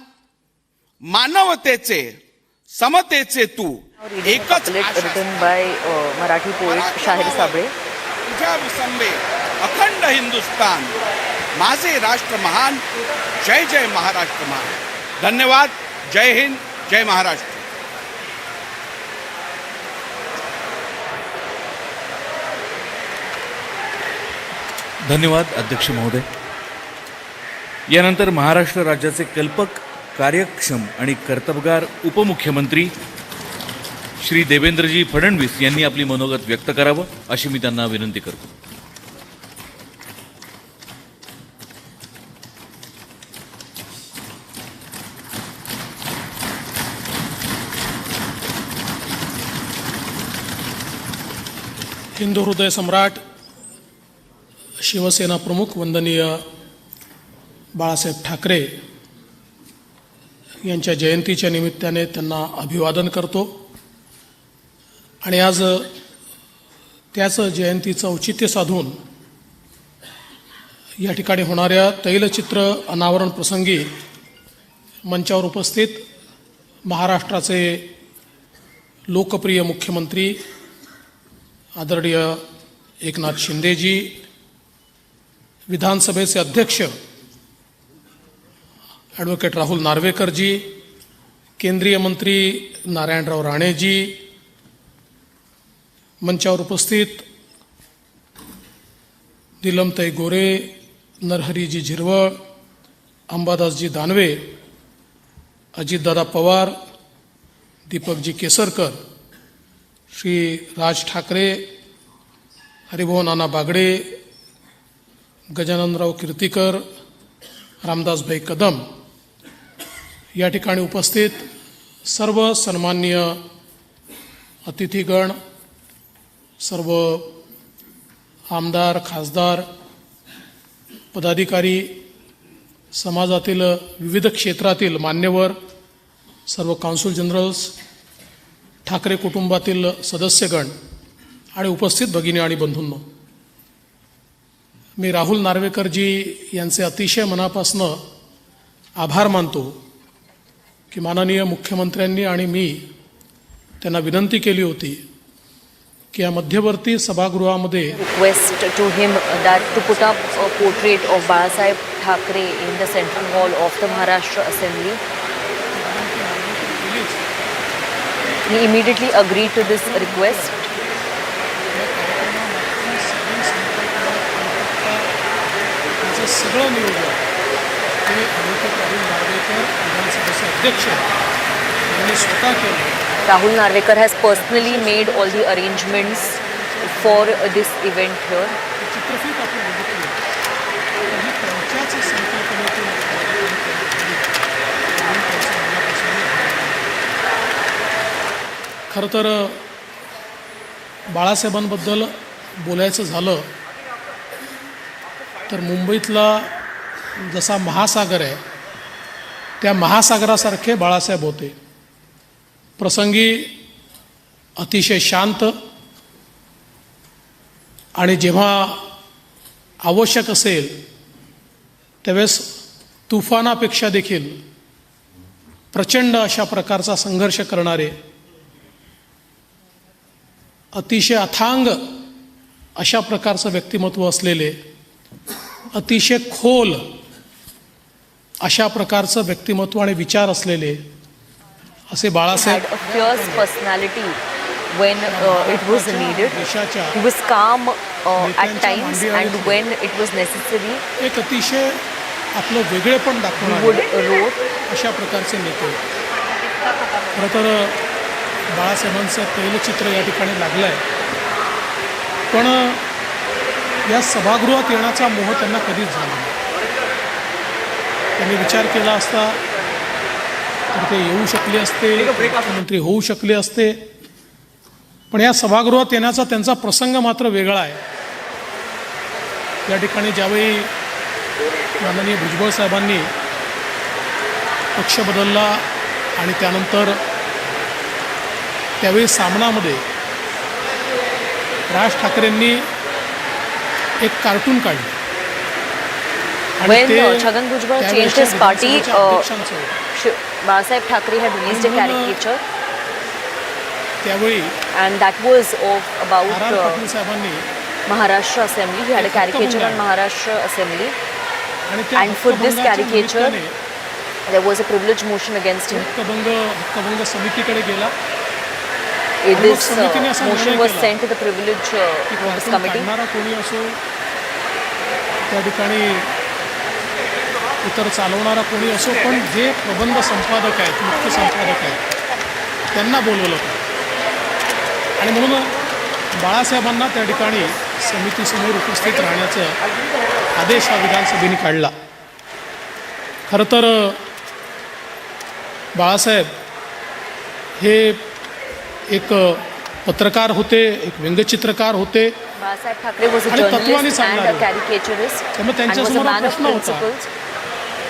मानवतेचे समतेचे तू एकच written by Marathi poet Shahir Sabre. तुझ्या विसंबे अखंड हिंदुस्तान, माझे राष्ट्र महान, जय जय महाराष्ट्र महान. धन्यवाद. जय हिंद, जय महाराष्ट्र. धन्यवाद अध्यक्ष महोदय. यानंतर महाराष्ट्र राज्याचे कल्पक, कार्यक्षम आणि कर्तबगार उपमुख्यमंत्री श्री देवेंद्रजी फडणवीस यांनी आपली मनोगत व्यक्त करावं अशी मी त्यांना विनंती करतो. हिंदू हृदय सम्राट शिवसेना प्रमुख वंदनीय बाळासाहेब ठाकरे यांच्या जयंतीच्या निमित्ताने त्यांना अभिवादन करतो आणि आज त्याच जयंतीचं औचित्य साधून या ठिकाणी होणाऱ्या तैलचित्र अनावरण प्रसंगी मंचावर उपस्थित महाराष्ट्राचे लोकप्रिय मुख्यमंत्री आदरणीय एकनाथ शिंदेजी, विधानसभेचे अध्यक्ष ॲडव्होकेट राहुल नार्वेकरजी, केंद्रीय मंत्री नारायणराव राणेजी, मंचावर उपस्थित नीलमताई गोरे, नरहरीजी झिरवळ, अंबादासजी दानवे, अजितदादा पवार, दीपकजी केसरकर, श्री राज ठाकरे, हरिभाऊ नाना बागडे, गजाननराव कीर्तीकर, रामदासभाई कदम, या ठिकाणी उपस्थित सर्व सन्माननीय अतिथीगण, सर्व आमदार, खासदार, पदाधिकारी, समाजातील विविध क्षेत्रातील मान्यवर, सर्व कौन्सिल जनरल्स, ठाकरे कुटुंबातील सदस्यगण आणि उपस्थित भगिनी आणि बंधूंनो, मी राहुल नार्वेकरजी यांचे अतिशय मनापासून आभार मानतो की माननीय मुख्यमंत्र्यांनी आणि मी त्यांना विनंती केली होती की या मध्यवर्ती सभागृहामध्ये request to him that to put up a portrait of Balasaheb Thackeray in the central hall of the Maharashtra Assembly. He immediately agreed to this request. सगळं नियोजन ते ॲडव्होकेट राहुल नार्वेकर विधानसभेचे अध्यक्ष यांनी स्वतः केलं. Rahul Narvekar has personally made all the arrangements for this event here. चित्रफित आपण बघितली तर ही त्यांच्याच संकल्पनेतून खरं तर बाळासाहेबांबद्दल बोलायचं झालं तर मुंबईतला जसा महासागर आहे त्या महासागरासारखे बाळासाहेब होते. प्रसंगी अतिशय शांत आणि जेव्हा आवश्यक असेल त्यावेळेस तुफानापेक्षा देखील प्रचंड अशा प्रकारचा संघर्ष करणारे, अतिशय अथांग अशा प्रकारचं व्यक्तिमत्व असलेले, अतिशय खोल अशा प्रकारचं व्यक्तिमत्व आणि विचार असलेले असे Balasaheb. Had a fierce personality when it was needed. He was calm at times and when it was necessary. एक अतिशय आपलं वेगळेपण दाखवणारे अशा प्रकारचे नेते. खरं तर बाळासाहेबांचं पहिलं चित्र या ठिकाणी लागलं आहे, पण या सभागृहात येण्याचा मोह त्यांना कधीच झाला नाही. त्यांनी विचार केला असता तर ते येऊ शकले असते, मुख्यमंत्री होऊ शकले असते, पण या सभागृहात येण्याचा त्यांचा प्रसंग मात्र वेगळा आहे. या ठिकाणी ज्यावेळी माननीय भुजबळ साहेबांनी पक्ष बदलला आणि त्यानंतर त्यावेळी सामनामध्ये राज ठाकरेंनी एक कार्टून काढलं. When Chhagan Bhujbal changed his party, Balasaheb Thackeray had released a caricature, and that was about Maharashtra Assembly. He had a caricature on Maharashtra Assembly, and for this caricature, there was a privilege motion against him. This motion was sent to the privilege committee. इतर चालवणारा कोणी असो, पण जे प्रबंध संपादक आहेत, मुख्य संपादक आहेत, त्यांना बोलवलं आणि म्हणून बाळासाहेबांना त्या ठिकाणी समितीसमोर उपस्थित राहण्याचा आदेश हा विधानसभेने काढला. खरं तर बाळासाहेब हे एक पत्रकार होते, एक व्यंगचित्रकार होते आणि तत्वाने चालणारे. त्यामुळे त्यांच्यासमोर प्रश्न होता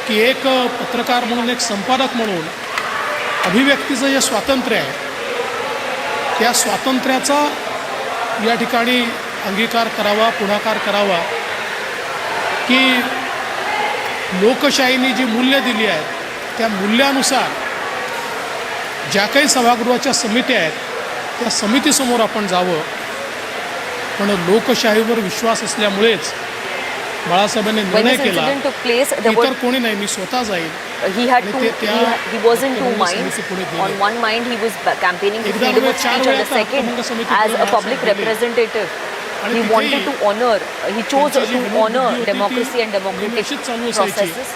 की एक पत्रकार म्हणून, एक संपादक म्हणून अभिव्यक्तीचं जे स्वातंत्र्य आहे त्या स्वातंत्र्याचा या ठिकाणी अंगीकार करावा, पुढाकार करावा की लोकशाहीने जी मूल्य दिली आहेत त्या मूल्यानुसार ज्या काही सभागृहाच्या समित्या आहेत त्या समितीसमोर आपण जावं. पण लोकशाहीवर विश्वास असल्यामुळेच बाळासाहेबांनी निर्णय केला इतर कोणी नाही, मी स्वतः जाईल. He was in two minds. On one mind, he was campaigning for freedom of speech. On the second, as a public representative, he wanted to honor. He chose to honor democracy and democratic processes.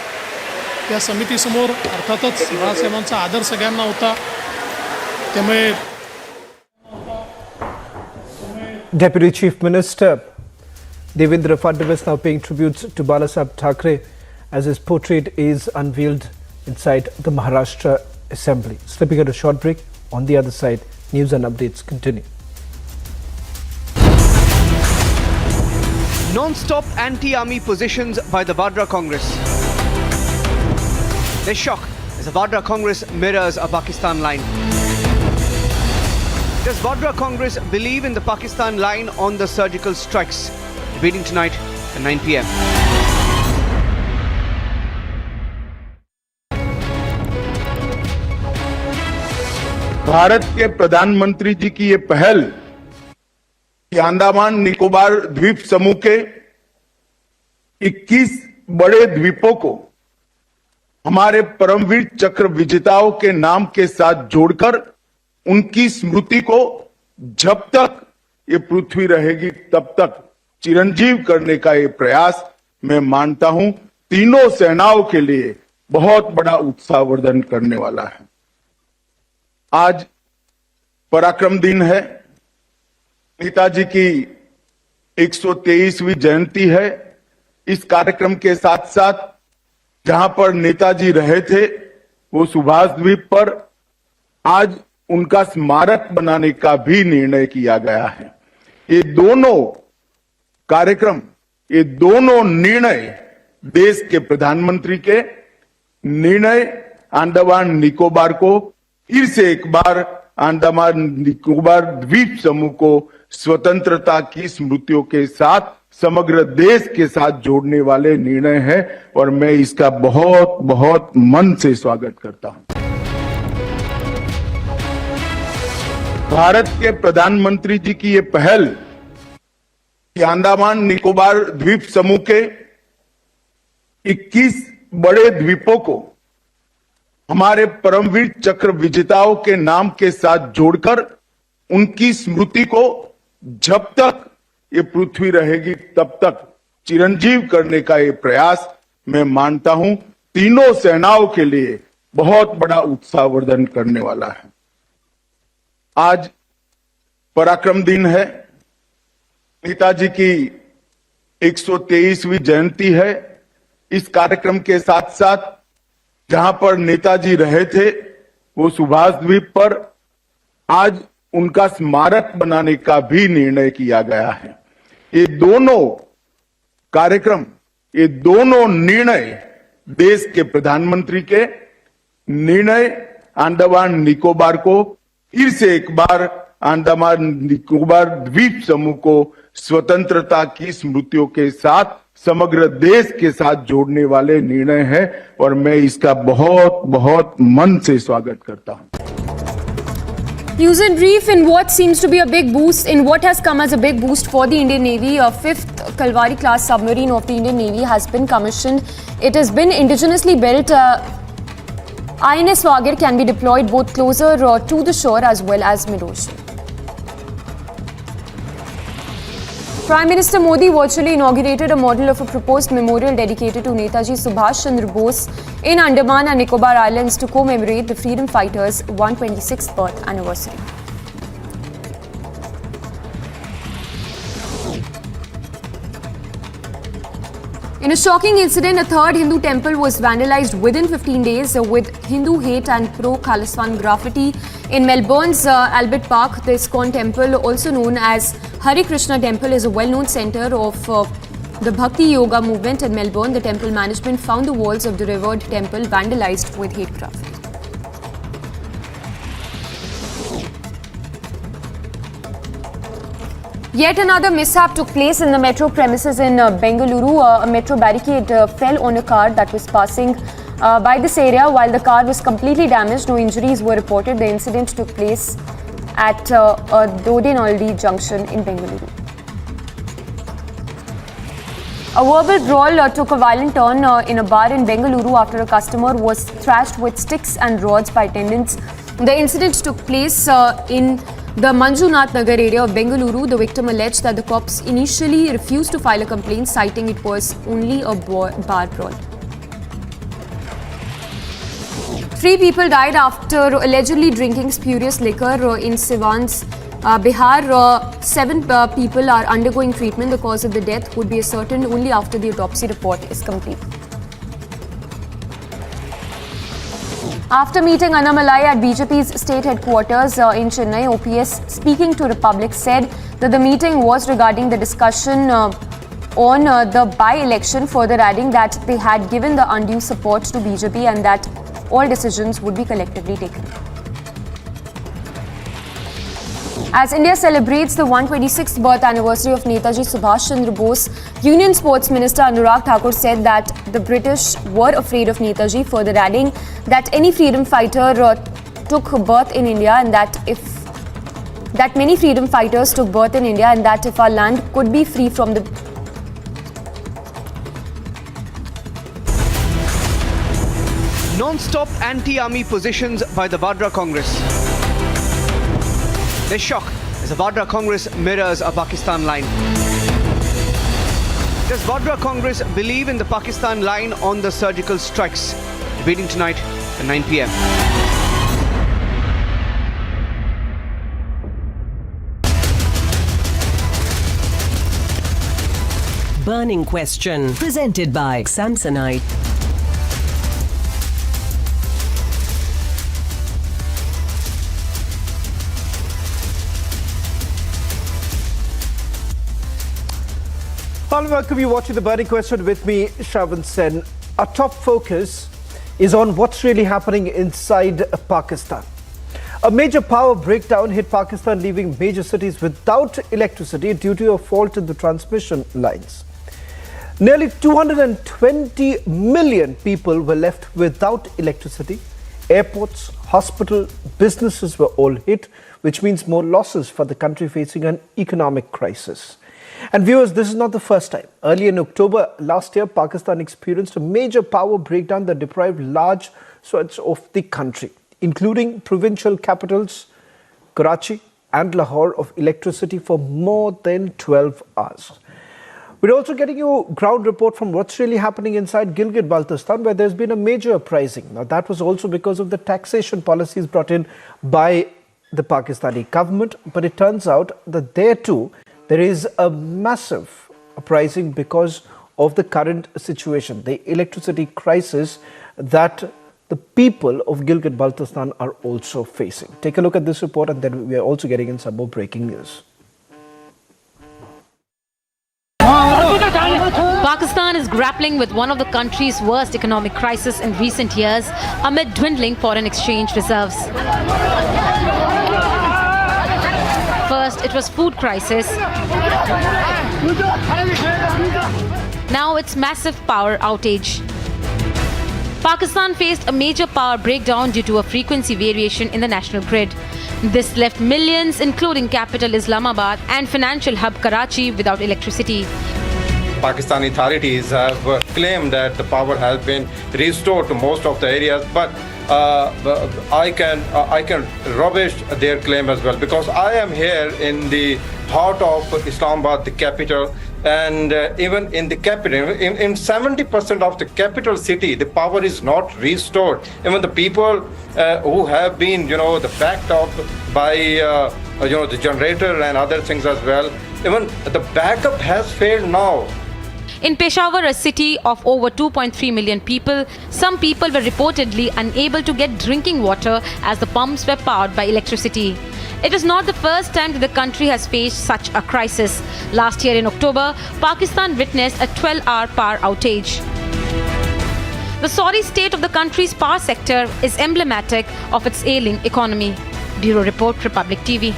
त्या समितीसमोर अर्थातच बाळासाहेबांचा आदर सगळ्यांना होता. त्यामुळे Deputy Chief Minister Devendra Fadnavis now paying tributes to Balasaheb Thackeray as his portrait is unveiled inside the Maharashtra Assembly. Slipping at a short break. On the other side, news and updates continue. Non-stop anti-army positions by the Vadra Congress. There's shock as the Vadra Congress mirrors a Pakistan line. Does Vadra Congress believe in the Pakistan line on the surgical strikes? Debating tonight at 9 p.m. Bharat के प्रधानमंत्री जी की ये पहल कि अंडमान निकोबार द्वीप समूह के 21 बड़े द्वीपों को हमारे परमवीर चक्र विजेताओं के नाम के साथ जोड़कर उनकी स्मृति को जब तक ये पृथ्वी रहेगी तब तक चिरंजीव करने का ये प्रयास मैं मानता हूं तीनों सेनाओं के लिए बहुत बड़ा उत्साहवर्धन करने वाला है। आज पराक्रम दिन है, नेताजी की 123वीं जयंती है। इस कार्यक्रम के साथ साथ जहां पर नेताजी रहे थे वो सुभाष द्वीप पर आज उनका स्मारक बनाने का भी निर्णय किया गया है। ये दोनों कार्यक्रम, ये दोनों निर्णय देश के प्रधानमंत्री के निर्णय अंडमान निकोबार को फिर से एक बार अंडमान निकोबार द्वीप समूह को स्वतंत्रता की स्मृतियों के साथ समग्र देश के साथ जोड़ने वाले निर्णय है और मैं इसका बहुत बहुत मन से स्वागत करता हूं। भारत के प्रधानमंत्री जी की ये पहल कि अंडमान निकोबार द्वीप समूह के 21 बड़े द्वीपों को हमारे परमवीर चक्र विजेताओं के नाम के साथ जोड़कर उनकी स्मृति को जब तक ये पृथ्वी रहेगी तब तक चिरंजीव करने का ये प्रयास मैं मानता हूं तीनों सेनाओं के लिए बहुत बड़ा उत्साहवर्धन करने वाला है। आज पराक्रम दिन है, नेताजी की 123वीं जयंती है। इस कार्यक्रम के साथ साथ जहां पर नेताजी रहे थे वो सुभाष द्वीप पर आज उनका स्मारक बनाने का भी निर्णय किया गया है। ये दोनों कार्यक्रम, ये दोनों निर्णय देश के प्रधानमंत्री के निर्णय अंडमान निकोबार को फिर से एक बार अंडमान निकोबार द्वीप समूह को स्वतंत्रता की स्मृतियों के साथ समग्र देश के साथ जोड़ने वाले निर्णय है और मैं इसका बहुत बहुत मन से स्वागत करता हूं। News in brief, in what seems to be a big boost, in what has come as a big boost for the Indian Navy, a 5th Kalvari class submarine of the Indian Navy has been commissioned. It has been indigenously built. INS Vagar can be deployed both closer to the shore as well as mid-ocean. Prime Minister Modi virtually inaugurated a model of a proposed memorial dedicated to Netaji Subhash Chandra Bose in Andaman and Nicobar Islands to commemorate the freedom fighters' 126th birth anniversary. In a shocking incident, a third Hindu temple was vandalized within 15 days with Hindu hate and pro-Khalistan graffiti in Melbourne's Albert Park. The ISKCON temple, also known as Hare Krishna Temple, is a well-known center of the Bhakti Yoga movement in Melbourne. The temple management found the walls of the revered temple vandalized with hate graffiti. Yet another mishap took place in the metro premises in Bengaluru. A metro barricade fell on a car that was passing by this area. While the car was completely damaged, no injuries were reported. The incident took place at Dodinaldi junction in Bengaluru. A verbal brawl took a violent turn in a bar in Bengaluru after a customer was thrashed with sticks and rods by attendants. The incident took place in the Manjunath Nagar area of Bengaluru. The victim alleged that the cops initially refused to file a complaint, citing it was only a bar brawl. 3 people died after allegedly drinking spurious liquor in Siwan's Bihar. 7 people are undergoing treatment. The cause of the death would be ascertained only after the autopsy report is complete. After meeting Annamalai at BJP's state headquarters in Chennai, OPS, speaking to Republic, said that the meeting was regarding the discussion on the by-election, further adding that they had given the undue support to BJP and that all decisions would be collectively taken. As India celebrates the 126th birth anniversary of Netaji Subhash Chandra Bose, Union Sports Minister Anurag Thakur said that the British were afraid of Netaji, further adding that any freedom fighter took birth in India and that many freedom fighters took birth in India and that if our land could be free from the Non-stop anti-army positions by the Vadra Congress. There's shock as the Vadra Congress mirrors a Pakistan line. Does Vadra Congress believe in the Pakistan line on the surgical strikes? Debating tonight at 9 p.m. Burning Question, presented by Samsonite. I'll welcome you watching The Burning Question with me, Shravan Sen. Our top focus is on what's really happening inside Pakistan. A major power breakdown hit Pakistan, leaving major cities without electricity due to a fault in the transmission lines. Nearly 220 million people were left without electricity. Airports, hospitals, businesses were all hit, which means more losses for the country facing an economic crisis. And viewers, this is not the first time. Early in October last year, Pakistan experienced a major power breakdown that deprived large swaths of the country, including provincial capitals Karachi and Lahore, of electricity for more than 12 hours. We're also getting you a ground report from what's really happening inside Gilgit-Baltistan, where there's been a major uprising. Now, that was also because of the taxation policies brought in by the Pakistani government. But it turns out that there too, there is a massive uprising because of the current situation, the electricity crisis that the people of Gilgit-Baltistan are also facing. Take a look at this report, and then we are also getting in some more breaking news. Pakistan is grappling with one of the country's worst economic crises in recent years amid dwindling foreign exchange reserves. First, it was food crisis. Now it's massive power outage. Pakistan faced a major power breakdown due to a frequency variation in the national grid. This left millions, including capital Islamabad and financial hub Karachi, without electricity. Pakistani authorities have claimed that the power has been restored to most of the areas, but I can rubbish their claim as well, because I am here in the heart of Islamabad, the capital, and even in the capital, in 70% of the capital city, the power is not restored. Even the people who have been, the backed up by, the generator and other things as well, even the backup has failed now. In Peshawar, a city of over 2.3 million people, some people were reportedly unable to get drinking water as the pumps were powered by electricity. It is not the first time that the country has faced such a crisis. Last year in October, Pakistan witnessed a 12-hour power outage. The sorry state of the country's power sector is emblematic of its ailing economy. Bureau Report, Republic TV.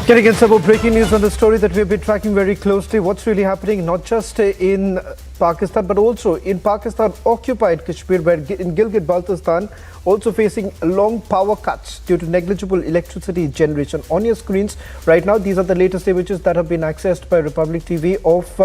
Getting in some more breaking news on the story that we've been tracking very closely. What's really happening not just in Pakistan but also in Pakistan-occupied Kashmir, where in Gilgit-Baltistan also facing long power cuts due to negligible electricity generation. On your screens right now, these are the latest images that have been accessed by Republic TV of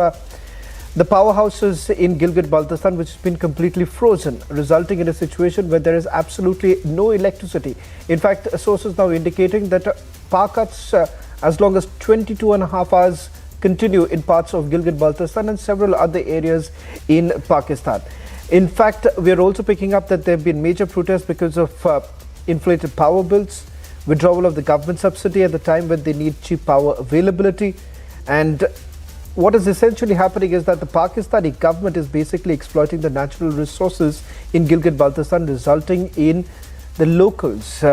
the powerhouses in Gilgit-Baltistan, which has been completely frozen, resulting in a situation where there is absolutely no electricity. In fact, sources now indicating that power cuts as long as 22.5 hours continue in parts of Gilgit-Baltistan and several other areas in Pakistan. In fact, we are also picking up that there have been major protests because of inflated power bills, withdrawal of the government subsidy at the time when they need cheap power availability. And what is essentially happening is that the Pakistani government is basically exploiting the natural resources in Gilgit-Baltistan, resulting in the locals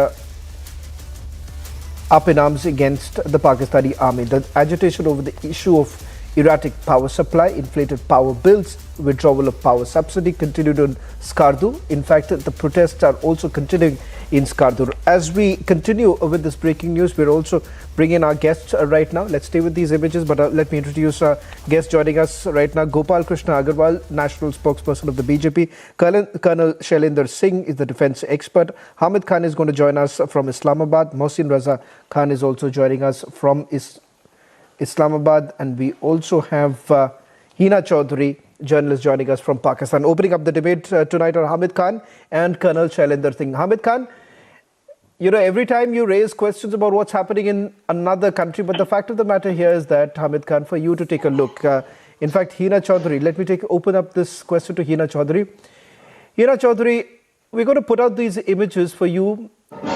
up in arms against the Pakistani army. The agitation over the issue of Erratic power supply, inflated power bills, withdrawal of power subsidy continued on Skardu. In fact, the protests are also continuing in Skardu. As we continue with this breaking news, we're also bringing our guests right now. Let's stay with these images, but let me introduce our guest joining us right now. Gopal Krishna Agarwal, national spokesperson of the BJP. Colonel Shailendra Singh is the defense expert. Hamid Khan is going to join us from Islamabad. Mohsin Raza Khan is also joining us from Islamabad, and we also have Hina Chaudhary, journalist, joining us from Pakistan. Opening up the debate tonight are Hamid Khan and Colonel Shailendra Singh. Hamid Khan, you know, every time you raise questions about what's happening in another country, but the fact of the matter here is that, Hamid Khan, for you to take a look. In fact, Hina Chaudhary, let me open up this question to Hina Chaudhary. Hina Chaudhary, we're going to put out these images for you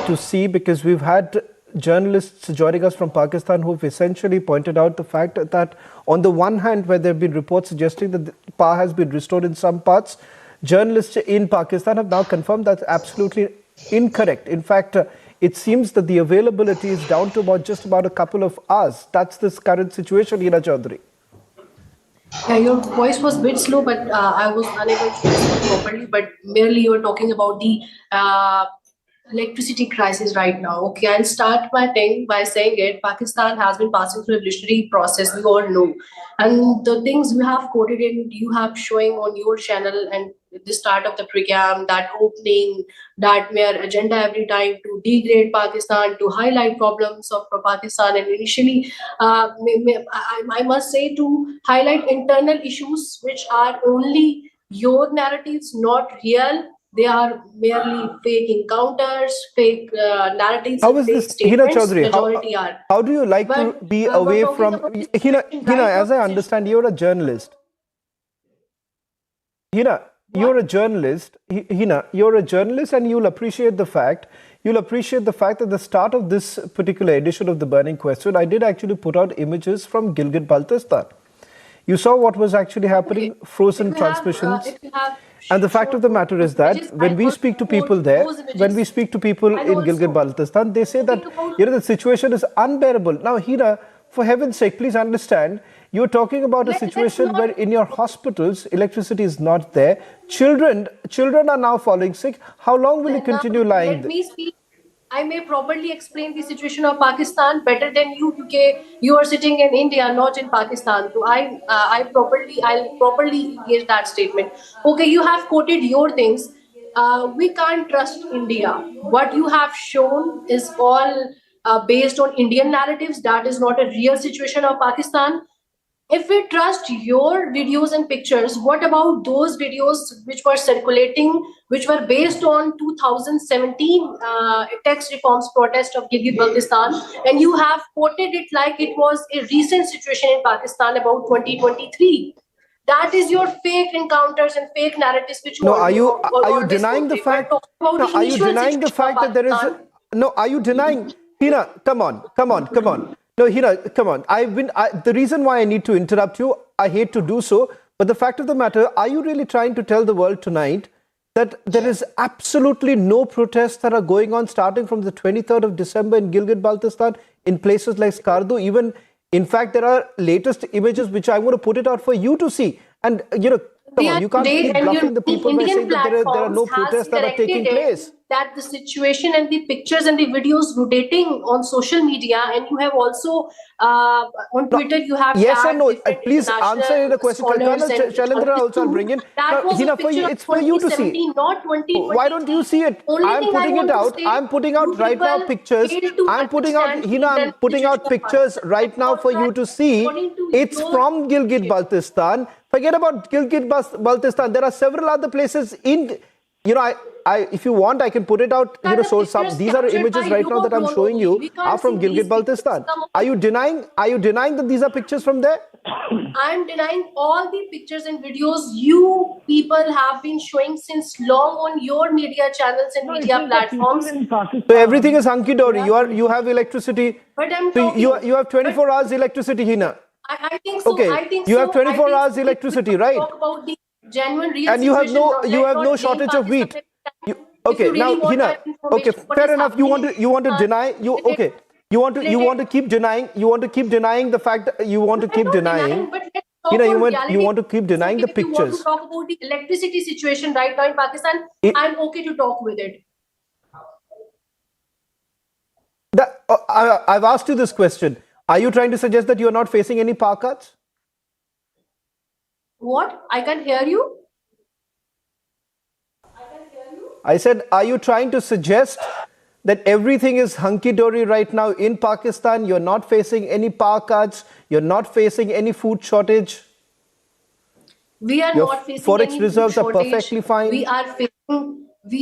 to see, because we've had journalists joining us from Pakistan who've essentially pointed out the fact that on the one hand, where there have been reports suggesting that the power has been restored in some parts, journalists in Pakistan have now confirmed that's absolutely incorrect. In fact, it seems that the availability is down to just about a couple of hours. That's this current situation, Hina Chaudhary. Yeah, your voice was a bit slow, but I was unable to listen properly. But merely you were talking about the electricity crisis right now. Okay, I'll start my thing by saying it. Pakistan has been passing through a revolutionary process, we all know. And the things you have quoted in, you have showing on your channel and the start of the program, that opening, that mere agenda every time to degrade Pakistan, to highlight problems of Pakistan, and initially, I must say, to highlight internal issues which are only your narratives, not real. They are merely fake encounters, fake narratives. How is this, Hina Chaudhary? How do you like to be away from Hina? As I understand, you're a journalist. Hina, you're a journalist. Hina, you're a journalist, and you'll appreciate the fact that the start of this particular edition of the Burning Question, I did actually put out images from Gilgit-Baltistan. You saw what was actually happening, frozen transmissions. And the fact of the matter is that when we speak to people there, when we speak to people in Gilgit-Baltistan, they say that, the situation is unbearable. Now, Hina, for heaven's sake, please understand, you're talking about a situation where in your hospitals, electricity is not there. Children are now falling sick. How long will you continue lying? Let me speak. I may properly explain the situation of Pakistan better than you, because you are sitting in India, not in Pakistan. So I'll properly engage that statement. Okay, you have quoted your things. We can't trust India. What you have shown is all based on Indian narratives. That is not a real situation of Pakistan. If we trust your videos and pictures, what about those videos which were circulating, which were based on 2017 tax reforms protest of Gilgit-Baltistan, and you have quoted it like it was a recent situation in Pakistan about 2023? That is your fake encounters and fake narratives which are you denying the fact? No, are you denying the fact that there is are you denying? Hina, come on. No, Hina, come on. The reason why I need to interrupt you, I hate to do so, but the fact of the matter, are you really trying to tell the world tonight that there is absolutely no protests that are going on starting from the 23rd of December in Gilgit-Baltistan in places like Skardu? Even, in fact, there are latest images which I'm going to put it out for you to see. And, come on, you can't keep bluffing the people by saying that there are no protests that are taking place. That the situation and the pictures and the videos rotating on social media, and you have also on Twitter, you have yes or no. Please answer the question. Colonel Shailendra also I'll bring in. Hina, it's for you to see. Not 2020. Why don't you see it? I'm putting it out. I'm putting out right now pictures. I'm putting out, Hina, I'm putting out pictures right now for you to see. It's from Gilgit-Baltistan. Forget about Gilgit-Baltistan. There are several other places in, if you want, I can put it out. These are images right now that I'm showing you are from Gilgit-Baltistan. Are you denying that these are pictures from there? I'm denying all the pictures and videos you people have been showing since long on your media channels and media platforms. So everything is hunky-dory. You have electricity. But I'm talking, you have 24 hours electricity, Hina. I think so. Okay. I think you have 24 hours electricity, right? Talk about the genuine real and you have no shortage of wheat. Okay, now Hina. Okay, fair enough. You want to deny. Okay. You want to keep denying. You want to keep denying the fact that you want to keep denying. But let's You talk know, on you want to keep denying the If you want pictures. to talk about the electricity situation right now in Pakistan, I'm okay to talk with it. I've asked you this question. Are you trying to suggest that you are not facing any power cuts? What? I can hear you. I said, are you trying to suggest that everything is hunky-dory right now in Pakistan? You're not facing any power cuts. You're not facing any food shortage. We are Your not facing forex any reserves food are shortage. perfectly fine. We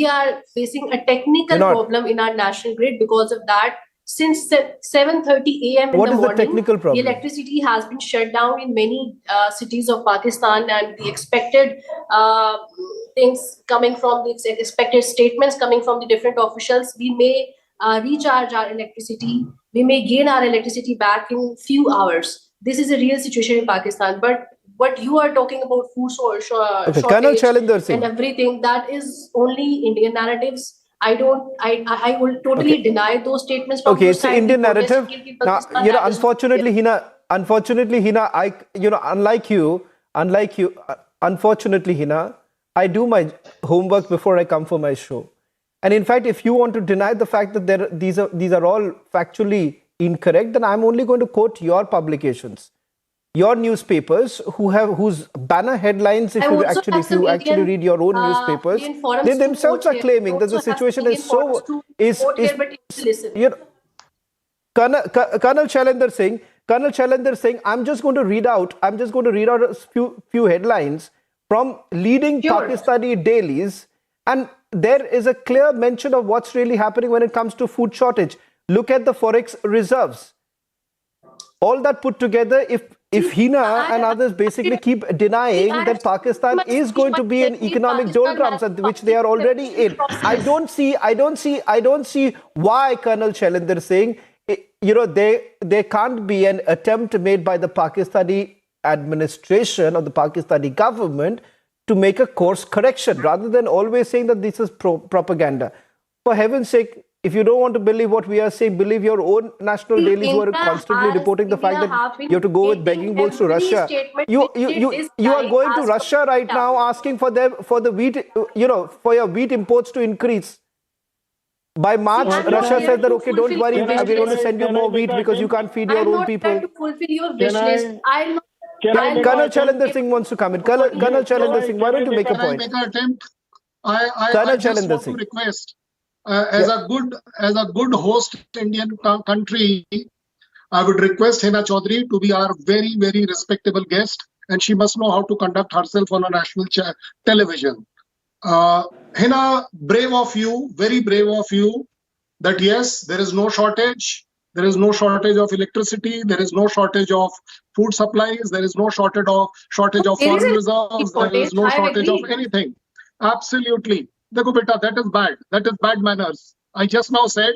are facing a technical problem in our national grid. Because of that, since 7:30 a.m. in What the is the morning, technical problem? the electricity has been shut down in many cities of Pakistan, and the expected things coming from the expected statements coming from the different officials, we may recharge our electricity. We may gain our electricity back in few hours. This is a real situation in Pakistan. But what you are talking about, food Okay, Colonel shortage Chalinder Singh. and everything, that is only Indian narratives. I will totally deny those statements from Okay, your it's an side. Indian The protest narrative. against Now, Pakistan, you know, that is- unfortunately, Hina, unfortunately, Hina, I do my homework before I come for my show. And in fact, if you want to deny the fact that these are all factually incorrect, then I'm only going to quote your publications, your newspapers, whose banner headlines, if you actually read your own newspapers, they themselves are claiming that the situation is so you know, Colonel Chalinder Singh, I'm just going to read out a few headlines from leading Pakistani dailies, and there is a clear mention of what's really happening when it comes to food shortage. Look at the forex reserves. All that put together, if Hina and others basically keep denying that Pakistan is going to be an economic doldrums, which they are already in, I don't see why, Colonel Chalinder Singh, there can't be an attempt made by the Pakistani administration or the Pakistani government to make a course correction, rather than always saying that this is propaganda. For heaven's sake, if you don't want to believe what we are saying, believe your own national dailies who are constantly reporting the fact that you have to go with begging bowls to Russia. You are going to Russia right now asking for the wheat, for your wheat imports to increase. By March, Russia said that, okay, don't worry, we're going to send you more wheat because you can't feed your own people. I'm not trying to fulfill your wish list. Colonel Chalinder Singh wants to come in. Colonel Chalinder Singh, why don't you make a point? I just want to request, as a good host Indian country, I would request Hina Chaudhary to be our very, very respectable guest, and she must know how to conduct herself on a national television. Hina, brave of you, very brave of you, that yes, there is no shortage. There is no shortage of electricity. There is no shortage of food supplies. There is no shortage of foreign reserves. There is no shortage of anything. Absolutely. Dekho beta, that is bad. That is bad manners. I just now said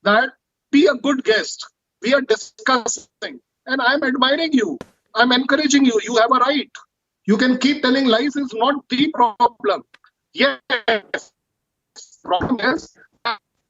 that be a good guest. We are discussing, and I am admiring you. I am encouraging you. You have a right. You can keep telling lies. Is not the problem. Yes. Problem is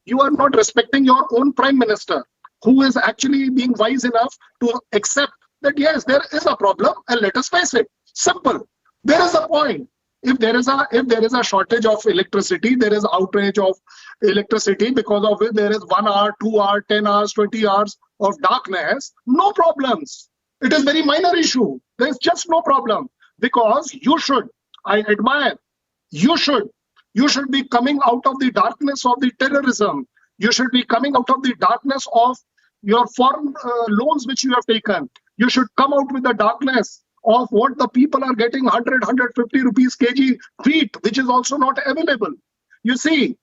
you are not respecting your own prime minister, who is actually being wise enough to accept that yes, there is a problem and let us face it. Simple. There is a point. If there is a shortage of electricity, there is outrage of electricity because of it. There is 1 hour, 2 hours, 10 hours, 20 hours of darkness. No problems. It is very minor issue. There is just no problem, because you should. I admire. You should be coming out of the darkness of the terrorism. You should be coming out of the darkness of your foreign loans which you have taken. You should come out with the darkness of what the people are getting, 100, 150 rupees kg wheat, which is also not available. You see,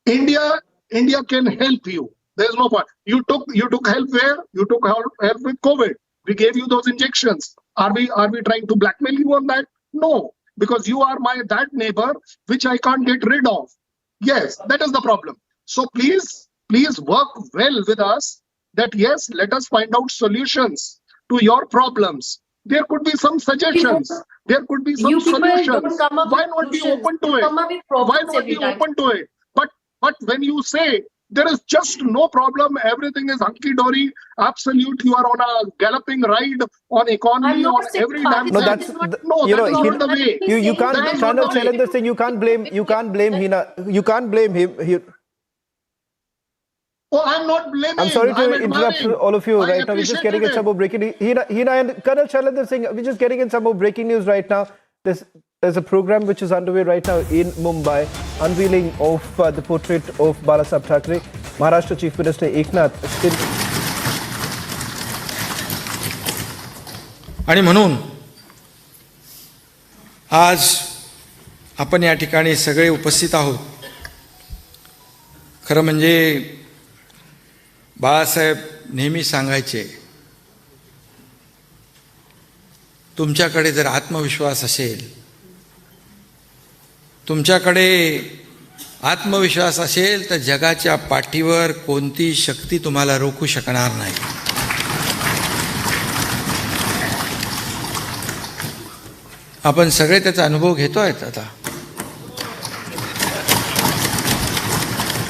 India can help you. There is no point. You took help where? You took help with COVID. We gave you those injections. Are we trying to blackmail you on that? No. Because you are that neighbor which I can't get rid of. Yes, that is the problem. So please work well with us, that yes, let us find out solutions to your problems. There could be some suggestions. There could be some solutions. Why not be open to it? Why not be open to it? But when you say There is just no problem. Everything is hunky-dory, absolute. You are on a galloping ride on economy, on every damn No, thing. that's No, that is not the way. You can't, That is not Colonel the way. Shailendra Singh, you can't blame Hina. You can't blame him. Oh, I'm not blaming. I'm sorry to interrupt admiring. all of you I right now. We're just getting in some more breaking. Hina and Colonel Shailendra Singh, we're just getting in some more breaking news right now. There's a program which is underway right now in Mumbai, unveiling of the portrait of Balasaheb Thackeray. Maharashtra Chief Minister Eknath still. आणि म्हणून आज आपण या ठिकाणी सगळे उपस्थित आहोत. खरं म्हणजे बाळासाहेब नेहमी सांगायचे, तुमच्याकडे जर आत्मविश्वास असेल, तुमच्याकडे आत्मविश्वास असेल तर जगाच्या पाठीवर कोणती शक्ती तुम्हाला रोखू शकणार नाही. आपण सगळे त्याचा अनुभव घेतोय आता.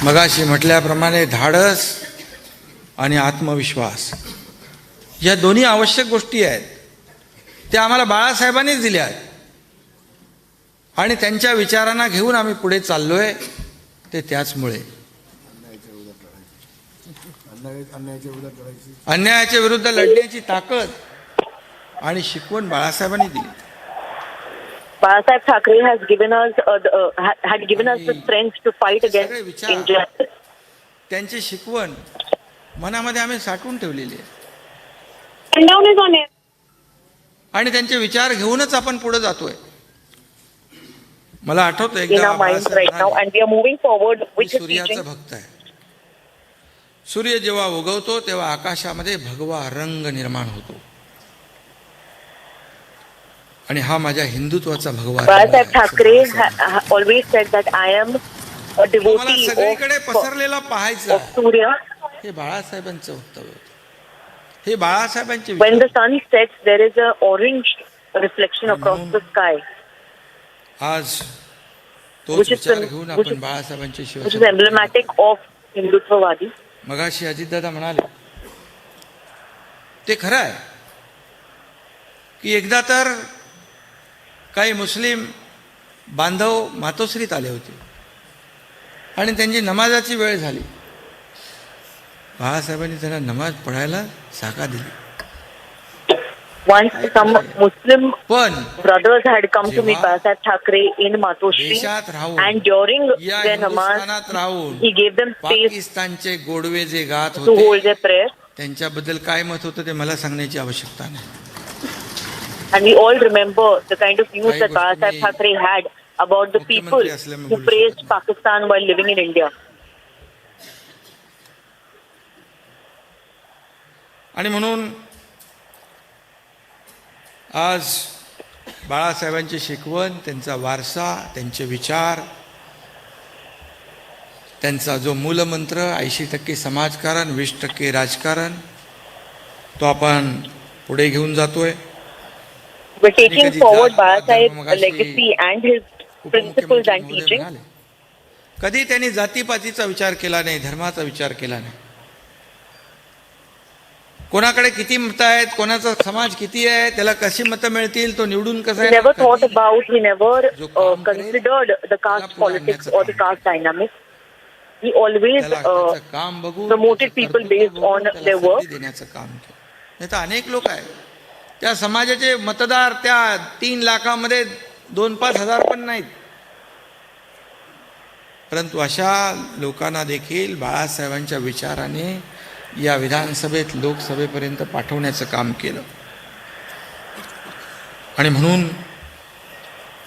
मगाशी म्हटल्याप्रमाणे धाडस आणि आत्मविश्वास या दोन्ही आवश्यक गोष्टी आहेत. त्या आम्हाला बाळासाहेबांनीच दिल्या आहेत आणि त्यांच्या विचारांना घेऊन आम्ही पुढे चाललोय. ते त्याचमुळे अन्यायाच्या विरुद्ध लढण्याची ताकद आणि शिकवण बाळासाहेबांनी दिली. Balasaheb Thackeray has given us had given us the strength to fight against injustice. त्यांची शिकवण मनामध्ये आम्ही साठवून ठेवलेली आहे आणि त्यांचे विचार घेऊनच आपण पुढे जातोय. मला आठवतं एकदा सूर्याचा भक्त आहे. सूर्य जेव्हा उगवतो तेव्हा आकाशामध्ये भगवा रंग निर्माण होतो आणि हा माझ्या हिंदुत्वाचा भगवा. Balasaheb Thackeray always said that I am a devotee सगळीकडे पसरलेला पाहायचा सूर्य. हे बाळासाहेबांचं वक्तव्य होतं. हे बाळासाहेबांचे. When the sun sets, there is a orange reflection across the sky. आज तोच विचार घेऊन आपण बाळासाहेबांचे which is emblematic of हिंदुत्ववादी. मगाशी अजितदादा म्हणाले ते खरं आहे की एकदा तर काही मुस्लिम बांधव मातोश्रीत आले होते आणि त्यांची नमाजाची वेळ झाली. बाळासाहेबांनी त्यांना नमाज पढायला जागा दिली. Once some Muslim brothers had come to meet Balasaheb Thackeray in Matoshri, and during their namaz, he gave them space पाकिस्तानचे गोडवे जे गात to होते hold their prayer. त्यांच्याबद्दल काय मत होतं ते मला सांगण्याची आवश्यकता नाही. And we all remember the kind of views that Balasaheb Thackeray had about the people who praised Pakistan while living in India. आणि म्हणून आज बाळासाहेबांची शिकवण, त्यांचा वारसा, त्यांचे विचार, त्यांचा जो मूलमंत्र 80% समाजकारण 20% राजकारण, तो आपण पुढे घेऊन जातोय. We're taking forward Balasaheb's legacy and his principles and teachings. कधी त्यांनी जातीपातीचा विचार केला नाही, धर्माचा विचार केला नाही. कोणाकडे किती मतं आहेत, कोणाचा समाज किती आहे, त्याला कशी मतं मिळतील, तो निवडून कसा He never thought about, he never considered the caste politics or the caste dynamics. He always promoted people based on their work. देण्याचं काम केलं. नाही तर अनेक लोक आहेत त्या समाजाचे मतदार त्या 3 लाखामध्ये 2-5 हजार पण नाहीत, परंतु अशा लोकांना देखील बाळासाहेबांच्या विचाराने या विधानसभेत लोकसभेपर्यंत पाठवण्याचं काम केलं. आणि म्हणून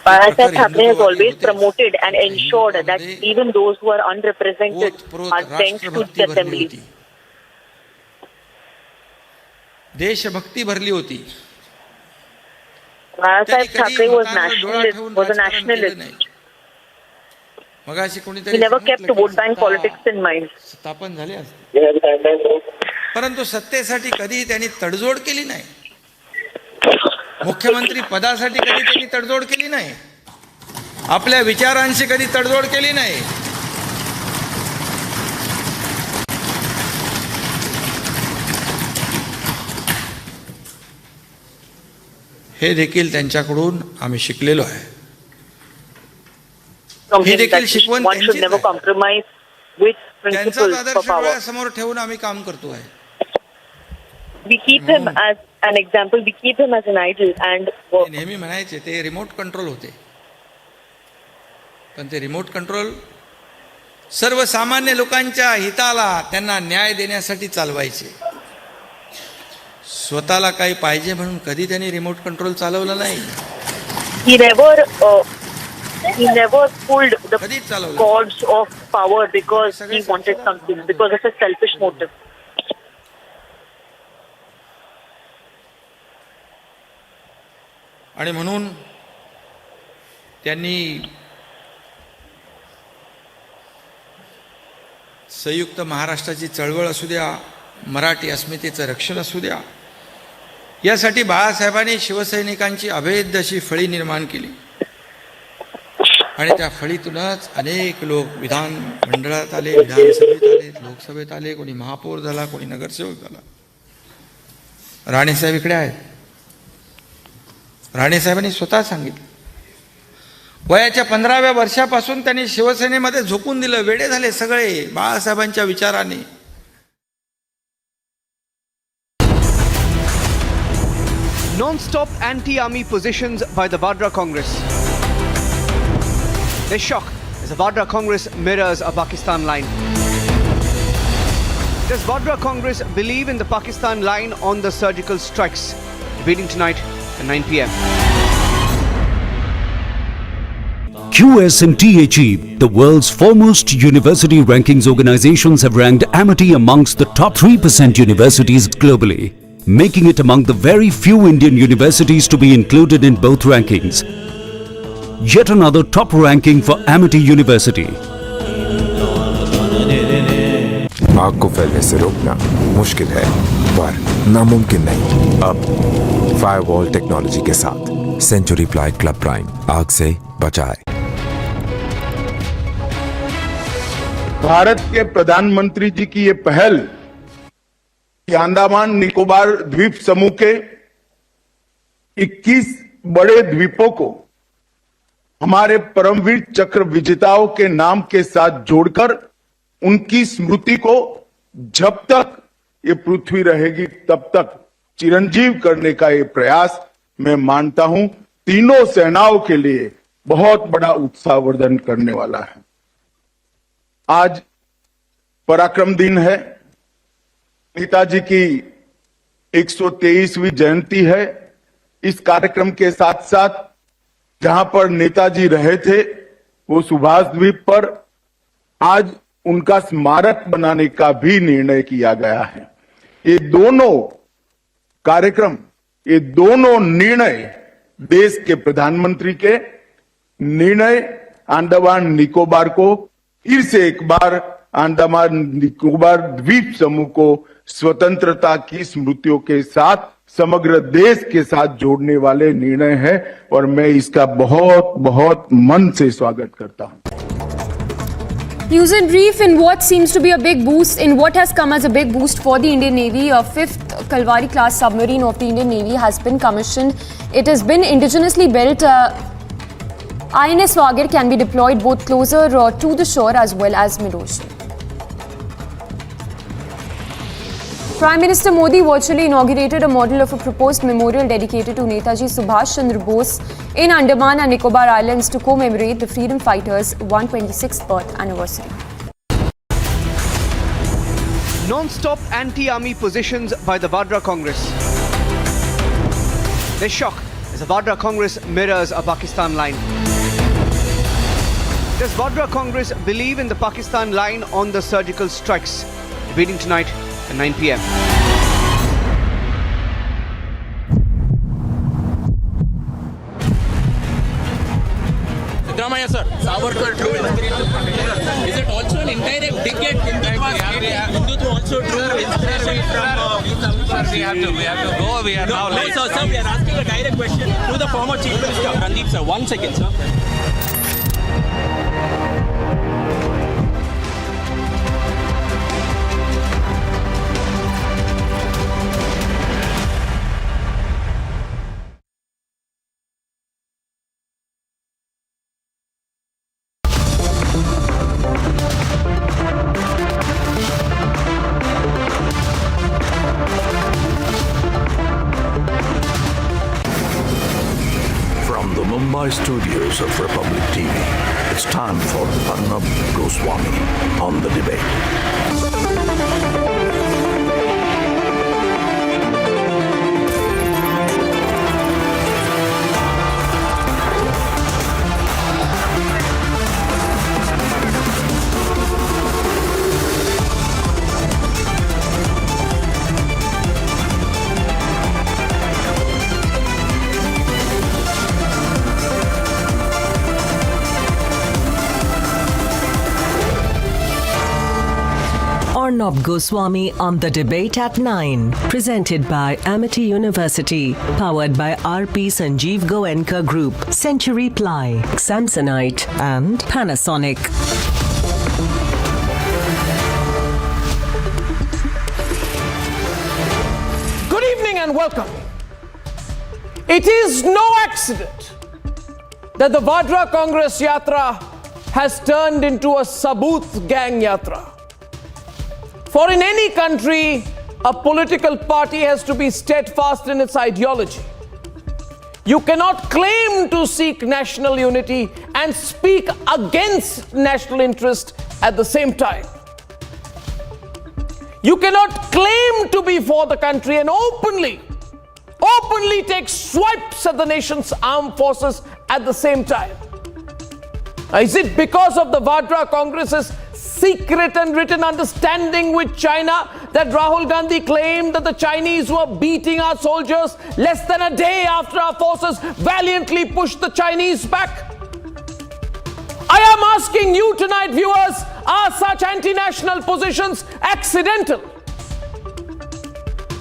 Balasaheb Thackeray has always promoted and ensured that even those who are unrepresented are sent to the assembly. देशभक्ती भरली होती. Balasaheb Thackeray was a nationalist. मगाशी कोणीतरी He never kept vote bank politics in mind. स्थापन झाले असते, परंतु सत्तेसाठी कधी त्यांनी तडजोड केली नाही. मुख्यमंत्री पदासाठी कधी त्यांनी तडजोड केली नाही. आपल्या विचारांशी कधी तडजोड केली नाही. हे देखील त्यांच्याकडून आम्ही शिकलेलो आहे. ही देखील शिकवण त्यांचीच आहे. त्यांचाच आदर्श डोळ्यासमोर ठेवून आम्ही काम करतो आहे. We keep him as an example, we keep him as an idol and नेहमी म्हणायचे ते रिमोट कंट्रोल होते, पण ते रिमोट कंट्रोल सर्वसामान्य लोकांच्या हिताला त्यांना न्याय देण्यासाठी चालवायचे. स्वतःला काही पाहिजे म्हणून कधी त्यांनी रिमोट कंट्रोल चालवलं नाही. he never pulled the cords of power because he wanted something, because of a selfish motive. आणि म्हणून त्यांनी संयुक्त महाराष्ट्राची चळवळ असू द्या, मराठी अस्मितेचं रक्षण असू द्या, यासाठी बाळासाहेबांनी शिवसैनिकांची अभेद्य अशी फळी निर्माण केली. आणि त्या फळीतूनच अनेक लोक विधान मंडळात आले, विधानसभेत आले, लोकसभेत आले, कोणी महापौर झाला, कोणी नगरसेवक झाला. राणेसाहेब इकडे आहेत. राणेसाहेबांनी स्वतः सांगितलं, वयाच्या 15व्या वर्षापासून त्यांनी शिवसेनेमध्ये झोकून दिलं. वेडे झाले सगळे बाळासाहेबांच्या विचाराने. Non-stop anti-army positions by the Vadra Congress. There's shock as the Vadra Congress mirrors a Pakistan line. Does Vadra Congress believe in the Pakistan line on the surgical strikes? Debating tonight at 9 p.m. QS and THE, the world's foremost university rankings organizations, have ranked Amity amongst the top 3% universities globally, making it among the very few Indian universities to be included in both rankings. Yet another top ranking for Amity University. आग को फैलने से रोकना मुश्किल है, पर नामुमकिन नहीं. अब फायरवॉल टेक्नोलॉजी के साथ सेंचुरी प्लाई क्लब प्राइम आग से बचाए. भारत के प्रधानमंत्री जी की ये पहल कि अंडमान निकोबार द्वीप समूह के 21 बड़े द्वीपों को हमारे परमवीर चक्र विजेताओं के नाम के साथ जोड़कर उनकी स्मृति को जब तक ये पृथ्वी रहेगी तब तक चिरंजीव करने का ये प्रयास मैं मानता हूं तीनों सेनाओं के लिए बहुत बड़ा उत्साहवर्धन करने वाला है. आज पराक्रम दिन है. नेताजी की 123वीं जयंती है. इस कार्यक्रम के साथ साथ जहां पर नेताजी रहे थे वो सुभाष द्वीप पर आज उनका स्मारक बनाने का भी निर्णय किया गया है. ये दोनों कार्यक्रम, ये दोनों निर्णय देश के प्रधानमंत्री के निर्णय अंडमान निकोबार को फिर से एक बार अंडमान निकोबार द्वीप समूह को स्वतंत्रता की स्मृतियों के साथ समग्र देश के साथ जोड़ने वाले निर्णय है और मैं इसका बहुत बहुत मन से स्वागत करता हूं. News in brief, in what seems to be a big boost, in what has come as a big boost for the Indian Navy, a 5th Kalvari class submarine of the Indian Navy has been commissioned. It has been indigenously built. INS Vagar can be deployed both closer to the shore as well as mid-ocean. Prime Minister Modi virtually inaugurated a model of a proposed memorial dedicated to Netaji Subhash Chandra Bose in Andaman and Nicobar Islands to commemorate the freedom fighters' 126th birth anniversary. Non-stop anti-army positions by the Vadra Congress. There's shock as the Vadra Congress mirrors a Pakistan line. Does Vadra Congress believe in the Pakistan line on the surgical strikes? Debating tonight at 9 p.m. Ramaya sir, Savarkar true inspiration. Is it also an indirect dig at Hindutva also true inspiration from we have to go. We are now late. No, sir, we are asking a direct question to the former Chief Minister. Randeep sir, 1 second sir. Mumbai studios of Republic TV, it's time for Arnab Goswami on the debate. Arnab Goswami on the debate at 9. Presented by Amity University. Powered by RP Sanjeev Goenka Group. Century Ply, Samsonite and Panasonic. Good evening and welcome. It is no accident that the Vadra Congress Yatra has turned into a saboot gang yatra. For in any country, a political party has to be steadfast in its ideology. You cannot claim to seek national unity and speak against national interest at the same time. You cannot claim to be for the country and openly take swipes at the nation's armed forces at the same time. Is it because of the Vadra Congress's secret and written understanding with China that Rahul Gandhi claimed that the Chinese were beating our soldiers less than a day after our forces valiantly pushed the Chinese back? I am asking you tonight, viewers, are such anti-national positions accidental?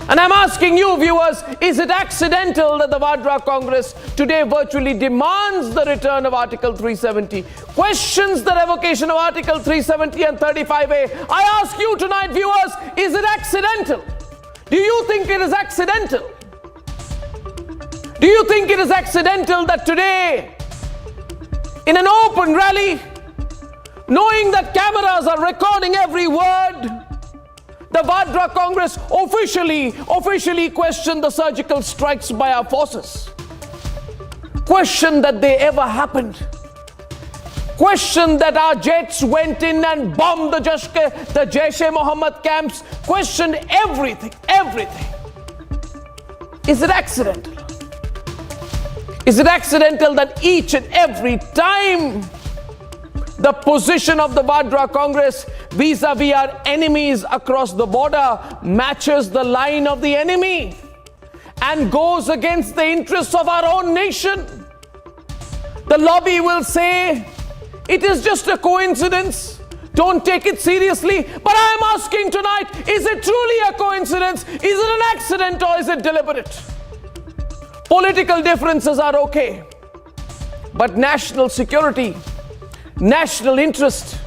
And I'm asking you, viewers, is it accidental that the Vadra Congress today virtually demands the return of Article 370, questions the revocation of Article 370 and 35A? I ask you tonight, viewers, is it accidental? Do you think it is accidental? Do you think it is accidental that today, in an open rally, knowing that cameras are recording every word, the Vadra Congress officially questioned the surgical strikes by our forces? Questioned that they ever happened. Questioned that our jets went in and bombed the Jaish-e-Mohammed camps. Questioned everything. Is it accidental? Is it accidental that each and every time the position of the Vadra Congress vis-a-vis our enemies across the border matches the line of the enemy and goes against the interests of our own nation? The lobby will say, it is just a coincidence, don't take it seriously. But I am asking tonight, is it truly a coincidence? Is it an accident or is it deliberate? Political differences are okay, but national security, national interest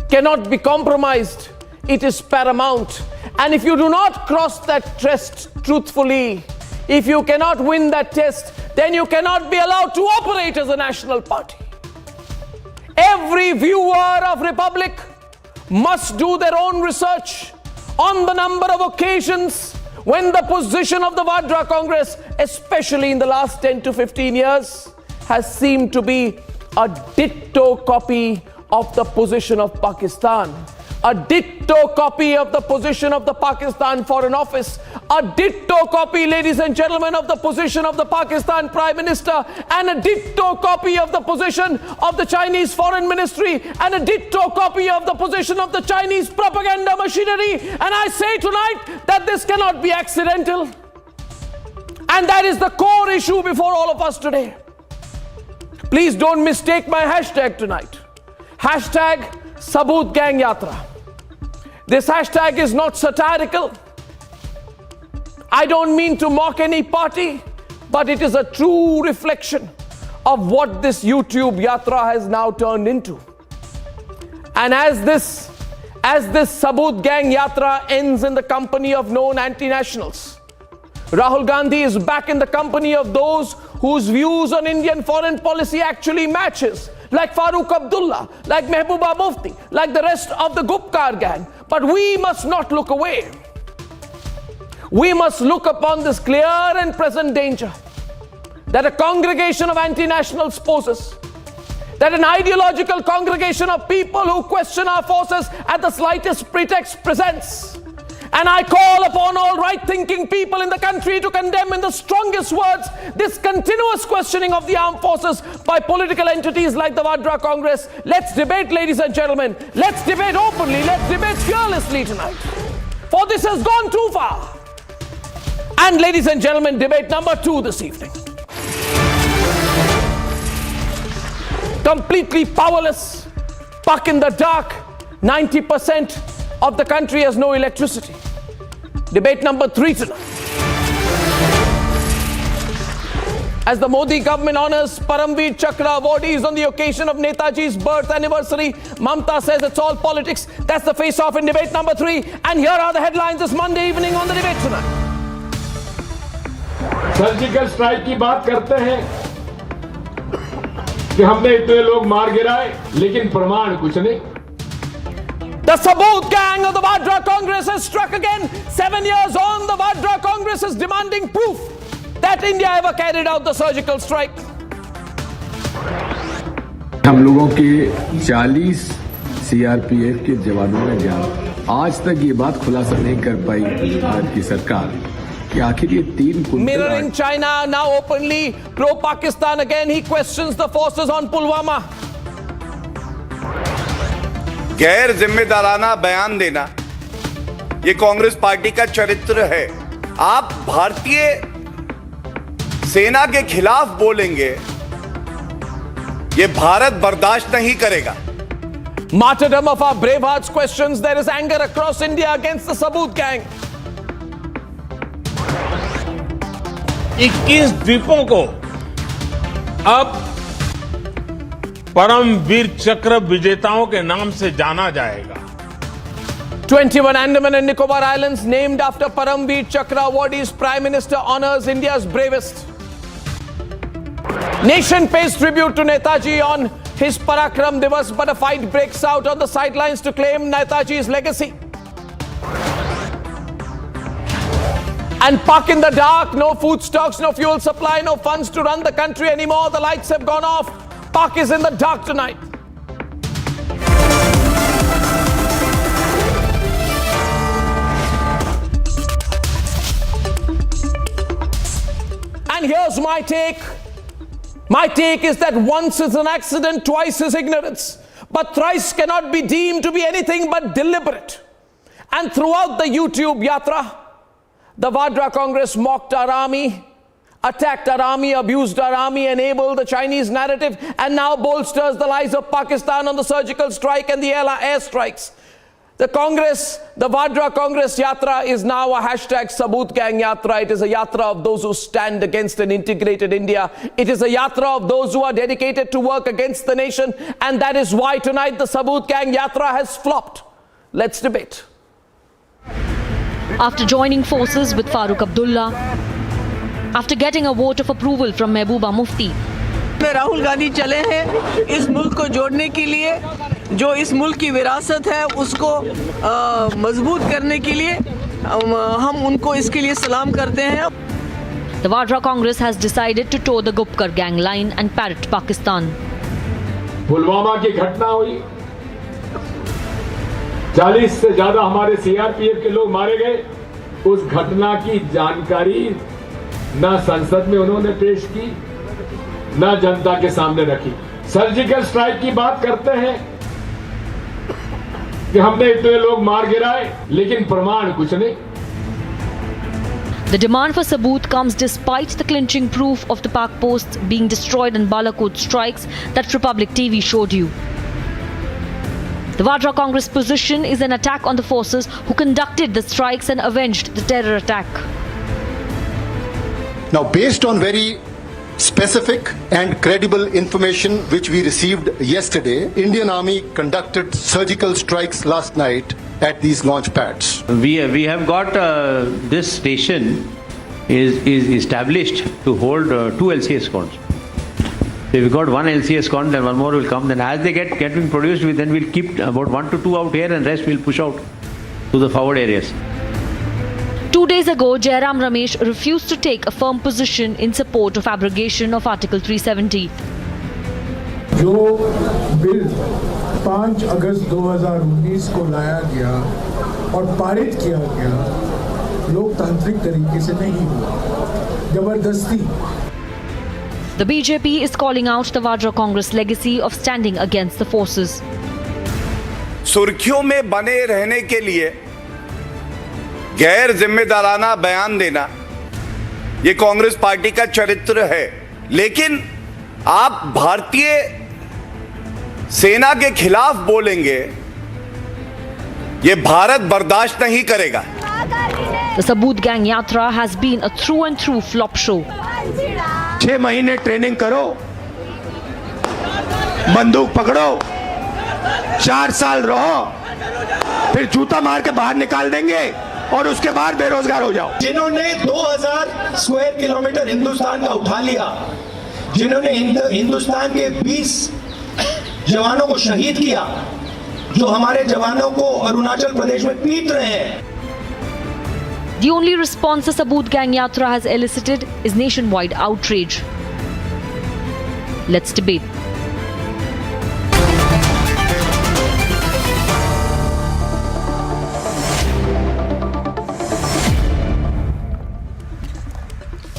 cannot be compromised. It is paramount. And if you do not cross that test truthfully, if you cannot win that test, then you cannot be allowed to operate as a national party. Every viewer of Republic must do their own research on the number of occasions when the position of the Vadra Congress, especially in the last 10 to 15 years, has seemed to be a ditto copy of the position of Pakistan, a ditto copy of the position of the Pakistan Foreign Office, a ditto copy, ladies and gentlemen, of the position of the Pakistan Prime Minister, and a ditto copy of the position of the Chinese Foreign Ministry, and a ditto copy of the position of the Chinese propaganda machinery. And I say tonight that this cannot be accidental. And that is the core issue before all of us today. Please don't mistake my hashtag tonight. Hashtag Saboot Gang Yatra. This hashtag is not satirical. I don't mean to mock any party, but it is a true reflection of what this YouTube Yatra has now turned into. And as this Saboot Gang Yatra ends in the company of known anti-nationals, Rahul Gandhi is back in the company of those whose views on Indian foreign policy actually matches, like Farooq Abdullah, like Mehbooba Mufti, like the rest of the Gupkar gang. But we must not look away. We must look upon this clear and present danger that a congregation of anti-nationals poses, that an ideological congregation of people who question our forces at the slightest pretext presents. And I call upon all right-thinking people in the country to condemn in the strongest words this continuous questioning of the armed forces by political entities like the Vadra Congress. Let's debate, ladies and gentlemen. Let's debate openly. Let's debate fearlessly tonight. For this has gone too far. And ladies and gentlemen, debate number 2 this evening. Completely powerless, stuck in the dark. 90% of the country has no electricity. Debate number 3 tonight. As the Modi government honors Paramveer Chakra awardees on the occasion of Netaji's birth anniversary, Mamta says it's all politics. That's the face-off in debate number 3. And here are the headlines this Monday evening on the debate tonight. Surgical strike की बात करते हैं कि हमने इतने लोग मार गिराए, लेकिन प्रमाण कुछ नहीं. The saboot gang of the Vadra Congress has struck again. 7 years on, the Vadra Congress is demanding proof that India ever carried out the surgical strike. हम लोगों के 40 सीआरपीएफ के जवानों ने जान आज तक ये बात खुलासा नहीं कर पाई भारत की सरकार कि आखिर ये 3 Mirroring China now openly pro-Pakistan again, he questions the forces on Pulwama. गैर जिम्मेदाराना बयान देना ये कांग्रेस पार्टी का चरित्र है. आप भारतीय सेना के खिलाफ बोलेंगे, ये भारत बर्दाश्त नहीं करेगा. Martyrdom of our brave hearts questions. There is anger across India against the saboot gang. 21 द्वीपों को अब परमवीर चक्र विजेताओं के नाम से जाना जाएगा. 21 Andaman and Nicobar Islands named after Paramveer Chakra awardees. Prime Minister honors India's bravest. Nation pays tribute to Netaji on his Parakram Divas, but a fight breaks out on the sidelines to claim Netaji's legacy. And Pak in the dark, no food stocks, no fuel supply, no funds to run the country anymore. The lights have gone off. Pak is in the dark tonight. And here's my take. My take is that once is an accident, twice is ignorance. But thrice cannot be deemed to be anything but deliberate. And throughout the YouTube Yatra, the Vadra Congress mocked our army, attacked our army, abused our army, enabled the Chinese narrative, and now bolsters the lies of Pakistan on the surgical strike and the air strikes. The Congress, the Vadra Congress Yatra is now a hashtag Saboot Gang Yatra. It is a Yatra of those who stand against an integrated India. It is a Yatra of those who are dedicated to work against the nation. And that is why tonight the Saboot Gang Yatra has flopped. Let's debate. After joining forces with Farooq Abdullah, after getting a vote of approval from Mehbooba Mufti, Rahul Gandhi चले हैं इस मुल्क को जोड़ने के लिए, जो इस मुल्क की विरासत है उसको मजबूत करने के लिए हम उनको इसके लिए सलाम करते हैं. The Vadra Congress has decided to toe the Gupkar gang line and parrot Pakistan. Pulwama की घटना हुई, 40 से ज्यादा हमारे सीआरपीएफ के लोग मारे गए. उस घटना की जानकारी ना संसद में उन्होंने पेश की, ना जनता के सामने रखी. सर्जिकल स्ट्राइक की बात करते हैं कि हमने इतने लोग मार गिराए, लेकिन प्रमाण कुछ नहीं. The demand for saboot comes despite the clinching proof of the Pak posts being destroyed in Balakot strikes that Republic TV showed you. The Vadra Congress position is an attack on the forces who conducted the strikes and avenged the terror attack. Now, based on very specific and credible information which we received yesterday, Indian Army conducted surgical strikes last night at these launch pads. We have got this station is established to hold 2 LCS cones. So we've got 1 LCS con, then 1 more will come. Then as they get being produced, then we'll keep about 1 to 2 out here and rest we'll push out to the forward areas. 2 days ago, Jairam Ramesh refused to take a firm position in support of abrogation of Article 370. जो bill 5 अगस्त 2019 को लाया गया और पारित किया गया लोकतांत्रिक तरीके से नहीं हुआ, जबरदस्ती। The BJP is calling out the Vadra Congress legacy of standing against the forces. सुर्खियों में बने रहने के लिए गैर जिम्मेदाराना बयान देना ये कांग्रेस पार्टी का चरित्र है, लेकिन आप भारतीय सेना के खिलाफ बोलेंगे, ये भारत बर्दाश्त नहीं करेगा। The Saboot gang yatra has been a through and through flop show. 6 महीने ट्रेनिंग करो, बंदूक पकड़ो, 4 साल रहो, फिर जूता मार के बाहर निकाल देंगे और उसके बाद बेरोजगार हो जाओ। जिन्होंने 2000 स्क्वायर किलोमीटर हिंदुस्तान का उठा लिया, जिन्होंने हिंदुस्तान के 20 जवानों को शहीद किया, जो हमारे जवानों को अरुणाचल प्रदेश में पीट रहे हैं। The only response the Saboot gang yatra has elicited is nationwide outrage. Let's debate.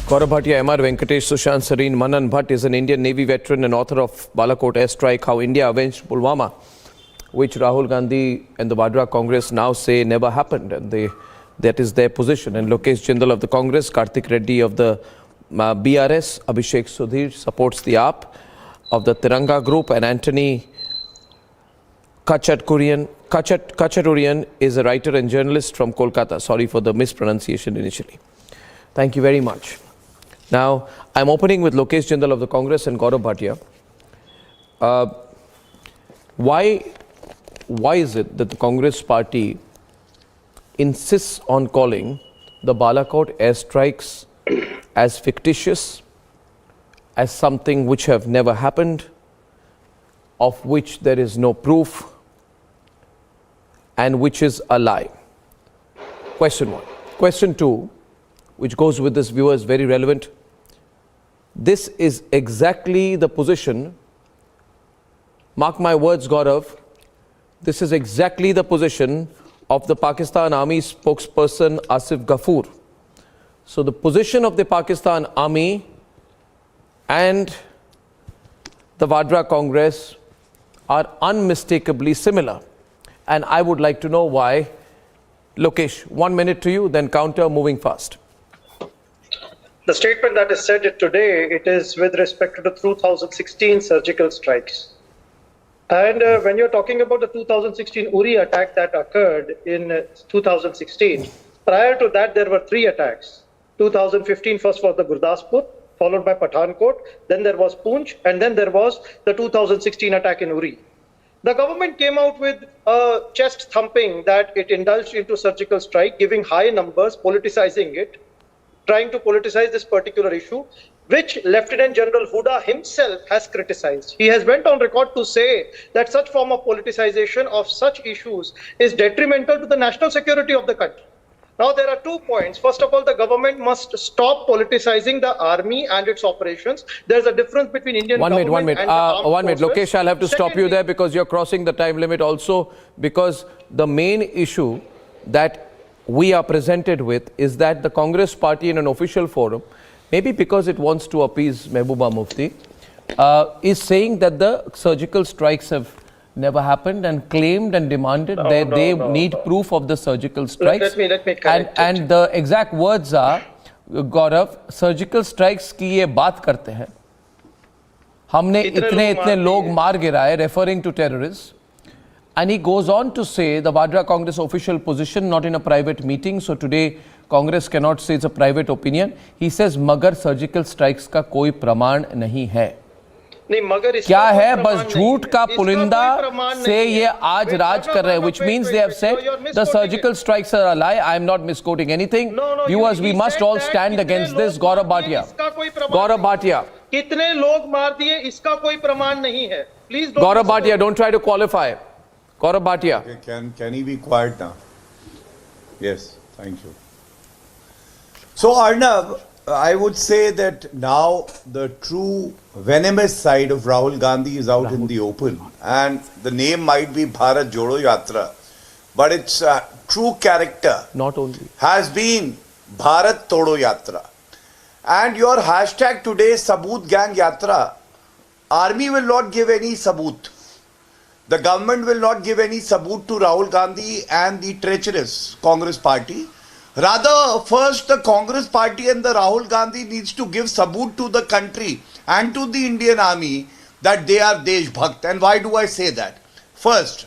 Gaurav Bhatia, MR Venkatesh, Sushant Sareen, Manan Bhatt is an Indian Navy veteran and author of Balakot airstrike, How India Avenged Pulwama, which Rahul Gandhi and the Vadra Congress now say never happened, and that is their position. And Lokesh Jindal of the Congress, Karthik Reddy of the BRS, Abhishek Sudhir supports the AAP of the Tiranga Group, and Anthony Kachaturian is a writer and journalist from Kolkata. Sorry for the mispronunciation initially. Thank you very much. Now, I'm opening with Lokesh Jindal of the Congress and Gaurav Bhatia. Why is it that the Congress party insists on calling the Balakot airstrikes as fictitious, as something which have never happened, of which there is no proof, and which is a lie? Question 1. Question 2, which goes with this viewer, is very relevant. This is exactly the position, mark my words, Gaurav, this is exactly the position of the Pakistan Army spokesperson Asif Ghafoor. So the position of the Pakistan Army and the Vadra Congress are unmistakably similar. And I would like to know why. Lokesh, 1 minute to you, then counter, moving fast. The statement that is said today, it is with respect to the 2016 surgical strikes. And when you're talking about the 2016 Uri attack that occurred in 2016, prior to that there were 3 attacks. 2015 first was the Gurdaspur, followed by Pathankot, then there was Poonch, and then there was the 2016 attack in Uri. The government came out with a chest thumping that it indulged into surgical strike, giving high numbers, politicizing it, trying to politicize this particular issue, which Lieutenant General Huda himself has criticized. He has went on record to say that such form of politicization of such issues is detrimental to the national security of the country. Now, there are 2 points. First of all, the government must stop politicizing the army and its operations. There's a difference between Indian government and the armed forces. Lokesh, I'll have to stop you there because you're crossing the time limit also, because the main issue that we are presented with is that the Congress party in an official forum, maybe because it wants to appease Mehbooba Mufti, is saying that the surgical strikes have never happened and claimed and demanded that they need proof of the surgical strikes. Let me correct it. And the exact words are, Gaurav, surgical strikes की ये बात करते हैं, हमने इतने लोग मार गिराए, referring to terrorists. And he goes on to say the Vadra Congress official position, not in a private meeting. So today Congress cannot say it's a private opinion. He says मगर surgical strikes का कोई प्रमाण नहीं है. नहीं, मगर क्या है, बस झूठ का पुलिंदा से ये आज राज कर रहे हैं, which means they have said the surgical strikes are a lie. I am not misquoting anything. Viewers, we must all stand against this. Gaurav Bhatia. कितने लोग मार दिए इसका कोई प्रमाण नहीं है. Please don't. Gaurav Bhatia, don't try to qualify. Gaurav Bhatia. Can he be quiet now? Yes, thank you. So Arnav, I would say that now the true venomous side of Rahul Gandhi is out in the open, and the name might be Bharat Jodo Yatra, but its true character not only has been Bharat Todo Yatra. And your hashtag today, Saboot Gang Yatra, army will not give any saboot. The government will not give any saboot to Rahul Gandhi and the treacherous Congress party. Rather, first the Congress party and the Rahul Gandhi needs to give saboot to the country and to the Indian army that they are Desh Bhakt. And why do I say that? First,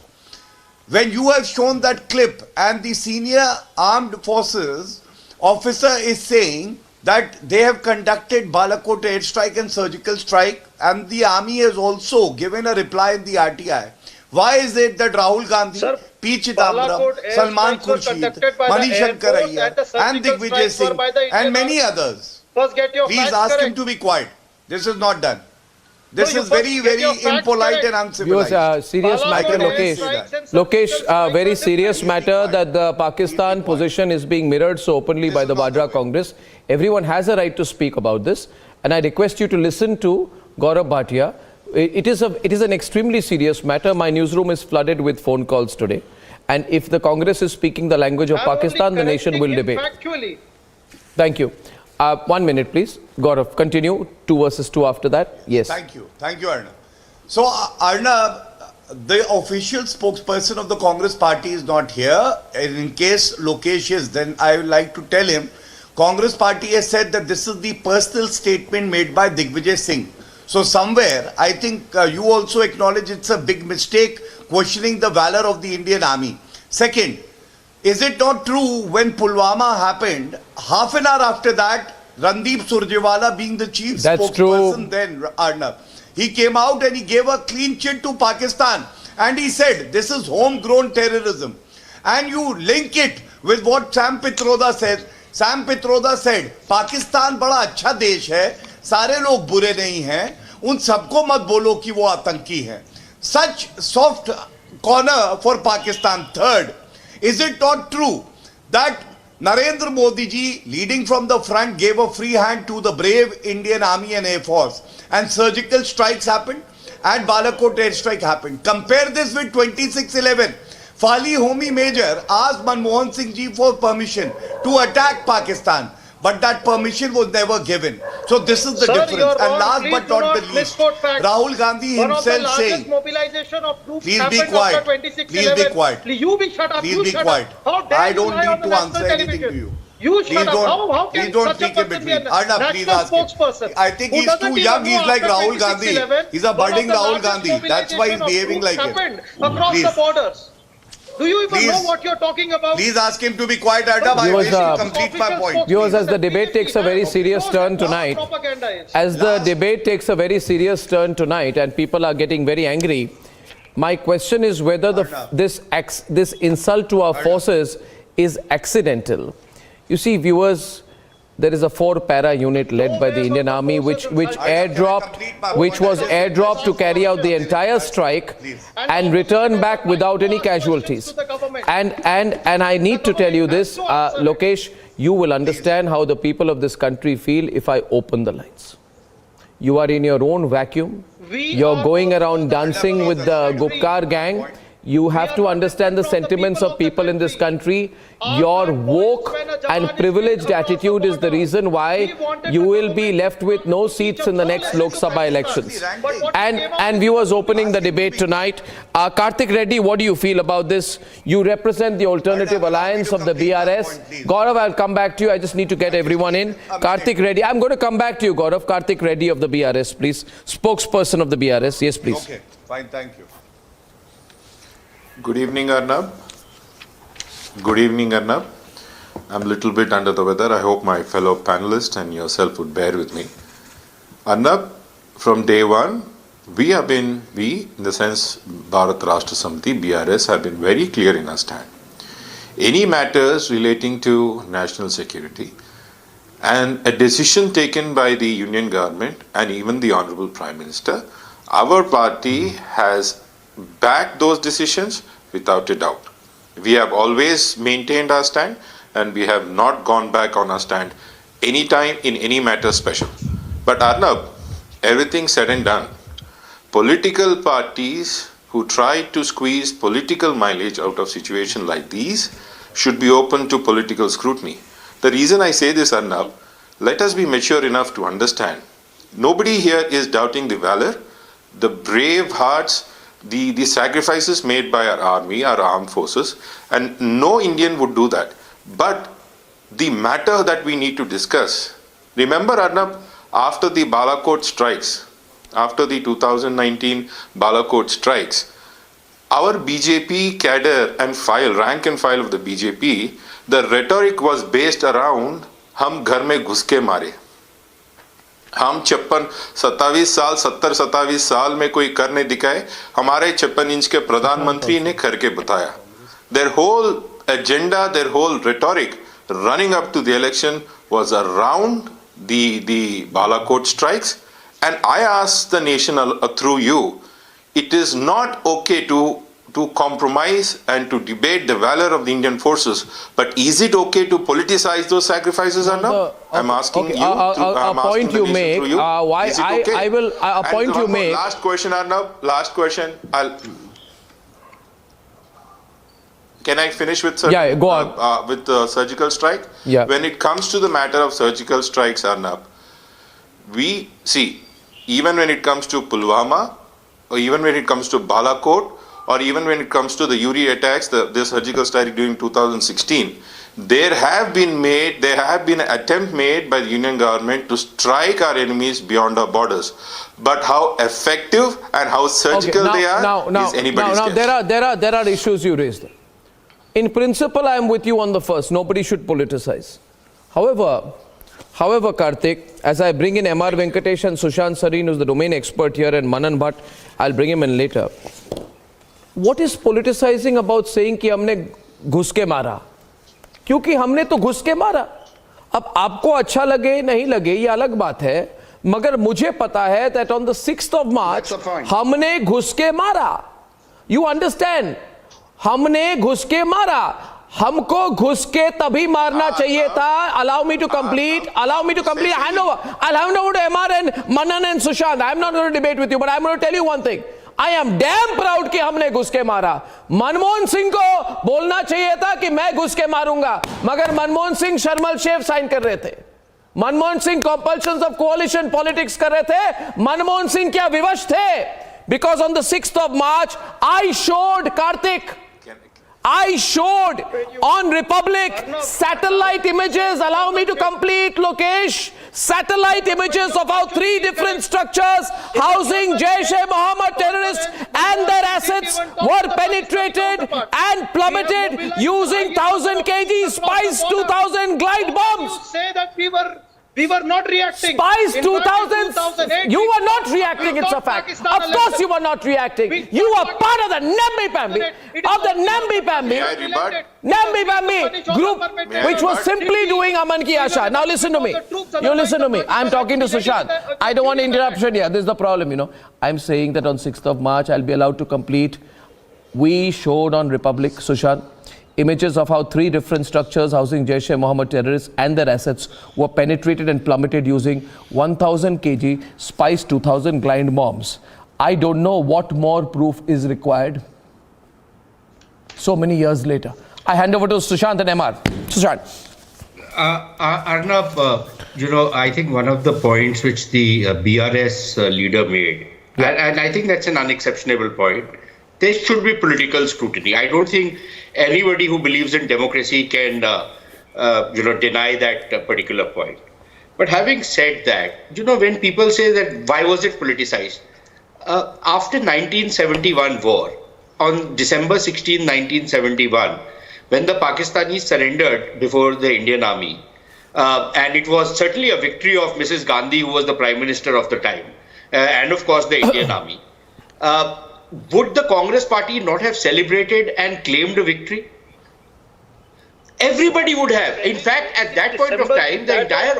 when you have shown that clip and the senior armed forces officer is saying that they have conducted Balakot airstrike and surgical strike, and the army has also given a reply in the RTI. Why is it that Rahul Gandhi, P. Chidambaram, Salman Khurshid, Manish Shankar Iyer, and Digvijay Singh, and many others, please ask him to be quiet. This is not done. This is very, very impolite and uncivilized. Serious matter, Lokesh. Lokesh, very serious matter that the Pakistan position is being mirrored so openly by the Vadra Congress. Everyone has a right to speak about this, and I request you to listen to Gaurav Bhatia. It is an extremely serious matter. My newsroom is flooded with phone calls today, and if the Congress is speaking the language of Pakistan, the nation will debate. Thank you. 1 minute, please. Gaurav, continue. 2 versus 2 after that. Yes. Thank you. Thank you, Arnav. So, Arnav, the official spokesperson of the Congress party is not here. And in case Lokesh is, then I would like to tell him, Congress party has said that this is the personal statement made by Digvijay Singh. So somewhere, I think you also acknowledge it's a big mistake questioning the valor of the Indian army. Second, is it not true when Pulwama happened, half an hour after that, Randeep Surjewala being the chief spokesperson then, Arnav, he came out and he gave a clean chit to Pakistan and he said, this is homegrown terrorism. And you link it with what Sam Pitroda said. Sam Pitroda said, Pakistan बड़ा अच्छा देश है, सारे लोग बुरे नहीं हैं, उन सबको मत बोलो कि वो आतंकी हैं. Such soft corner for Pakistan. Third, is it not true that Narendra Modi ji, leading from the front, gave a free hand to the brave Indian Army and Air Force, and surgical strikes happened and Balakot airstrike happened? Compare this with 2611. Fali Homi Major asked Manmohan Singh ji for permission to attack Pakistan, but that permission was never given. So this is the difference. And last but not the least, Rahul Gandhi himself saying, please be quiet, please be quiet, please be quiet. I don't need to answer anything to you. Please don't speak in between. Arnav, please ask him. I think he's too young. He's like Rahul Gandhi. He's a budding Rahul Gandhi. That's why he's behaving like it. Please. Do you even know what you're talking about? Please ask him to be quiet, Arnav. I wish to complete my point. Viewers, as the debate takes a very serious turn tonight, and people are getting very angry, my question is whether this insult to our forces is accidental. You see, viewers, there is a 4-para unit led by the Indian Army which was airdropped to carry out the entire strike and return back without any casualties. And I need to tell you this, Lokesh, you will understand how the people of this country feel if I open the lines. You are in your own vacuum. You're going around dancing with the Gupkar gang. You have to understand the sentiments of people in this country. Your woke and privileged attitude is the reason why you will be left with no seats in the next Lok Sabha elections. And viewers, opening the debate tonight, Karthik Reddy, what do you feel about this? You represent the alternative alliance of the BRS. Gaurav, I'll come back to you. I just need to get everyone in. Karthik Reddy, I'm going to come back to you, Gaurav. Karthik Reddy of the BRS, please. Spokesperson of the BRS. Yes, please. Okay, fine, thank you. Good evening, Arnab. Good evening, Arnab. I'm a little bit under the weather. I hope my fellow panelists and yourself would bear with me. Arnab, from day one, we, in the sense Bharat Rashtra Samiti, BRS, have been very clear in our stand. Any matters relating to national security and a decision taken by the Union government and even the Honorable Prime Minister, our party has backed those decisions without a doubt. We have always maintained our stand and we have not gone back on our stand anytime in any matter special. But Arnab, everything said and done, political parties who try to squeeze political mileage out of situations like these should be open to political scrutiny. The reason I say this, Arnab, let us be mature enough to understand. Nobody here is doubting the valor, the brave hearts, the sacrifices made by our army, our armed forces, and no Indian would do that. But the matter that we need to discuss, remember Arnab, after the Balakot strikes, after the 2019 Balakot strikes, our BJP cadre and file, rank and file of the BJP, the rhetoric was based around हम घर में घुस के मारे, हम 70-27 साल में कोई कर नहीं दिखाए, हमारे 56 इंच के प्रधानमंत्री ने करके बताया. Their whole agenda, their whole rhetoric running up to the election was around the Balakot strikes. And I ask the nation through you, it is not okay to compromise and to debate the valor of the Indian forces, but is it okay to politicize those sacrifices or not? I'm asking you. A point you make. Why is it okay? I will. A point you make. Last question, Arnab. Last question. Can I finish with go on. With the surgical strike? Yeah. When it comes to the matter of surgical strikes, Arnab, we see, even when it comes to Pulwama, or even when it comes to Balakot, or even when it comes to the Uri attacks, the surgical strike during 2016, there have been an attempt made by the Union government to strike our enemies beyond our borders. But how effective and how surgical they are is anybody's guess. There are issues you raised. In principle, I am with you on the first. Nobody should politicize. However, Karthik, as I bring in M.R. Venkatesh and Sushant Sareen, who's the domain expert here, and Manan Bhatt, I'll bring him in later. What is politicizing about saying कि हमने घुस के मारा? क्योंकि हमने तो घुस के मारा. अब आपको अच्छा लगे नहीं लगे ये अलग बात है, मगर मुझे पता है that on the 6th of March हमने घुस के मारा. You understand? हमने घुस के मारा. हमको घुस के तभी मारना चाहिए था. Allow me to complete. I'll hand over to MR and Manan and Sushant. I'm not going to debate with you, but I'm going to tell you one thing. I am damn proud कि हमने घुस के मारा. मनमोहन सिंह को बोलना चाहिए था कि मैं घुस के मारूंगा, मगर मनमोहन सिंह शर्मल शेफ साइन कर रहे थे. Manmohan Singh compulsions of coalition politics कर रहे थे. मनमोहन सिंह क्या विवश थे? Because on the 6th of March, I showed on Republic satellite images. Allow me to complete, Lokesh. Satellite images of how 3 different structures housing Jaish-e-Mohammed terrorists and their assets were penetrated and plummeted using 1,000 kg Spice 2000 glide bombs. You say that we were not reacting. Spice 2000. You were not reacting, it's a fact. Of course you were not reacting. You were part of the Nambi-Pambi group, which was simply doing Aman Ki Asha. Now listen to me. You listen to me. I'm talking to Sushant. I don't want interruption here. This is the problem, I'm saying that on 6th of March, I'll be allowed to complete. We showed on Republic, Sushant, images of how 3 different structures housing Jaish-e-Mohammed terrorists and their assets were penetrated and plummeted using 1,000 kg Spice 2000 glide bombs. I don't know what more proof is required. So many years later. I hand over to Sushant and MR. Sushant. Arnab, I think one of the points which the BRS leader made, and I think that's an unexceptionable point, there should be political scrutiny. I don't think anybody who believes in democracy can, deny that particular point. But having said that, when people say that why was it politicized? After 1971 war, on December 16, 1971, when the Pakistanis surrendered before the Indian army, and it was certainly a victory of Mrs. Gandhi, who was the Prime Minister of the time, and of course the Indian army. Would the Congress party not have celebrated and claimed a victory? Everybody would have. In fact, at that point of time, the entire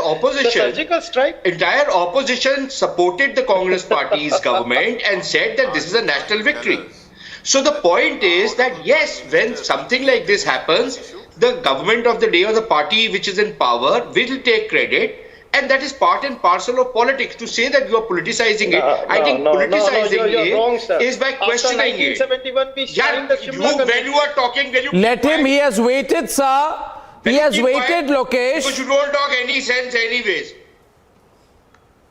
opposition supported the Congress party's government and said that this is a national victory. So the point is that yes, when something like this happens, the government of the day or the party which is in power will take credit. And that is part and parcel of politics. To say that you are politicizing it, I think politicizing you're wrong, sir. it is by questioning it. After 1971, we signed the Shimla Convention. When you are talking, when you Let him, he has waited, sir. He has waited, Lokesh. Because you don't talk any sense anyways.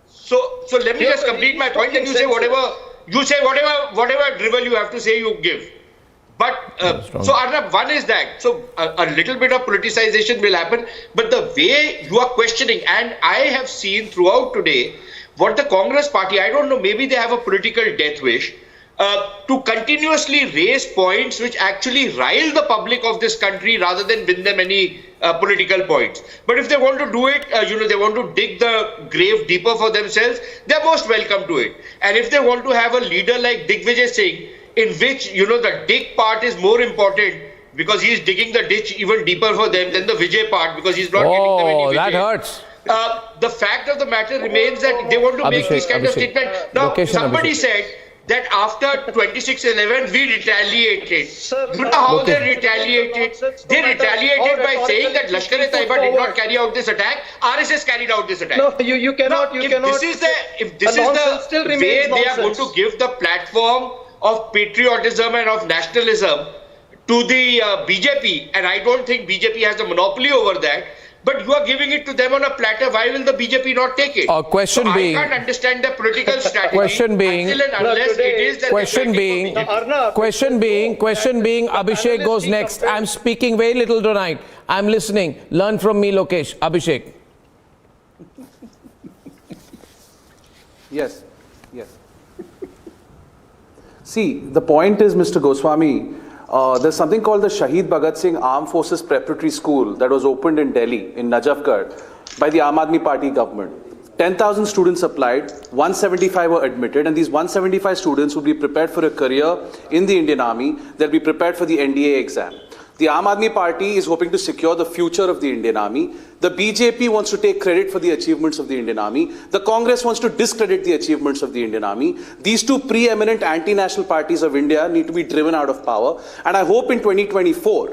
So let me just complete my point, and you say whatever drivel you have to say, you give. But so Arnab, one is that. So a little bit of politicization will happen, but the way you are questioning, and I have seen throughout today what the Congress party, I don't know, maybe they have a political death wish, to continuously raise points which actually rile the public of this country rather than win them any political points. But if they want to do it, they want to dig the grave deeper for themselves, they're most welcome to it. And if they want to have a leader like Digvijay Singh, in which, the dig part is more important because he is digging the ditch even deeper for them than the Vijay part because he's not getting them any Vijay. That hurts. The fact of the matter remains that they want to make this kind of statement. Now, somebody said that after 26/11 we retaliated. You know how they retaliated? They retaliated by saying that Lashkar-e-Taiba did not carry out this attack. RSS carried out this attack. No, you cannot. If this is the way they are going to give the platform of patriotism and of nationalism to the BJP, and I don't think BJP has a monopoly over that, but you are giving it to them on a platter. Why will the BJP not take it? Question being, I can't understand the political strategy. Question being, Abhishek goes next. I'm speaking very little tonight. I'm listening. Learn from me, Lokesh. Abhishek. Yes. See, the point is, Mr. Goswami, there's something called the Shahid Bhagat Singh Armed Forces Preparatory School that was opened in Delhi, in Najafgarh, by the Aam Aadmi Party government. 10,000 students applied, 175 were admitted, and these 175 students will be prepared for a career in the Indian Army. They'll be prepared for the NDA exam. The Aam Aadmi Party is hoping to secure the future of the Indian Army. The BJP wants to take credit for the achievements of the Indian Army. The Congress wants to discredit the achievements of the Indian Army. These two preeminent anti-national parties of India need to be driven out of power. And I hope in 2024,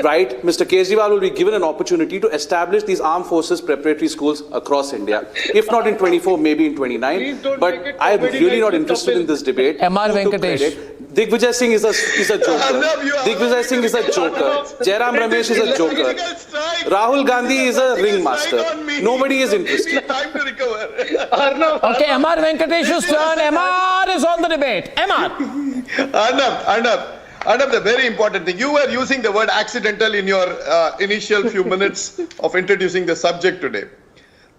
right, Mr. Kejriwal will be given an opportunity to establish these armed forces preparatory schools across India. If not in 24, maybe in 29. But I'm really not interested in this debate. M.R. Venkatesh. Digvijay Singh is a joker. Digvijay Singh is a joker. Jairam Ramesh is a joker. Rahul Gandhi is a ringmaster. Nobody is interested. Okay, M.R. Venkatesh's turn. M.R. is on the debate. M.R. Arnab, the very important thing, you were using the word accidental in your initial few minutes of introducing the subject today.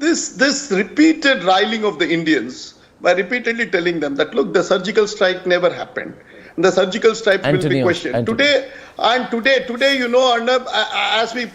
This repeated riling of the Indians by repeatedly telling them that, look, the surgical strike never happened. The surgical strike will be questioned. Today, Arnab, as we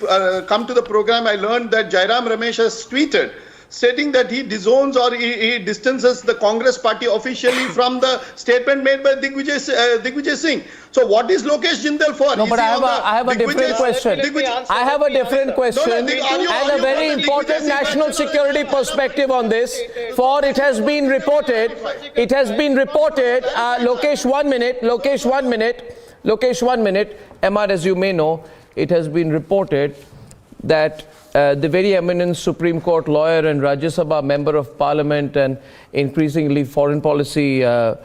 come to the program, I learned that Jairam Ramesh has tweeted stating that he disowns or he distances the Congress party officially from the statement made by Digvijay Singh. So what is Lokesh Jindal for? No, but I have a different question. I have a different question and a very important national security perspective on this. For it has been reported, Lokesh, 1 minute, Lokesh, 1 minute. MR, as you may know, it has been reported that the very eminent Supreme Court lawyer and Rajya Sabha member of Parliament and increasingly foreign policy domain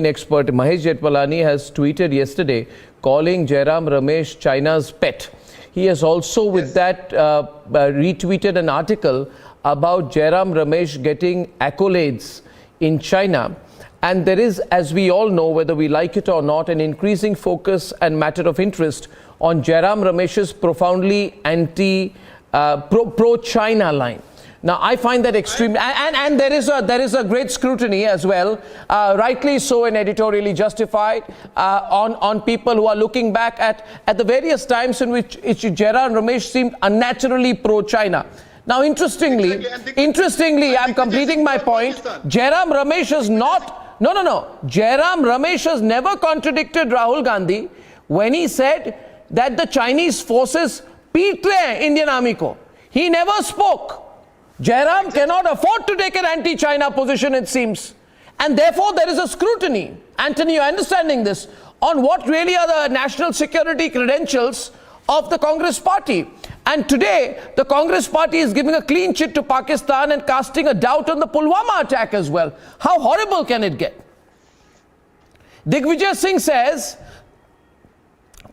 expert Mahesh Jetwalani has tweeted yesterday calling Jairam Ramesh China's pet. He has also with that retweeted an article about Jairam Ramesh getting accolades in China. And there is, as we all know, whether we like it or not, an increasing focus and matter of interest on Jairam Ramesh's profoundly pro-China line. Now, I find that extreme, and there is a great scrutiny as well, rightly so and editorially justified, on people who are looking back at the various times in which Jairam Ramesh seemed unnaturally pro-China. Now, interestingly, I'm completing my point. Jairam Ramesh is not. No. Jairam Ramesh has never contradicted Rahul Gandhi when he said that the Chinese forces beat the Indian Army ko. He never spoke. Jairam cannot afford to take an anti-China position, it seems. And therefore, there is a scrutiny. Anthony, you're understanding this, on what really are the national security credentials of the Congress party. And today, the Congress party is giving a clean chit to Pakistan and casting a doubt on the Pulwama attack as well. How horrible can it get? Digvijay Singh says,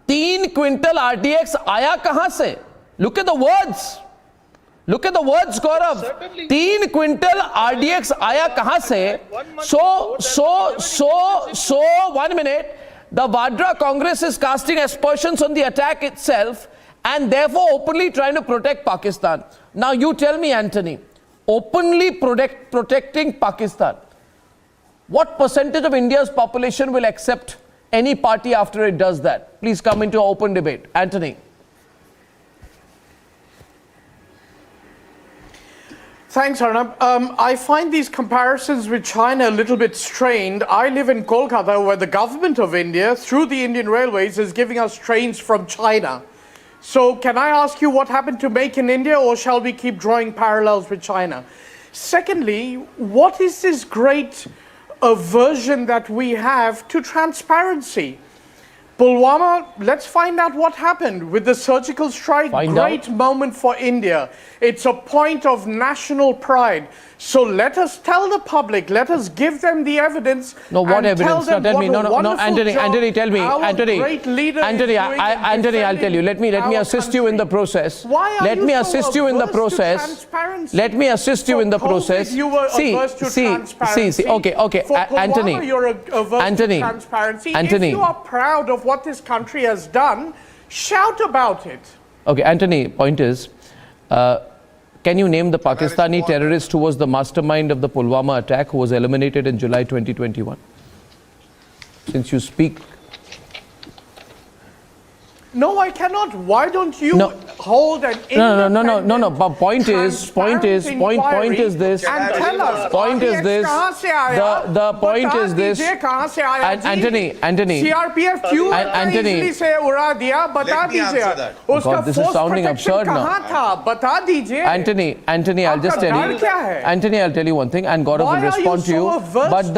3 quintal RDX aaya kahan se? Look at the words. Look at the words, Gaurav. 3 quintal RDX aaya kahan se? So, 1 minute. The Vadra Congress is casting aspersions on the attack itself and therefore openly trying to protect Pakistan. Now you tell me, Anthony, openly protecting Pakistan, what percentage of India's population will accept any party after it does that? Please come into an open debate. Anthony. Thanks, Arnab. I find these comparisons with China a little bit strained. I live in Kolkata, where the government of India, through the Indian Railways, is giving us trains from China. So can I ask you what happened to Make in India, or shall we keep drawing parallels with China? Secondly, what is this great aversion that we have to transparency? Pulwama, let's find out what happened with the surgical strike. Great moment for India. It's a point of national pride. So let us tell the public, let us give them the evidence. No, what evidence? Tell me. No, Anthony, tell me. Anthony, I'll tell you. Let me assist you in the process. Let me assist you in the process. Let me assist you in the process. See. Okay. Anthony. If you are proud of what this country has done, shout about it. Okay, Anthony, point is, can you name the Pakistani terrorist who was the mastermind of the Pulwama attack, who was eliminated in July 2021? Since you speak. No, I cannot. Why don't you hold an No. But point is this. And tell us. Point is this. The point is this. Anthony. CRPF क्यों easily से उड़ा दिया? बता दीजिए. God, this is sounding absurd now. कहाँ था? बता दीजिए. Anthony, I'll just tell you. Anthony, I'll tell you one thing, and Gaurav will respond to you. But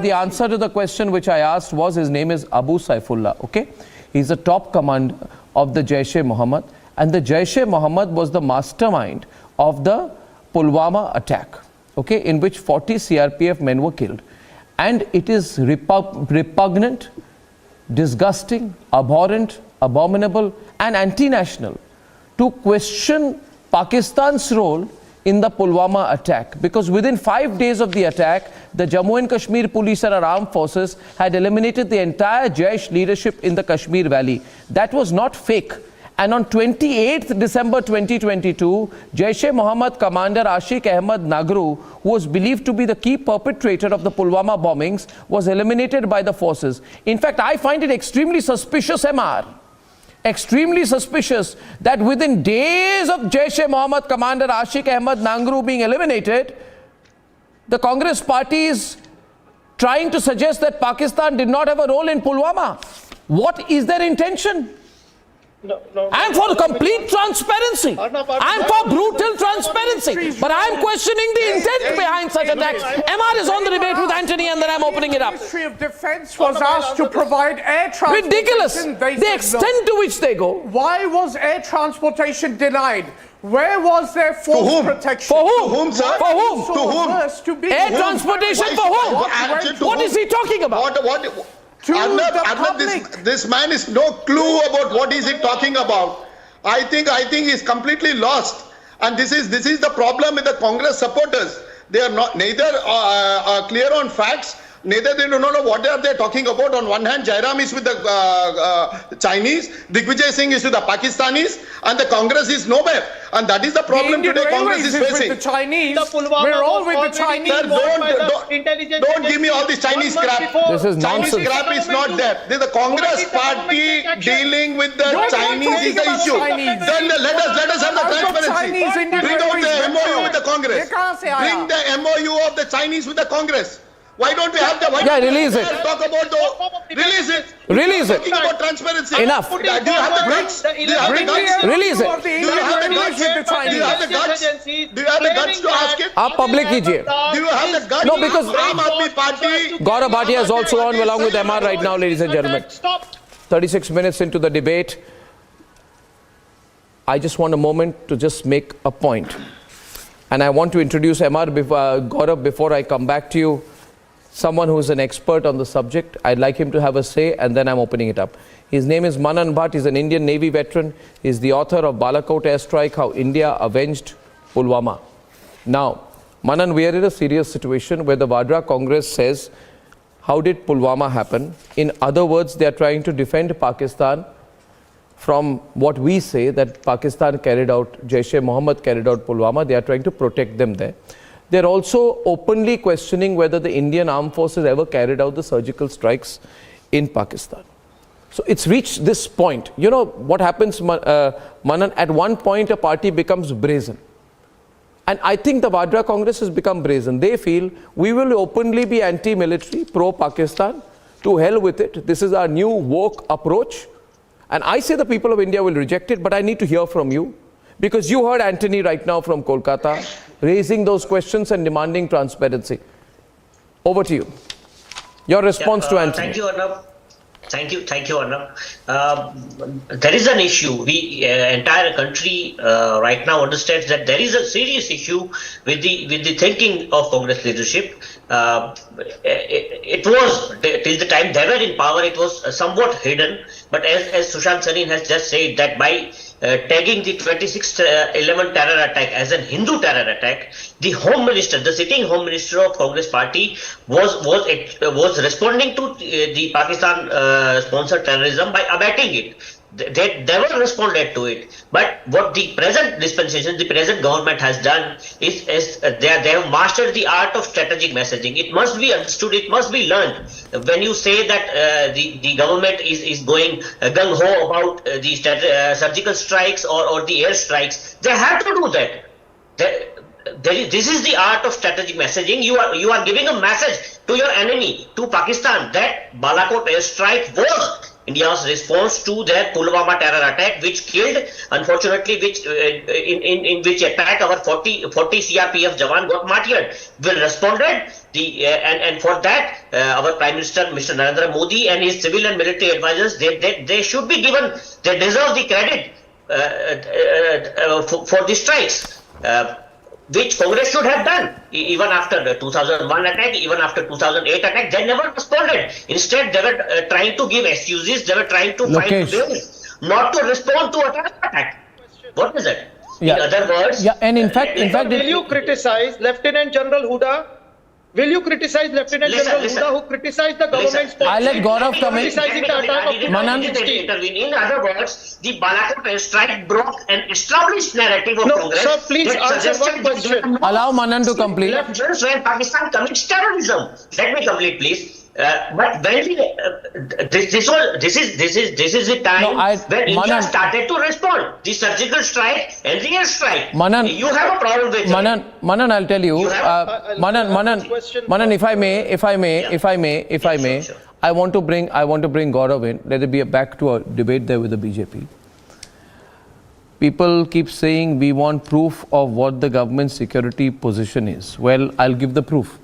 the answer to the question which I asked was, his name is Abu Saifullah. Okay. He's the top commander of the Jaish-e-Mohammed, and the Jaish-e-Mohammed was the mastermind of the Pulwama attack, okay, in which 40 CRPF men were killed. And it is repugnant, disgusting, abhorrent, abominable, and anti-national to question Pakistan's role in the Pulwama attack, because within 5 days of the attack, the Jammu and Kashmir police and our armed forces had eliminated the entire Jaish leadership in the Kashmir Valley. That was not fake. And on 28th December 2022, Jaish-e-Mohammed commander Ashiq Ahmed Nagru, who was believed to be the key perpetrator of the Pulwama bombings, was eliminated by the forces. In fact, I find it extremely suspicious, MR. Extremely suspicious that within days of Jaish-e-Mohammed commander Ashiq Ahmed Nagru being eliminated, the Congress party is trying to suggest that Pakistan did not have a role in Pulwama. What is their intention? I'm for complete transparency. I'm for brutal transparency. But I'm questioning the intent behind such attacks. MR is on the debate with Anthony, and then I'm opening it up. The Ministry of Defense was asked to provide air transportation. Ridiculous. The extent to which they go. Why was air transportation denied? Where was their force protection? For whom? To whom, sir? For whom? To whom? Air transportation for whom? What is he talking about? This man is no clue about what is he talking about. I think he's completely lost, and this is the problem with the Congress supporters. They are neither clear on facts, neither they do not know what are they talking about. On one hand, Jairam is with the Chinese, Digvijay Singh is with the Pakistanis, and the Congress is nowhere. And that is the problem today Congress is facing. With the Chinese. We're all with the Chinese. Sir, don't give me all this Chinese crap. This is nonsense. Chinese crap is not there. The Congress party dealing with the Chinese is the issue. Then let us have the transparency. Bring out the MOU with the Congress. Bring the MOU of the Chinese with the Congress. Why don't we have the? Release it. Talk about release it. Release it. Talking about transparency. Enough. Do you have the guts? Do you have the guts? Release it. Do you have the affiliate with the Chinese. Do you have the guts? Do you have the guts to ask it? आप public कीजिए. Do you have the guts? No, because Aam Aadmi Party. Gaurav Bhatia is also on along with MR right now, ladies and gentlemen. 36 minutes into the debate. I just want a moment to just make a point. And I want to introduce MR Gaurav before I come back to you. Someone who is an expert on the subject. I'd like him to have a say, and then I'm opening it up. His name is Manan Bhatt. He's an Indian Navy veteran. He's the author of Balakot Airstrike, How India Avenged Pulwama. Now, Manan, we are in a serious situation where the Vadra Congress says, how did Pulwama happen? In other words, they are trying to defend Pakistan from what we say that Pakistan carried out, Jaish-e-Mohammed carried out Pulwama. They are trying to protect them there. They're also openly questioning whether the Indian armed forces ever carried out the surgical strikes in Pakistan. So it's reached this point. You know what happens, Manan? At one point, a party becomes brazen. And I think the Vadra Congress has become brazen. They feel we will openly be anti-military, pro-Pakistan. To hell with it. This is our new woke approach. And I say the people of India will reject it, but I need to hear from you. Because you heard Anthony right now from Kolkata raising those questions and demanding transparency. Over to you. Your response to Anthony. Thank you, Arnab. Thank you, Arnab. There is an issue. We entire country right now understands that there is a serious issue with the thinking of Congress leadership. It was till the time they were in power, it was somewhat hidden. But as Sushant Sarin has just said, that by tagging the 26/11 terror attack as a Hindu terror attack, the Home Minister, the sitting Home Minister of Congress Party, was responding to the Pakistan sponsored terrorism by abetting it. They never responded to it. But what the present dispensation, the present government has done is they have mastered the art of strategic messaging. It must be understood, it must be learned. When you say that the government is going gung-ho about the surgical strikes or the air strikes, they have to do that. This is the art of strategic messaging. You are giving a message to your enemy, to Pakistan, that Balakot airstrike was India's response to their Pulwama terror attack, which killed, unfortunately, in which attack our 40 CRPF Jawan got martyred. We responded, and for that, our Prime Minister, Mr. Narendra Modi, and his civil and military advisors, they should be given, they deserve the credit for the strikes. Which Congress should have done, even after the 2001 attack, even after 2008 attack, they never responded. Instead, they were trying to give excuses, they were trying to find ways not to respond to an attack. What is it? Yeah. In other words... Yeah, and in fact... Will you criticize Lieutenant General Huda? Will you criticize Lieutenant General Huda, who criticized the government's policy? I'll let Gaurav come in. Criticizing the attack of Manan. In other words, the Balakot airstrike broke an established narrative of Congress. Sir, please answer one question. Allow Manan to complete. Just when Pakistan commits terrorism. Let me complete, please. But when this is the time when India started to respond. The surgical strike and the airstrike. Manan, you have a problem with Manan, I'll tell you. Manan, if I may, I want to bring Gaurav in. Let it be back to a debate there with the BJP. People keep saying we want proof of what the government's security position is. Well, I'll give the proof.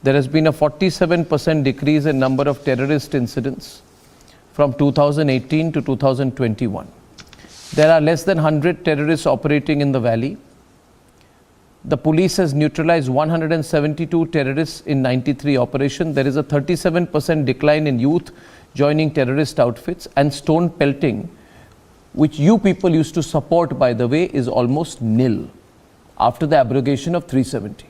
There has been a 47% decrease in number of terrorist incidents from 2018 to 2021. There are less than 100 terrorists operating in the valley. The police has neutralized 172 terrorists in 93 operations. There is a 37% decline in youth joining terrorist outfits, and stone pelting, which you people used to support, by the way, is almost nil after the abrogation of 370.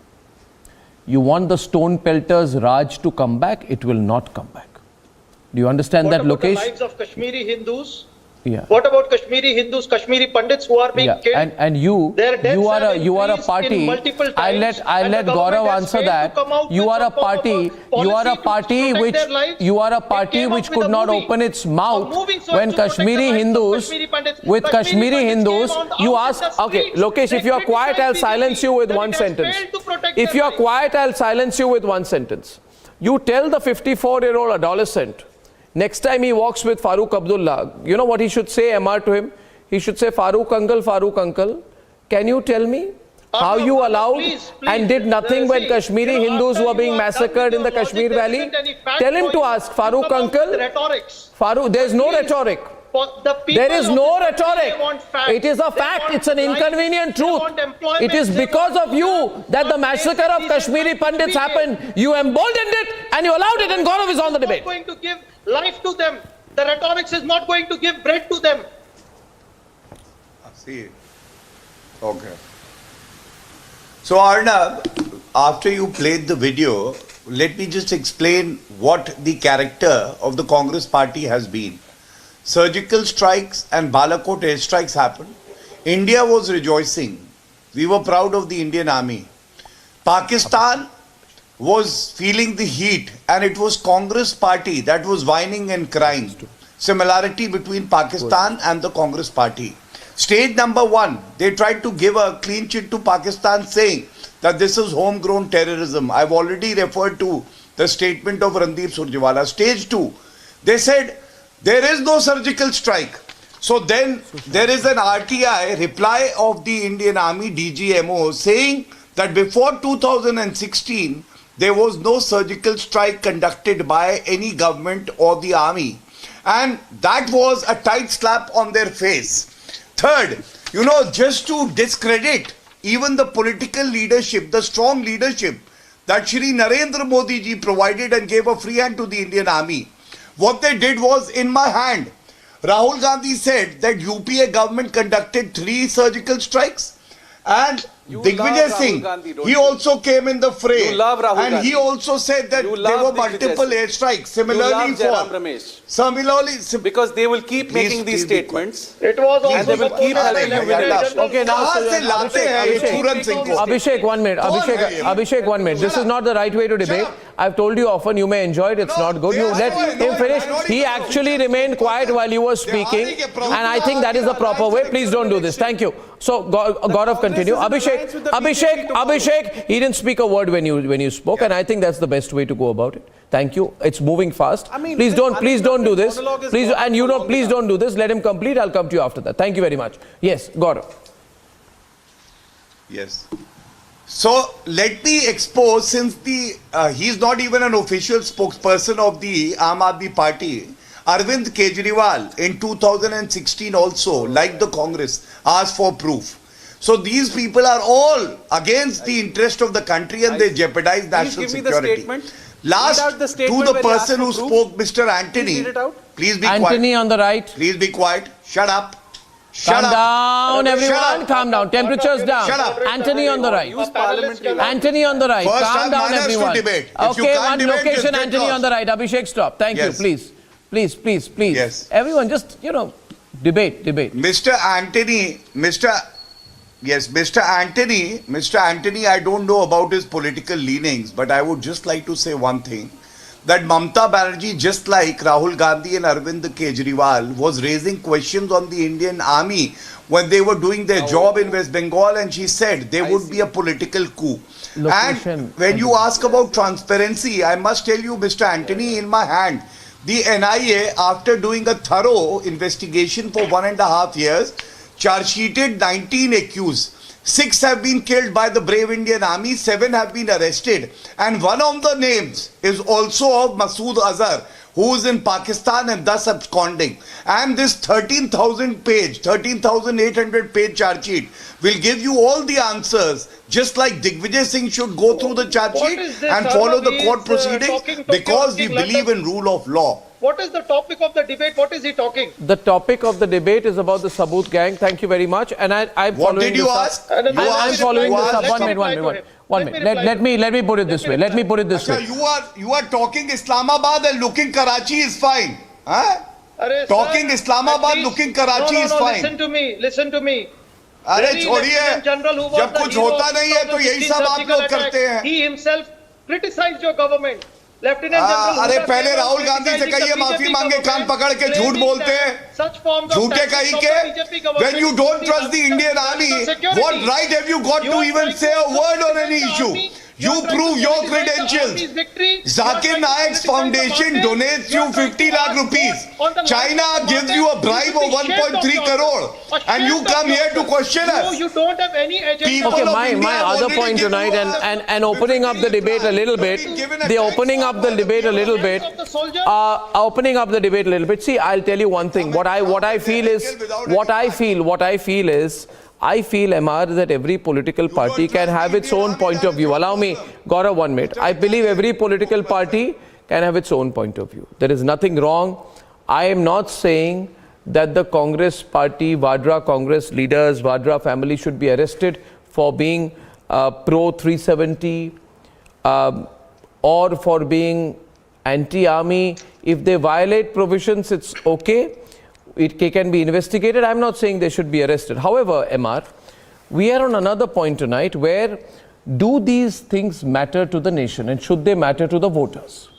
You want the stone pelters Raj to come back, it will not come back. Do you understand that, Lokesh? What about the lives of Kashmiri Hindus? Yeah. What about Kashmiri Hindus, Kashmiri Pandits who are being killed? And you are a party. I'll let Gaurav answer that. You are a party which could not open its mouth when Kashmiri Hindus, you ask, okay, Lokesh, if you are quiet, I'll silence you with one sentence. If you are quiet, I'll silence you with one sentence. You tell the 54-year-old adolescent, next time he walks with Farooq Abdullah, you know what he should say, MR, to him? He should say, Farooq uncle, Can you tell me how you allowed and did nothing when Kashmiri Hindus were being massacred in the Kashmir Valley? Tell him to ask Farooq uncle. Farooq, there is no rhetoric. There is no rhetoric. It is a fact. It's an inconvenient truth. It is because of you that the massacre of Kashmiri Pandits happened. You emboldened it and you allowed it, and Gaurav is on the debate. Going to give life to them. The rhetoric is not going to give bread to them. See. Okay. So Arnab, after you played the video, let me just explain what the character of the Congress party has been. Surgical strikes and Balakot airstrikes happened. India was rejoicing. We were proud of the Indian army. Pakistan was feeling the heat, and it was Congress party that was whining and crying. Similarity between Pakistan and the Congress party. Stage number one, they tried to give a clean chit to Pakistan saying that this is homegrown terrorism. I've already referred to the statement of Randeep Surjewala. Stage two, they said there is no surgical strike. So then there is an RTI reply of the Indian Army DGMO saying that before 2016, there was no surgical strike conducted by any government or the army. And that was a tight slap on their face. Third, just to discredit even the political leadership, the strong leadership that Shri Narendra Modi ji provided and gave a free hand to the Indian army. What they did was, in my hand, Rahul Gandhi said that UPA government conducted 3 surgical strikes, and Digvijay Singh, he also came in the fray, and he also said that there were multiple airstrikes. Similarly, because they will keep making these statements. It was also and they will keep having Okay, now Abhishek, 1 minute. Abhishek, 1 minute. This is not the right way to debate. I've told you often, you may enjoy it. It's not good. You let him finish. He actually remained quiet while you were speaking, and I think that is the proper way. Please don't do this. Thank you. So, Gaurav, continue. Abhishek, he didn't speak a word when you spoke, and I think that's the best way to go about it. Thank you. It's moving fast. Please don't do this. Please don't do this. Let him complete. I'll come to you after that. Thank you very much. Yes, Gaurav. Yes. So let me expose, since he's not even an official spokesperson of the Aam Aadmi Party, Arvind Kejriwal in 2016 also, like the Congress, asked for proof. So these people are all against the interest of the country, and they jeopardize national security. Last, to the person who spoke, Mr. Antony. Please be quiet. Antony on the right. Please be quiet. Shut up. Calm down, everyone. Calm down. Temperature's down. Shut up. Antony on the right. Antony on the right. Calm down, everyone. Okay, one location. Antony on the right. Abhishek, stop. Thank you. Please. Yes. Everyone, just debate. Mr. Antony, I don't know about his political leanings, but I would just like to say one thing. That Mamta Banerjee, just like Rahul Gandhi and Arvind Kejriwal, was raising questions on the Indian army when they were doing their job in West Bengal, and she said there would be a political coup. And when you ask about transparency, I must tell you, Mr. Antony, in my hand, the NIA, after doing a thorough investigation for 1.5 years, charge sheeted 19 accused. 6 have been killed by the brave Indian army, 7 have been arrested, and one of the names is also of Masood Azhar, who is in Pakistan and thus absconding. And this 13,800 page charge sheet will give you all the answers, just like Digvijay Singh should go through the charge sheet and follow the court proceedings, because we believe in rule of law. What is the topic of the debate? What is he talking? The topic of the debate is about the Saboot gang. Thank you very much. And I'm what did you ask? I'm following this up. 1 minute. Let me put it this way. You are talking Islamabad and looking Karachi is fine. Huh? Talking Islamabad, looking Karachi is fine. Listen to me. अरे छोड़िए, जब कुछ होता नहीं है तो यही सब आप लोग करते हैं. He himself criticized your government. अरे पहले राहुल गांधी से कहिए माफी मांगे, कान पकड़ के झूठ बोलते हैं, झूठे कहीं के. When you don't trust the Indian army, what right have you got to even say a word on any issue? You prove your credentials. Zakir Naik's foundation donates you 50 lakh rupees. China gives you a bribe of 1.3 crore. And you come here to question us. You don't have any agenda. Okay, my other point tonight, and opening up the debate a little bit, opening up the debate a little bit. See, I'll tell you one thing. What I feel is, I feel, MR, that every political party can have its own point of view. Allow me, Gaurav, 1 minute. I believe every political party can have its own point of view. There is nothing wrong. I am not saying that the Congress party, Vadra Congress leaders, Vadra family should be arrested for being pro 370 or for being anti-army. If they violate provisions, it's okay. It can be investigated. I'm not saying they should be arrested. However, MR, we are on another point tonight where do these things matter to the nation and should they matter to the voters?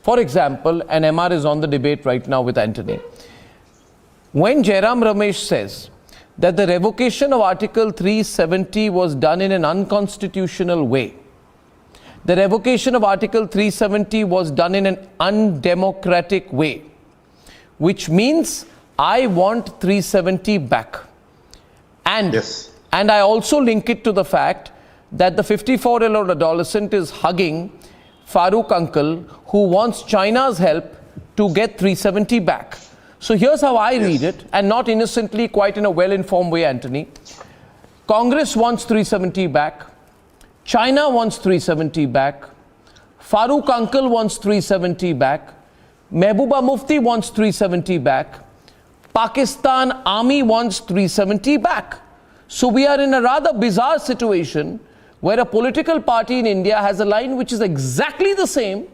For example, and MR is on the debate right now with Anthony. When Jairam Ramesh says that the revocation of Article 370 was done in an unconstitutional way, the revocation of Article 370 was done in an undemocratic way, which means I want 370 back. And I also link it to the fact that the 54-year-old adolescent is hugging Farooq uncle who wants China's help to get 370 back. So here's how I read it, and not innocently, quite in a well-informed way, Anthony. Congress wants 370 back. China wants 370 back. Farooq uncle wants 370 back. Mehbooba Mufti wants 370 back. Pakistan army wants 370 back. So we are in a rather bizarre situation where a political party in India has a line which is exactly the same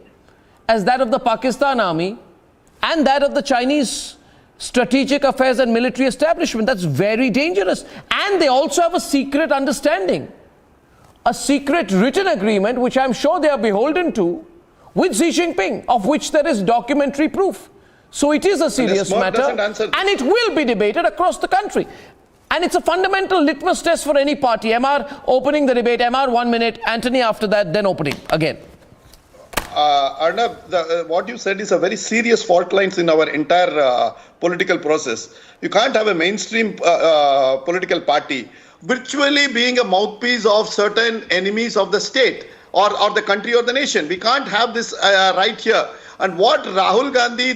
as that of the Pakistan army and that of the Chinese strategic affairs and military establishment. That's very dangerous. And they also have a secret understanding, a secret written agreement, which I'm sure they are beholden to, with Xi Jinping, of which there is documentary proof. So it is a serious matter, and it will be debated across the country. And it's a fundamental litmus test for any party. MR opening the debate. MR 1 minute. Anthony after that, then opening again. Arnab, what you said is a very serious fault lines in our entire political process. You can't have a mainstream political party virtually being a mouthpiece of certain enemies of the state or the country or the nation. We can't have this right here. And what Rahul Gandhi,